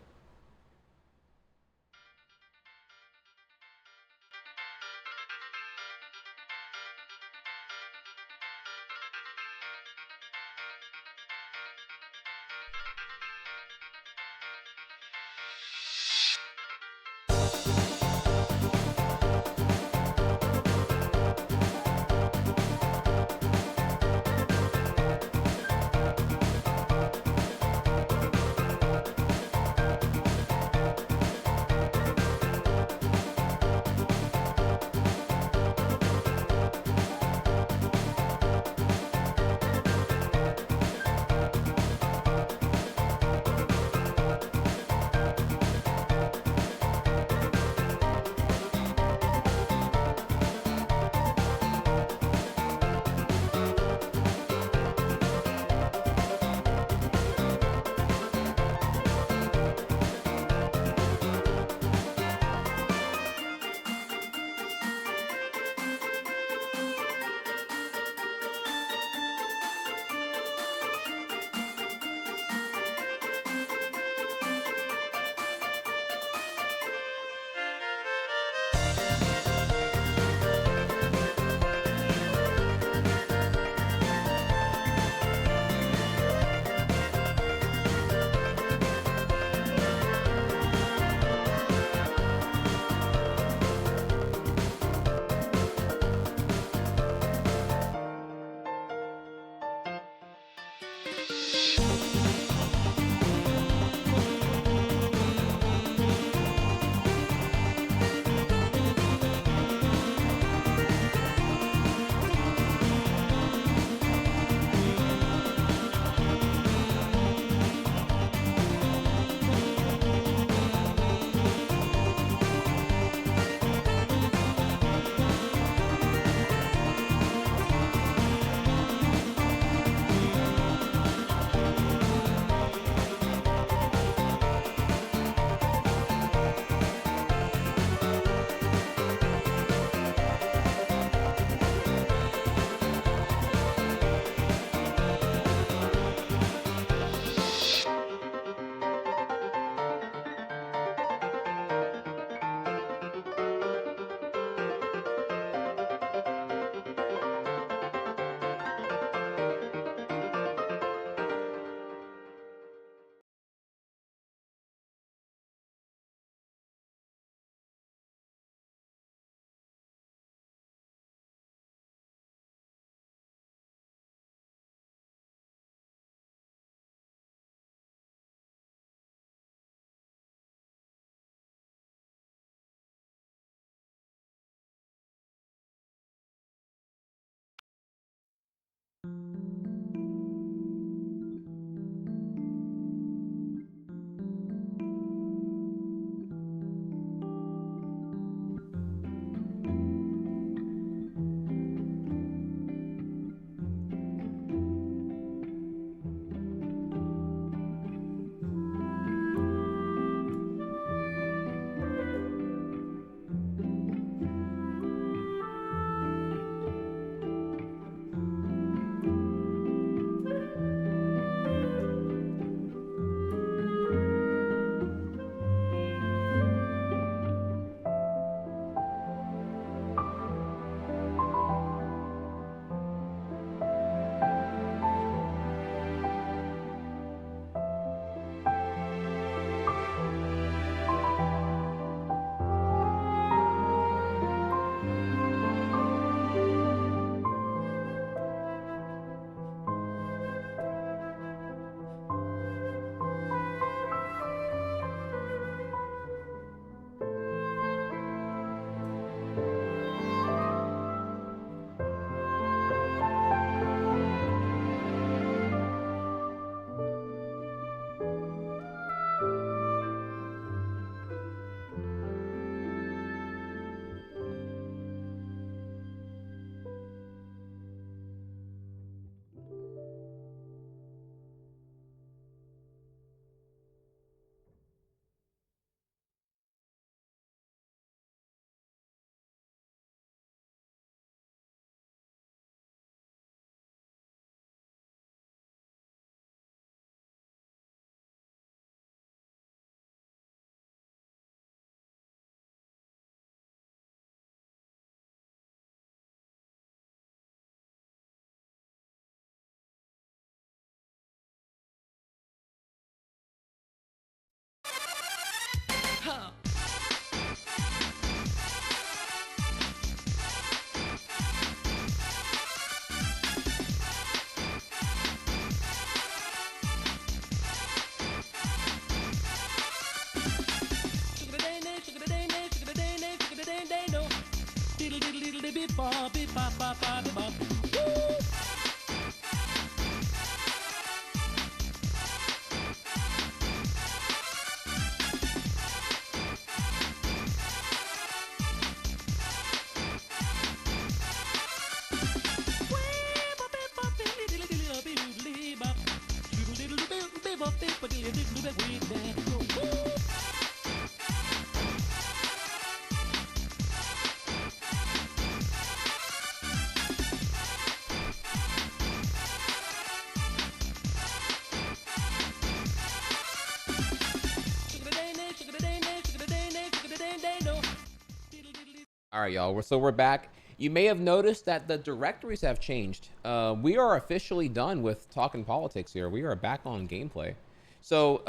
All right, y'all. So we're back. You may have noticed that the directories have changed. We are officially done with talking politics here. We are back on gameplay. So,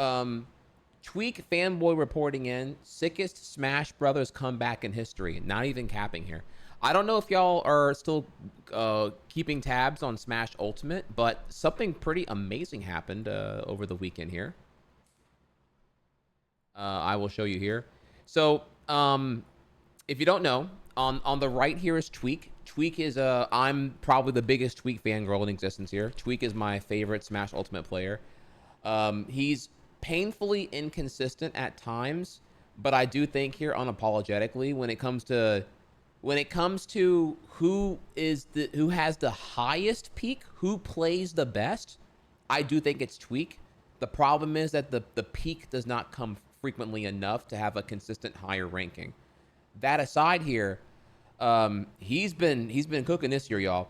Tweek fanboy reporting in, sickest Smash Brothers comeback in history. Not even capping here. I don't know if y'all are still keeping tabs on Smash Ultimate, but something pretty amazing happened over the weekend here. I will show you here. So, if you don't know, on the right here is Tweek. Tweek is I'm probably the biggest Tweek fangirl in existence here. Tweek is my favorite Smash Ultimate player. He's painfully inconsistent at times, but I do think here unapologetically when it comes to who has the highest peak, who plays the best, I do think it's Tweek. The problem is that the peak does not come frequently enough to have a consistent higher ranking. That aside here, he's been cooking this year, y'all.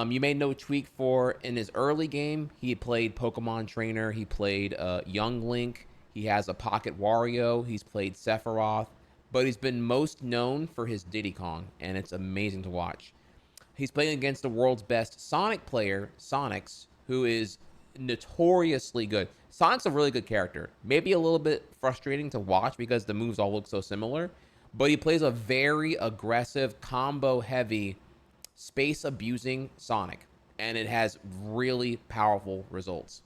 You may know Tweek for in his early game, he played Pokemon Trainer, he played Young Link, he has a Pocket Wario, he's played Sephiroth, but he's been most known for his Diddy Kong, and it's amazing to watch. He's playing against the world's best Sonic player, Sonix, who is notoriously good. Sonic's a really good character. Maybe a little bit frustrating to watch because the moves all look so similar, but he plays a very aggressive, combo-heavy, space-abusing Sonic, and it has really powerful results.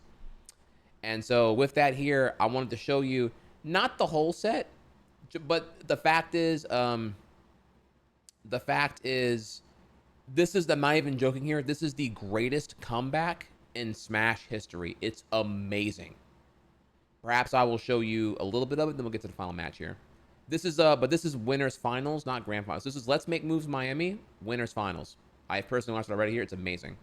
And so with that here, I wanted to show you not the whole set, but the fact is, this is, I'm not even joking here, this is the greatest comeback in Smash history. It's amazing. Perhaps I will show you a little bit of it, then we'll get to the final match here. This is but this is winners finals, not grand finals. This is Let's Make Moves Miami, winners finals. I personally watched it already here. It's amazing.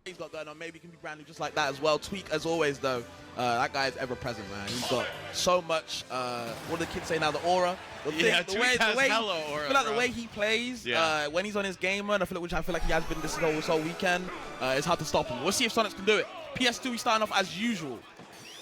He's got going on. Maybe he can be brand new just like that as well. Tweek, as always, though, that guy is ever present, man. He's got so much. What do the kids say now? The aura. The way he plays. Yeah. When he's on his game run, I feel like he has been this whole weekend. It's hard to stop him. We'll see if Sonix can do it. PS2, he's starting off as usual.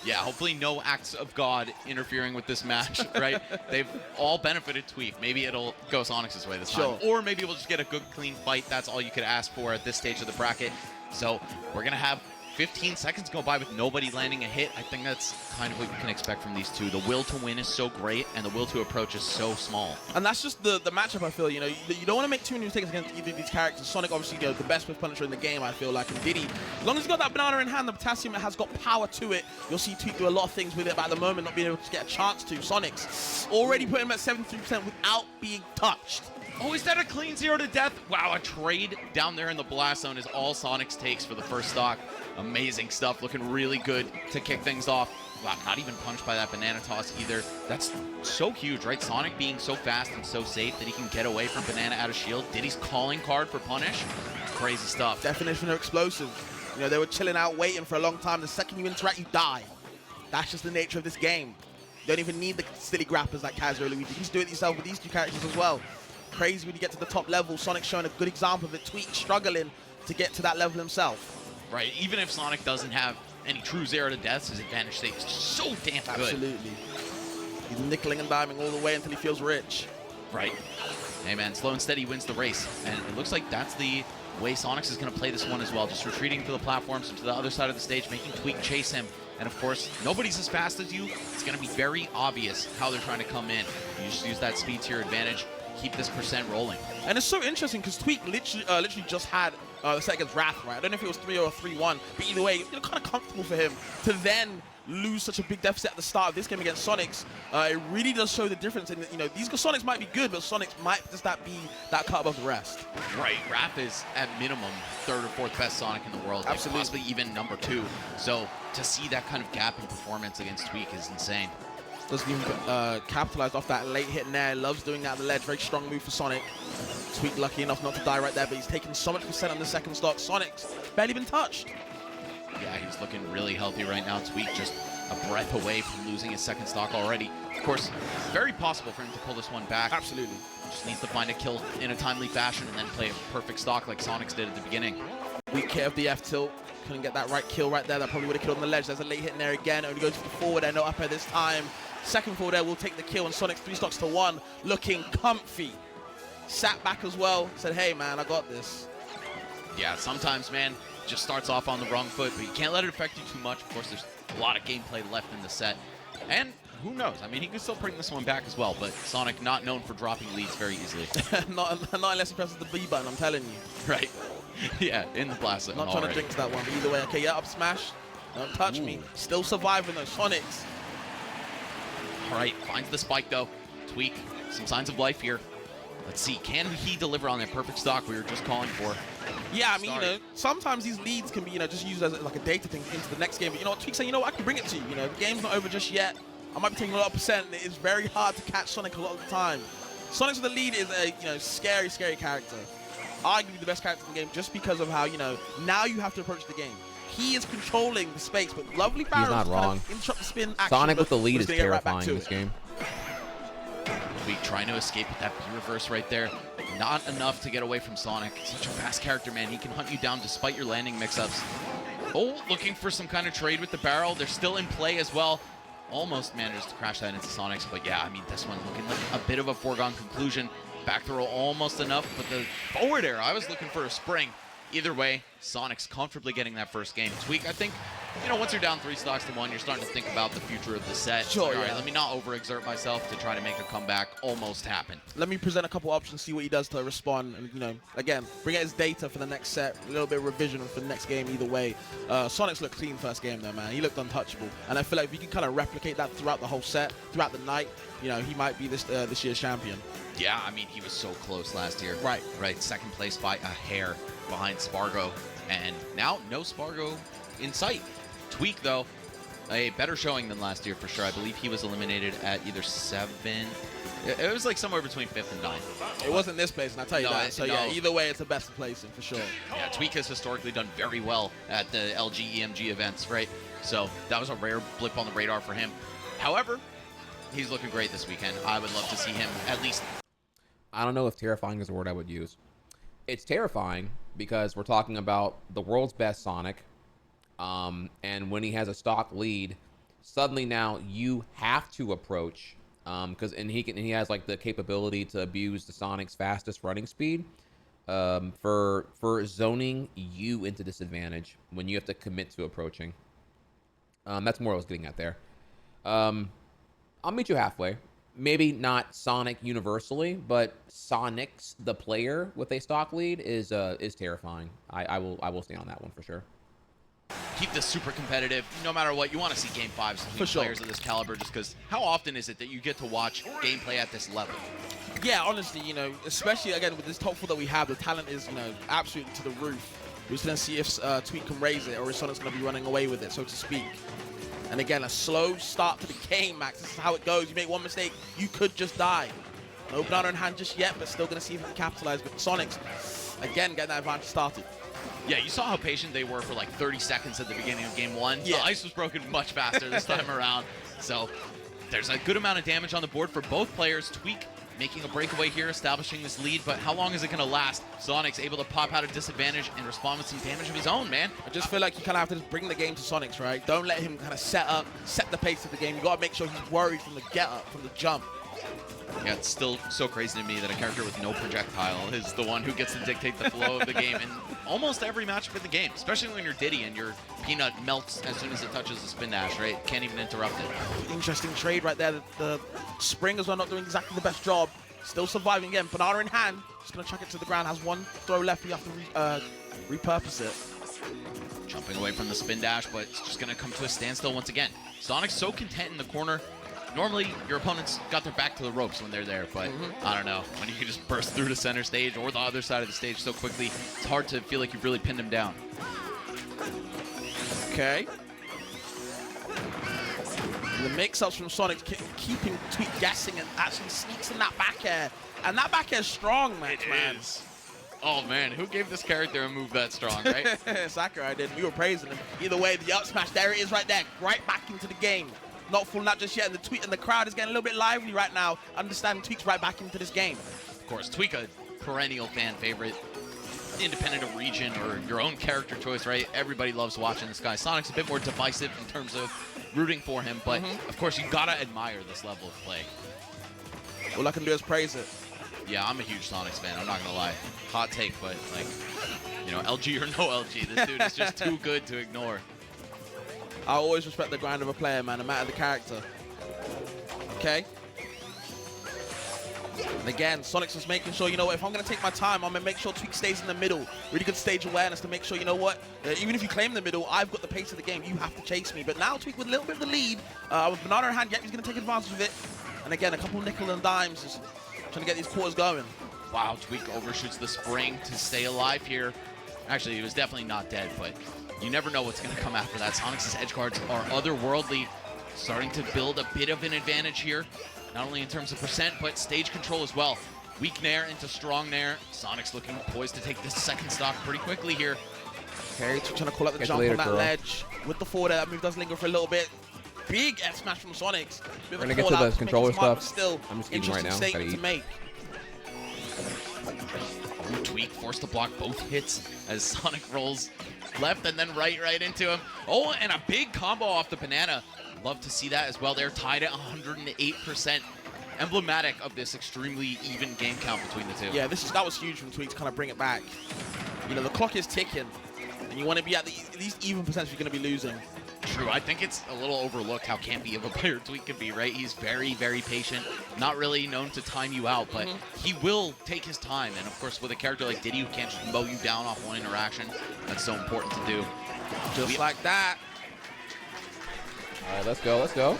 Yeah, hopefully no acts of God interfering with this match, right? They've all benefited Tweek. Maybe it'll go Sonix's way this time. Or maybe we'll just get a good, clean fight. That's all you could ask for at this stage of the bracket. So we're going to have 15 seconds go by with nobody landing a hit. I think that's kind of what you can expect from these two. The will to win is so great, and the will to approach is so small. And that's just the matchup, I feel. You know, you don't want to make too many mistakes against either of these characters. Sonic, obviously, the best with Punisher in the game, I feel like. And Diddy, as long as he's got that banana in hand, the potassium has got power to it. You'll see Tweek do a lot of things with it, but at the moment, not being able to get a chance to. Sonix already put him at 73% without being touched. Oh, is that a clean 0 to death? Wow, a trade down there in the blast zone is all Sonix takes for the first stock. Amazing stuff, looking really good to kick things off. Wow, not even punched by that banana toss either. That's so huge, right? Sonic being so fast and so safe that he can get away from banana out of shield. Diddy's calling card for punish. Crazy stuff. Definition of explosive. You know, they were chilling out, waiting for a long time. The second you interact, you die. That's just the nature of this game. You don't even need the silly grappers like Kaz or Luigi. You just do it yourself with these two characters as well. Crazy when you get to the top level. Sonic's showing a good example of it. Tweek struggling to get to that level himself. Right, even if Sonic doesn't have any true 0 to deaths, his advantage state is so damn good. Absolutely. He's nickeling and diming all the way until he feels rich. Right. Hey man, slow and steady wins the race. And it looks like that's the way Sonix is going to play this one as well. Just retreating to the platforms to the other side of the stage, making Tweek chase him. And of course, nobody's as fast as you. It's going to be very obvious how they're trying to come in. You just use that speed to your advantage. Keep this percent rolling. And it's so interesting because Tweek literally just had the set against Wrath, right? I don't know if it was 3-0 or 3-1, but either way, kind of comfortable for him to then lose such a big deficit at the start of this game against Sonix. It really does show the difference. And these Sonix might be good, but Sonix might just be that cut above the rest. Right, Wrath is at minimum 3rd or 4th best Sonic in the world, Absolutely. possibly even number 2. So to see that kind of gap in performance against Tweek is insane. Doesn't even capitalize off that late hit there. Loves doing that on the ledge. Very strong move for Sonic. Tweek lucky enough not to die right there, but he's taking so much percent on the second stock. Sonic's barely been touched. Yeah, he's looking really healthy right now. Tweek just a breath away from losing his second stock already. Of course, very possible for him to pull this one back. Absolutely. Just needs to find a kill in a timely fashion and then play a perfect stock like Sonix did at the beginning. Weak hit of the F tilt. Couldn't get that right kill right there. That probably would have killed on the ledge. There's a late hit in there again. Only goes for the forward air, no up air this time. Second forward air will take the kill, and Sonic's 3 stocks to 1. Looking comfy. Sat back as well. Said, hey, man, I got this. Yeah, sometimes, man, just starts off on the wrong foot, but you can't let it affect you too much. Of course, there's a lot of gameplay left in the set. And who knows? I mean, he could still bring this one back as well, but Sonic not known for dropping leads very easily. not unless he presses the B button, I'm telling you. Right. Yeah, in the blast zone. Not trying to jinx that one, but either way. Okay, yeah, up smash. Don't touch me. Still surviving those Sonics. All right, finds the spike, though. Tweek, some signs of life here. Let's see, can he deliver on that perfect stock we were just calling for? Yeah, I mean, sometimes these leads can be, just used as like a data thing into the next game. But you know what, Tweek's saying, I can bring it to you. The game's not over just yet. I might be taking a lot of percent. It's very hard to catch Sonic a lot of the time. Sonic with the lead is a, scary, scary character. Arguably the best character in the game just because of how, now you have to approach the game. He is controlling the space, but lovely barrels not wrong. interrupt the spin action. Sonic with the lead is gonna get right back terrifying to in this it. game. Tweek trying to escape with that B reverse right there. Not enough to get away from Sonic. Such a fast character, man. He can hunt you down despite your landing mix-ups. Oh, looking for some kind of trade with the barrel. They're still in play as well. Almost managed to crash that into Sonix, but yeah, I mean, this one looking like a bit of a foregone conclusion. Back throw almost enough, but the forward air, I was looking for a spring. Either way, Sonic's comfortably getting that first game. Tweek, I think, once you're down 3 stocks to 1, you're starting to think about the future of the set. Sure, All right, yeah. let me not overexert myself to try to make a comeback almost happen. Let me present a couple options, see what he does to respond, and again, bring out his data for the next set, a little bit of revision for the next game. Either way, Sonic's looked clean first game though, man. He looked untouchable, and I feel like if you can kind of replicate that throughout the whole set, throughout the night, he might be this year's champion. Yeah, I mean, he was so close last year. Right. Second place by a hair behind Spargo, and now no Spargo in sight. Tweek, though, a better showing than last year for sure. I believe he was eliminated at either 7. It was like somewhere between 5th and 9th. It wasn't this place, and I'll tell you that. So yeah, either way, it's the best placing for sure. Yeah, Tweek has historically done very well at the LG EMG events, right? So that was a rare blip on the radar for him. However, he's looking great this weekend. I would love to see him at least. I don't know if terrifying is the word I would use. It's terrifying because we're talking about the world's best Sonic. And when he has a stock lead, suddenly now you have to approach, and he has like the capability to abuse the Sonic's fastest running speed, for zoning you into disadvantage when you have to commit to approaching. That's more what I was getting at there. I'll meet you halfway. Maybe not Sonic universally, but Sonix, the player with a stock lead, is terrifying. I will stay on that one for sure. Keep this super competitive. No matter what, you want to see Game 5s between players of this caliber, just because how often is it that you get to watch gameplay at this level? Yeah, honestly, especially again with this top 4 that we have, the talent is, absolutely to the roof. We're just gonna see if Tweek can raise it, or if Sonic's gonna be running away with it, so to speak. And again, a slow start to the game, Max. This is how it goes. You make one mistake, you could just die. No banana in hand just yet, but still gonna see if he can capitalize. But Sonix, again, getting that advantage started. Yeah, you saw how patient they were for like 30 seconds at the beginning of game 1. Yeah. The ice was broken much faster this time around. So there's a good amount of damage on the board for both players. Tweek making a breakaway here, establishing this lead, but how long is it going to last? Sonic's able to pop out a disadvantage and respond with some damage of his own, man. I just feel like you kind of have to just bring the game to Sonix, right? Don't let him kind of set the pace of the game. You got to make sure he's worried from the get-up, from the jump. Yeah, it's still so crazy to me that a character with no projectile is the one who gets to dictate the flow of the game in almost every matchup in the game, especially when you're Diddy and your peanut melts as soon as it touches the spin dash, right? Can't even interrupt it. Interesting trade right there. The spring as well not doing exactly the best job. Still surviving again. Banana in hand. Just going to chuck it to the ground. Has one throw left. You have to repurpose it. Jumping away from the spin dash, but it's just going to come to a standstill once again. Sonic's so content in the corner. Normally, your opponents got their back to the ropes when they're there, but I don't know. When you can just burst through the center stage or the other side of the stage so quickly, it's hard to feel like you've really pinned him down. Okay. The mix-ups from Sonic keeping Tweek guessing and actually sneaks in that back air. And that back air is strong, man. It is. Oh, man, who gave this character a move that strong, right? Sakurai did. We were praising him. Either way, the up smash, there it is right there. Right back into the game. Not full out just yet. And the Tweek and the crowd is getting a little bit lively right now. Understanding Tweek's right back into this game. Of course, Tweek, a perennial fan favorite. Independent of region or your own character choice, right? Everybody loves watching this guy. Sonic's a bit more divisive in terms of rooting for him, but of course, you gotta admire this level of play. All I can do is praise it. Yeah, I'm a huge Sonix fan. I'm not gonna lie. Hot take, but like, you know, LG or no LG, this dude is just too good to ignore. I always respect the grind of a player, man, no matter the character. Okay. And again, Sonix is making sure, you know what, if I'm going to take my time, I'm going to make sure Tweek stays in the middle. Really good stage awareness to make sure, you know what, even if you claim the middle, I've got the pace of the game. You have to chase me. But now Tweek with a little bit of the lead. With banana in hand, Yapp, he's going to take advantage of it. And again, a couple nickel and dimes, just trying to get these quarters going. Wow, Tweek overshoots the spring to stay alive here. Actually, he was definitely not dead, but you never know what's going to come after that. Sonix's edge guards are otherworldly, starting to build a bit of an advantage here. Not only in terms of percent, but stage control as well. Weak nair into strong nair. Sonix looking poised to take this second stock pretty quickly here. Okay, trying to call out the jump on that ledge. With the forward air, that move does linger for a little bit. Big F smash from Sonix. We're going to get to the controller stuff. Still, I'm just eating right now. Statement to make. Tweek forced to block both hits as Sonic rolls left and then right into him. Oh, and a big combo off the banana. Love to see that as well. They're tied at 108%. Emblematic of this extremely even game count between the two. Yeah, that was huge from Tweek to kind of bring it back. You know, the clock is ticking, and you want to be at these even percentage you're going to be losing. True. I think it's a little overlooked how campy of a player Tweek can be, right? He's very, very patient. Not really known to time you out, but he will take his time. And of course, with a character like Diddy who can't just mow you down off one interaction, that's so important to do. Just like that. All right, let's go, let's go.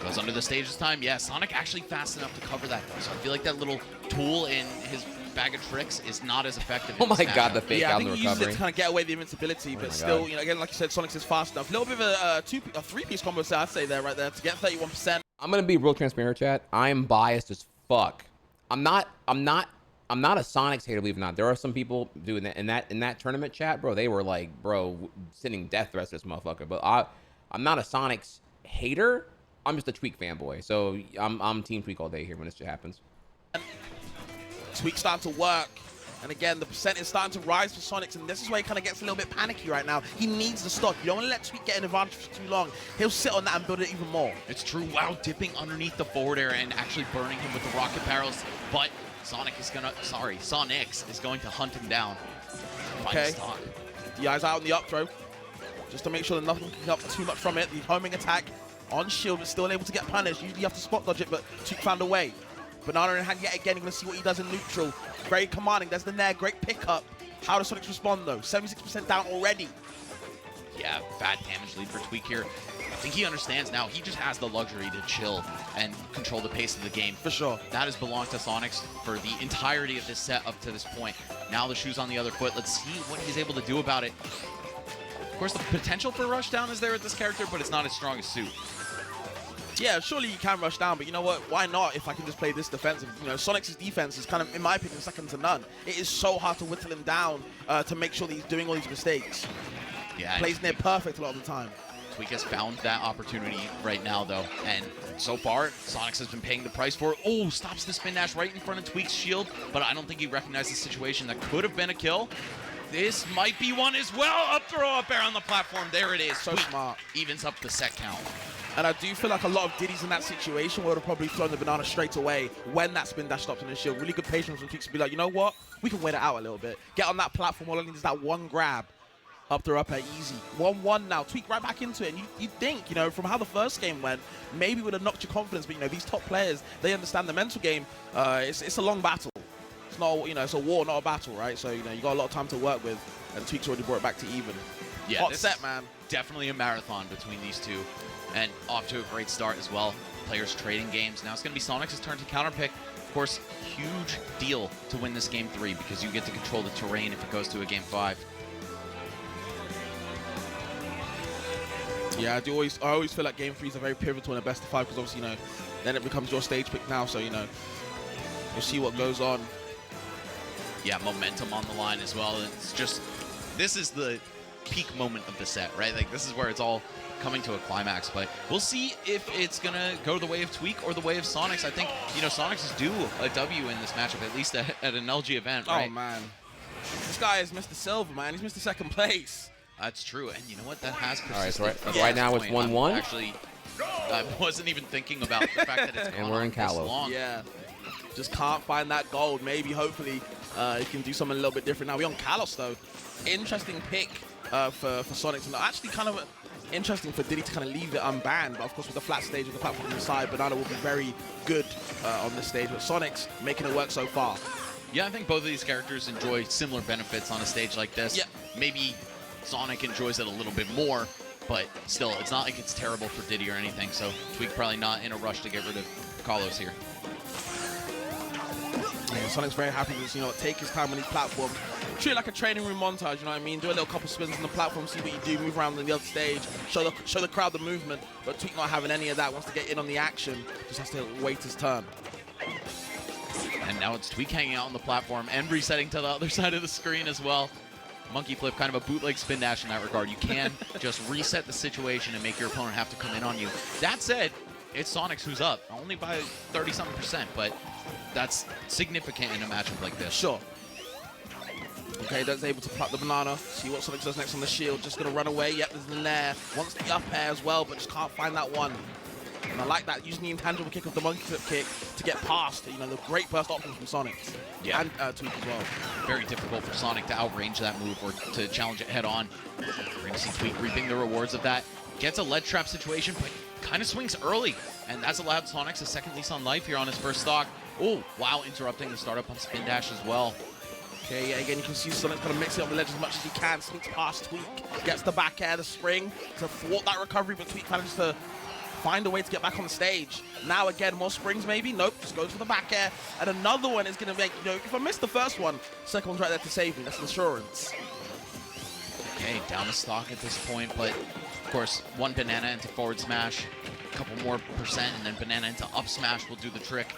Goes under the stage this time. Yeah, Sonic actually fast enough to cover that, though. So I feel like that little tool in his bag of tricks is not as effective. Oh my god, the fake out and the recovery. Yeah, I think he used it to kind of get away with the invincibility, but still, you know, again, like you said, Sonix is fast enough. A little bit of a three-piece combo, so I'd say there, right there, to get 31%. I'm gonna be real transparent, chat. I am biased as fuck. I'm not a Sonix hater, believe it or not. There are some people doing that in that tournament chat, bro. They were like, bro, sending death threats to this motherfucker. But I'm not a Sonix hater. I'm just a Tweek fanboy. So I'm Team Tweek all day here when this shit happens. Tweek starting to work. And again, the percent is starting to rise for Sonix, and this is where he kind of gets a little bit panicky right now. He needs the stock. You don't want to let Tweek get an advantage for too long. He'll sit on that and build it even more. It's true. Wow, dipping underneath the forward air and actually burning him with the rocket barrels. But Sonix is going to hunt him down. Okay. The eyes out on the up throw, just to make sure that nothing can come up too much from it. The homing attack on shield, but still able to get punished. Usually you have to spot dodge it, but Tweek found a way. Banana in hand yet again. You're going to see what he does in neutral. Very commanding. There's the nair. Great pickup. How does Sonix respond, though? 76% down already. Yeah, bad damage lead for Tweek here. I think he understands now. He just has the luxury to chill and control the pace of the game. For sure. That has belonged to Sonix for the entirety of this set up to this point. Now the shoe's on the other foot. Let's see what he's able to do about it. Of course, the potential for rush down is there with this character, but it's not his strongest suit. Yeah, surely you can rush down, but you know what? Why not if I can just play this defensive? You know, Sonix's defense is kind of, in my opinion, second to none. It is so hard to whittle him down to make sure that he's doing all these mistakes. Yeah, plays near perfect a lot of the time. Tweek has found that opportunity right now, though, and so far, Sonix has been paying the price for it. Oh, stops the spin dash right in front of Tweek's shield, but I don't think he recognized the situation. That could have been a kill. This might be one as well. Up throw, up air on the platform. There it is. So smart. Evens up the set count. And I do feel like a lot of Diddy's in that situation would have probably thrown the banana straight away when that spin dash stops on his shield. Really good patience from Tweek to be like, you know what? We can wait it out a little bit. Get on that platform. All I need is that one grab. Up throw, up air, easy. 1-1 now. Tweek right back into it. And you'd think, you know, from how the first game went, maybe would have knocked your confidence. But, you know, these top players, they understand the mental game. It's a long battle. It's not, you know, it's a war, not a battle, right? So, you know, you got a lot of time to work with. and Tweek's already brought it back to even. Yeah, Hot this set, is man. Definitely a marathon between these two, and off to a great start as well. Players trading games. Now it's going to be Sonix's turn to counterpick. Of course, huge deal to win this game 3 because you get to control the terrain if it goes to a game 5. Yeah, I always feel like game 3 is a very pivotal in a best of 5 because obviously, you know, then it becomes your stage pick now. So, you know, we'll see what goes on. Yeah, momentum on the line as well. It's just, this is the peak moment of the set, right? Like, this is where it's all coming to a climax. But we'll see if it's going to go the way of Tweek or the way of Sonix. I think, you know, Sonix is due a W in this matchup, at least at an LG event, right? Oh, man. This guy is Mr. Silver, man. He's Mr. Second place. That's true. And you know what? That has All persisted. right, so right now it's 1-1. Actually, I wasn't even thinking about the fact that it's And we're in Callow. long. Yeah. Just can't find that gold. Maybe, hopefully, he can do something a little bit different. Now, we're on Kalos, though. Interesting pick for Sonix. And actually kind of interesting for Diddy to kind of leave it unbanned. But, of course, with the flat stage with the platform on the side, Banana will be very good on this stage. But Sonix making it work so far. Yeah, I think both of these characters enjoy similar benefits on a stage like this. Yeah. Maybe Sonic enjoys it a little bit more, but still, it's not like it's terrible for Diddy or anything, so Tweek probably not in a rush to get rid of Carlos here. Yeah, Sonic's very happy to, you know, take his time on these platforms. Treat it like a training room montage, you know what I mean? Do a little couple spins on the platform, see what you do, move around on the other stage, show the crowd the movement, but Tweek not having any of that, wants to get in on the action, just has to wait his turn. And now it's Tweek hanging out on the platform and resetting to the other side of the screen as well. Monkey flip, kind of a bootleg spin dash in that regard. You can just reset the situation and make your opponent have to come in on you. That said, it's Sonix who's up, only by 30-something%, but that's significant in a matchup like this. Sure. Okay, that's able to pluck the banana. See what Sonix does next on the shield. Just gonna run away. Yep, there's the nair. Wants the up air as well, but just can't find that one. And I like that, using the intangible kick of the monkey flip kick to get past, you know, the great burst options from Sonix. Yeah. And Tweek as well. Very difficult for Sonic to outrange that move or to challenge it head on. We're going to see Tweek reaping the rewards of that. Gets a lead trap situation, but kind of swings early. And that's allowed Sonix a second lease on life here on his first stock. Oh, wow, interrupting the startup on spin dash as well. Okay, yeah, again, you can see Sonic's going to mix it up the ledge as much as he can. Sneaks past Tweek, gets the back air, the spring to thwart that recovery, but Tweek manages to find a way to get back on the stage. Now again, more springs maybe. Nope, just goes for the back air. And another one is going to make, you know, if I miss the first one, second one's right there to save me. That's insurance. Okay, down the stock at this point, but of course, one banana into forward smash, a couple more percent, and then banana into up smash will do the trick.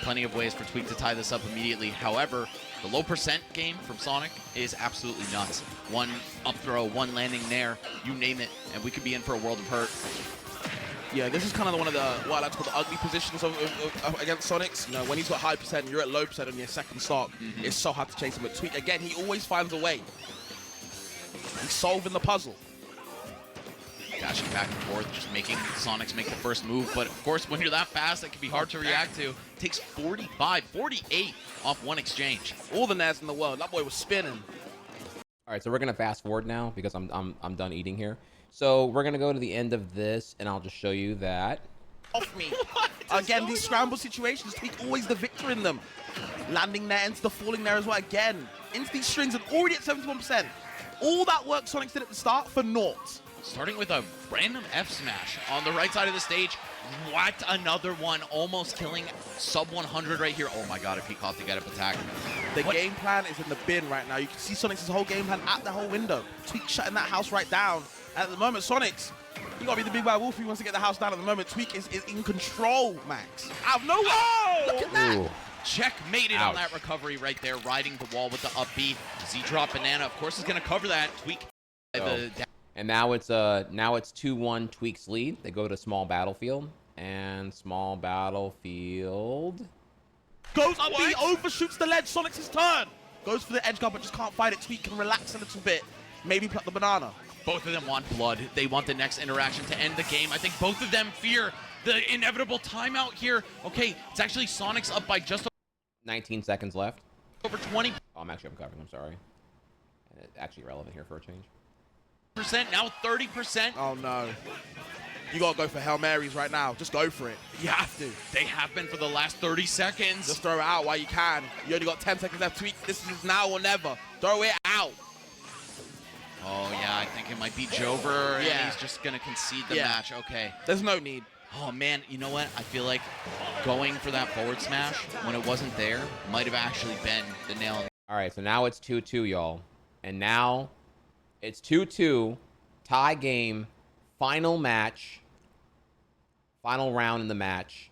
Plenty of ways for Tweek to tie this up immediately. However, the low percent game from Sonic is absolutely nuts. One up throw, one landing there, you name it, and we could be in for a world of hurt. Yeah, this is kind of one of the, what I like to call the ugly positions against Sonix. You know, when he's got high percent, you're at low percent on your second stock. It's so hard to chase him. But Tweek, again, he always finds a way. He's solving the puzzle. Dashing back and forth, just making Sonix make the first move. But of course, when you're that fast, that can be hard to react to. Takes 45, 48 off one exchange. All the nairs in the world. That boy was spinning. All right, so we're gonna fast forward now because I'm done eating here. So we're gonna go to the end of this, and I'll just show you that. Off me. Again, these scramble situations, Tweek always the victor in them. Landing there into the falling there as well. Again, into these strings and already at 71%. All that work Sonix did at the start for naught. Starting with a random F smash on the right side of the stage. What another one, almost killing sub 100 right here. Oh my god, if he caught the get up attack. The game plan is in the bin right now. You can see Sonix's whole game plan at the whole window. Tweek shutting that house right down. At the moment, Sonix, you gotta be the big bad wolf if he wants to get the house down at the moment. Tweek is in control, Max. Out of nowhere! Oh, look at that! Ooh. Checkmated on that recovery right there, riding the wall with the up B. Z-drop banana, of course, is gonna cover that. Tweek. And now it's 2-1 Tweek's lead. They go to small battlefield, and small battlefield goes up B, overshoots the ledge. Sonix's turn. Goes for the edge guard, but just can't fight it. Tweek can relax a little bit. Maybe pluck the banana. Both of them want blood. They want the next interaction to end the game. I think both of them fear the inevitable timeout here. Okay, it's actually Sonix up by just 19 seconds left. Over 20%. Oh, I'm actually uncovering. I'm sorry. It's actually relevant here for a change. Now 30%. Oh no. You gotta go for Hail Marys right now. Just go for it. You have to. They have been for the last 30 seconds. Just throw it out while you can. You only got 10 seconds left. Tweek, this is now or never. Throw it out. think it might be Jover, and he's just going to concede the match. Okay. There's no need. Oh, man, you know what? I feel like going for that forward smash when it wasn't there might have actually been the nail. All right, so now it's 2-2, y'all. And now it's 2-2, tie game, final match, final round in the match.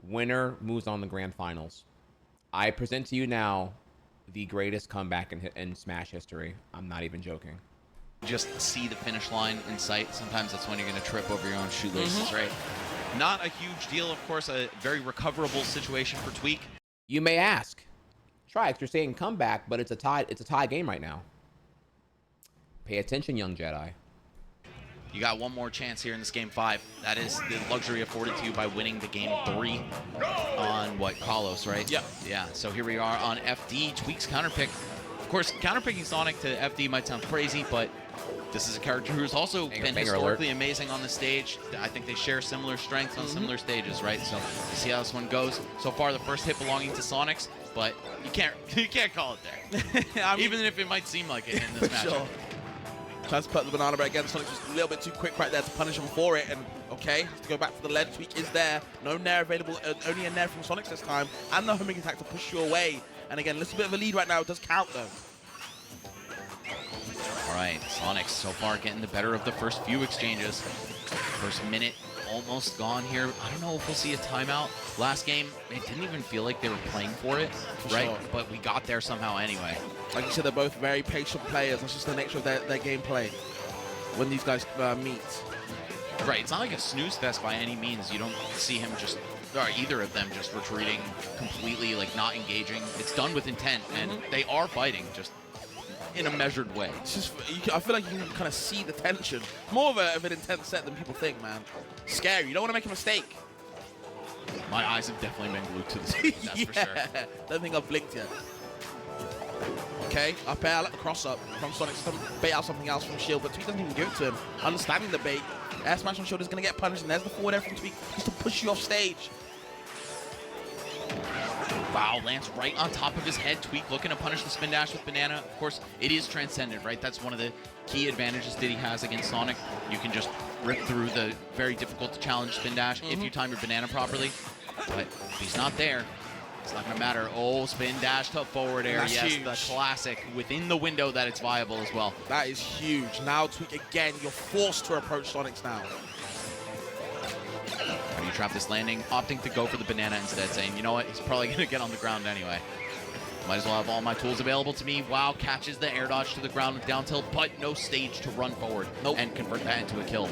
Winner moves on to the grand finals. I present to you now the greatest comeback in Smash history. I'm not even joking. Just see the finish line in sight. Sometimes that's when you're going to trip over your own shoelaces, right? Not a huge deal, of course, a very recoverable situation for Tweek. You may ask, Trihex, you're saying comeback, but it's a tie game right now. Pay attention, young Jedi. You got one more chance here in this game 5. That is the luxury afforded to you by winning the game 3 on what, Kalos, right? Yep. Yeah, so here we are on FD. Tweek's counterpick. Of course, counterpicking Sonic to FD might sound crazy, but this is a character who's also been historically amazing on the stage. I think they share similar strengths on similar stages, right? So we'll see how this one goes. So far, the first hit belonging to Sonix, but you can't call it there. I mean, even if it might seem like it in this matchup. Sure. Tries to put the banana back again. Sonix just a little bit too quick right there to punish him for it. And okay, has to go back for the lead. Tweek is there. No nair available. Only a nair from Sonix this time. And the homing attack to push you away. And again, a little bit of a lead right now. It does count though. All right, Sonix so far getting the better of the first few exchanges. First minute almost gone here. I don't know if we'll see a timeout. Last game, it didn't even feel like they were playing for it, right? Sure. But we got there somehow anyway. Like you said, they're both very patient players. That's just the nature of their gameplay when these guys meet. Right, it's not like a snooze fest by any means. You don't see him just, or either of them just retreating completely, like not engaging. It's done with intent, and they are fighting, just in a measured way. It's just, I feel like you can kind of see the tension. More of an intense set than people think, man. Scary. You don't want to make a mistake. My eyes have definitely been glued to the screen, that's for sure. Don't think I've blinked yet. Okay, up air, I like the cross up from Sonic to bait out something else from Shield, but Tweek doesn't even give it to him. Understanding the bait, air smash on Shield is going to get punished, and there's the forward air from Tweek just to push you off stage. Wow, lands right on top of his head. Tweek looking to punish the spin dash with banana. Of course, it is transcendent, right? That's one of the key advantages Diddy has against Sonic. You can just rip through the very difficult to challenge spin dash if you time your banana properly. But if he's not there, it's not going to matter. Oh, spin dash to forward air. Yes, huge. The classic within the window that it's viable as well. That is huge. Now, Tweek, again, you're forced to approach Sonix now. How do you trap this landing? Opting to go for the banana instead, saying, you know what, he's probably going to get on the ground anyway. Might as well have all my tools available to me. Wow, catches the air dodge to the ground with down tilt, but no stage to run forward and convert that into a kill.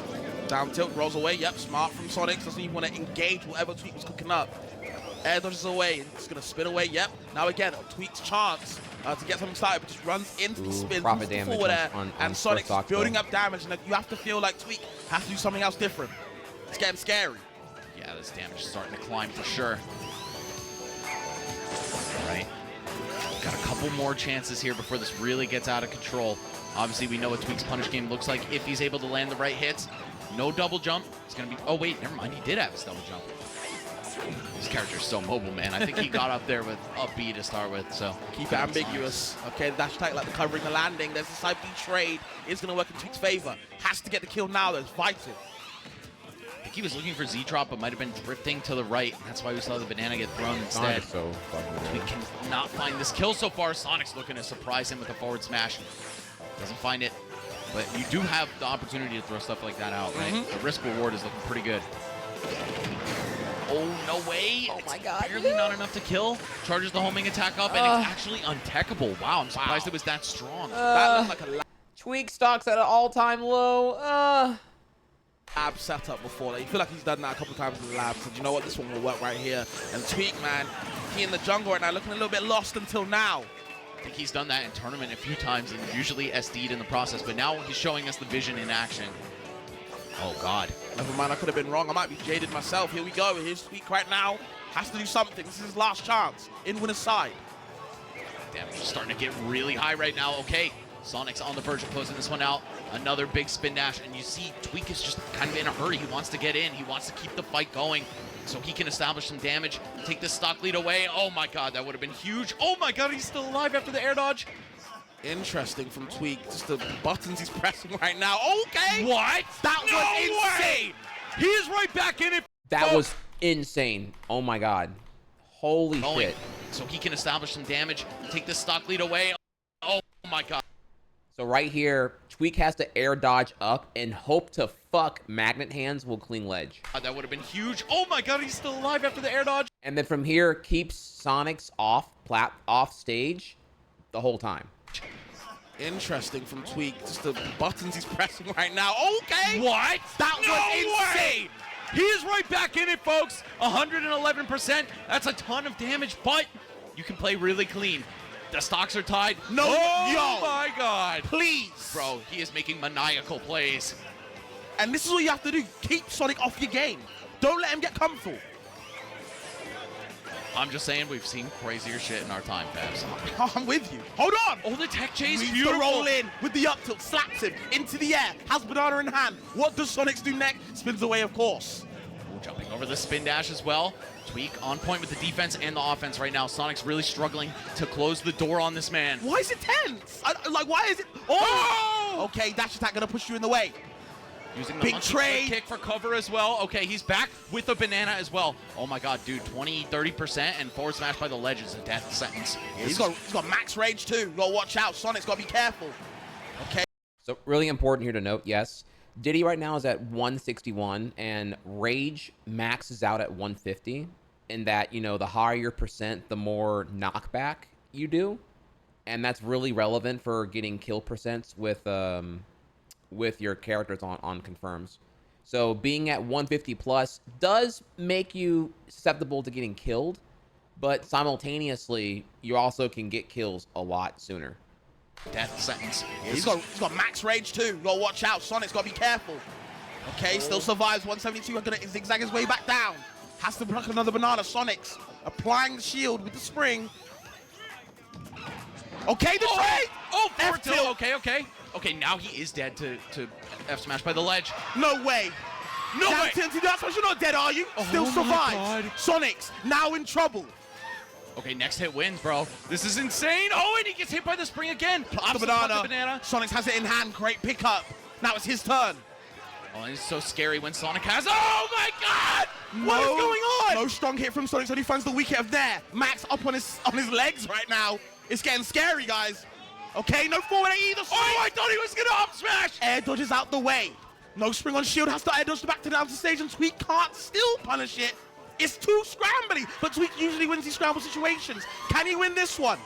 Down tilt, rolls away. Yep, smart from Sonix. Doesn't even want to engage whatever Tweek was cooking up. Air dodges away, and it's going to spin away. Yep. Now again, Tweek's chance to get something started, but just runs into the spin, profit damage forward air, and Sonix Sonic's building up damage, and you have to feel like Tweek has to do something else different. It's getting scary. Yeah, this damage is starting to climb for sure. All right. Got a couple more chances here before this really gets out of control. Obviously, we know what Tweek's punish game looks like if he's able to land the right hits. No double jump. It's going to be... Oh, wait, never mind. He did have his double jump. This character is so mobile, man. I think he got up there with up B to start with, so... Keep it ambiguous. Okay, the dash attack, like the covering the landing. There's the side B trade. It's going to work in Tweek's favor. Has to get the kill now, though. It's vital. I think he was looking for Z-drop, but might have been drifting to the right. That's why we saw the banana get thrown instead. We cannot find this kill so far. Sonic's looking to surprise him with a forward smash. Doesn't find it. But you do have the opportunity to throw stuff like that out, right? The risk reward is looking pretty good. Oh, no way. Oh, my God. Barely not enough to kill. Charges the homing attack up, and it's actually untechable. Wow, I'm surprised it was that strong. That looked like a Tweek stocks at an all-time low. lab setup before. Like, you feel like he's done that a couple times in the lab. So you know what? This one will work right here. And Tweek, man, he in the jungle right now, looking a little bit lost until now. I think he's done that in tournament a few times and usually SD'd in the process, but now he's showing us the vision in action. Oh, God. Never mind, I could have been wrong. I might be jaded myself. Here we go. Here's Tweek right now. Has to do something. This is his last chance. In winner's side. Damn, he's starting to get really high right now. Okay, Sonic's on the verge of closing this one out. Another big spin dash, and you see Tweek is just kind of in a hurry. He wants to get in. He wants to keep the fight going so he can establish some damage, take this stock lead away. Oh, my God, that would have been huge. Oh, my God, he's still alive after the air dodge. Interesting from Tweek. Just the buttons he's pressing right now. Okay. What? That was insane. He is right back in it. That was insane. Oh my god. Holy shit. So he can establish some damage, take the stock lead away. Oh my god. So right here, Tweek has to air dodge up and hope to fuck Magnet Hands will clean ledge. That would have been huge. Oh my god, he's still alive after the air dodge. And then from here, keeps Sonix off stage the whole time. Interesting from Tweek. Just the buttons he's pressing right now. Okay. What? That was insane. He is right back in it, folks. 111%. That's a ton of damage, but you can play really clean. The stocks are tied. No, oh my god. Please. Bro, he is making maniacal plays. And this is what you have to do. Keep Sonic off your game. Don't let him get comfortable. I'm just saying, we've seen crazier shit in our time, Fabs. I'm with you. Hold on. Oh, the tech chase. Reads Beautiful. the roll in with the up tilt, slaps him into the air, has banana in hand. What does Sonix do next? Spins away, of course. Ooh, jumping over the spin dash as well. Tweek on point with the defense and the offense right now. Sonic's really struggling to close the door on this man. Why is it tense? Like, why is it? Oh! Okay, dash attack gonna push you in the way. Using the big trade kick for cover as well. Okay, he's back with a banana as well. Oh my god, dude, 20-30% and forward smash by the ledge is a death sentence. He's got max rage too. You gotta watch out. Sonic's gotta be careful. Okay. So really important here to note, yes, Diddy right now is at 161 and rage maxes out at 150. In that, you know, the higher your percent, the more knockback you do, and that's really relevant for getting kill percents with your characters on confirms. So being at 150 plus does make you susceptible to getting killed, but simultaneously you also can get kills a lot sooner. Death sentence. He's got max rage too. You gotta watch out. Sonic's gotta be careful. Okay, still survives. 172. Gonna zigzag his way back down. Has to block another banana. Sonix applying the shield with the spring. Okay, the trade. Oh, forward tilt. Okay. Okay, now he is dead to F smash by the ledge. No way. No way. You're not dead, are you? Still survives. Sonix now in trouble. Okay, next hit wins, bro. This is insane. Oh, and he gets hit by the spring again. The banana. Sonix has it in hand. Great pickup. Now it's his turn. Oh, it's so scary when Sonic has. Oh my god! What is going on? No strong hit from Sonic, so he finds the weak hit of there. Max up on his legs right now. It's getting scary, guys. Okay, no forward either. Oh, I thought he was gonna up smash. Air dodges out the way. No spring on shield. Has to air dodge back to down to stage, and Tweek can't still punish it. It's too scrambly, but Tweek usually wins these scramble situations. Can he win this one?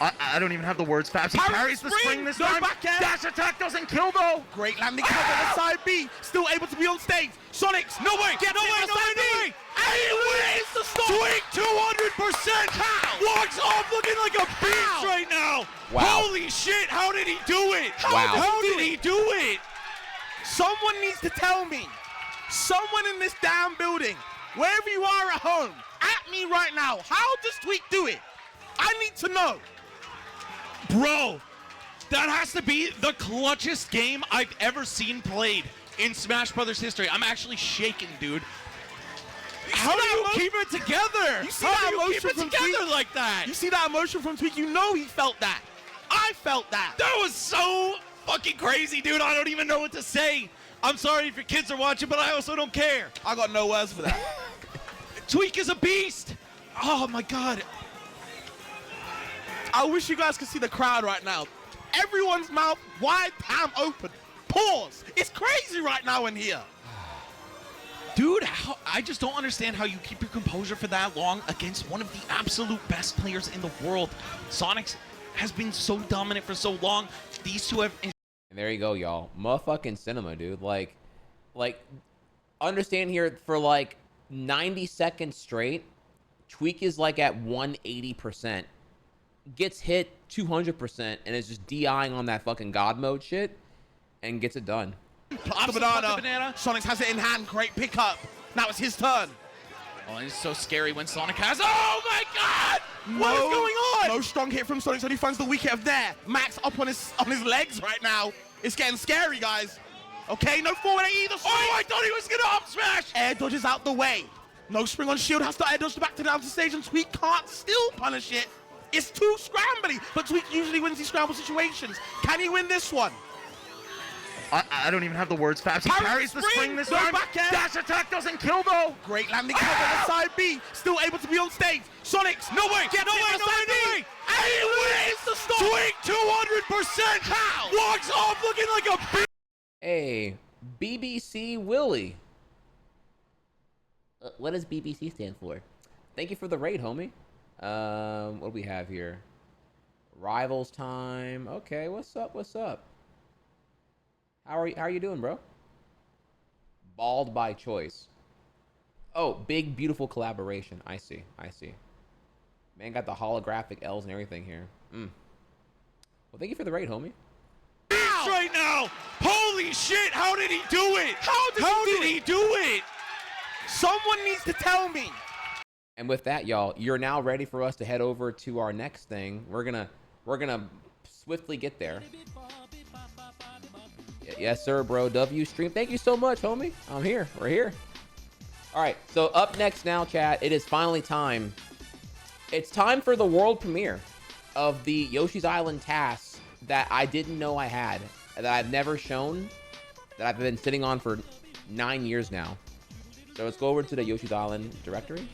I don't even have the words, Fabs. He carries the spring this time. Back air. Dash attack doesn't kill, though. Great landing cover on the side B. Still able to be on stage. Sonix. No way. Gets No way. And he wins the stop. Tweek 200%. How? Walks off looking like a beast right now. Wow. Holy shit. How did he do it? Wow. How did he do it? Someone needs to tell me. Someone in this damn building, wherever you are at home, at me right now. How does Tweek do it? I need to know. Bro, that has to be the clutchest game I've ever seen played in Smash Brothers history. I'm actually shaking, dude. How do you keep it together? You see that emotion from Tweek like that? You see that emotion from Tweek? You know he felt that. I felt that. That was so fucking crazy, dude. I don't even know what to say. I'm sorry if your kids are watching, but I also don't care. I got no words for that. Tweek is a beast. Oh my god. I wish you guys could see the crowd right now. Everyone's mouth wide damn open. Pause. It's crazy right now in here. Dude, I just don't understand how you keep your composure for that long against one of the absolute best players in the world. Sonix has been so dominant for so long. These two have... And there you go, y'all. Motherfucking cinema, dude. Like, understand here, for like 90 seconds straight, Tweek is like at 180%. Gets hit 200% and is just DIing on that fucking God mode shit and gets it done. The banana. Sonix has it in hand. Great pickup. Now it's his turn. Oh, and it's so scary when Sonic has. Oh my god! What is going on? No strong hit from Sonix, so he finds the weak hit of there. Max up on his legs right now. It's getting scary, guys. Okay, no forward either. Oh, I thought he was gonna up smash. Air dodges out the way. No spring on shield. Has to air dodge back to down to stage, and Tweek can't still punish it. It's too scrambly, but Tweek usually wins these scramble situations. Can he win this one? I don't even have the words, Fabs. He carries the spring this time. Dash attack doesn't kill, though. Great landing cover on the side B. Still able to be on stage. Sonix, no way. No way. And he wins the stop. Tweek 200%. How? Walks off looking like a bitch. Hey, BBC Willie. What does BBC stand for? Thank you for the raid, homie. What do we have here? Rivals time. Okay, what's up? How are you doing, bro? Bald by choice. Oh, big beautiful collaboration. I see. Man got the holographic L's and everything here. Well, thank you for the raid, homie. Right now. Holy shit, how did he do it? How did he do it? Someone needs to tell me. And with that, y'all, you're now ready for us to head over to our next thing. We're gonna swiftly get there. Yes, sir, bro. W stream. Thank you so much, homie. I'm here. We're here. All right. So up next now, chat. It is finally time. It's time for the world premiere of the Yoshi's Island TAS that I didn't know I had, that I've never shown, that I've been sitting on for 9 years now. So let's go over to the Yoshi's Island directory.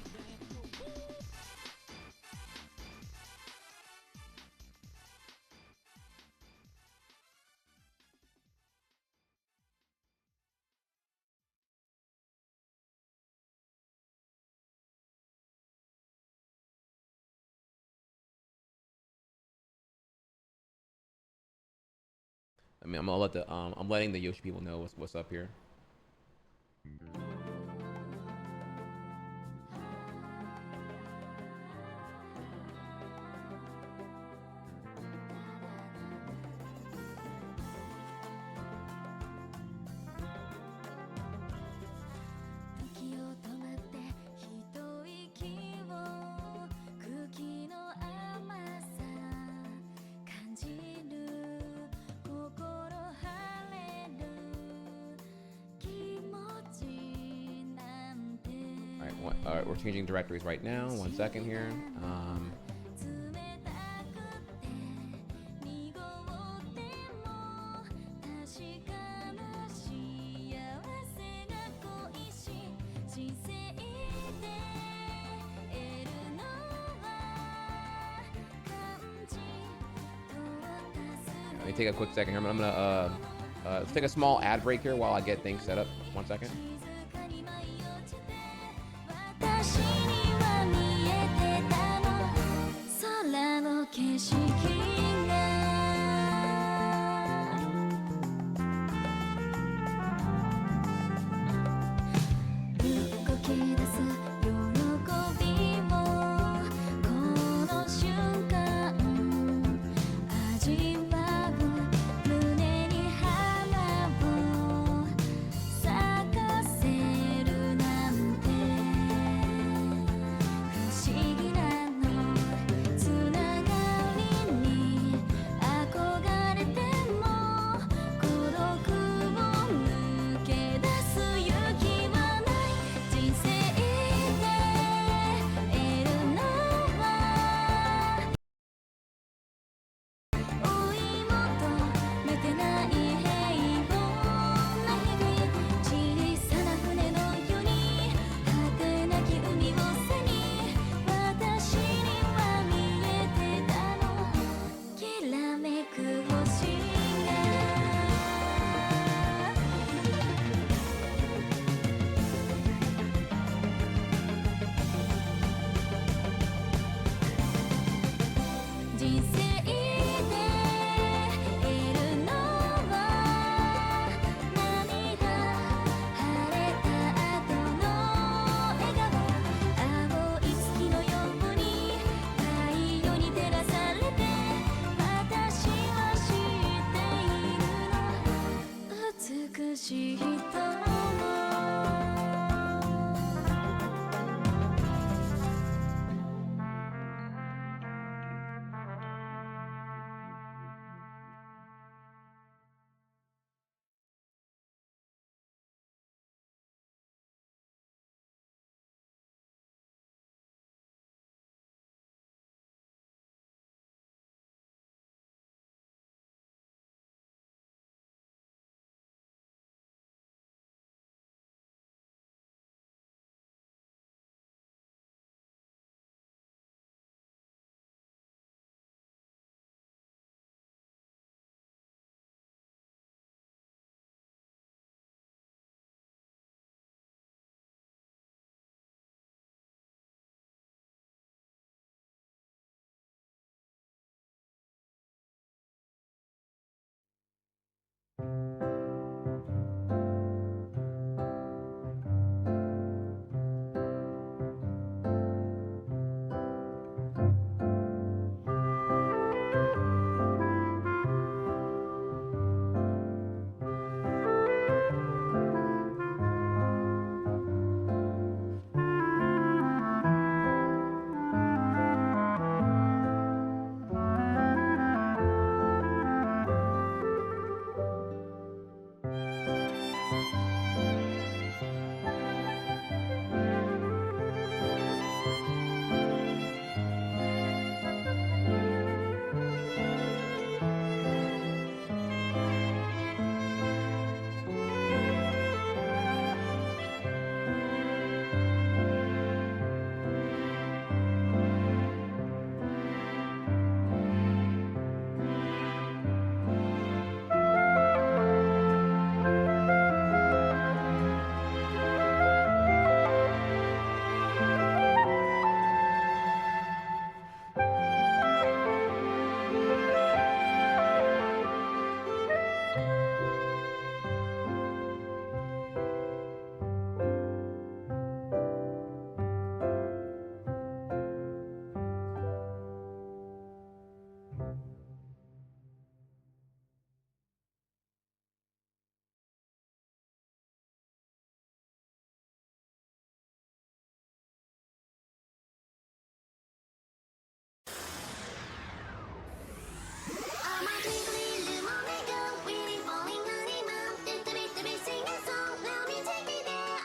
I mean, I'm letting the Yoshi people know what's up here. All right, we're changing directories right now. 1 second here. Let me take a quick second here. I'm gonna let's take a small ad break here while I get things set up. 1 second.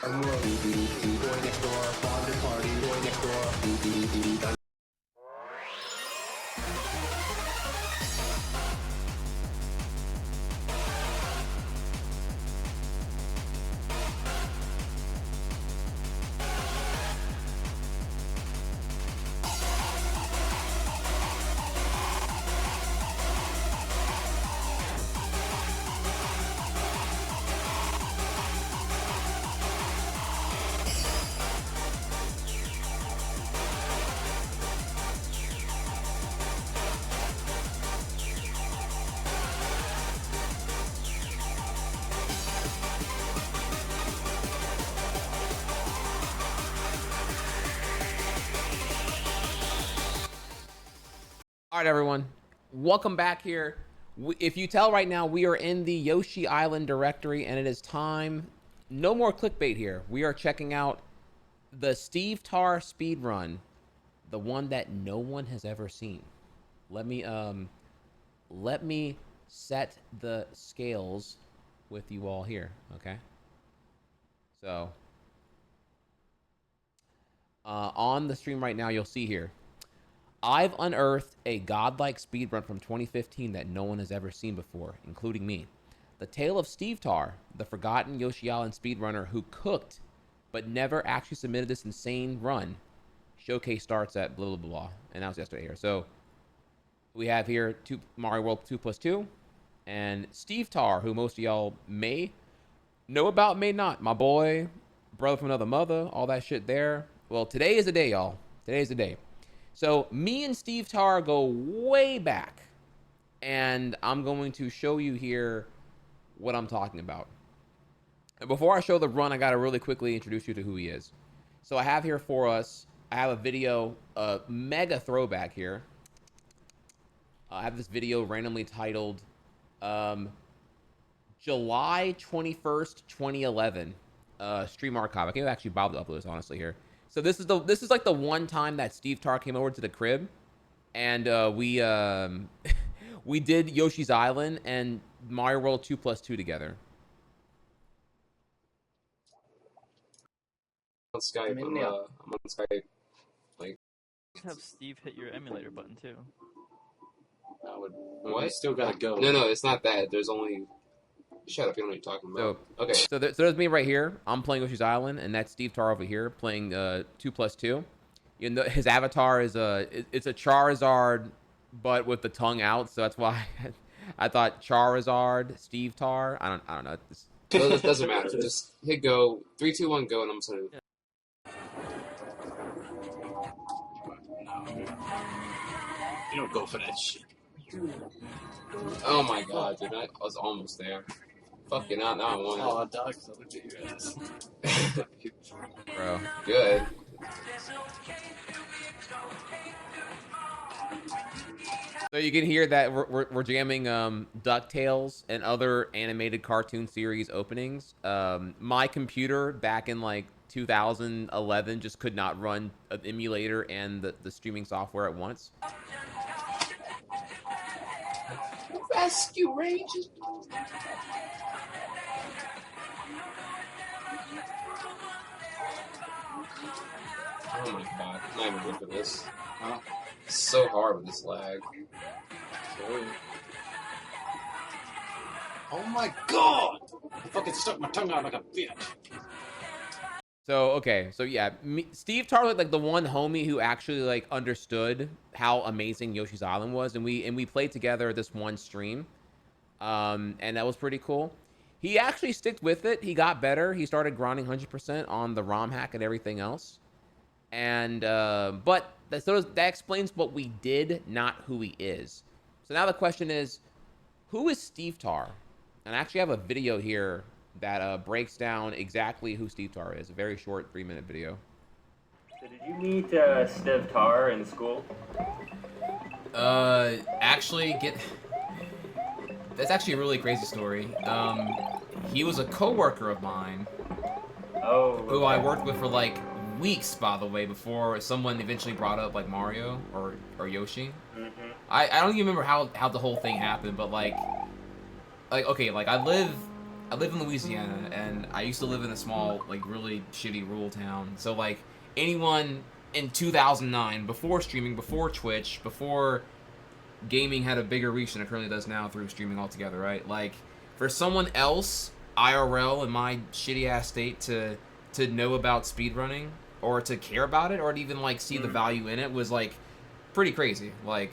Boy next door, bonded party, boy next door. All right, everyone. Welcome back here. If you tell right now, we are in the Yoshi Island directory, and it is time. No more clickbait here. We are checking out the Stevtarr speedrun, the one that no one has ever seen. Let me set the scales with you all here, okay? So, on the stream right now, you'll see here, I've unearthed a godlike speedrun from 2015 that no one has ever seen before, including me. The tale of Stevtarr, the forgotten Yoshi Island speedrunner who cooked but never actually submitted this insane run. Showcase starts at blah, blah, blah, blah. Announced yesterday here. So we have here Mario World 2+2 and Stevtarr, who most of y'all may know about, may not. My boy, brother from another mother, all that shit there. Well, today is the day, y'all. Today is the day. So me and Stevtarr go way back, and I'm going to show you here what I'm talking about. And before I show the run, I got to really quickly introduce you to who he is. So I have here for us, I have a video, a mega throwback here. I have this video randomly titled July 21st, 2011, stream archive. I can't actually bother to upload this, honestly, here. So this is like the one time that Stevtarr came over to the crib, and we did Yoshi's Island and Mario World 2+2 together. On Skype, I'm on Skype. Like, have Steve hit your emulator button too. What? You still gotta go. No, it's not that. There's only. Shut up! You know what you're talking about. So, okay. So there's me right here. I'm playing Yoshi's Island, and that's Stevtarr over here playing 2+2. You know, his avatar is it's a Charizard, but with the tongue out. So that's why I thought Charizard, Stevtarr. I don't know. Well, it doesn't matter. Just hit go. 3, 2, 1, go, and I'm sending. You don't go for that shit. Oh my god, dude! I was almost there. Fucking out now. I won. Oh, dog, so look at your ass. Bro, good. So you can hear that we're jamming DuckTales and other animated cartoon series openings. My computer back in like 2011 just could not run an emulator and the streaming software at once. Rescue Rangers. Oh my god, I'm not even good for this. It's so hard with this lag. Oh my god! I fucking stuck my tongue out like a bitch. So okay, so yeah, Stevtarr was like the one homie who actually like understood how amazing Yoshi's Island was, and we played together this one stream, and that was pretty cool. He actually sticked with it. He got better. He started grinding 100% on the ROM hack and everything else, and but that explains what we did, not who he is. So now the question is, who is Stevtarr? And I actually have a video here that breaks down exactly who Stevtarr is. A very short 3-minute video. So did you meet Stevtarr in school? Actually, that's actually a really crazy story. He was a coworker of mine. Oh. Who I worked with for like weeks, by the way, before someone eventually brought up like Mario or Yoshi. Mm-hmm. I don't even remember how the whole thing happened, but like okay, like I live I live in Louisiana, and I used to live in a small, like, really shitty rural town. So, like, anyone in 2009, before streaming, before Twitch, before gaming had a bigger reach than it currently does now through streaming altogether, right? Like, for someone else, IRL, in my shitty-ass state, to know about speedrunning, or to care about it, or to even, like, see the value in it was, like, pretty crazy. Like,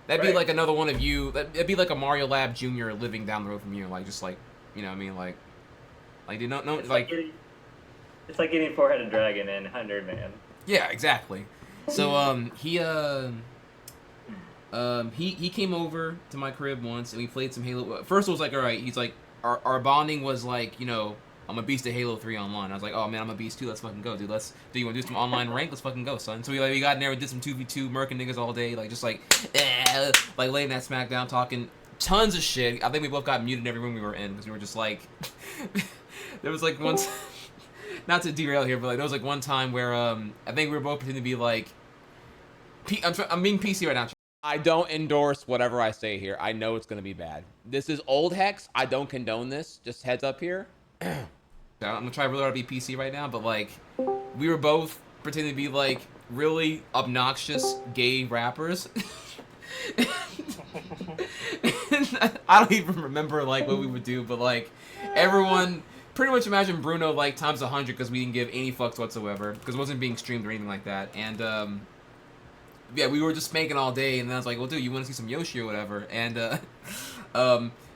that'd be like another one of you, that'd be like a Mario Lab Jr. living down the road from you, like, just, like, you know what I mean? Like do not know, like... It's like getting Four-Headed Dragon in 100 Man. Yeah, exactly. So, he came over to my crib once, and we played some Halo. First, it was like, all right, he's like, our bonding was like, you know, I'm a beast at Halo 3 online. I was like, oh man, I'm a beast too. Let's fucking go, dude. Do you want to do some online rank? Let's fucking go, son. So we got in there, we did some 2v2, murking niggas all day, like just like laying that smack down, talking tons of shit. I think we both got muted in every room we were in because we were just like, there was like once, not to derail here, but like there was like one time where I think we were both pretending to be like, I'm being PC right now. I don't endorse whatever I say here. I know it's gonna be bad. This is old Hex. I don't condone this. Just heads up here. I'm gonna try really hard to be PC right now, but like, we were both pretending to be like really obnoxious gay rappers. I don't even remember like what we would do, but like everyone pretty much imagine Bruno like times 100 because we didn't give any fucks whatsoever because it wasn't being streamed or anything like that. And yeah, we were just spanking all day, and then I was like, well, dude, you want to see some Yoshi or whatever? And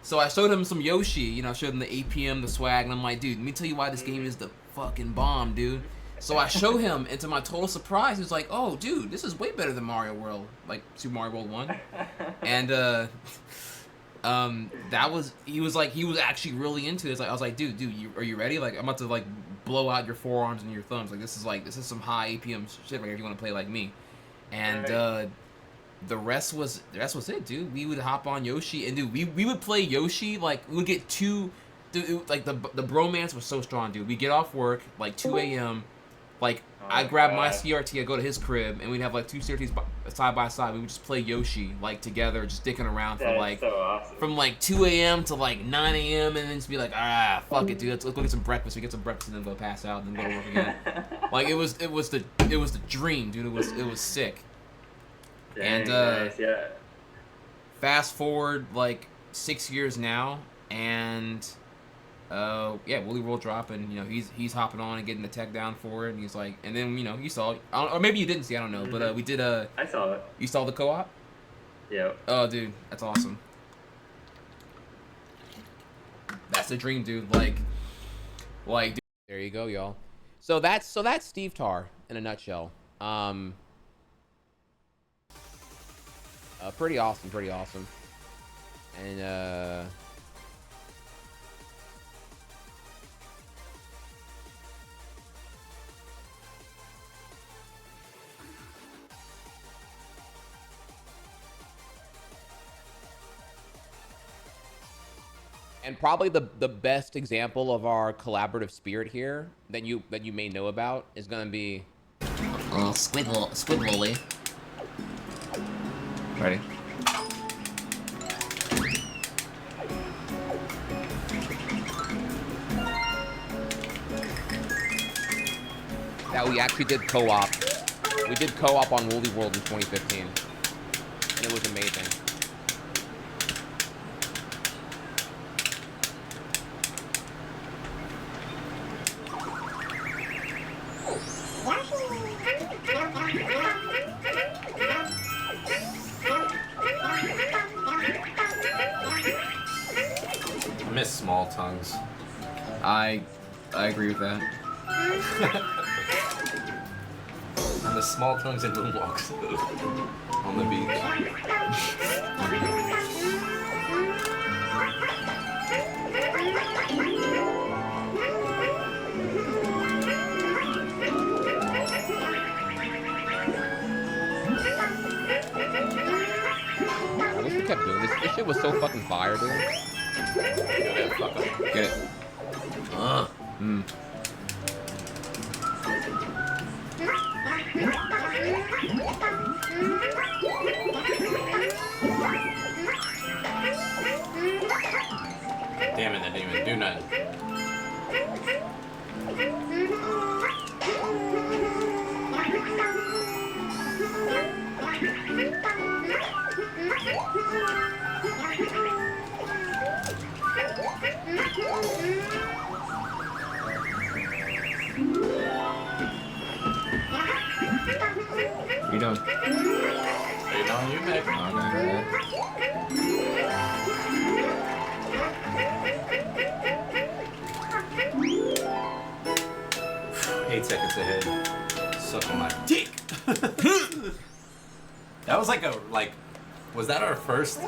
so I showed him some Yoshi, you know, I showed him the APM, the swag, and I'm like, dude, let me tell you why this game is the fucking bomb, dude. So I show him, and to my total surprise, he's like, oh, dude, this is way better than Mario World, like Super Mario World 1. And he was actually really into this. Like, I was like, dude, are you ready? Like, I'm about to like blow out your forearms and your thumbs. Like, this is some high APM shit right here if you want to play like me. And the rest was it, dude. We would hop on Yoshi, and dude, we would play Yoshi, like, we would get dude, like, the bromance was so strong, dude. We get off work, like, 2 a.m., like, I grab my CRT, I go to his crib, and we'd have, like, two CRTs side by side. We would just play Yoshi, like, together, just dicking around for, like, so awesome. From, like, 2 a.m. to, like, 9 a.m., and then just be like, fuck it, dude, let's go get some breakfast. We get some breakfast, and then go pass out, and then go to work again. Like, it was the dream, dude. It was sick. Dang, and nice, yeah. fast forward like 6 years now, and yeah, Willy World drop, and you know he's hopping on and getting the tech down for it, and he's like, and then you know you saw it, or maybe you didn't see, I don't know, but we did I saw it. You saw the co-op? Yeah. Oh, dude, that's awesome. That's the dream, dude. Like, dude. There you go, y'all. So that's Stevtarr in a nutshell. Pretty awesome. And and probably the best example of our collaborative spirit here that you may know about is gonna be Squidwally. Ready? That we actually did co-op. We did co-op on Woolly World in 2015. And it was amazing. I miss small tongues. I agree with that. And the small tongues and moonwalks on the beach. I wish we kept doing this. This shit was so fucking fire, dude. Get it. Damn, Damn it, that didn't even do nothing. What are you doing? Waiting on you, Meg. Okay. 8 seconds ahead. Suck on my dick. That was was that our first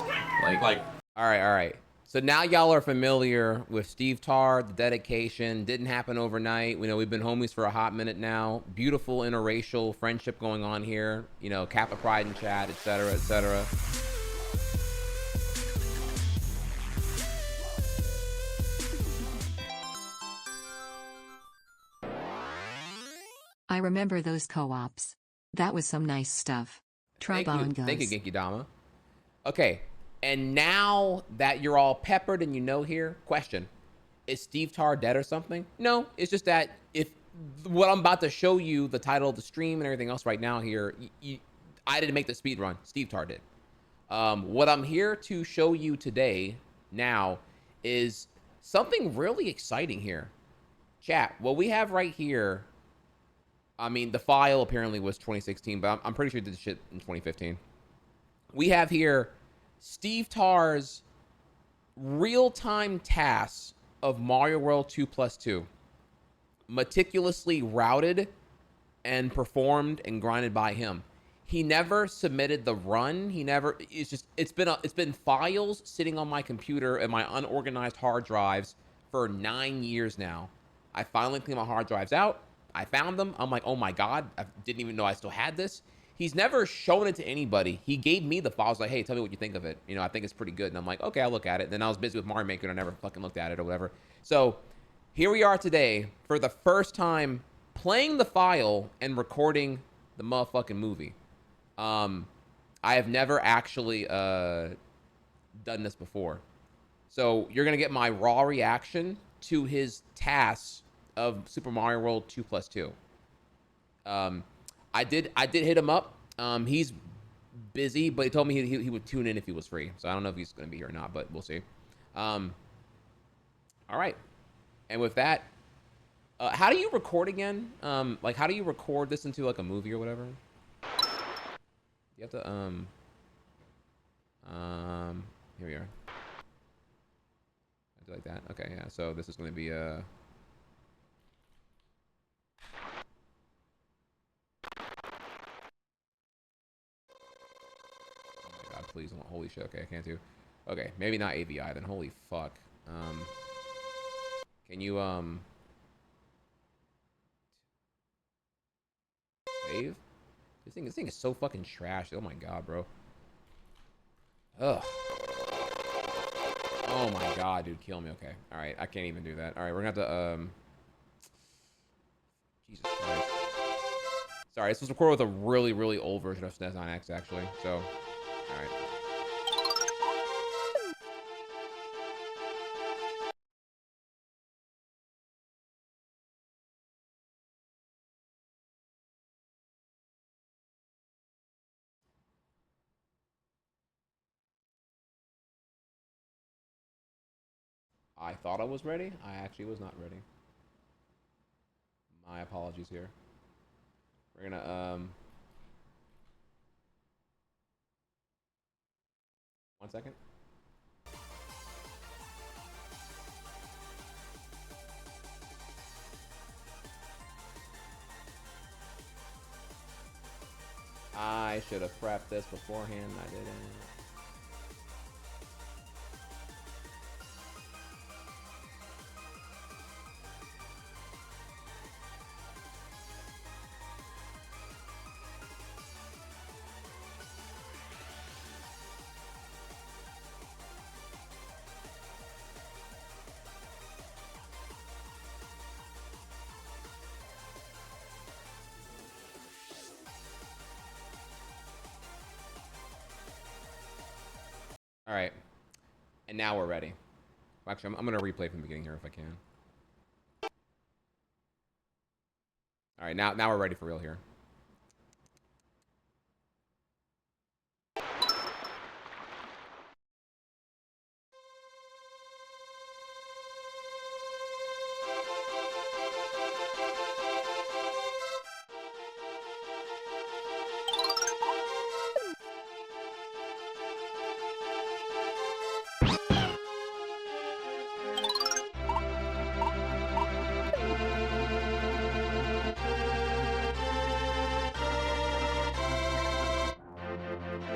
like All right. So now y'all are familiar with Stevtarr, the dedication. Didn't happen overnight. We know we've been homies for a hot minute now. Beautiful interracial friendship going on here. You know, Kappa Pride in chat, etc., etc. I remember those co-ops. That was some nice stuff. Thank Tribongos. you, Genki Dama. Okay, and now that you're all peppered and you know here, question: is Stevtarr dead or something? No, it's just that if what I'm about to show you, the title of the stream and everything else right now here, I didn't make the speed run. Stevtarr did. What I'm here to show you today now is something really exciting here. Chat, what we have right here, I mean, the file apparently was 2016, but I'm pretty sure it did the shit in 2015. We have here Stevtarr's real-time TAS of Mario World 2+2. Meticulously routed and performed and grinded by him. He never submitted the run. It's been files sitting on my computer and my unorganized hard drives for 9 years now. I finally cleaned my hard drives out. I found them. I'm like, oh my God, I didn't even know I still had this. He's never shown it to anybody. He gave me the files like, hey, tell me what you think of it. You know, I think it's pretty good. And I'm like, okay, I'll look at it. And then I was busy with Mario Maker and I never fucking looked at it or whatever. So here we are today for the first time playing the file and recording the motherfucking movie. I have never actually done this before. So you're going to get my raw reaction to his TAS of Super Mario World 2+2. I did hit him up. He's busy, but he told me he would tune in if he was free. So I don't know if he's going to be here or not, but we'll see. All right. And with that, how do you record again? Like, how do you record this into like a movie or whatever? You have to here we are. I do like that. Okay, yeah. So this is going to be Oh my God, please. Holy shit. Okay, I can't do. Okay, maybe not AVI then. Holy fuck. Can you wave? This thing is so fucking trash. Oh my God, bro. Ugh. Oh my God, dude, kill me. Okay. All right, I can't even do that. All right, we're gonna have to Jesus Christ. Sorry, this was recorded with a really, really old version of SNES 9X actually. So, all right. I thought I was ready. I actually was not ready. My apologies here. We're gonna 1 second. I should have prepped this beforehand. I didn't. All right, and now we're ready. Actually, I'm gonna replay from the beginning here if I can. All right, now we're ready for real here.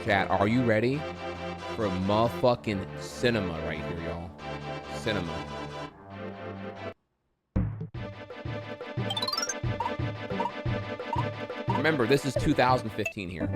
Chat, are you ready for motherfucking cinema right here, y'all? Cinema. Remember, this is 2015 here.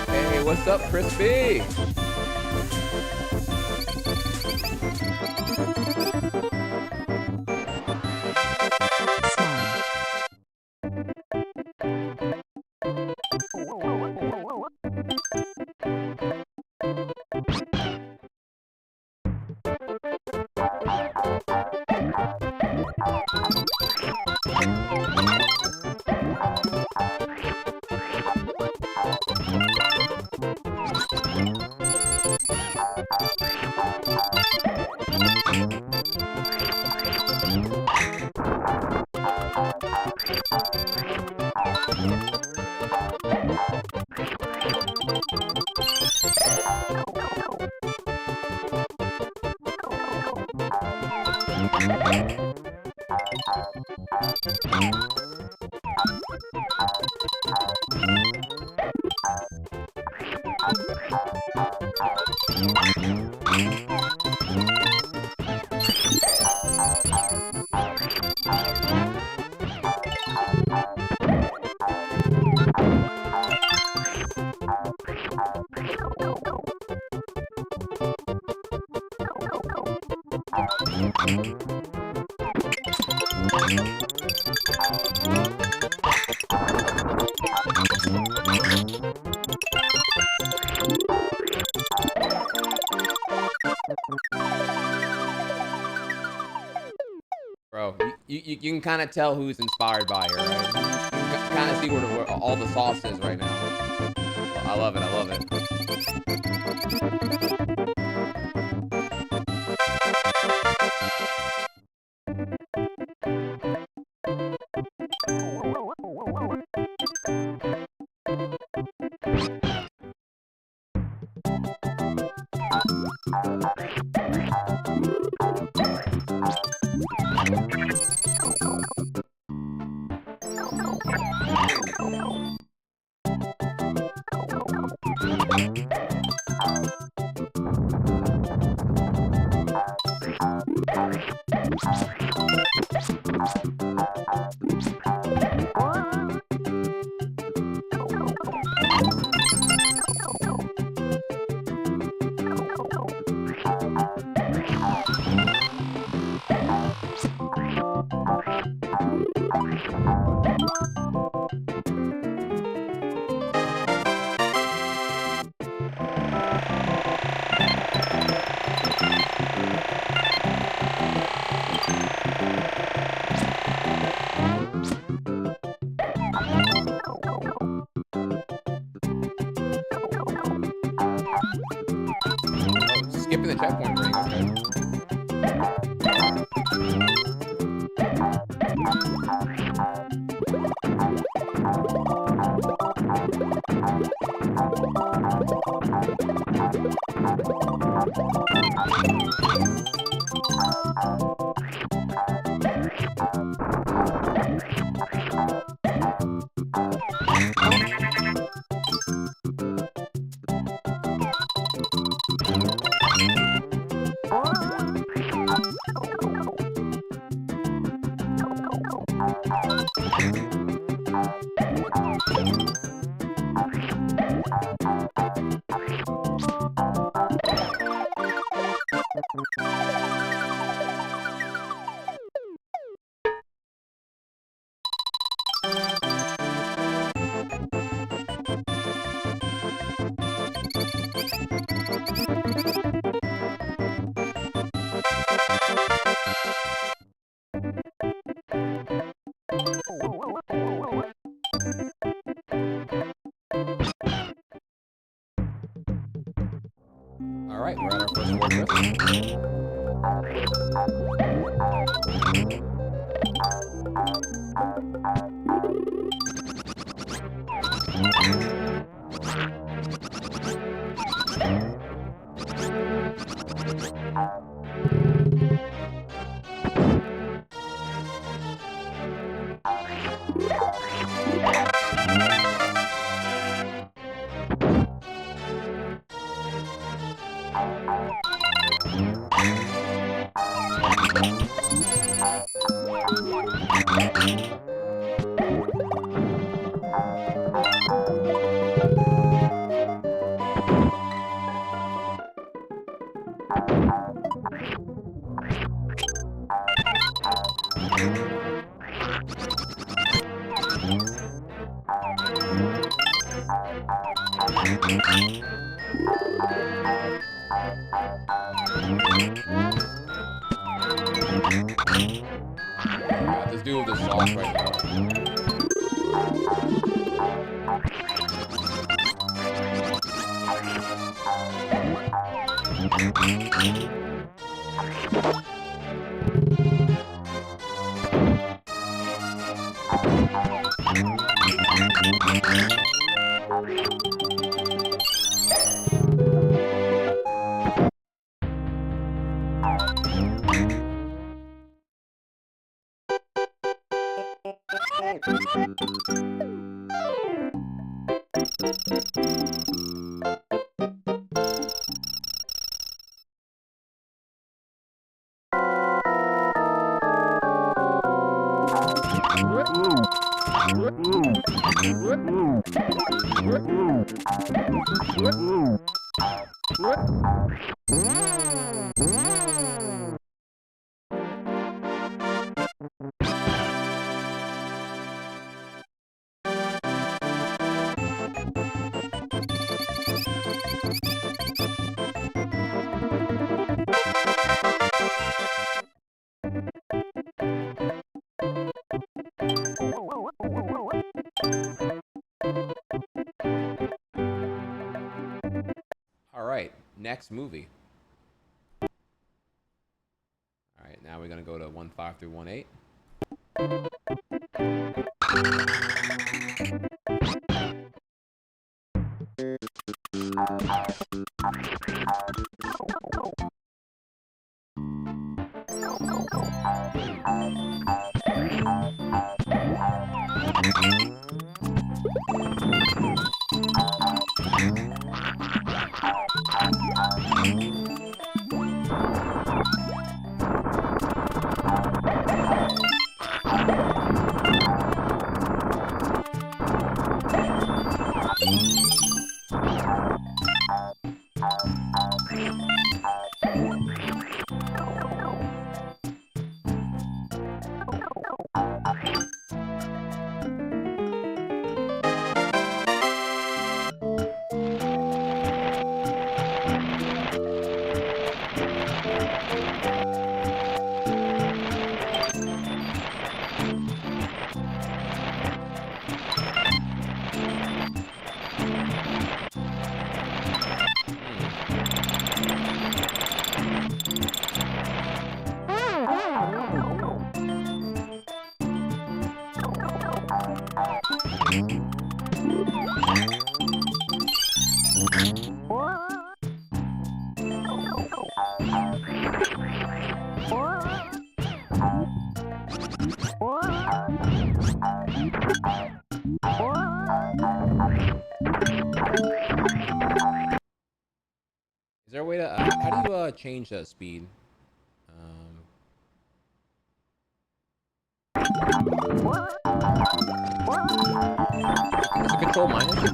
Hey, what's up, Crispy? Bro, you can kind of tell who's inspired by her, right? You can kind of see where all the sauce is right now. I love it. I love it. checkpoint ring. Okay. All right, we're at our first fortress. Got this dude with the sauce right now. All right, next movie. All right, now we're gonna go to 1.5 through 1.8. Is there a way to how do you change the speed? Is it control minus?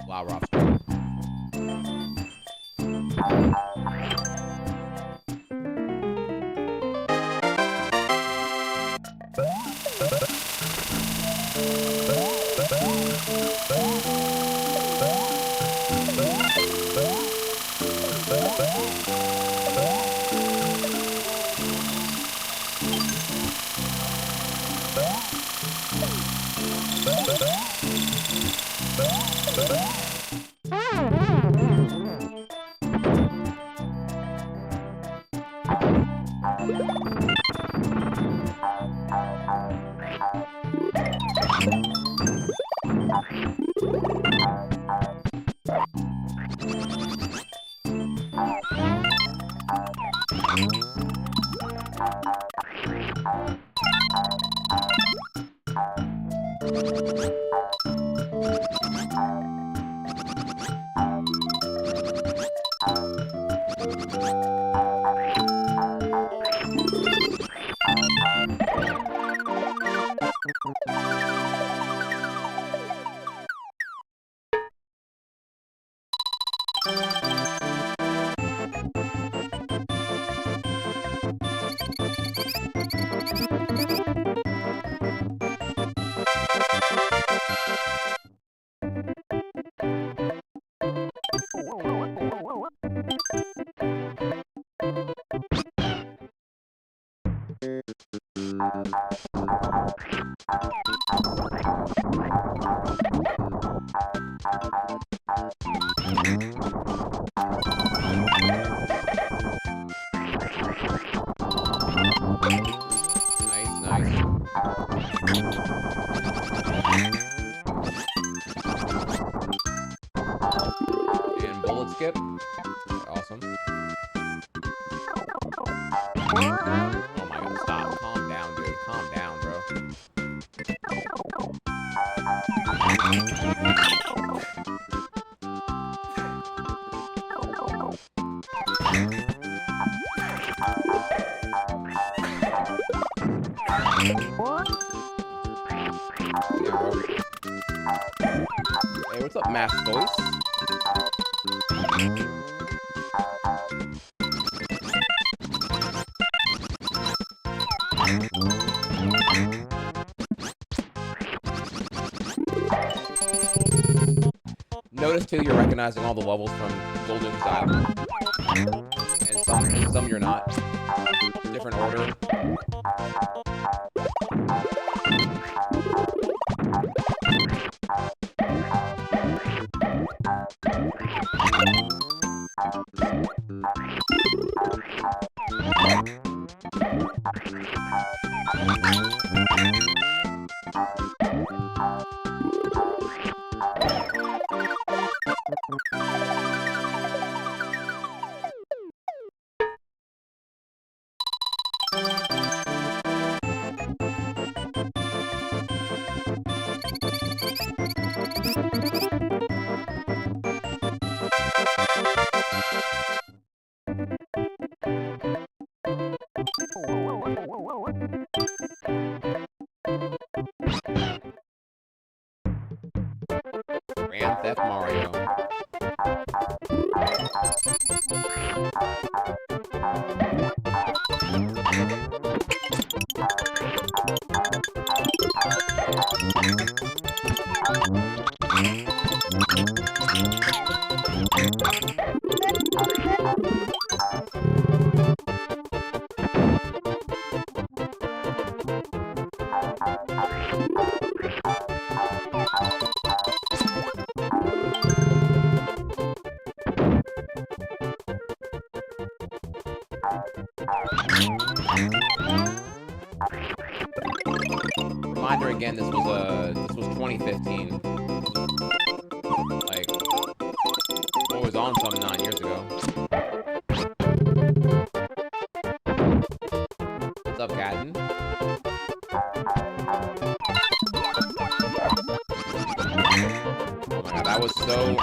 Wow, Rob. And bullet skip. Awesome. Oh my god, stop. Calm down, dude. Calm down, bro. Hey, what's up, Mass Voice? Notice too, you're recognizing all the levels from Golden Exile, and some you're not. Different order. Grand Theft Mario. Reminder again, this was 2015. Like, what was on some 9 years ago. What's up, Captain? Oh my god, that was so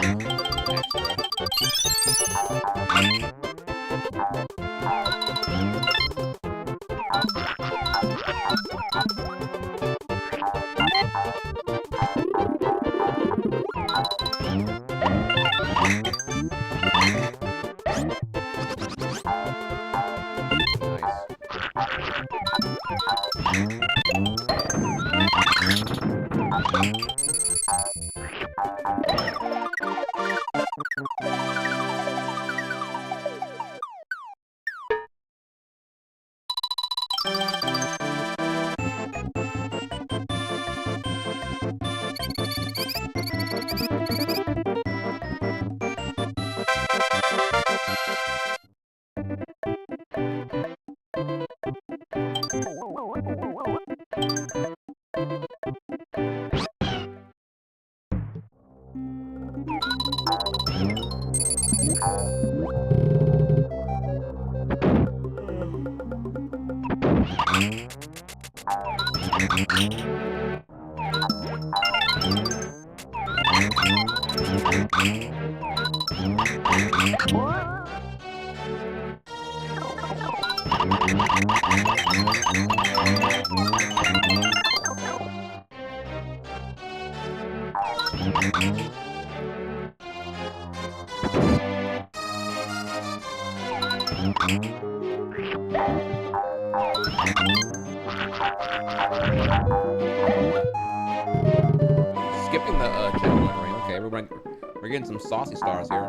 skipping the checkpoint ring. Okay, we're getting some saucy stars here.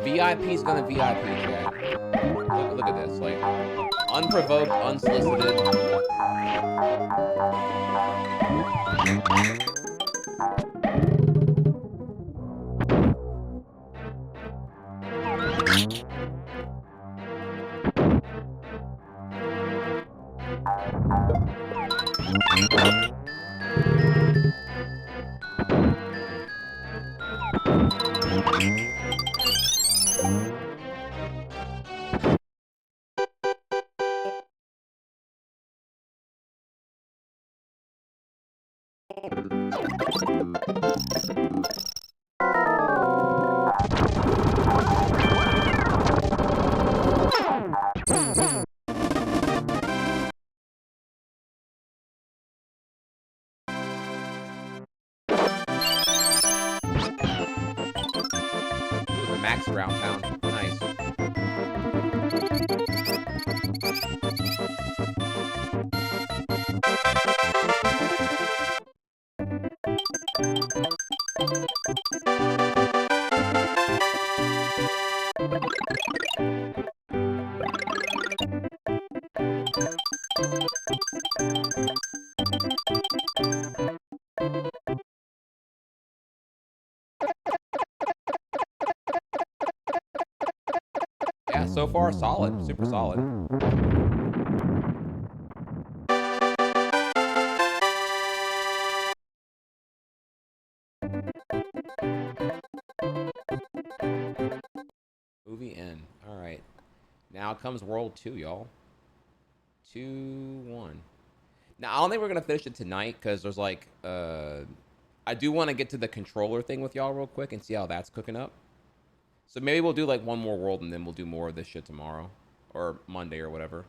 VIP's gonna VIP, chat. Look at this, like, unprovoked, unsolicited. Max around town. Nice. Yeah, so far solid, super solid. comes World 2, y'all. 2-1. Now, I don't think we're going to finish it tonight because there's like, I do want to get to the controller thing with y'all real quick and see how that's cooking up. So maybe we'll do like one more world and then we'll do more of this shit tomorrow or Monday or whatever.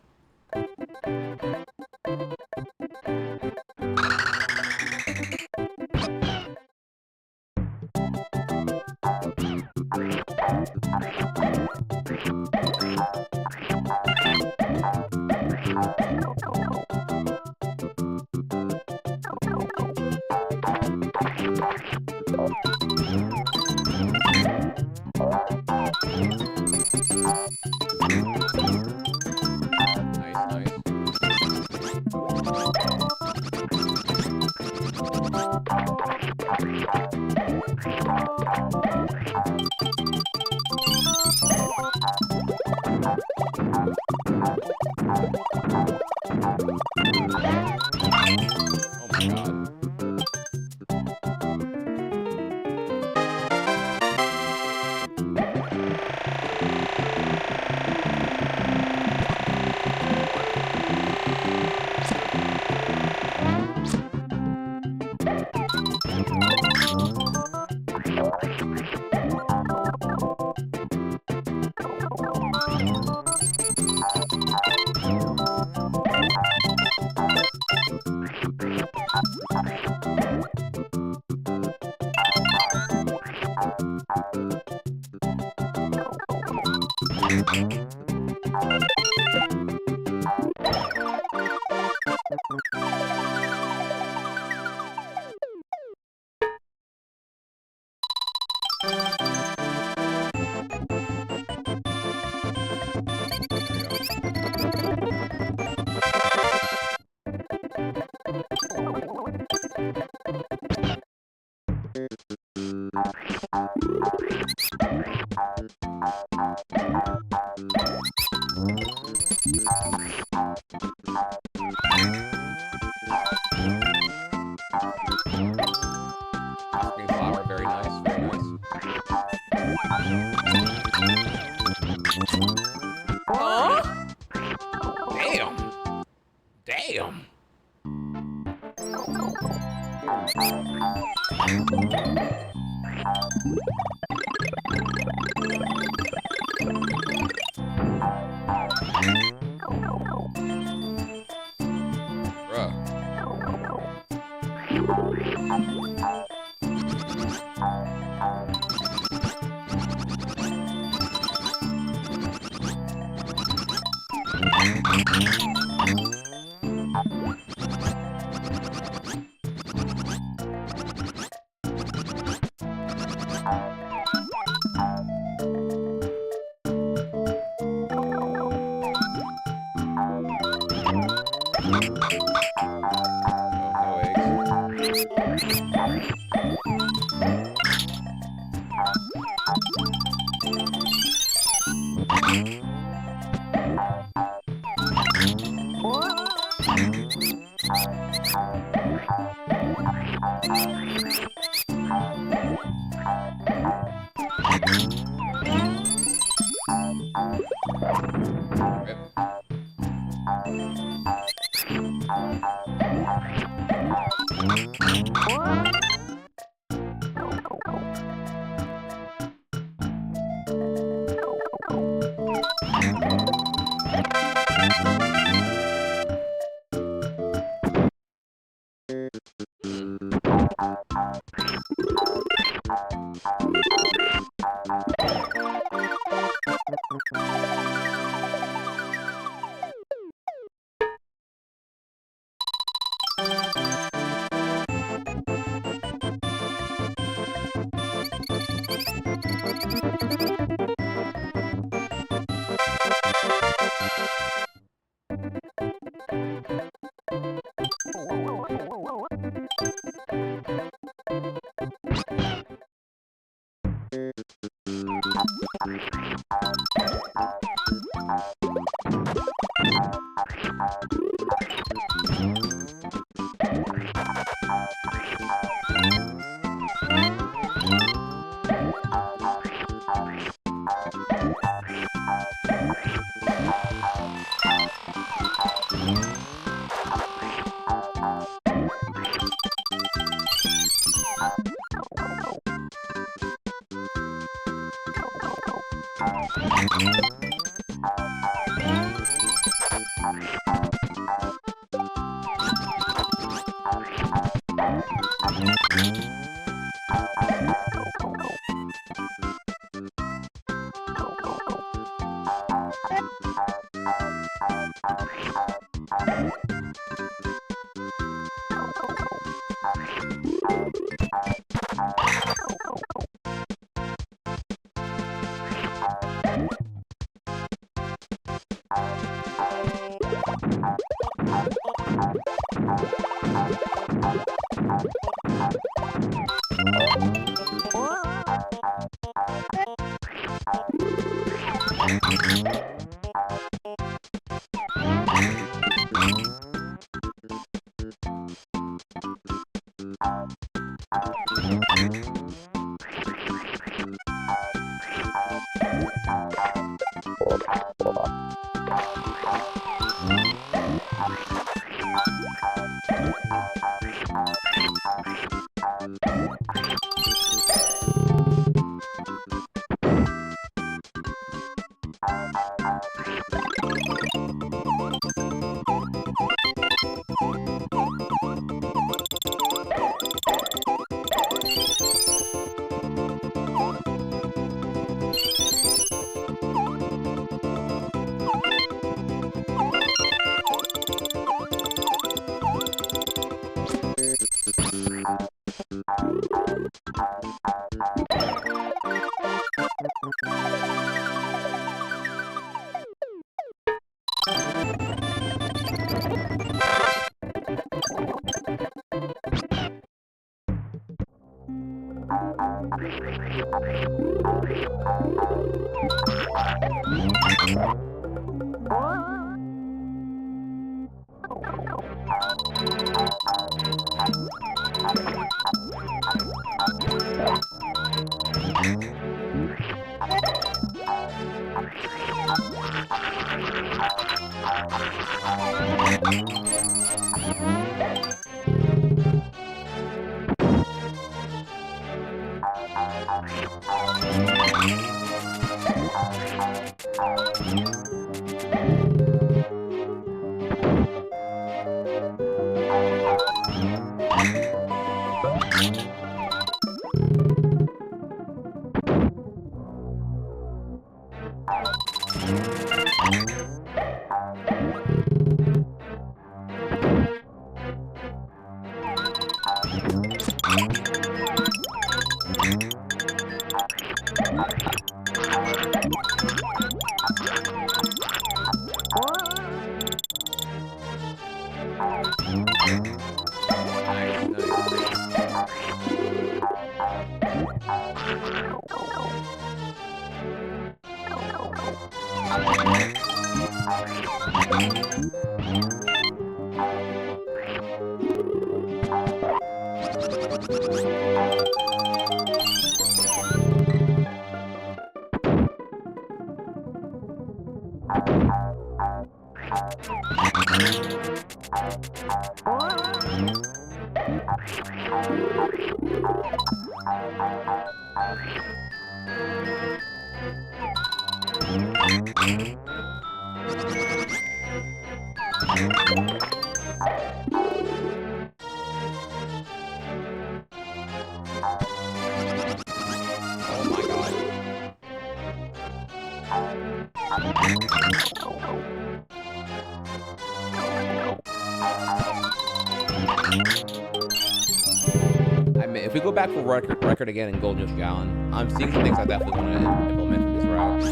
If we go back for record again in Golden Yoshi Island, I'm seeing some things I definitely want to implement for this route.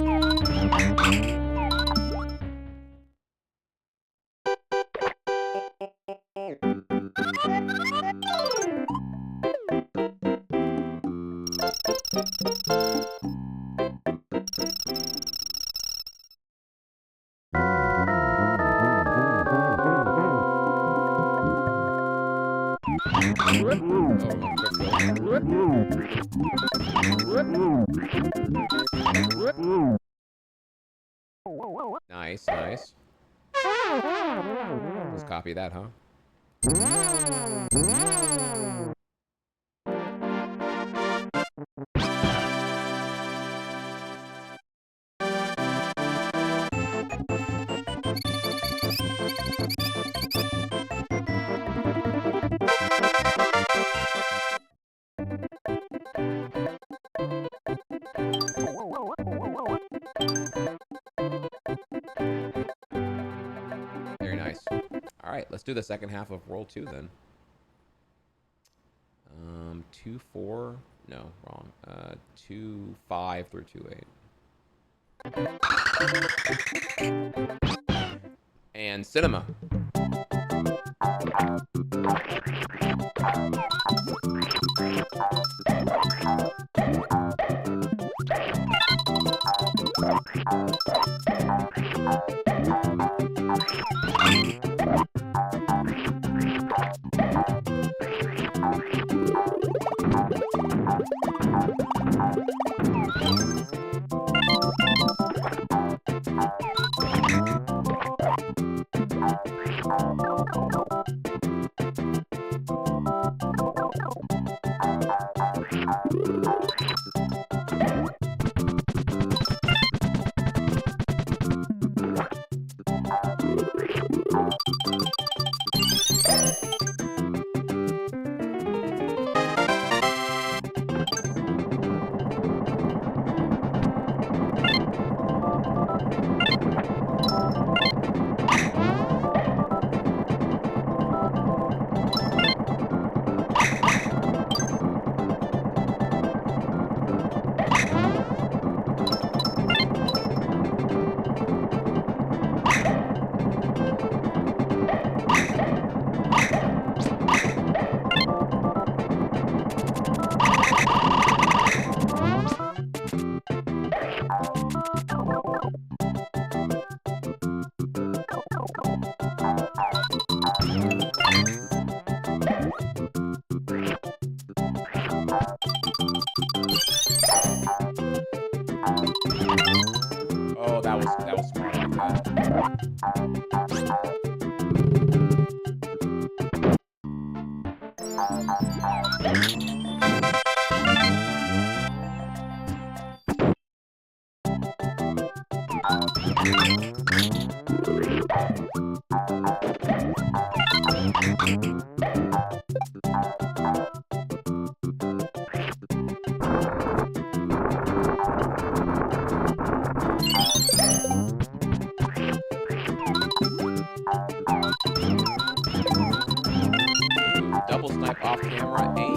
Nice, nice. Let's copy that, huh? Very nice. All right, let's do the second half of World 2 then. 2-4, no, wrong. 2-5 through 2-8. And cinema. Oh, that was smart like double snipe off camera and action.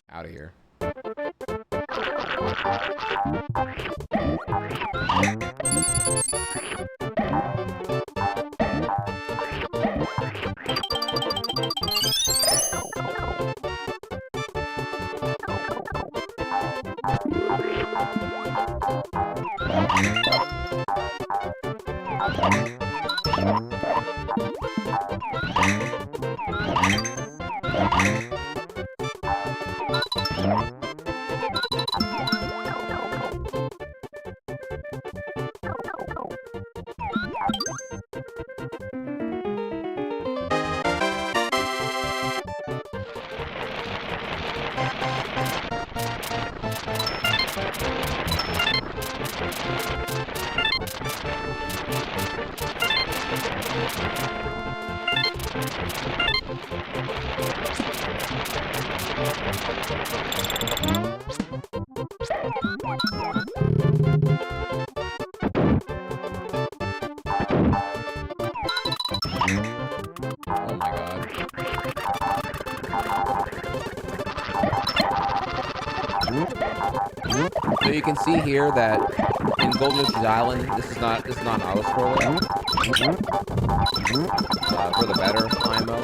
Out of here. Oh my god. So you can see here that in Golden Yoshi's Island, this is not auto scroller. For the better IMO.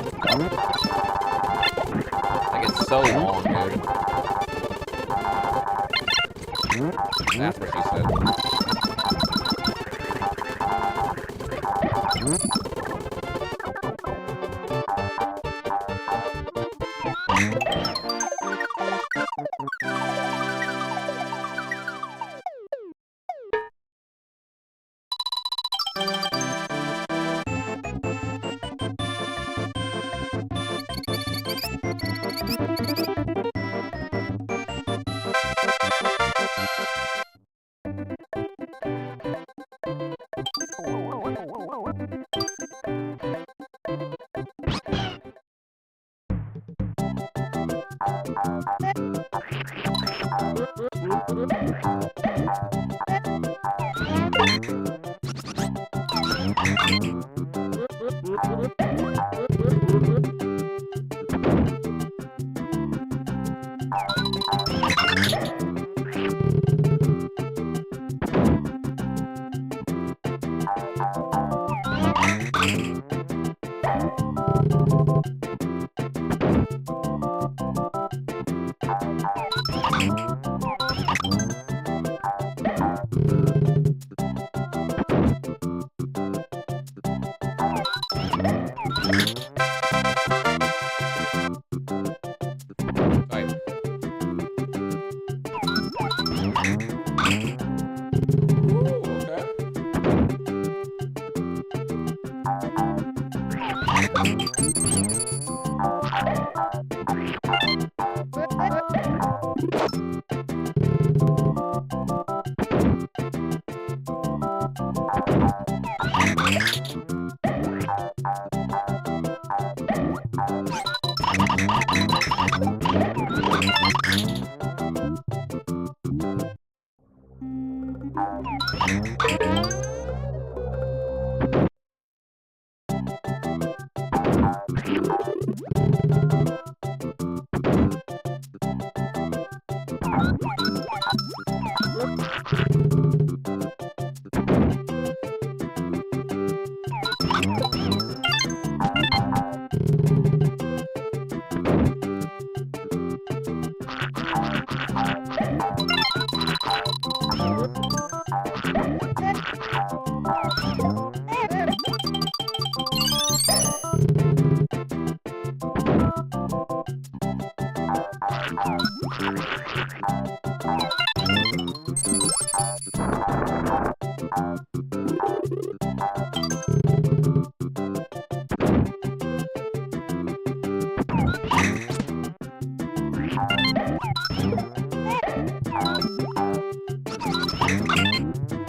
Like it's so long, dude. That's what she said.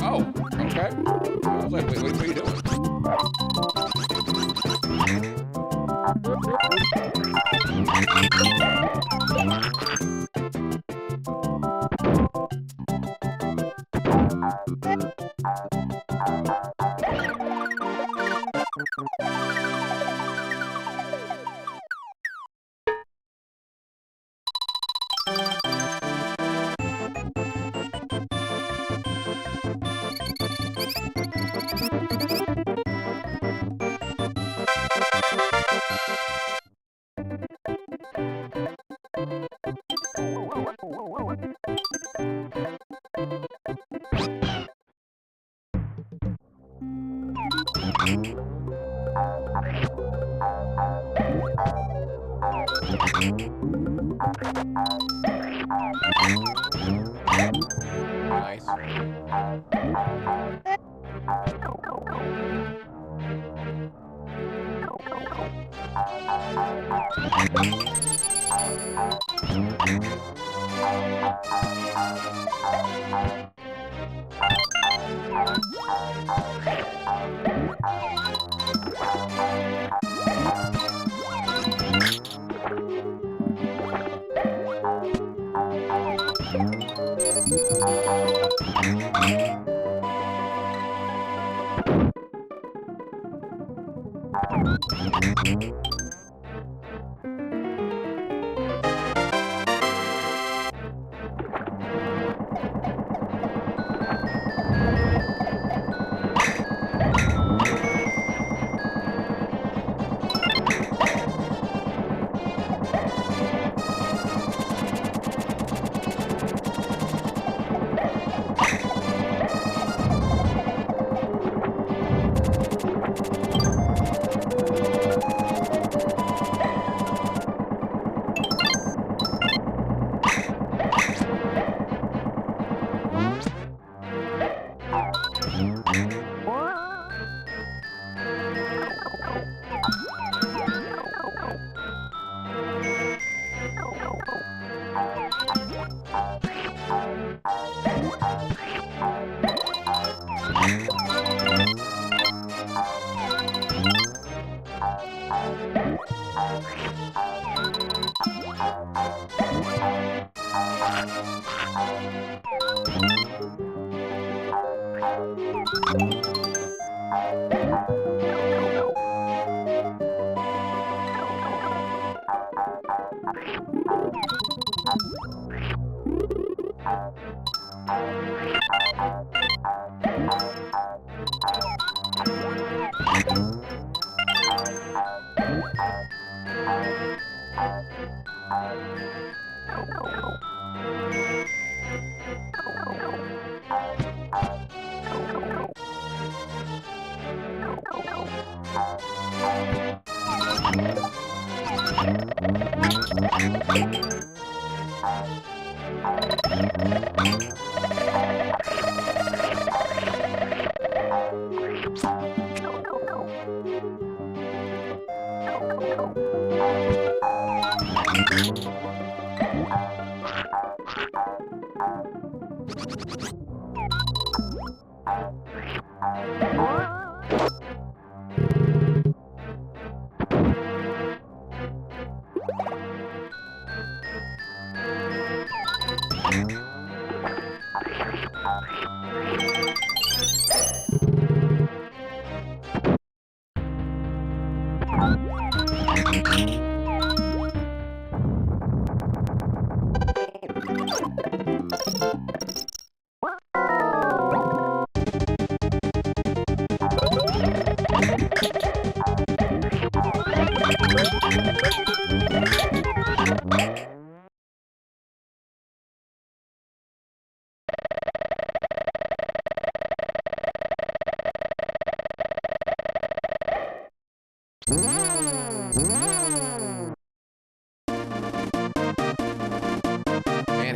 Oh, okay. I was like, wait, what are you doing? Nice.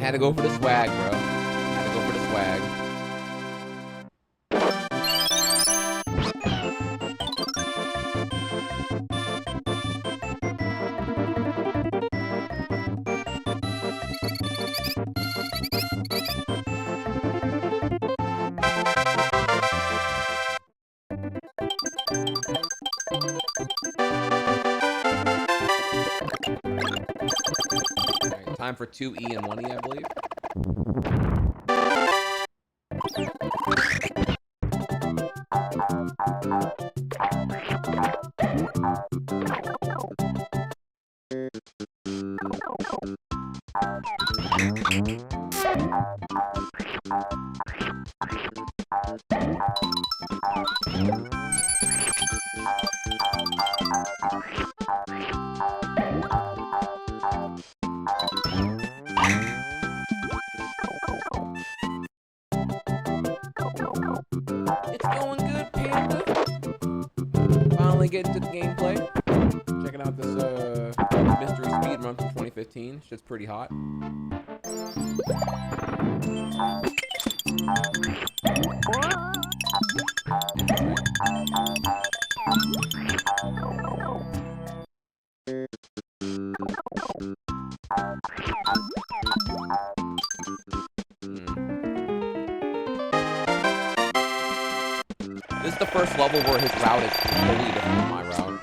Had to go for the swag, bro. Had to go for the swag. Alright, time for 2E and 1E, I believe. It's going good, Panda. Finally getting to the gameplay. Checking out this mystery speed run from 2015. Shit's pretty hot. This is the first level where his route is totally different from my route.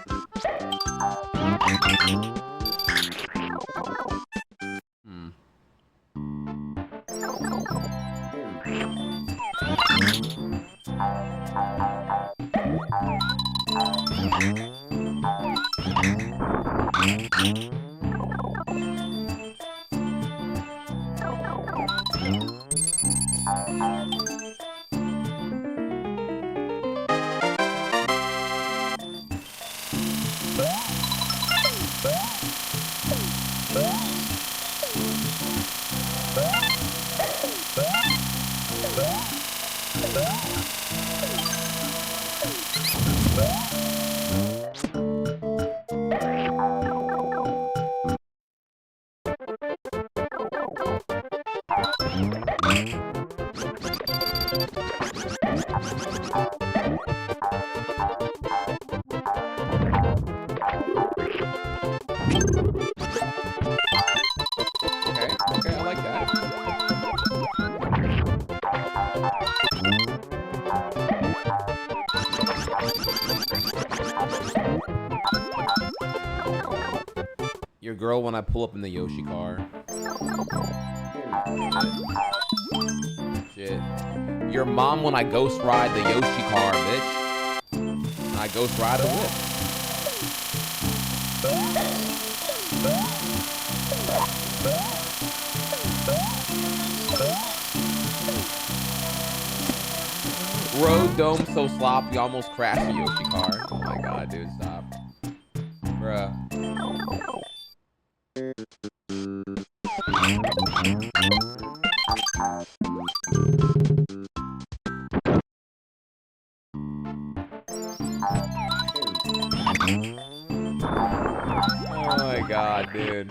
Okay, I like that. Your girl when I pull up in the Yoshi car. Shit. Your mom when I ghost ride the Yoshi car, bitch. I ghost ride a whip. Road dome so sloppy, almost crashed the Yoshi car. Oh my god, dude, stop. Bruh. Oh my god, dude.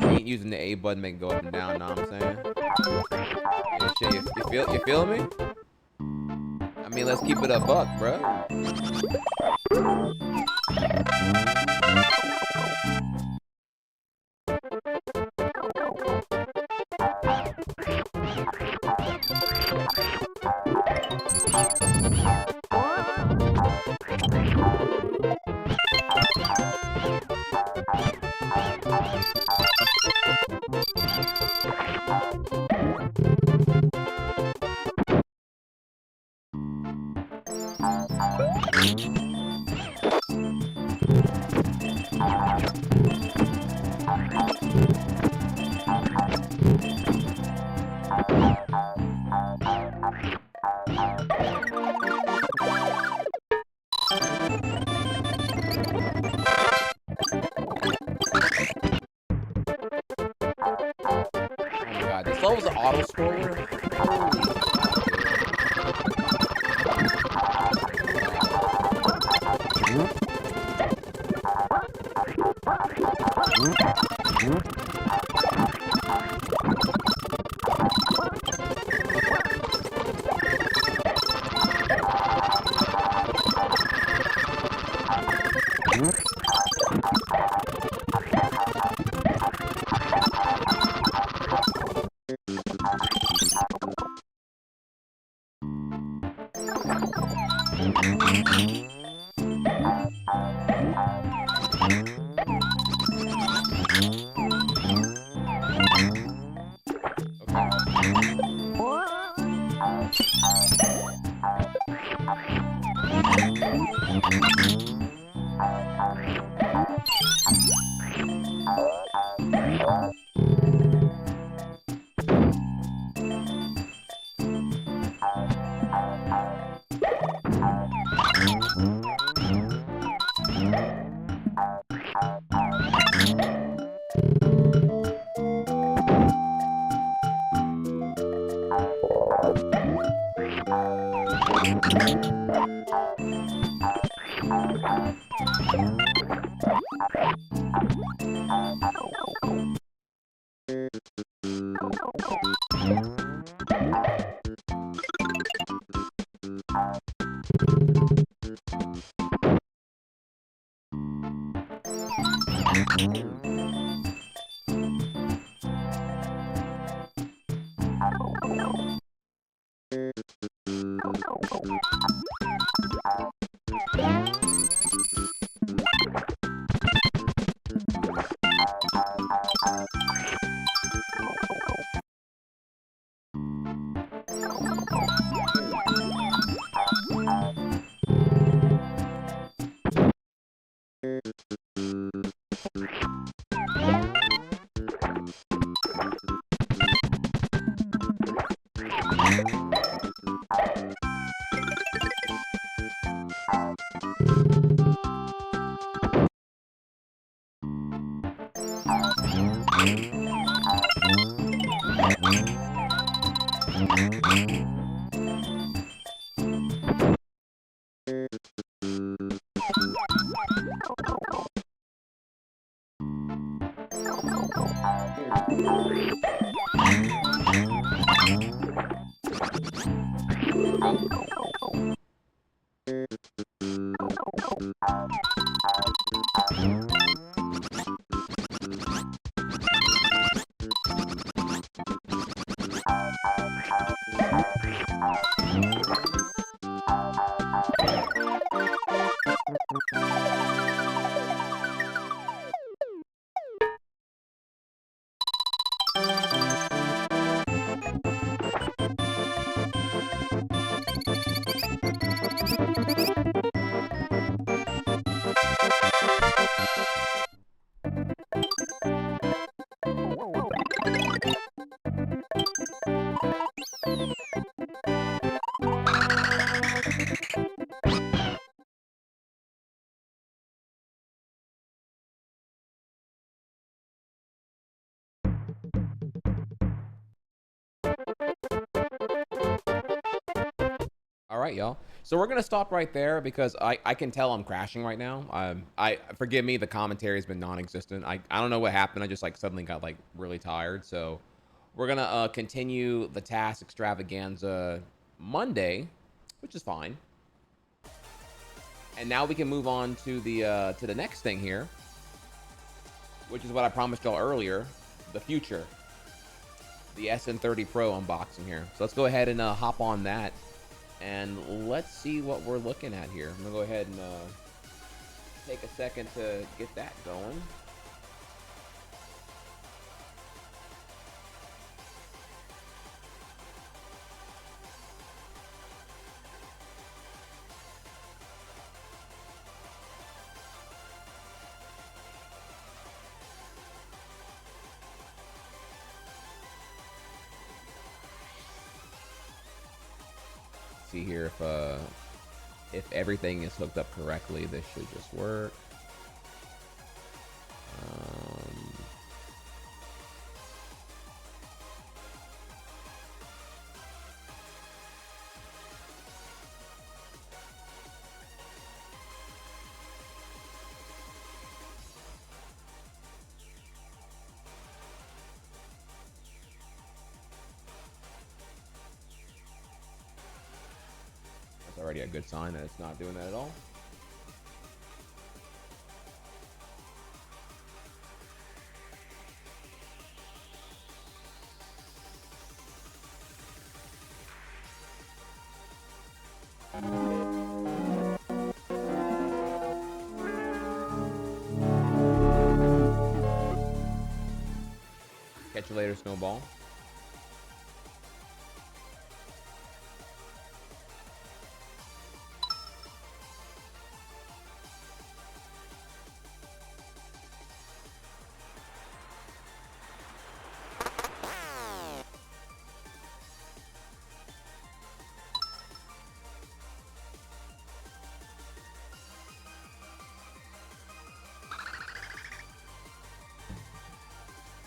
Ain't using the A button, make it go up and down, know what I'm saying? Yeah, shit, you feel me? I mean, let's keep it a buck, bruh. well as the auto scroller. All right, y'all. So we're gonna stop right there because I can tell I'm crashing right now. I forgive me, the commentary has been non-existent. I don't know what happened. I just like suddenly got like really tired. So we're gonna continue the TAS extravaganza Monday, which is fine. And now we can move on to the next thing here, which is what I promised y'all earlier, the future, the SN30 Pro unboxing here. So let's go ahead and hop on that. And let's see what we're looking at here. I'm gonna go ahead and take a second to get that going. See here if everything is hooked up correctly, this should just work. already a good sign that it's not doing that at all. Catch you later, Snowball.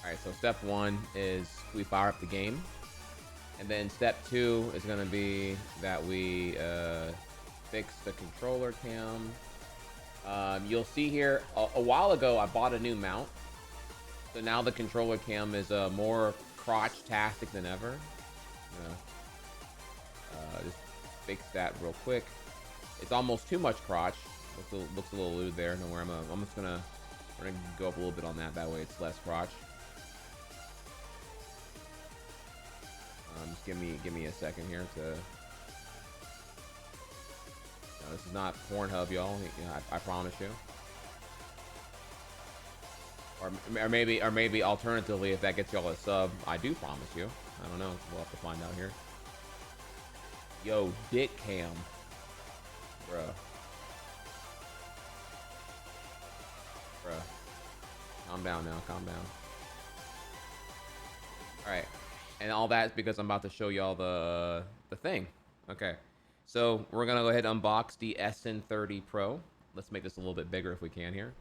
Alright, so step 1 is we fire up the game. And then step 2 is going to be that we fix the controller cam. You'll see here, a while ago I bought a new mount. So now the controller cam is more crotch-tastic than ever. Just fix that real quick. It's almost too much crotch. Looks a little lewd there. Don't worry, I'm just gonna, we're gonna go up a little bit on that. That way it's less crotch. Just give me a second here to. No, this is not Pornhub, y'all. I promise you. Or maybe alternatively, if that gets y'all a sub, I do promise you. I don't know. We'll have to find out here. Yo, dick cam, bruh. Calm down now. Calm down. All right. And all that is because I'm about to show y'all the thing. Okay, so we're gonna go ahead and unbox the SN30 Pro. Let's make this a little bit bigger if we can here.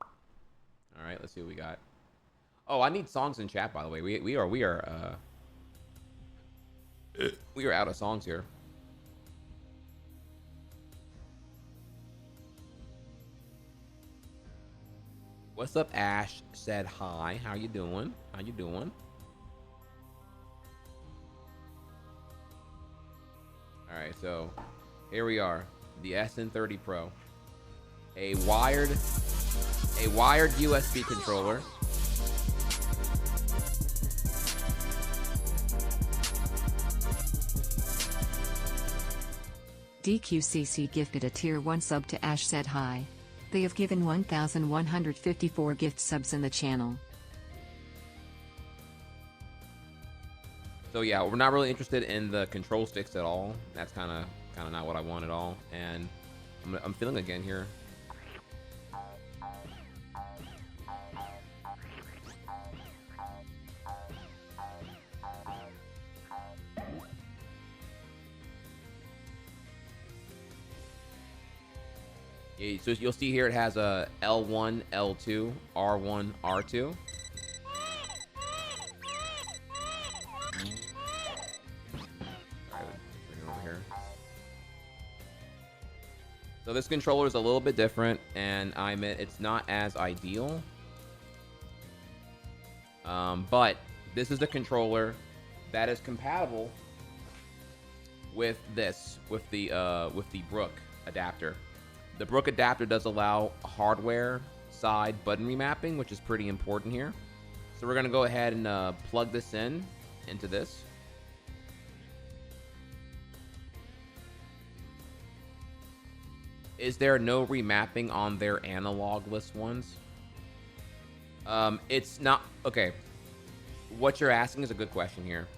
All right, let's see what we got. Oh, I need songs in chat, by the way. We are out of songs here. What's up, Ash? Said hi. How you doing? How you doing? All right, so here we are, the SN30 Pro, a wired USB controller. DQCC gifted a tier 1 sub to Ash Said Hi. They have given 1,154 gift subs in the channel. So yeah, we're not really interested in the control sticks at all. That's kind of not what I want at all. And I'm feeling again here. Yeah, so you'll see here it has a L1, L2, R1, R2. So this controller is a little bit different, and I admit it's not as ideal. But this is a controller that is compatible with this, with the Brook adapter. The Brook adapter does allow hardware side button remapping, which is pretty important here. So we're gonna go ahead and plug this into this. Is there no remapping on their analog-less ones? It's not... Okay. What you're asking is a good question here.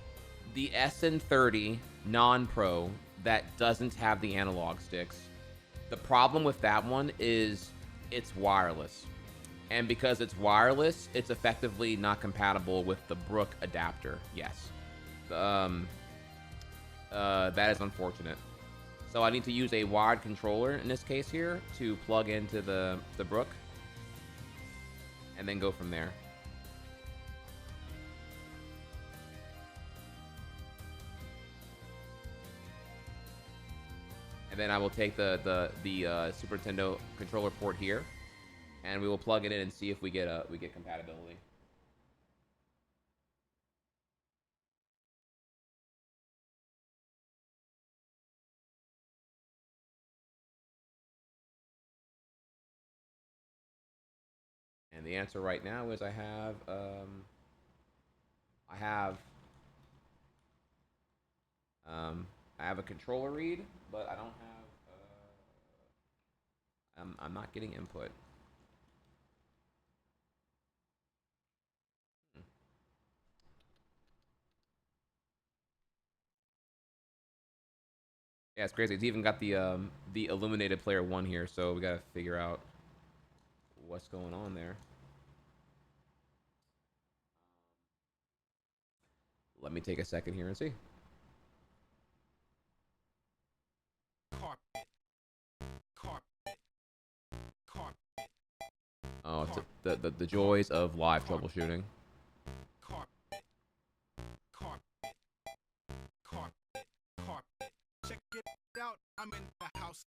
The SN30 non-Pro that doesn't have the analog sticks, the problem with that one is it's wireless. And because it's wireless, it's effectively not compatible with the Brook adapter. Yes. That is unfortunate. So I need to use a wired controller in this case here to plug into the Brook and then go from there. And then I will take the Super Nintendo controller port here, and we will plug it in and see if we get compatibility. And the answer right now is I have a controller read, but I don't have. I'm not getting input. Yeah, it's crazy. It's even got the illuminated player 1 here, so we gotta figure out what's going on there. Let me take a second here and see. Oh, it's the joys of live troubleshooting. Check it out, I'm in the house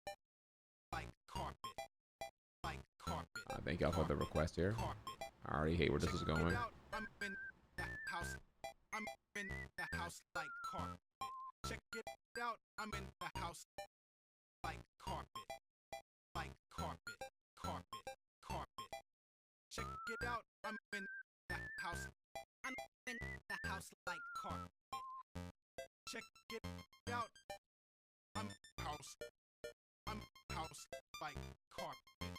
like carpet. Thank y'all for the request here. I already hate where this is going. I'm in the house. I'm in the house like carpet. Check it out, I'm in the house like carpet. Like carpet. Check it out, I'm in the house. I'm in the house like carpet. Check it out, I'm house like carpet.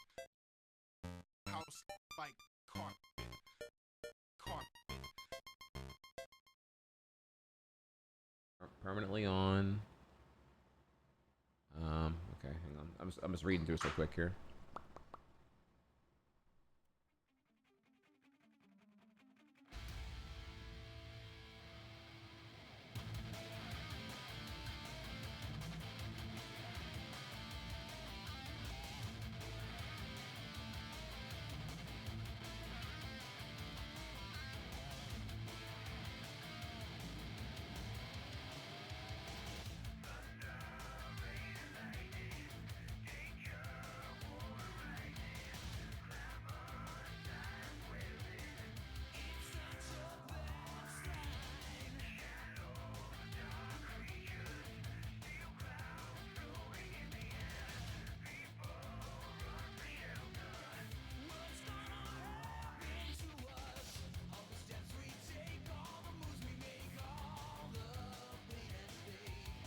House like carpet. Permanently on. Okay, hang on. I'm just reading through so quick here.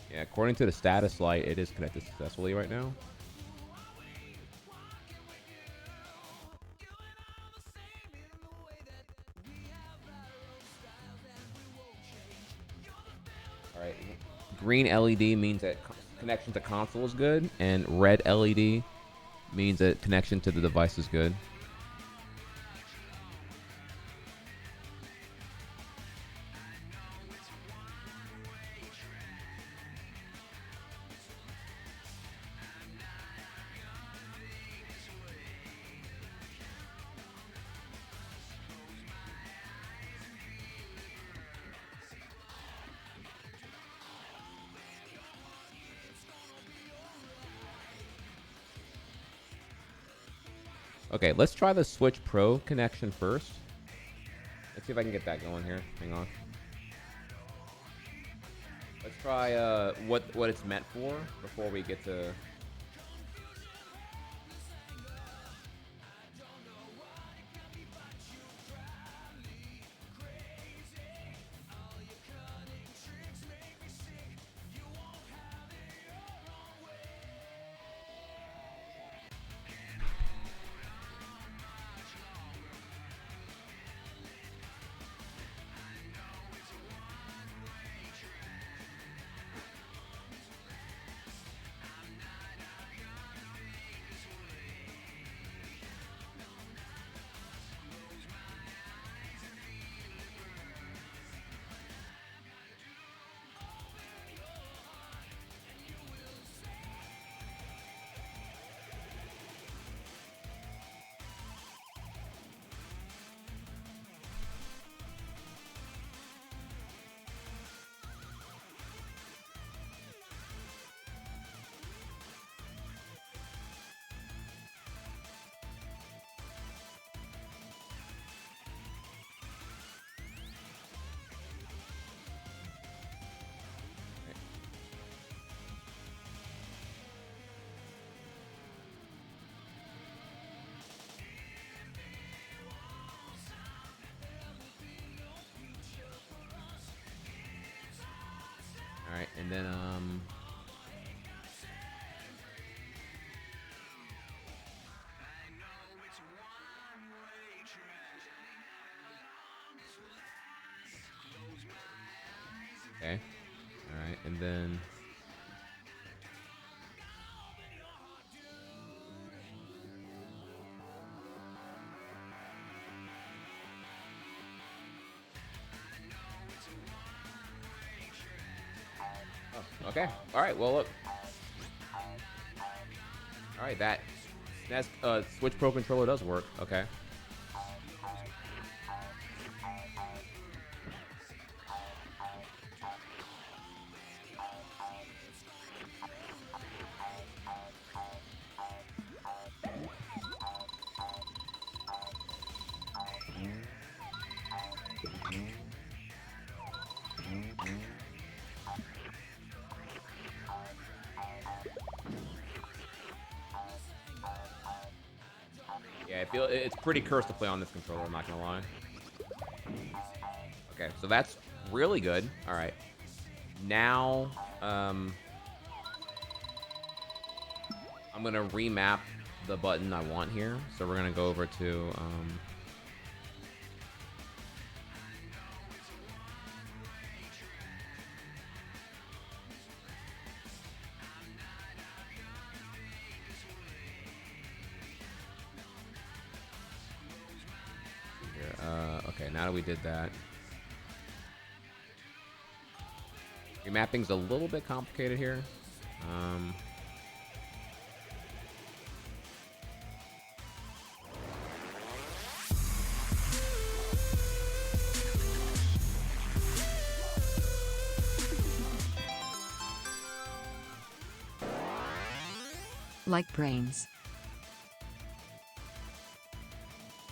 Yeah, according to the status light, it is connected successfully right now. All right, green LED means that connection to console is good, and red LED means that connection to the device is good. Okay, let's try the Switch Pro connection first. Let's see if I can get that going here. Hang on. Let's try what it's meant for before we get to. And then okay. All right, and then oh, okay. All right. Well, look. All right, that SNES Switch Pro controller does work. Okay. Yeah, I feel it's pretty cursed to play on this controller, I'm not gonna lie. Okay, so that's really good. All right. Now, I'm gonna remap the button I want here. So we're gonna go over to, okay, now that we did that. Remapping's a little bit complicated here. Like brains.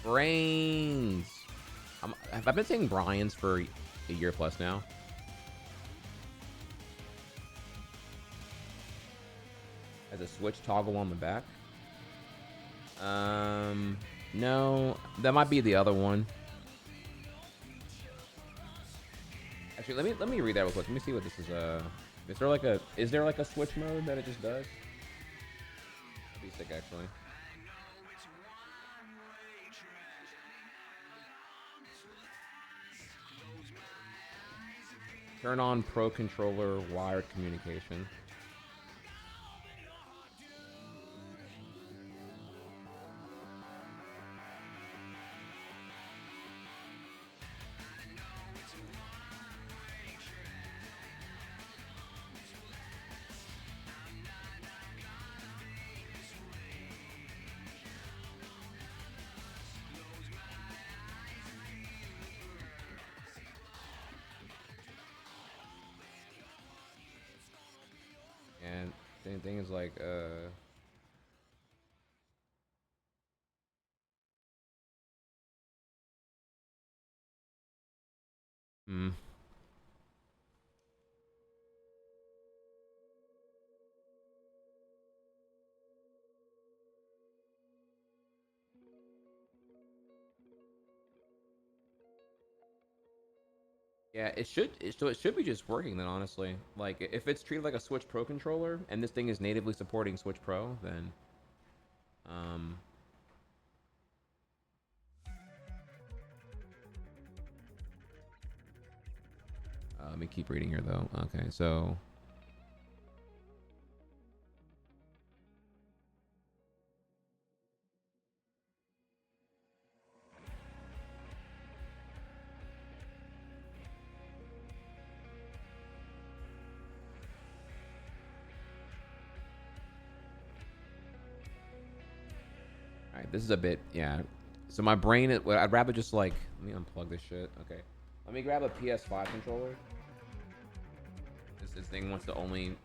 Brains. I've been saying Brian's for a year plus now. Has a switch toggle on the back. No, that might be the other one. Actually, let me read that real quick. Let me see what this is. Is there like a switch mode that it just does? That'd be sick, actually. Turn on Pro Controller wired communication. And same thing is like yeah, it should be just working then, honestly. Like, if it's treated like a Switch Pro controller and this thing is natively supporting Switch Pro, then let me keep reading here though. Okay, so alright, this is a bit, yeah. So my brain, I'd rather just like, let me unplug this shit. Okay. Let me grab a PS5 controller. This thing wants to only,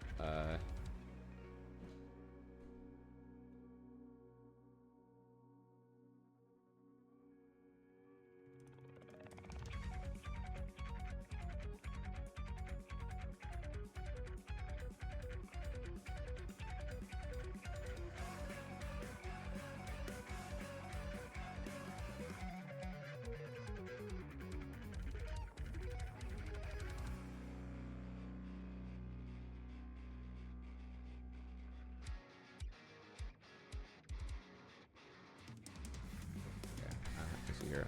here.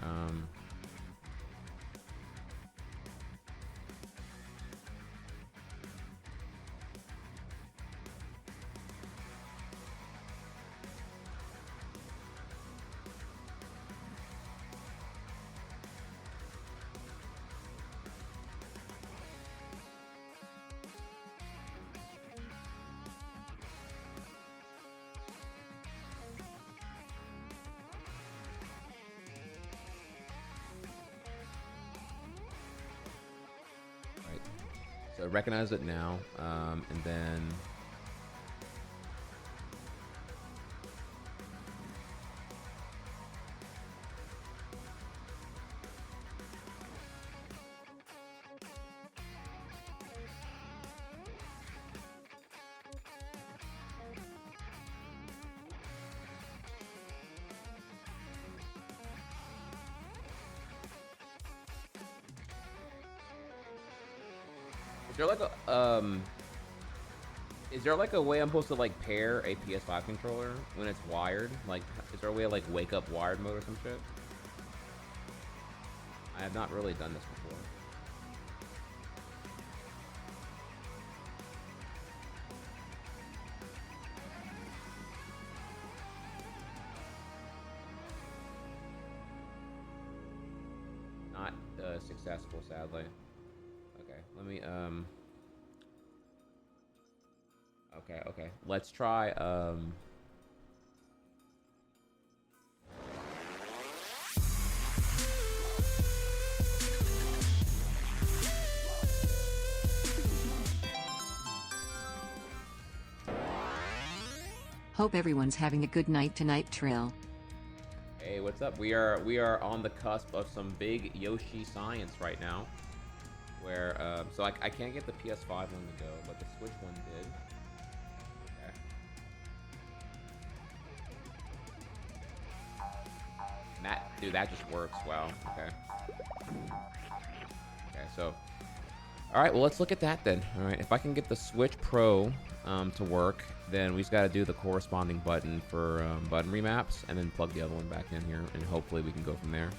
So recognize it now, and then is there like a way I'm supposed to like pair a PS5 controller when it's wired? Like, is there a way to like wake up wired mode or some shit? I have not really done this before. Not successful, sadly. Okay, let me okay. Let's try Hope everyone's having a good night tonight, Trill. Hey, what's up? We are on the cusp of some big Yoshi science right now. Where so I can't get the PS5 one to go, but the Switch one did. Okay. Dude, that just works. Wow. Okay. Okay, so all right, well, let's look at that then. All right, if I can get the Switch Pro to work, then we just got to do the corresponding button for button remaps, and then plug the other one back in here, and hopefully we can go from there.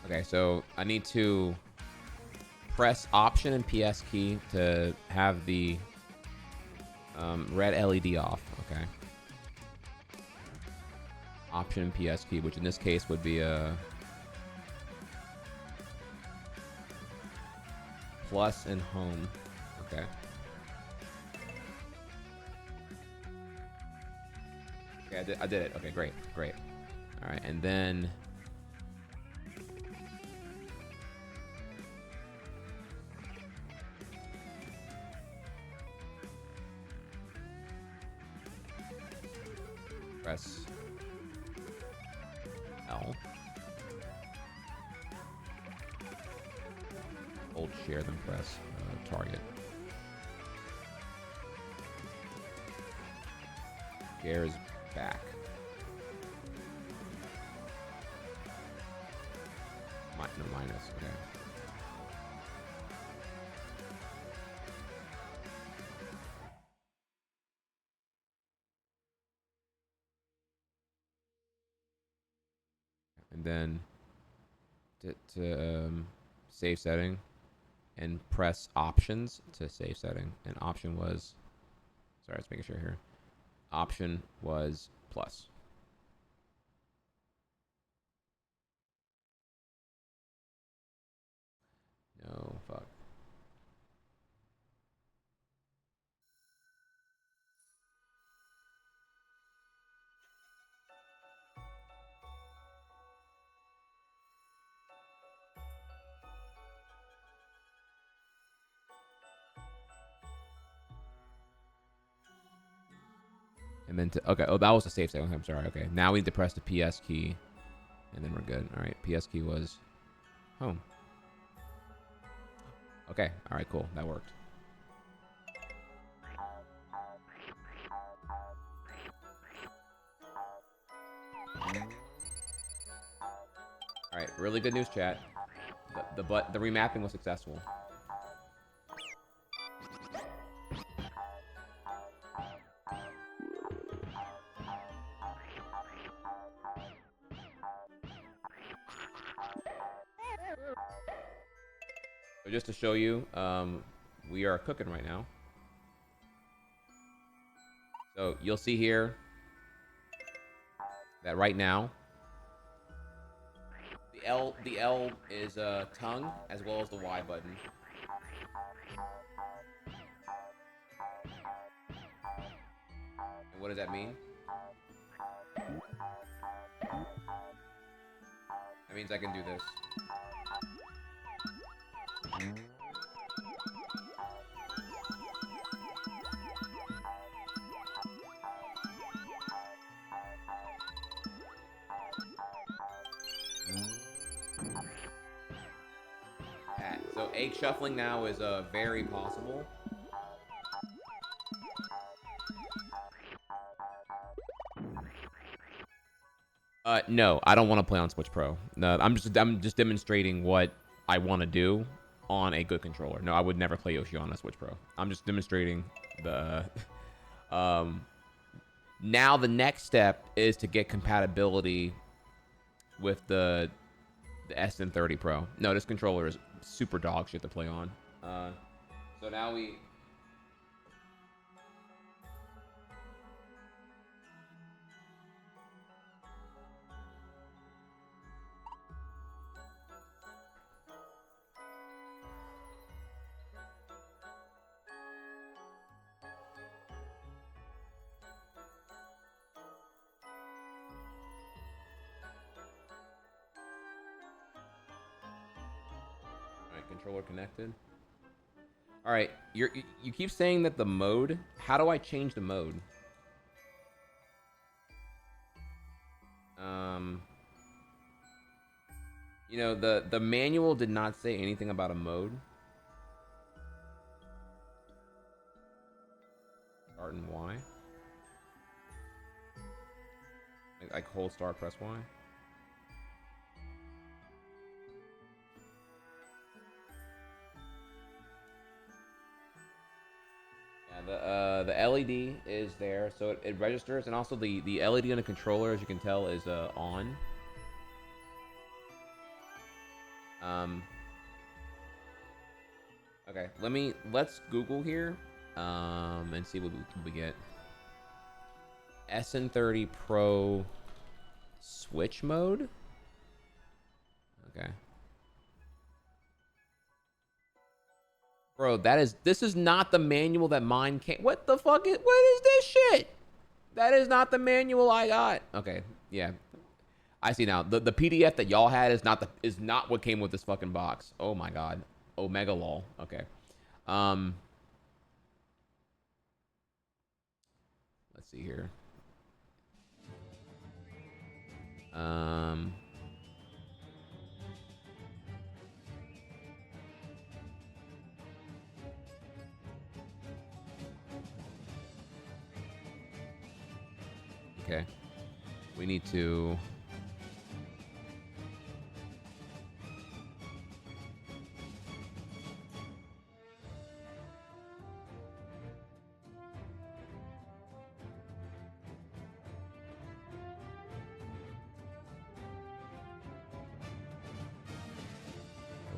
Okay, so I need to press Option and PS key to have the red LED off. Okay. Option and PS key, which in this case would be a plus and home. Okay. Okay, I did it. Okay, great. All right, and then press L. Hold share, then press target. Share is back. No minus, okay. And then to save setting and press options to save setting. And option was, sorry, let's make sure here. Option was plus. No, fuck. And then to, okay, oh, that was the save setting. Okay, I'm sorry. Okay, now we need to press the PS key, and then we're good. All right, PS key was home. Okay, all right, cool. That worked. All right, really good news, chat. The remapping was successful. So just to show you, we are cooking right now. So you'll see here that right now, the L is tongue as well as the Y button. And what does that mean? That means I can do this. So egg shuffling now is very possible. No, I don't want to play on Switch Pro. No, I'm just demonstrating what I want to do on a good controller. No, I would never play Yoshi on a Switch Pro. I'm just demonstrating the. Now the next step is to get compatibility with the SN30 Pro. No, this controller is super dog shit to play on. So now we. Controller connected. All right, you keep saying that the mode. How do I change the mode? You know, the manual did not say anything about a mode. Start and Y. Like hold start, press Y. The LED is there, so it registers, and also the LED on the controller, as you can tell, is on. Okay, let's Google here, and see what we get. SN30 Pro Switch mode. Okay. Bro, this is not the manual that mine came. What the fuck what is this shit? That is not the manual I got. Okay, yeah. I see now. The PDF that y'all had is not what came with this fucking box. Oh my god. Omega lol. Okay. Let's see here. Okay. We need to...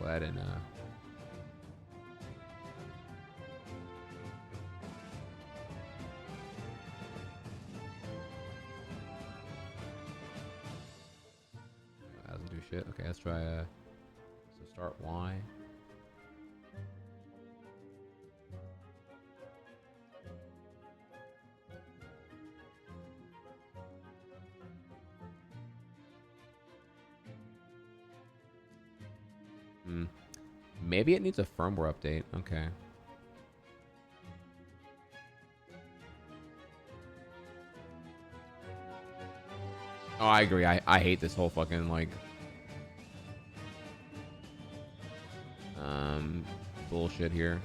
Go ahead and... Doesn't do shit. Okay, let's try so start Y. Maybe it needs a firmware update. Okay. Oh, I agree. I hate this whole fucking, like... bullshit here.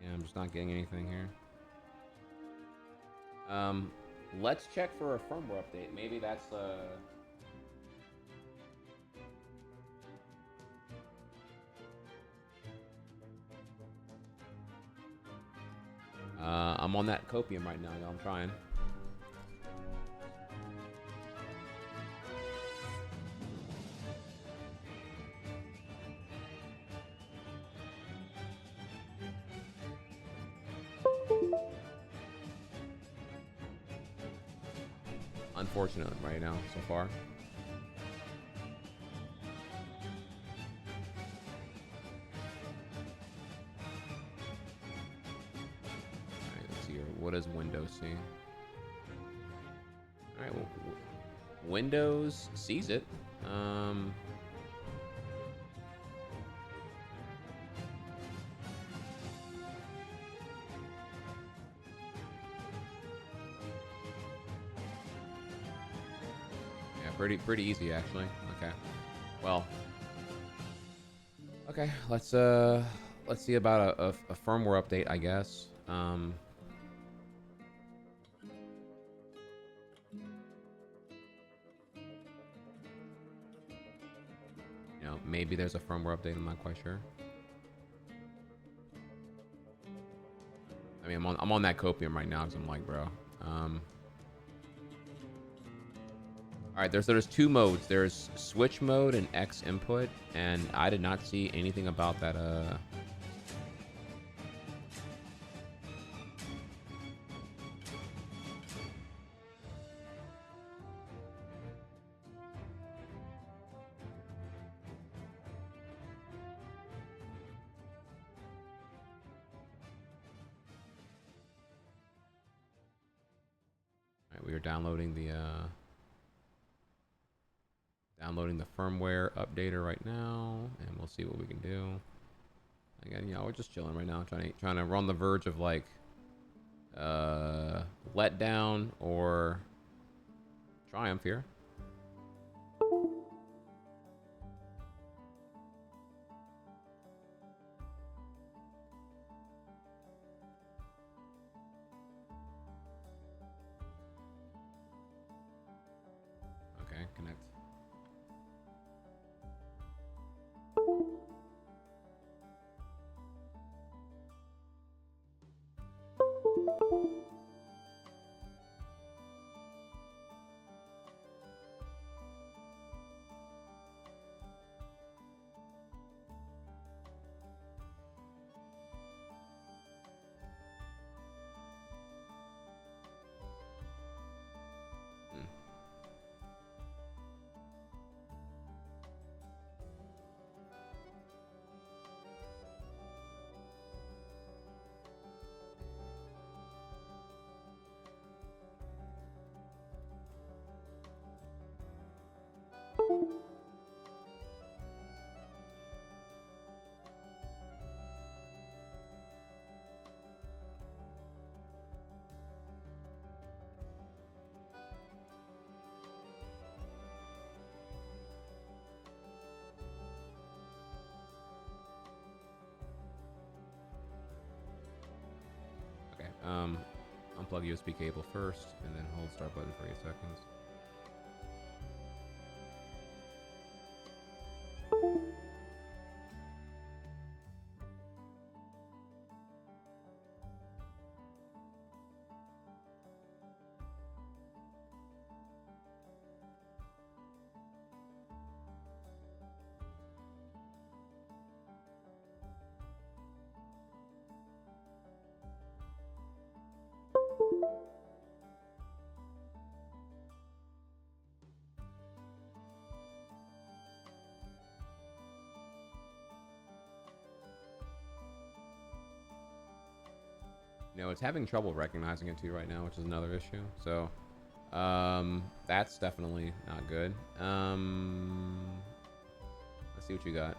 Yeah, I'm just not getting anything here. Let's check for a firmware update. Maybe that's I'm on that copium right now, y'all. I'm trying. Unfortunate right now so far. Alright, let's see here. What does Windows see? Alright, well, Windows sees it. Pretty easy actually. Okay. Well. Okay, let's see about a firmware update, I guess. You know, maybe there's a firmware update, I'm not quite sure. I mean, I'm on that copium right now because I'm like, bro. All right, there's two modes. There's switch mode and X input, and I did not see anything about that. All right, we are downloading the firmware updater right now, and we'll see what we can do. Again, yeah, we're just chilling right now, trying to run the verge of like letdown or triumph here. Okay, connect. Unplug USB cable first, and then hold start button for 8 seconds. You know, it's having trouble recognizing it too right now, which is another issue. So, that's definitely not good. Let's see what you got.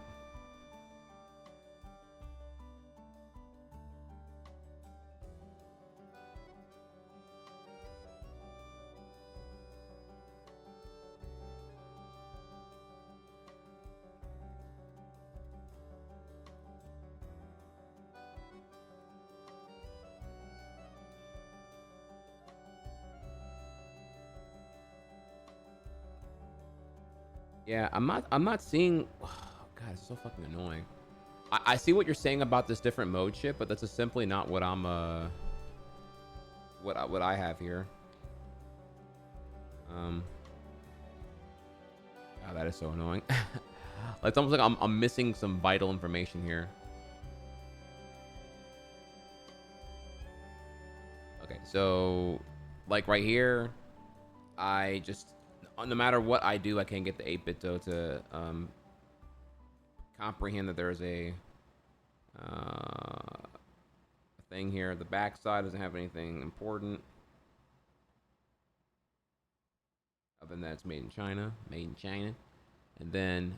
Yeah, I'm not seeing. Oh, God, it's so fucking annoying. I see what you're saying about this different mode shit, but that's just simply not what I'm what I have here. Oh, that is so annoying. It's almost like I'm missing some vital information here. Okay, so like right here, I just, no matter what I do, I can't get the 8-bit though to comprehend that there's a thing here. The back side doesn't have anything important other than that it's made in China, and then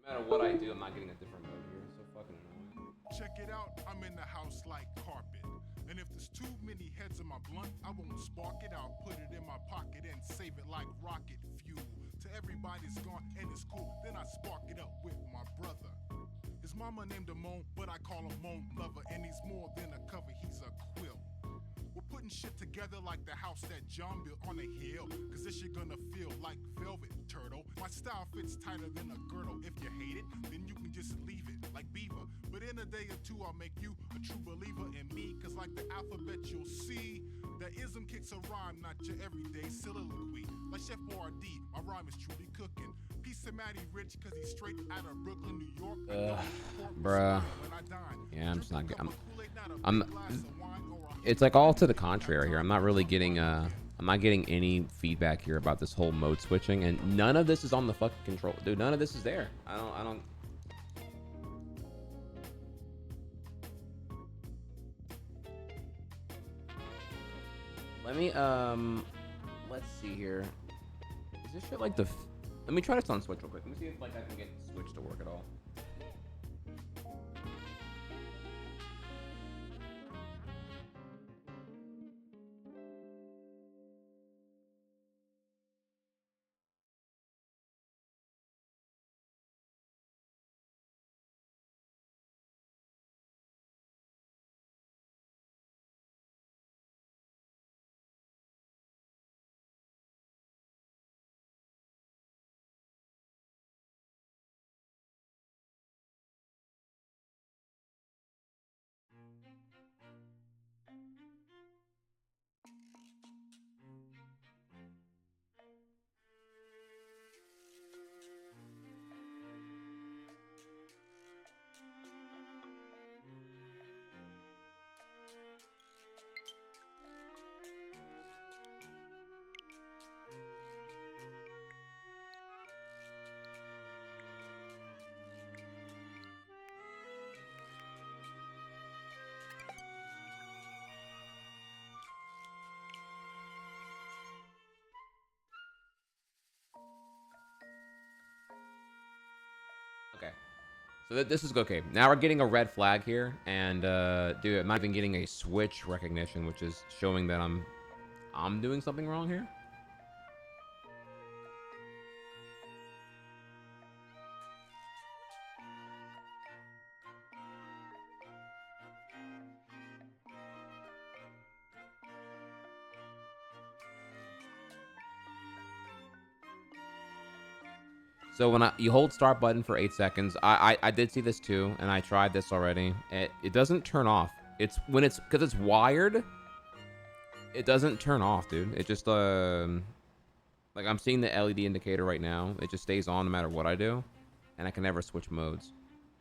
no matter what I do, I'm not getting a different mode here. It's so fucking annoying. Check it out, I'm in the house like carpet. And if there's too many heads in my blunt, I won't spark it out, put it in my pocket and save it like rocket fuel. To everybody's gone and it's cool, then I spark it up with my brother. His mama named him Moan, but I call him Moan Lover, and he's more than a cover, he's a quilt. We're putting shit together like the house that John built on a hill, cause this shit gonna feel like velvet, turtle. My style fits tighter than a girdle. If you hate it, then you can just leave it, like Beaver. But in a day or two, I'll make you a true believer in me, cause like the alphabet you'll see, that ism kicks a rhyme, not your everyday soliloquy. Like Chef Boyardee, my rhyme is truly cooking. Piece of Matty Rich, cause he's straight out of Brooklyn, New York. Bruh. Yeah, I'm just not good. It's like all to the contrary here. I'm not really getting I'm not getting any feedback here about this whole mode switching, and none of this is on the fucking control. Dude, none of this is there. I don't Let me let's see here. Is this shit like the let me try this on Switch real quick. Let me see if like I can get Switch to work at all. So this is okay. Now we're getting a red flag here, and dude, I'm not even getting a switch recognition, which is showing that I'm doing something wrong here. So when you hold start button for 8 seconds, I did see this too, and I tried this already. It doesn't turn off. It's when it's because it's wired. It doesn't turn off, dude. It just like I'm seeing the LED indicator right now. It just stays on no matter what I do, and I can never switch modes.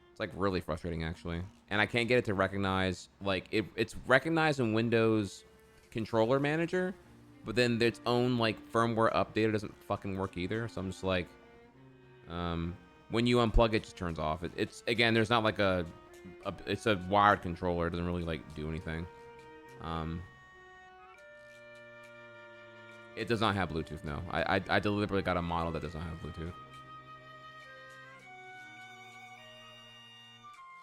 It's like really frustrating actually, and I can't get it to recognize like it's recognized in Windows Controller Manager, but then its own like firmware update doesn't fucking work either. So I'm just like. When you unplug it, just turns off. It's again, there's not like it's a wired controller. It doesn't really like do anything. It does not have Bluetooth. No, I deliberately got a model that does not have Bluetooth.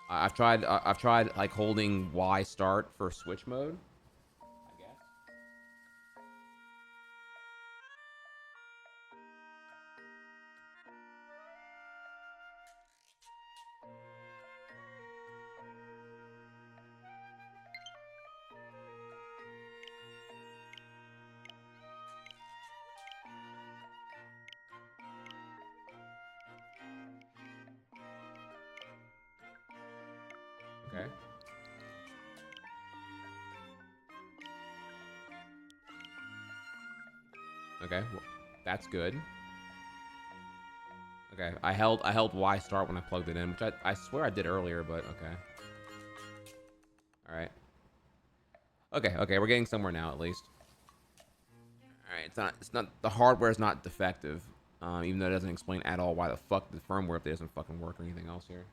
I've tried like holding Y start for switch mode. Okay. Okay, well, that's good. Okay, I held Y start when I plugged it in, which I swear I did earlier, but okay. All right. Okay, we're getting somewhere now at least. All right, it's not the hardware is not defective, even though it doesn't explain at all why the fuck the firmware update doesn't fucking work or anything else here.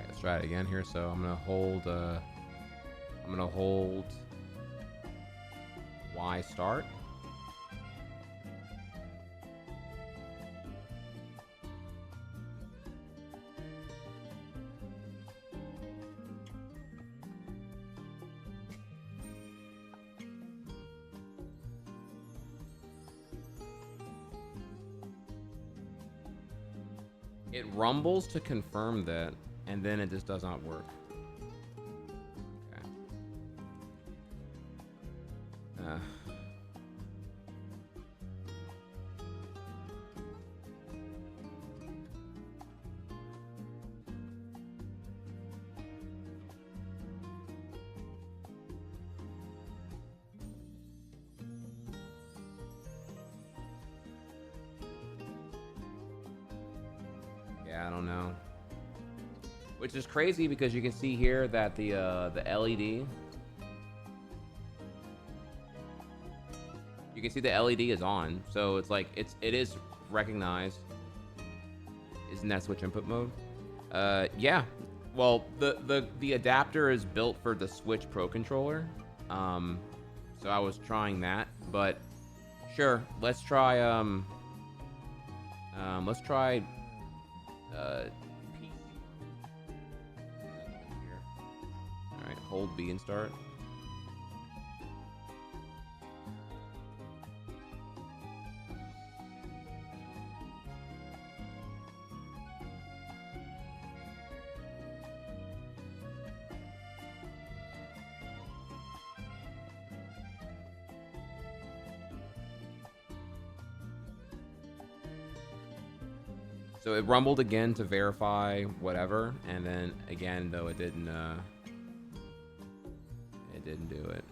Let's try it again here. So I'm gonna hold Y start. It rumbles to confirm that, and then it just does not work. Okay. I don't know. Which is crazy because you can see here that the LED. You can see the LED is on, so it's like it is recognized. Isn't that switch input mode? Yeah. Well, the adapter is built for the Switch Pro controller. So I was trying that, but sure, let's try PC. All right, hold B and start. So it rumbled again to verify whatever, and then again, though it didn't do it.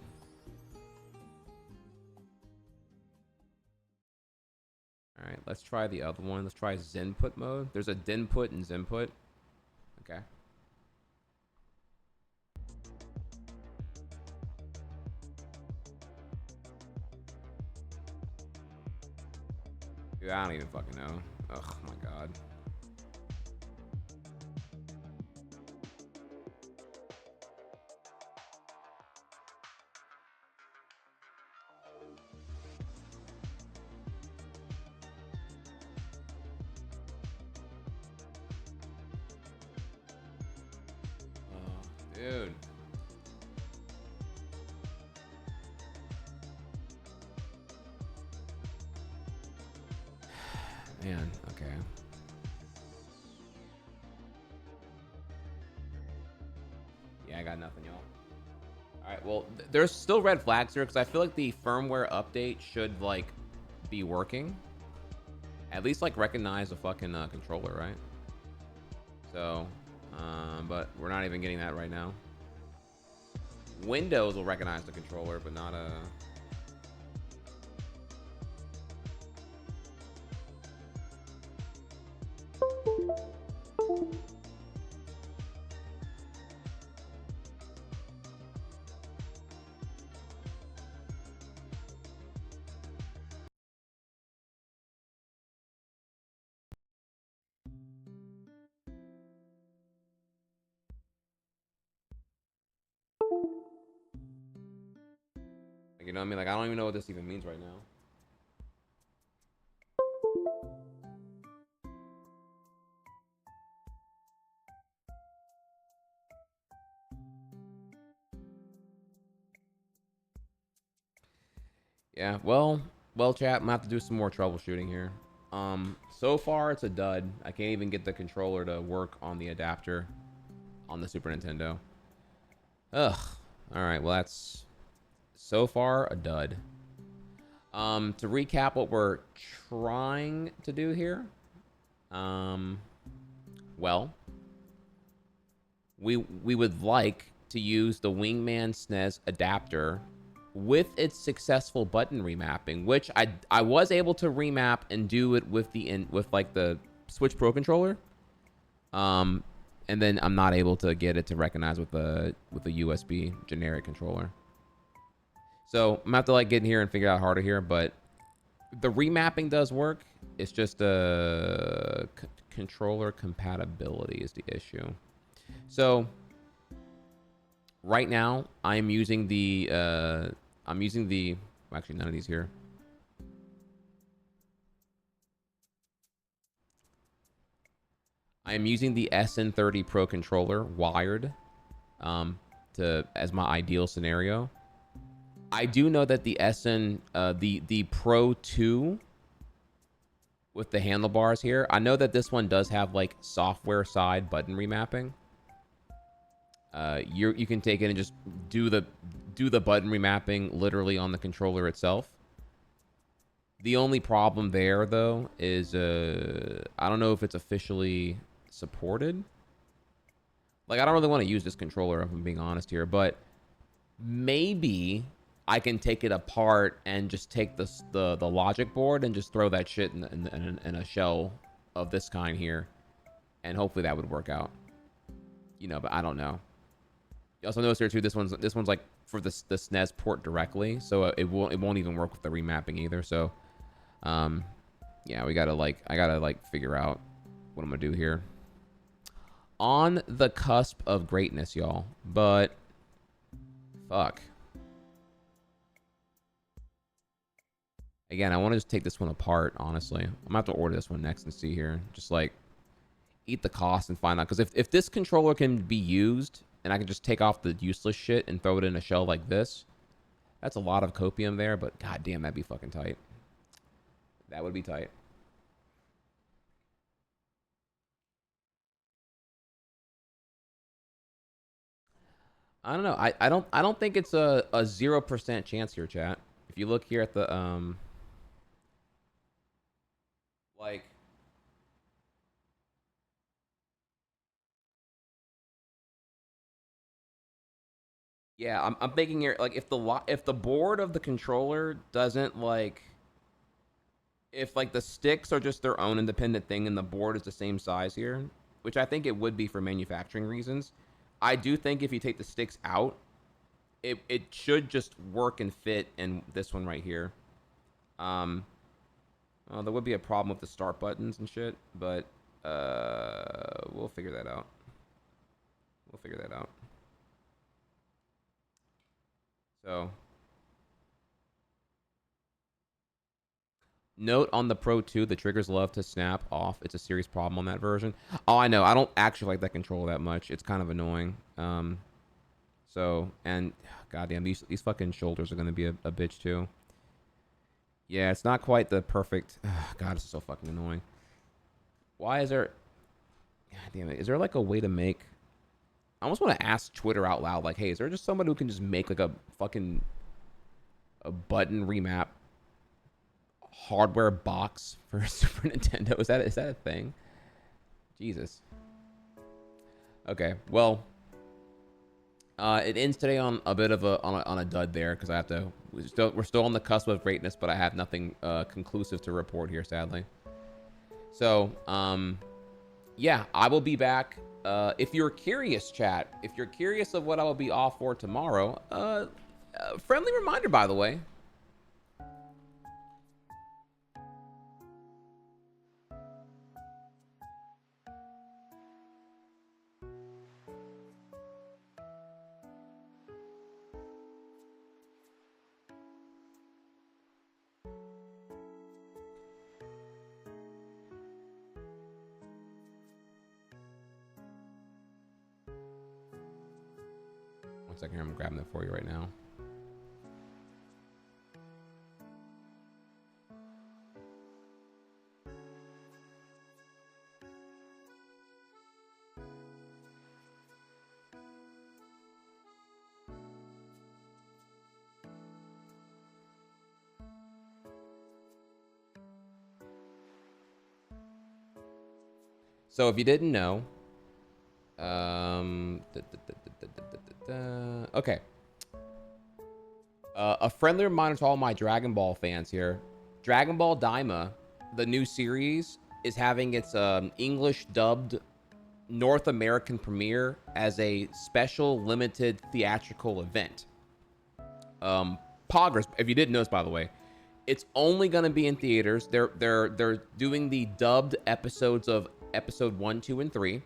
All right, let's try the other one. Let's try Zenput mode. There's a Dinput and Zenput. Okay. Dude, I don't even fucking know. Oh my god. Oh, dude. Man, okay. Yeah, I got nothing, y'all. Alright, well, there's still red flags here because I feel like the firmware update should, like, be working. At least, like, recognize a fucking controller, right? So, but we're not even getting that right now. Windows will recognize the controller, but not a... You know what I mean? Like, I don't even know what this even means right now. Yeah, well, chat, I'm gonna have to do some more troubleshooting here. So far it's a dud. I can't even get the controller to work on the adapter on the Super Nintendo. Ugh. All right, well, that's so far a dud. To recap what we're trying to do here. Well, we would like to use the Wingman SNES adapter with its successful button remapping, which I was able to remap and do it with like the Switch Pro controller. And then I'm not able to get it to recognize with the USB generic controller. So I'm gonna have to like get in here and figure out harder here, but the remapping does work. It's just controller compatibility is the issue. So right now I'm using the actually none of these here. I am using the SN30 Pro controller wired as my ideal scenario. I do know that the the Pro 2 with the handlebars here, I know that this one does have like software side button remapping. You can take it and just do the button remapping literally on the controller itself. The only problem there though is I don't know if it's officially supported. Like, I don't really want to use this controller if I'm being honest here, but maybe I can take it apart and just take the logic board and just throw that shit in a shell of this kind here and hopefully that would work out. You know, but I don't know. You also notice here too, this one's like for the SNES port directly, so it won't even work with the remapping either. So, yeah, I gotta figure out what I'm gonna do here. On the cusp of greatness, y'all, but fuck. Again, I want to just take this one apart, honestly. I'm gonna have to order this one next and see here. Just like eat the cost and find out. Because if this controller can be used and I can just take off the useless shit and throw it in a shell like this, that's a lot of copium there, but goddamn, that'd be fucking tight. That would be tight. I don't know. I don't think it's a 0% chance here, chat. If you look here at the like yeah, I'm thinking here like if the board of the controller doesn't like if like the sticks are just their own independent thing and the board is the same size here, which I think it would be for manufacturing reasons. I do think if you take the sticks out, it should just work and fit in this one right here. Well, there would be a problem with the start buttons and shit, but we'll figure that out. We'll figure that out. So, note on the Pro 2, the triggers love to snap off. It's a serious problem on that version. Oh, I know. I don't actually like that controller that much. It's kind of annoying. So, and goddamn, these fucking shoulders are gonna be a bitch too. Yeah, it's not quite the perfect. God, this is so fucking annoying. Why is there? God damn it! Is there like a way to make? I almost want to ask Twitter out loud, like, hey, is there just somebody who can just make like a fucking button remap hardware box for Super Nintendo? Is that a thing? Jesus. Okay, well, it ends today on a bit of a dud there because I have to. We're still on the cusp of greatness, but I have nothing conclusive to report here, sadly. So, yeah, I will be back. If you're curious, chat, if you're curious of what I will be off for tomorrow, friendly reminder, by the way. One second here, I'm grabbing that for you right now. So if you didn't know, okay. A friendly reminder to all my Dragon Ball fans here. Dragon Ball Daima, the new series, is having its English dubbed North American premiere as a special limited theatrical event. Poggers, if you didn't notice, by the way, it's only going to be in theaters. They're doing the dubbed episodes of episode 1, 2, and 3.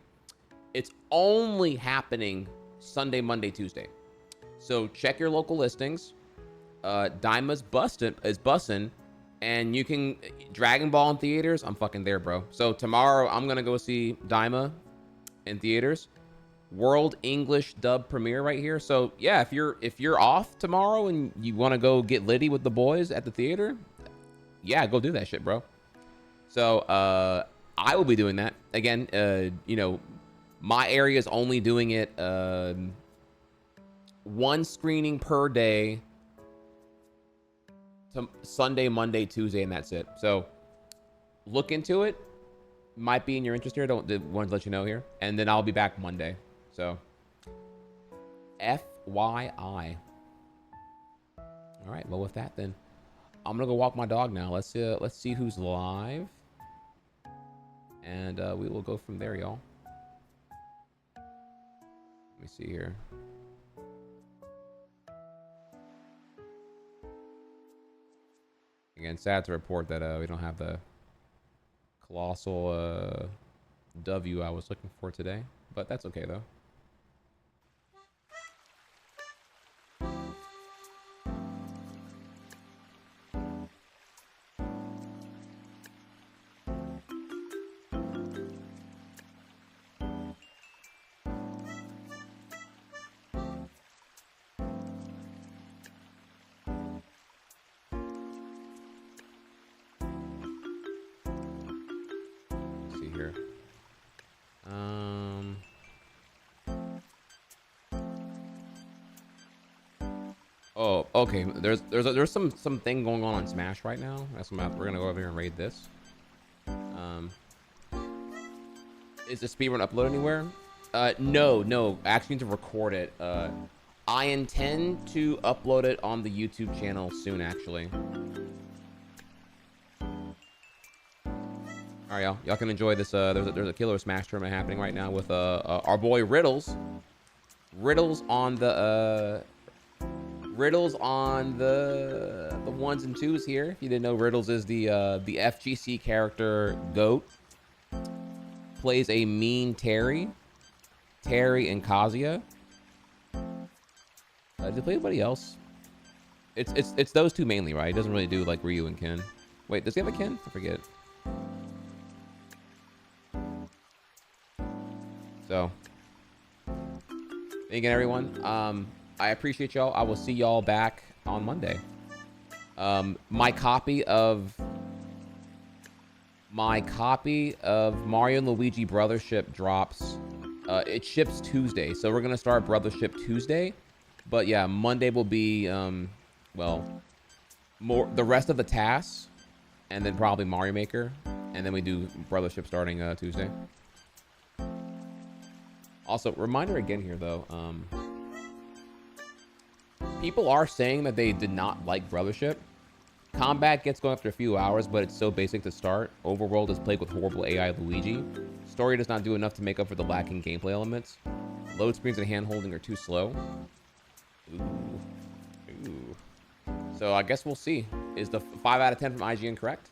It's only happening Sunday, Monday, Tuesday. So check your local listings. Daima's bussin', and you can Dragon Ball in theaters. I'm fucking there, bro. So tomorrow I'm gonna go see Daima in theaters. World English dub premiere right here. So yeah, if you're off tomorrow and you want to go get litty with the boys at the theater, yeah, go do that shit, bro. So I will be doing that again. You know, my area is only doing it one screening per day to Sunday, Monday, Tuesday, and that's it. So look into it. Might be in your interest here. Want to let you know here, and then I'll be back Monday. So FYI. All right. Well, with that, then I'm gonna go walk my dog now. Let's see who's live. And we will go from there, y'all. Let me see here. Again, sad to report that we don't have the colossal W I was looking for today, but that's okay though. Oh, okay. There's some thing going on Smash right now. That's what we're gonna go over here and raid this. Is the speedrun upload anywhere? No. I actually need to record it. I intend to upload it on the YouTube channel soon, actually. All right, y'all. Y'all can enjoy this. There's a killer Smash tournament happening right now with our boy Riddles. Riddles on the ones and twos here. If you didn't know, Riddles is the FGC character Goat. Plays a mean Terry, and Kazuya. Does he play anybody else? It's those two mainly, right? He doesn't really do like Ryu and Ken. Wait, does he have a Ken? I forget. So, again, everyone. I appreciate y'all. I will see y'all back on Monday. My copy of Mario and Luigi Brothership drops. It ships Tuesday, so we're gonna start Brothership Tuesday. But yeah, Monday will be well, more the rest of the TAS, and then probably Mario Maker, and then we do Brothership starting Tuesday. Also, reminder again here though. People are saying that they did not like Brothership. Combat gets going after a few hours, but it's so basic to start. Overworld is plagued with horrible AI Luigi. Story does not do enough to make up for the lacking gameplay elements. Load screens and hand-holding are too slow. Ooh. So I guess we'll see. Is the 5 out of 10 from IGN correct?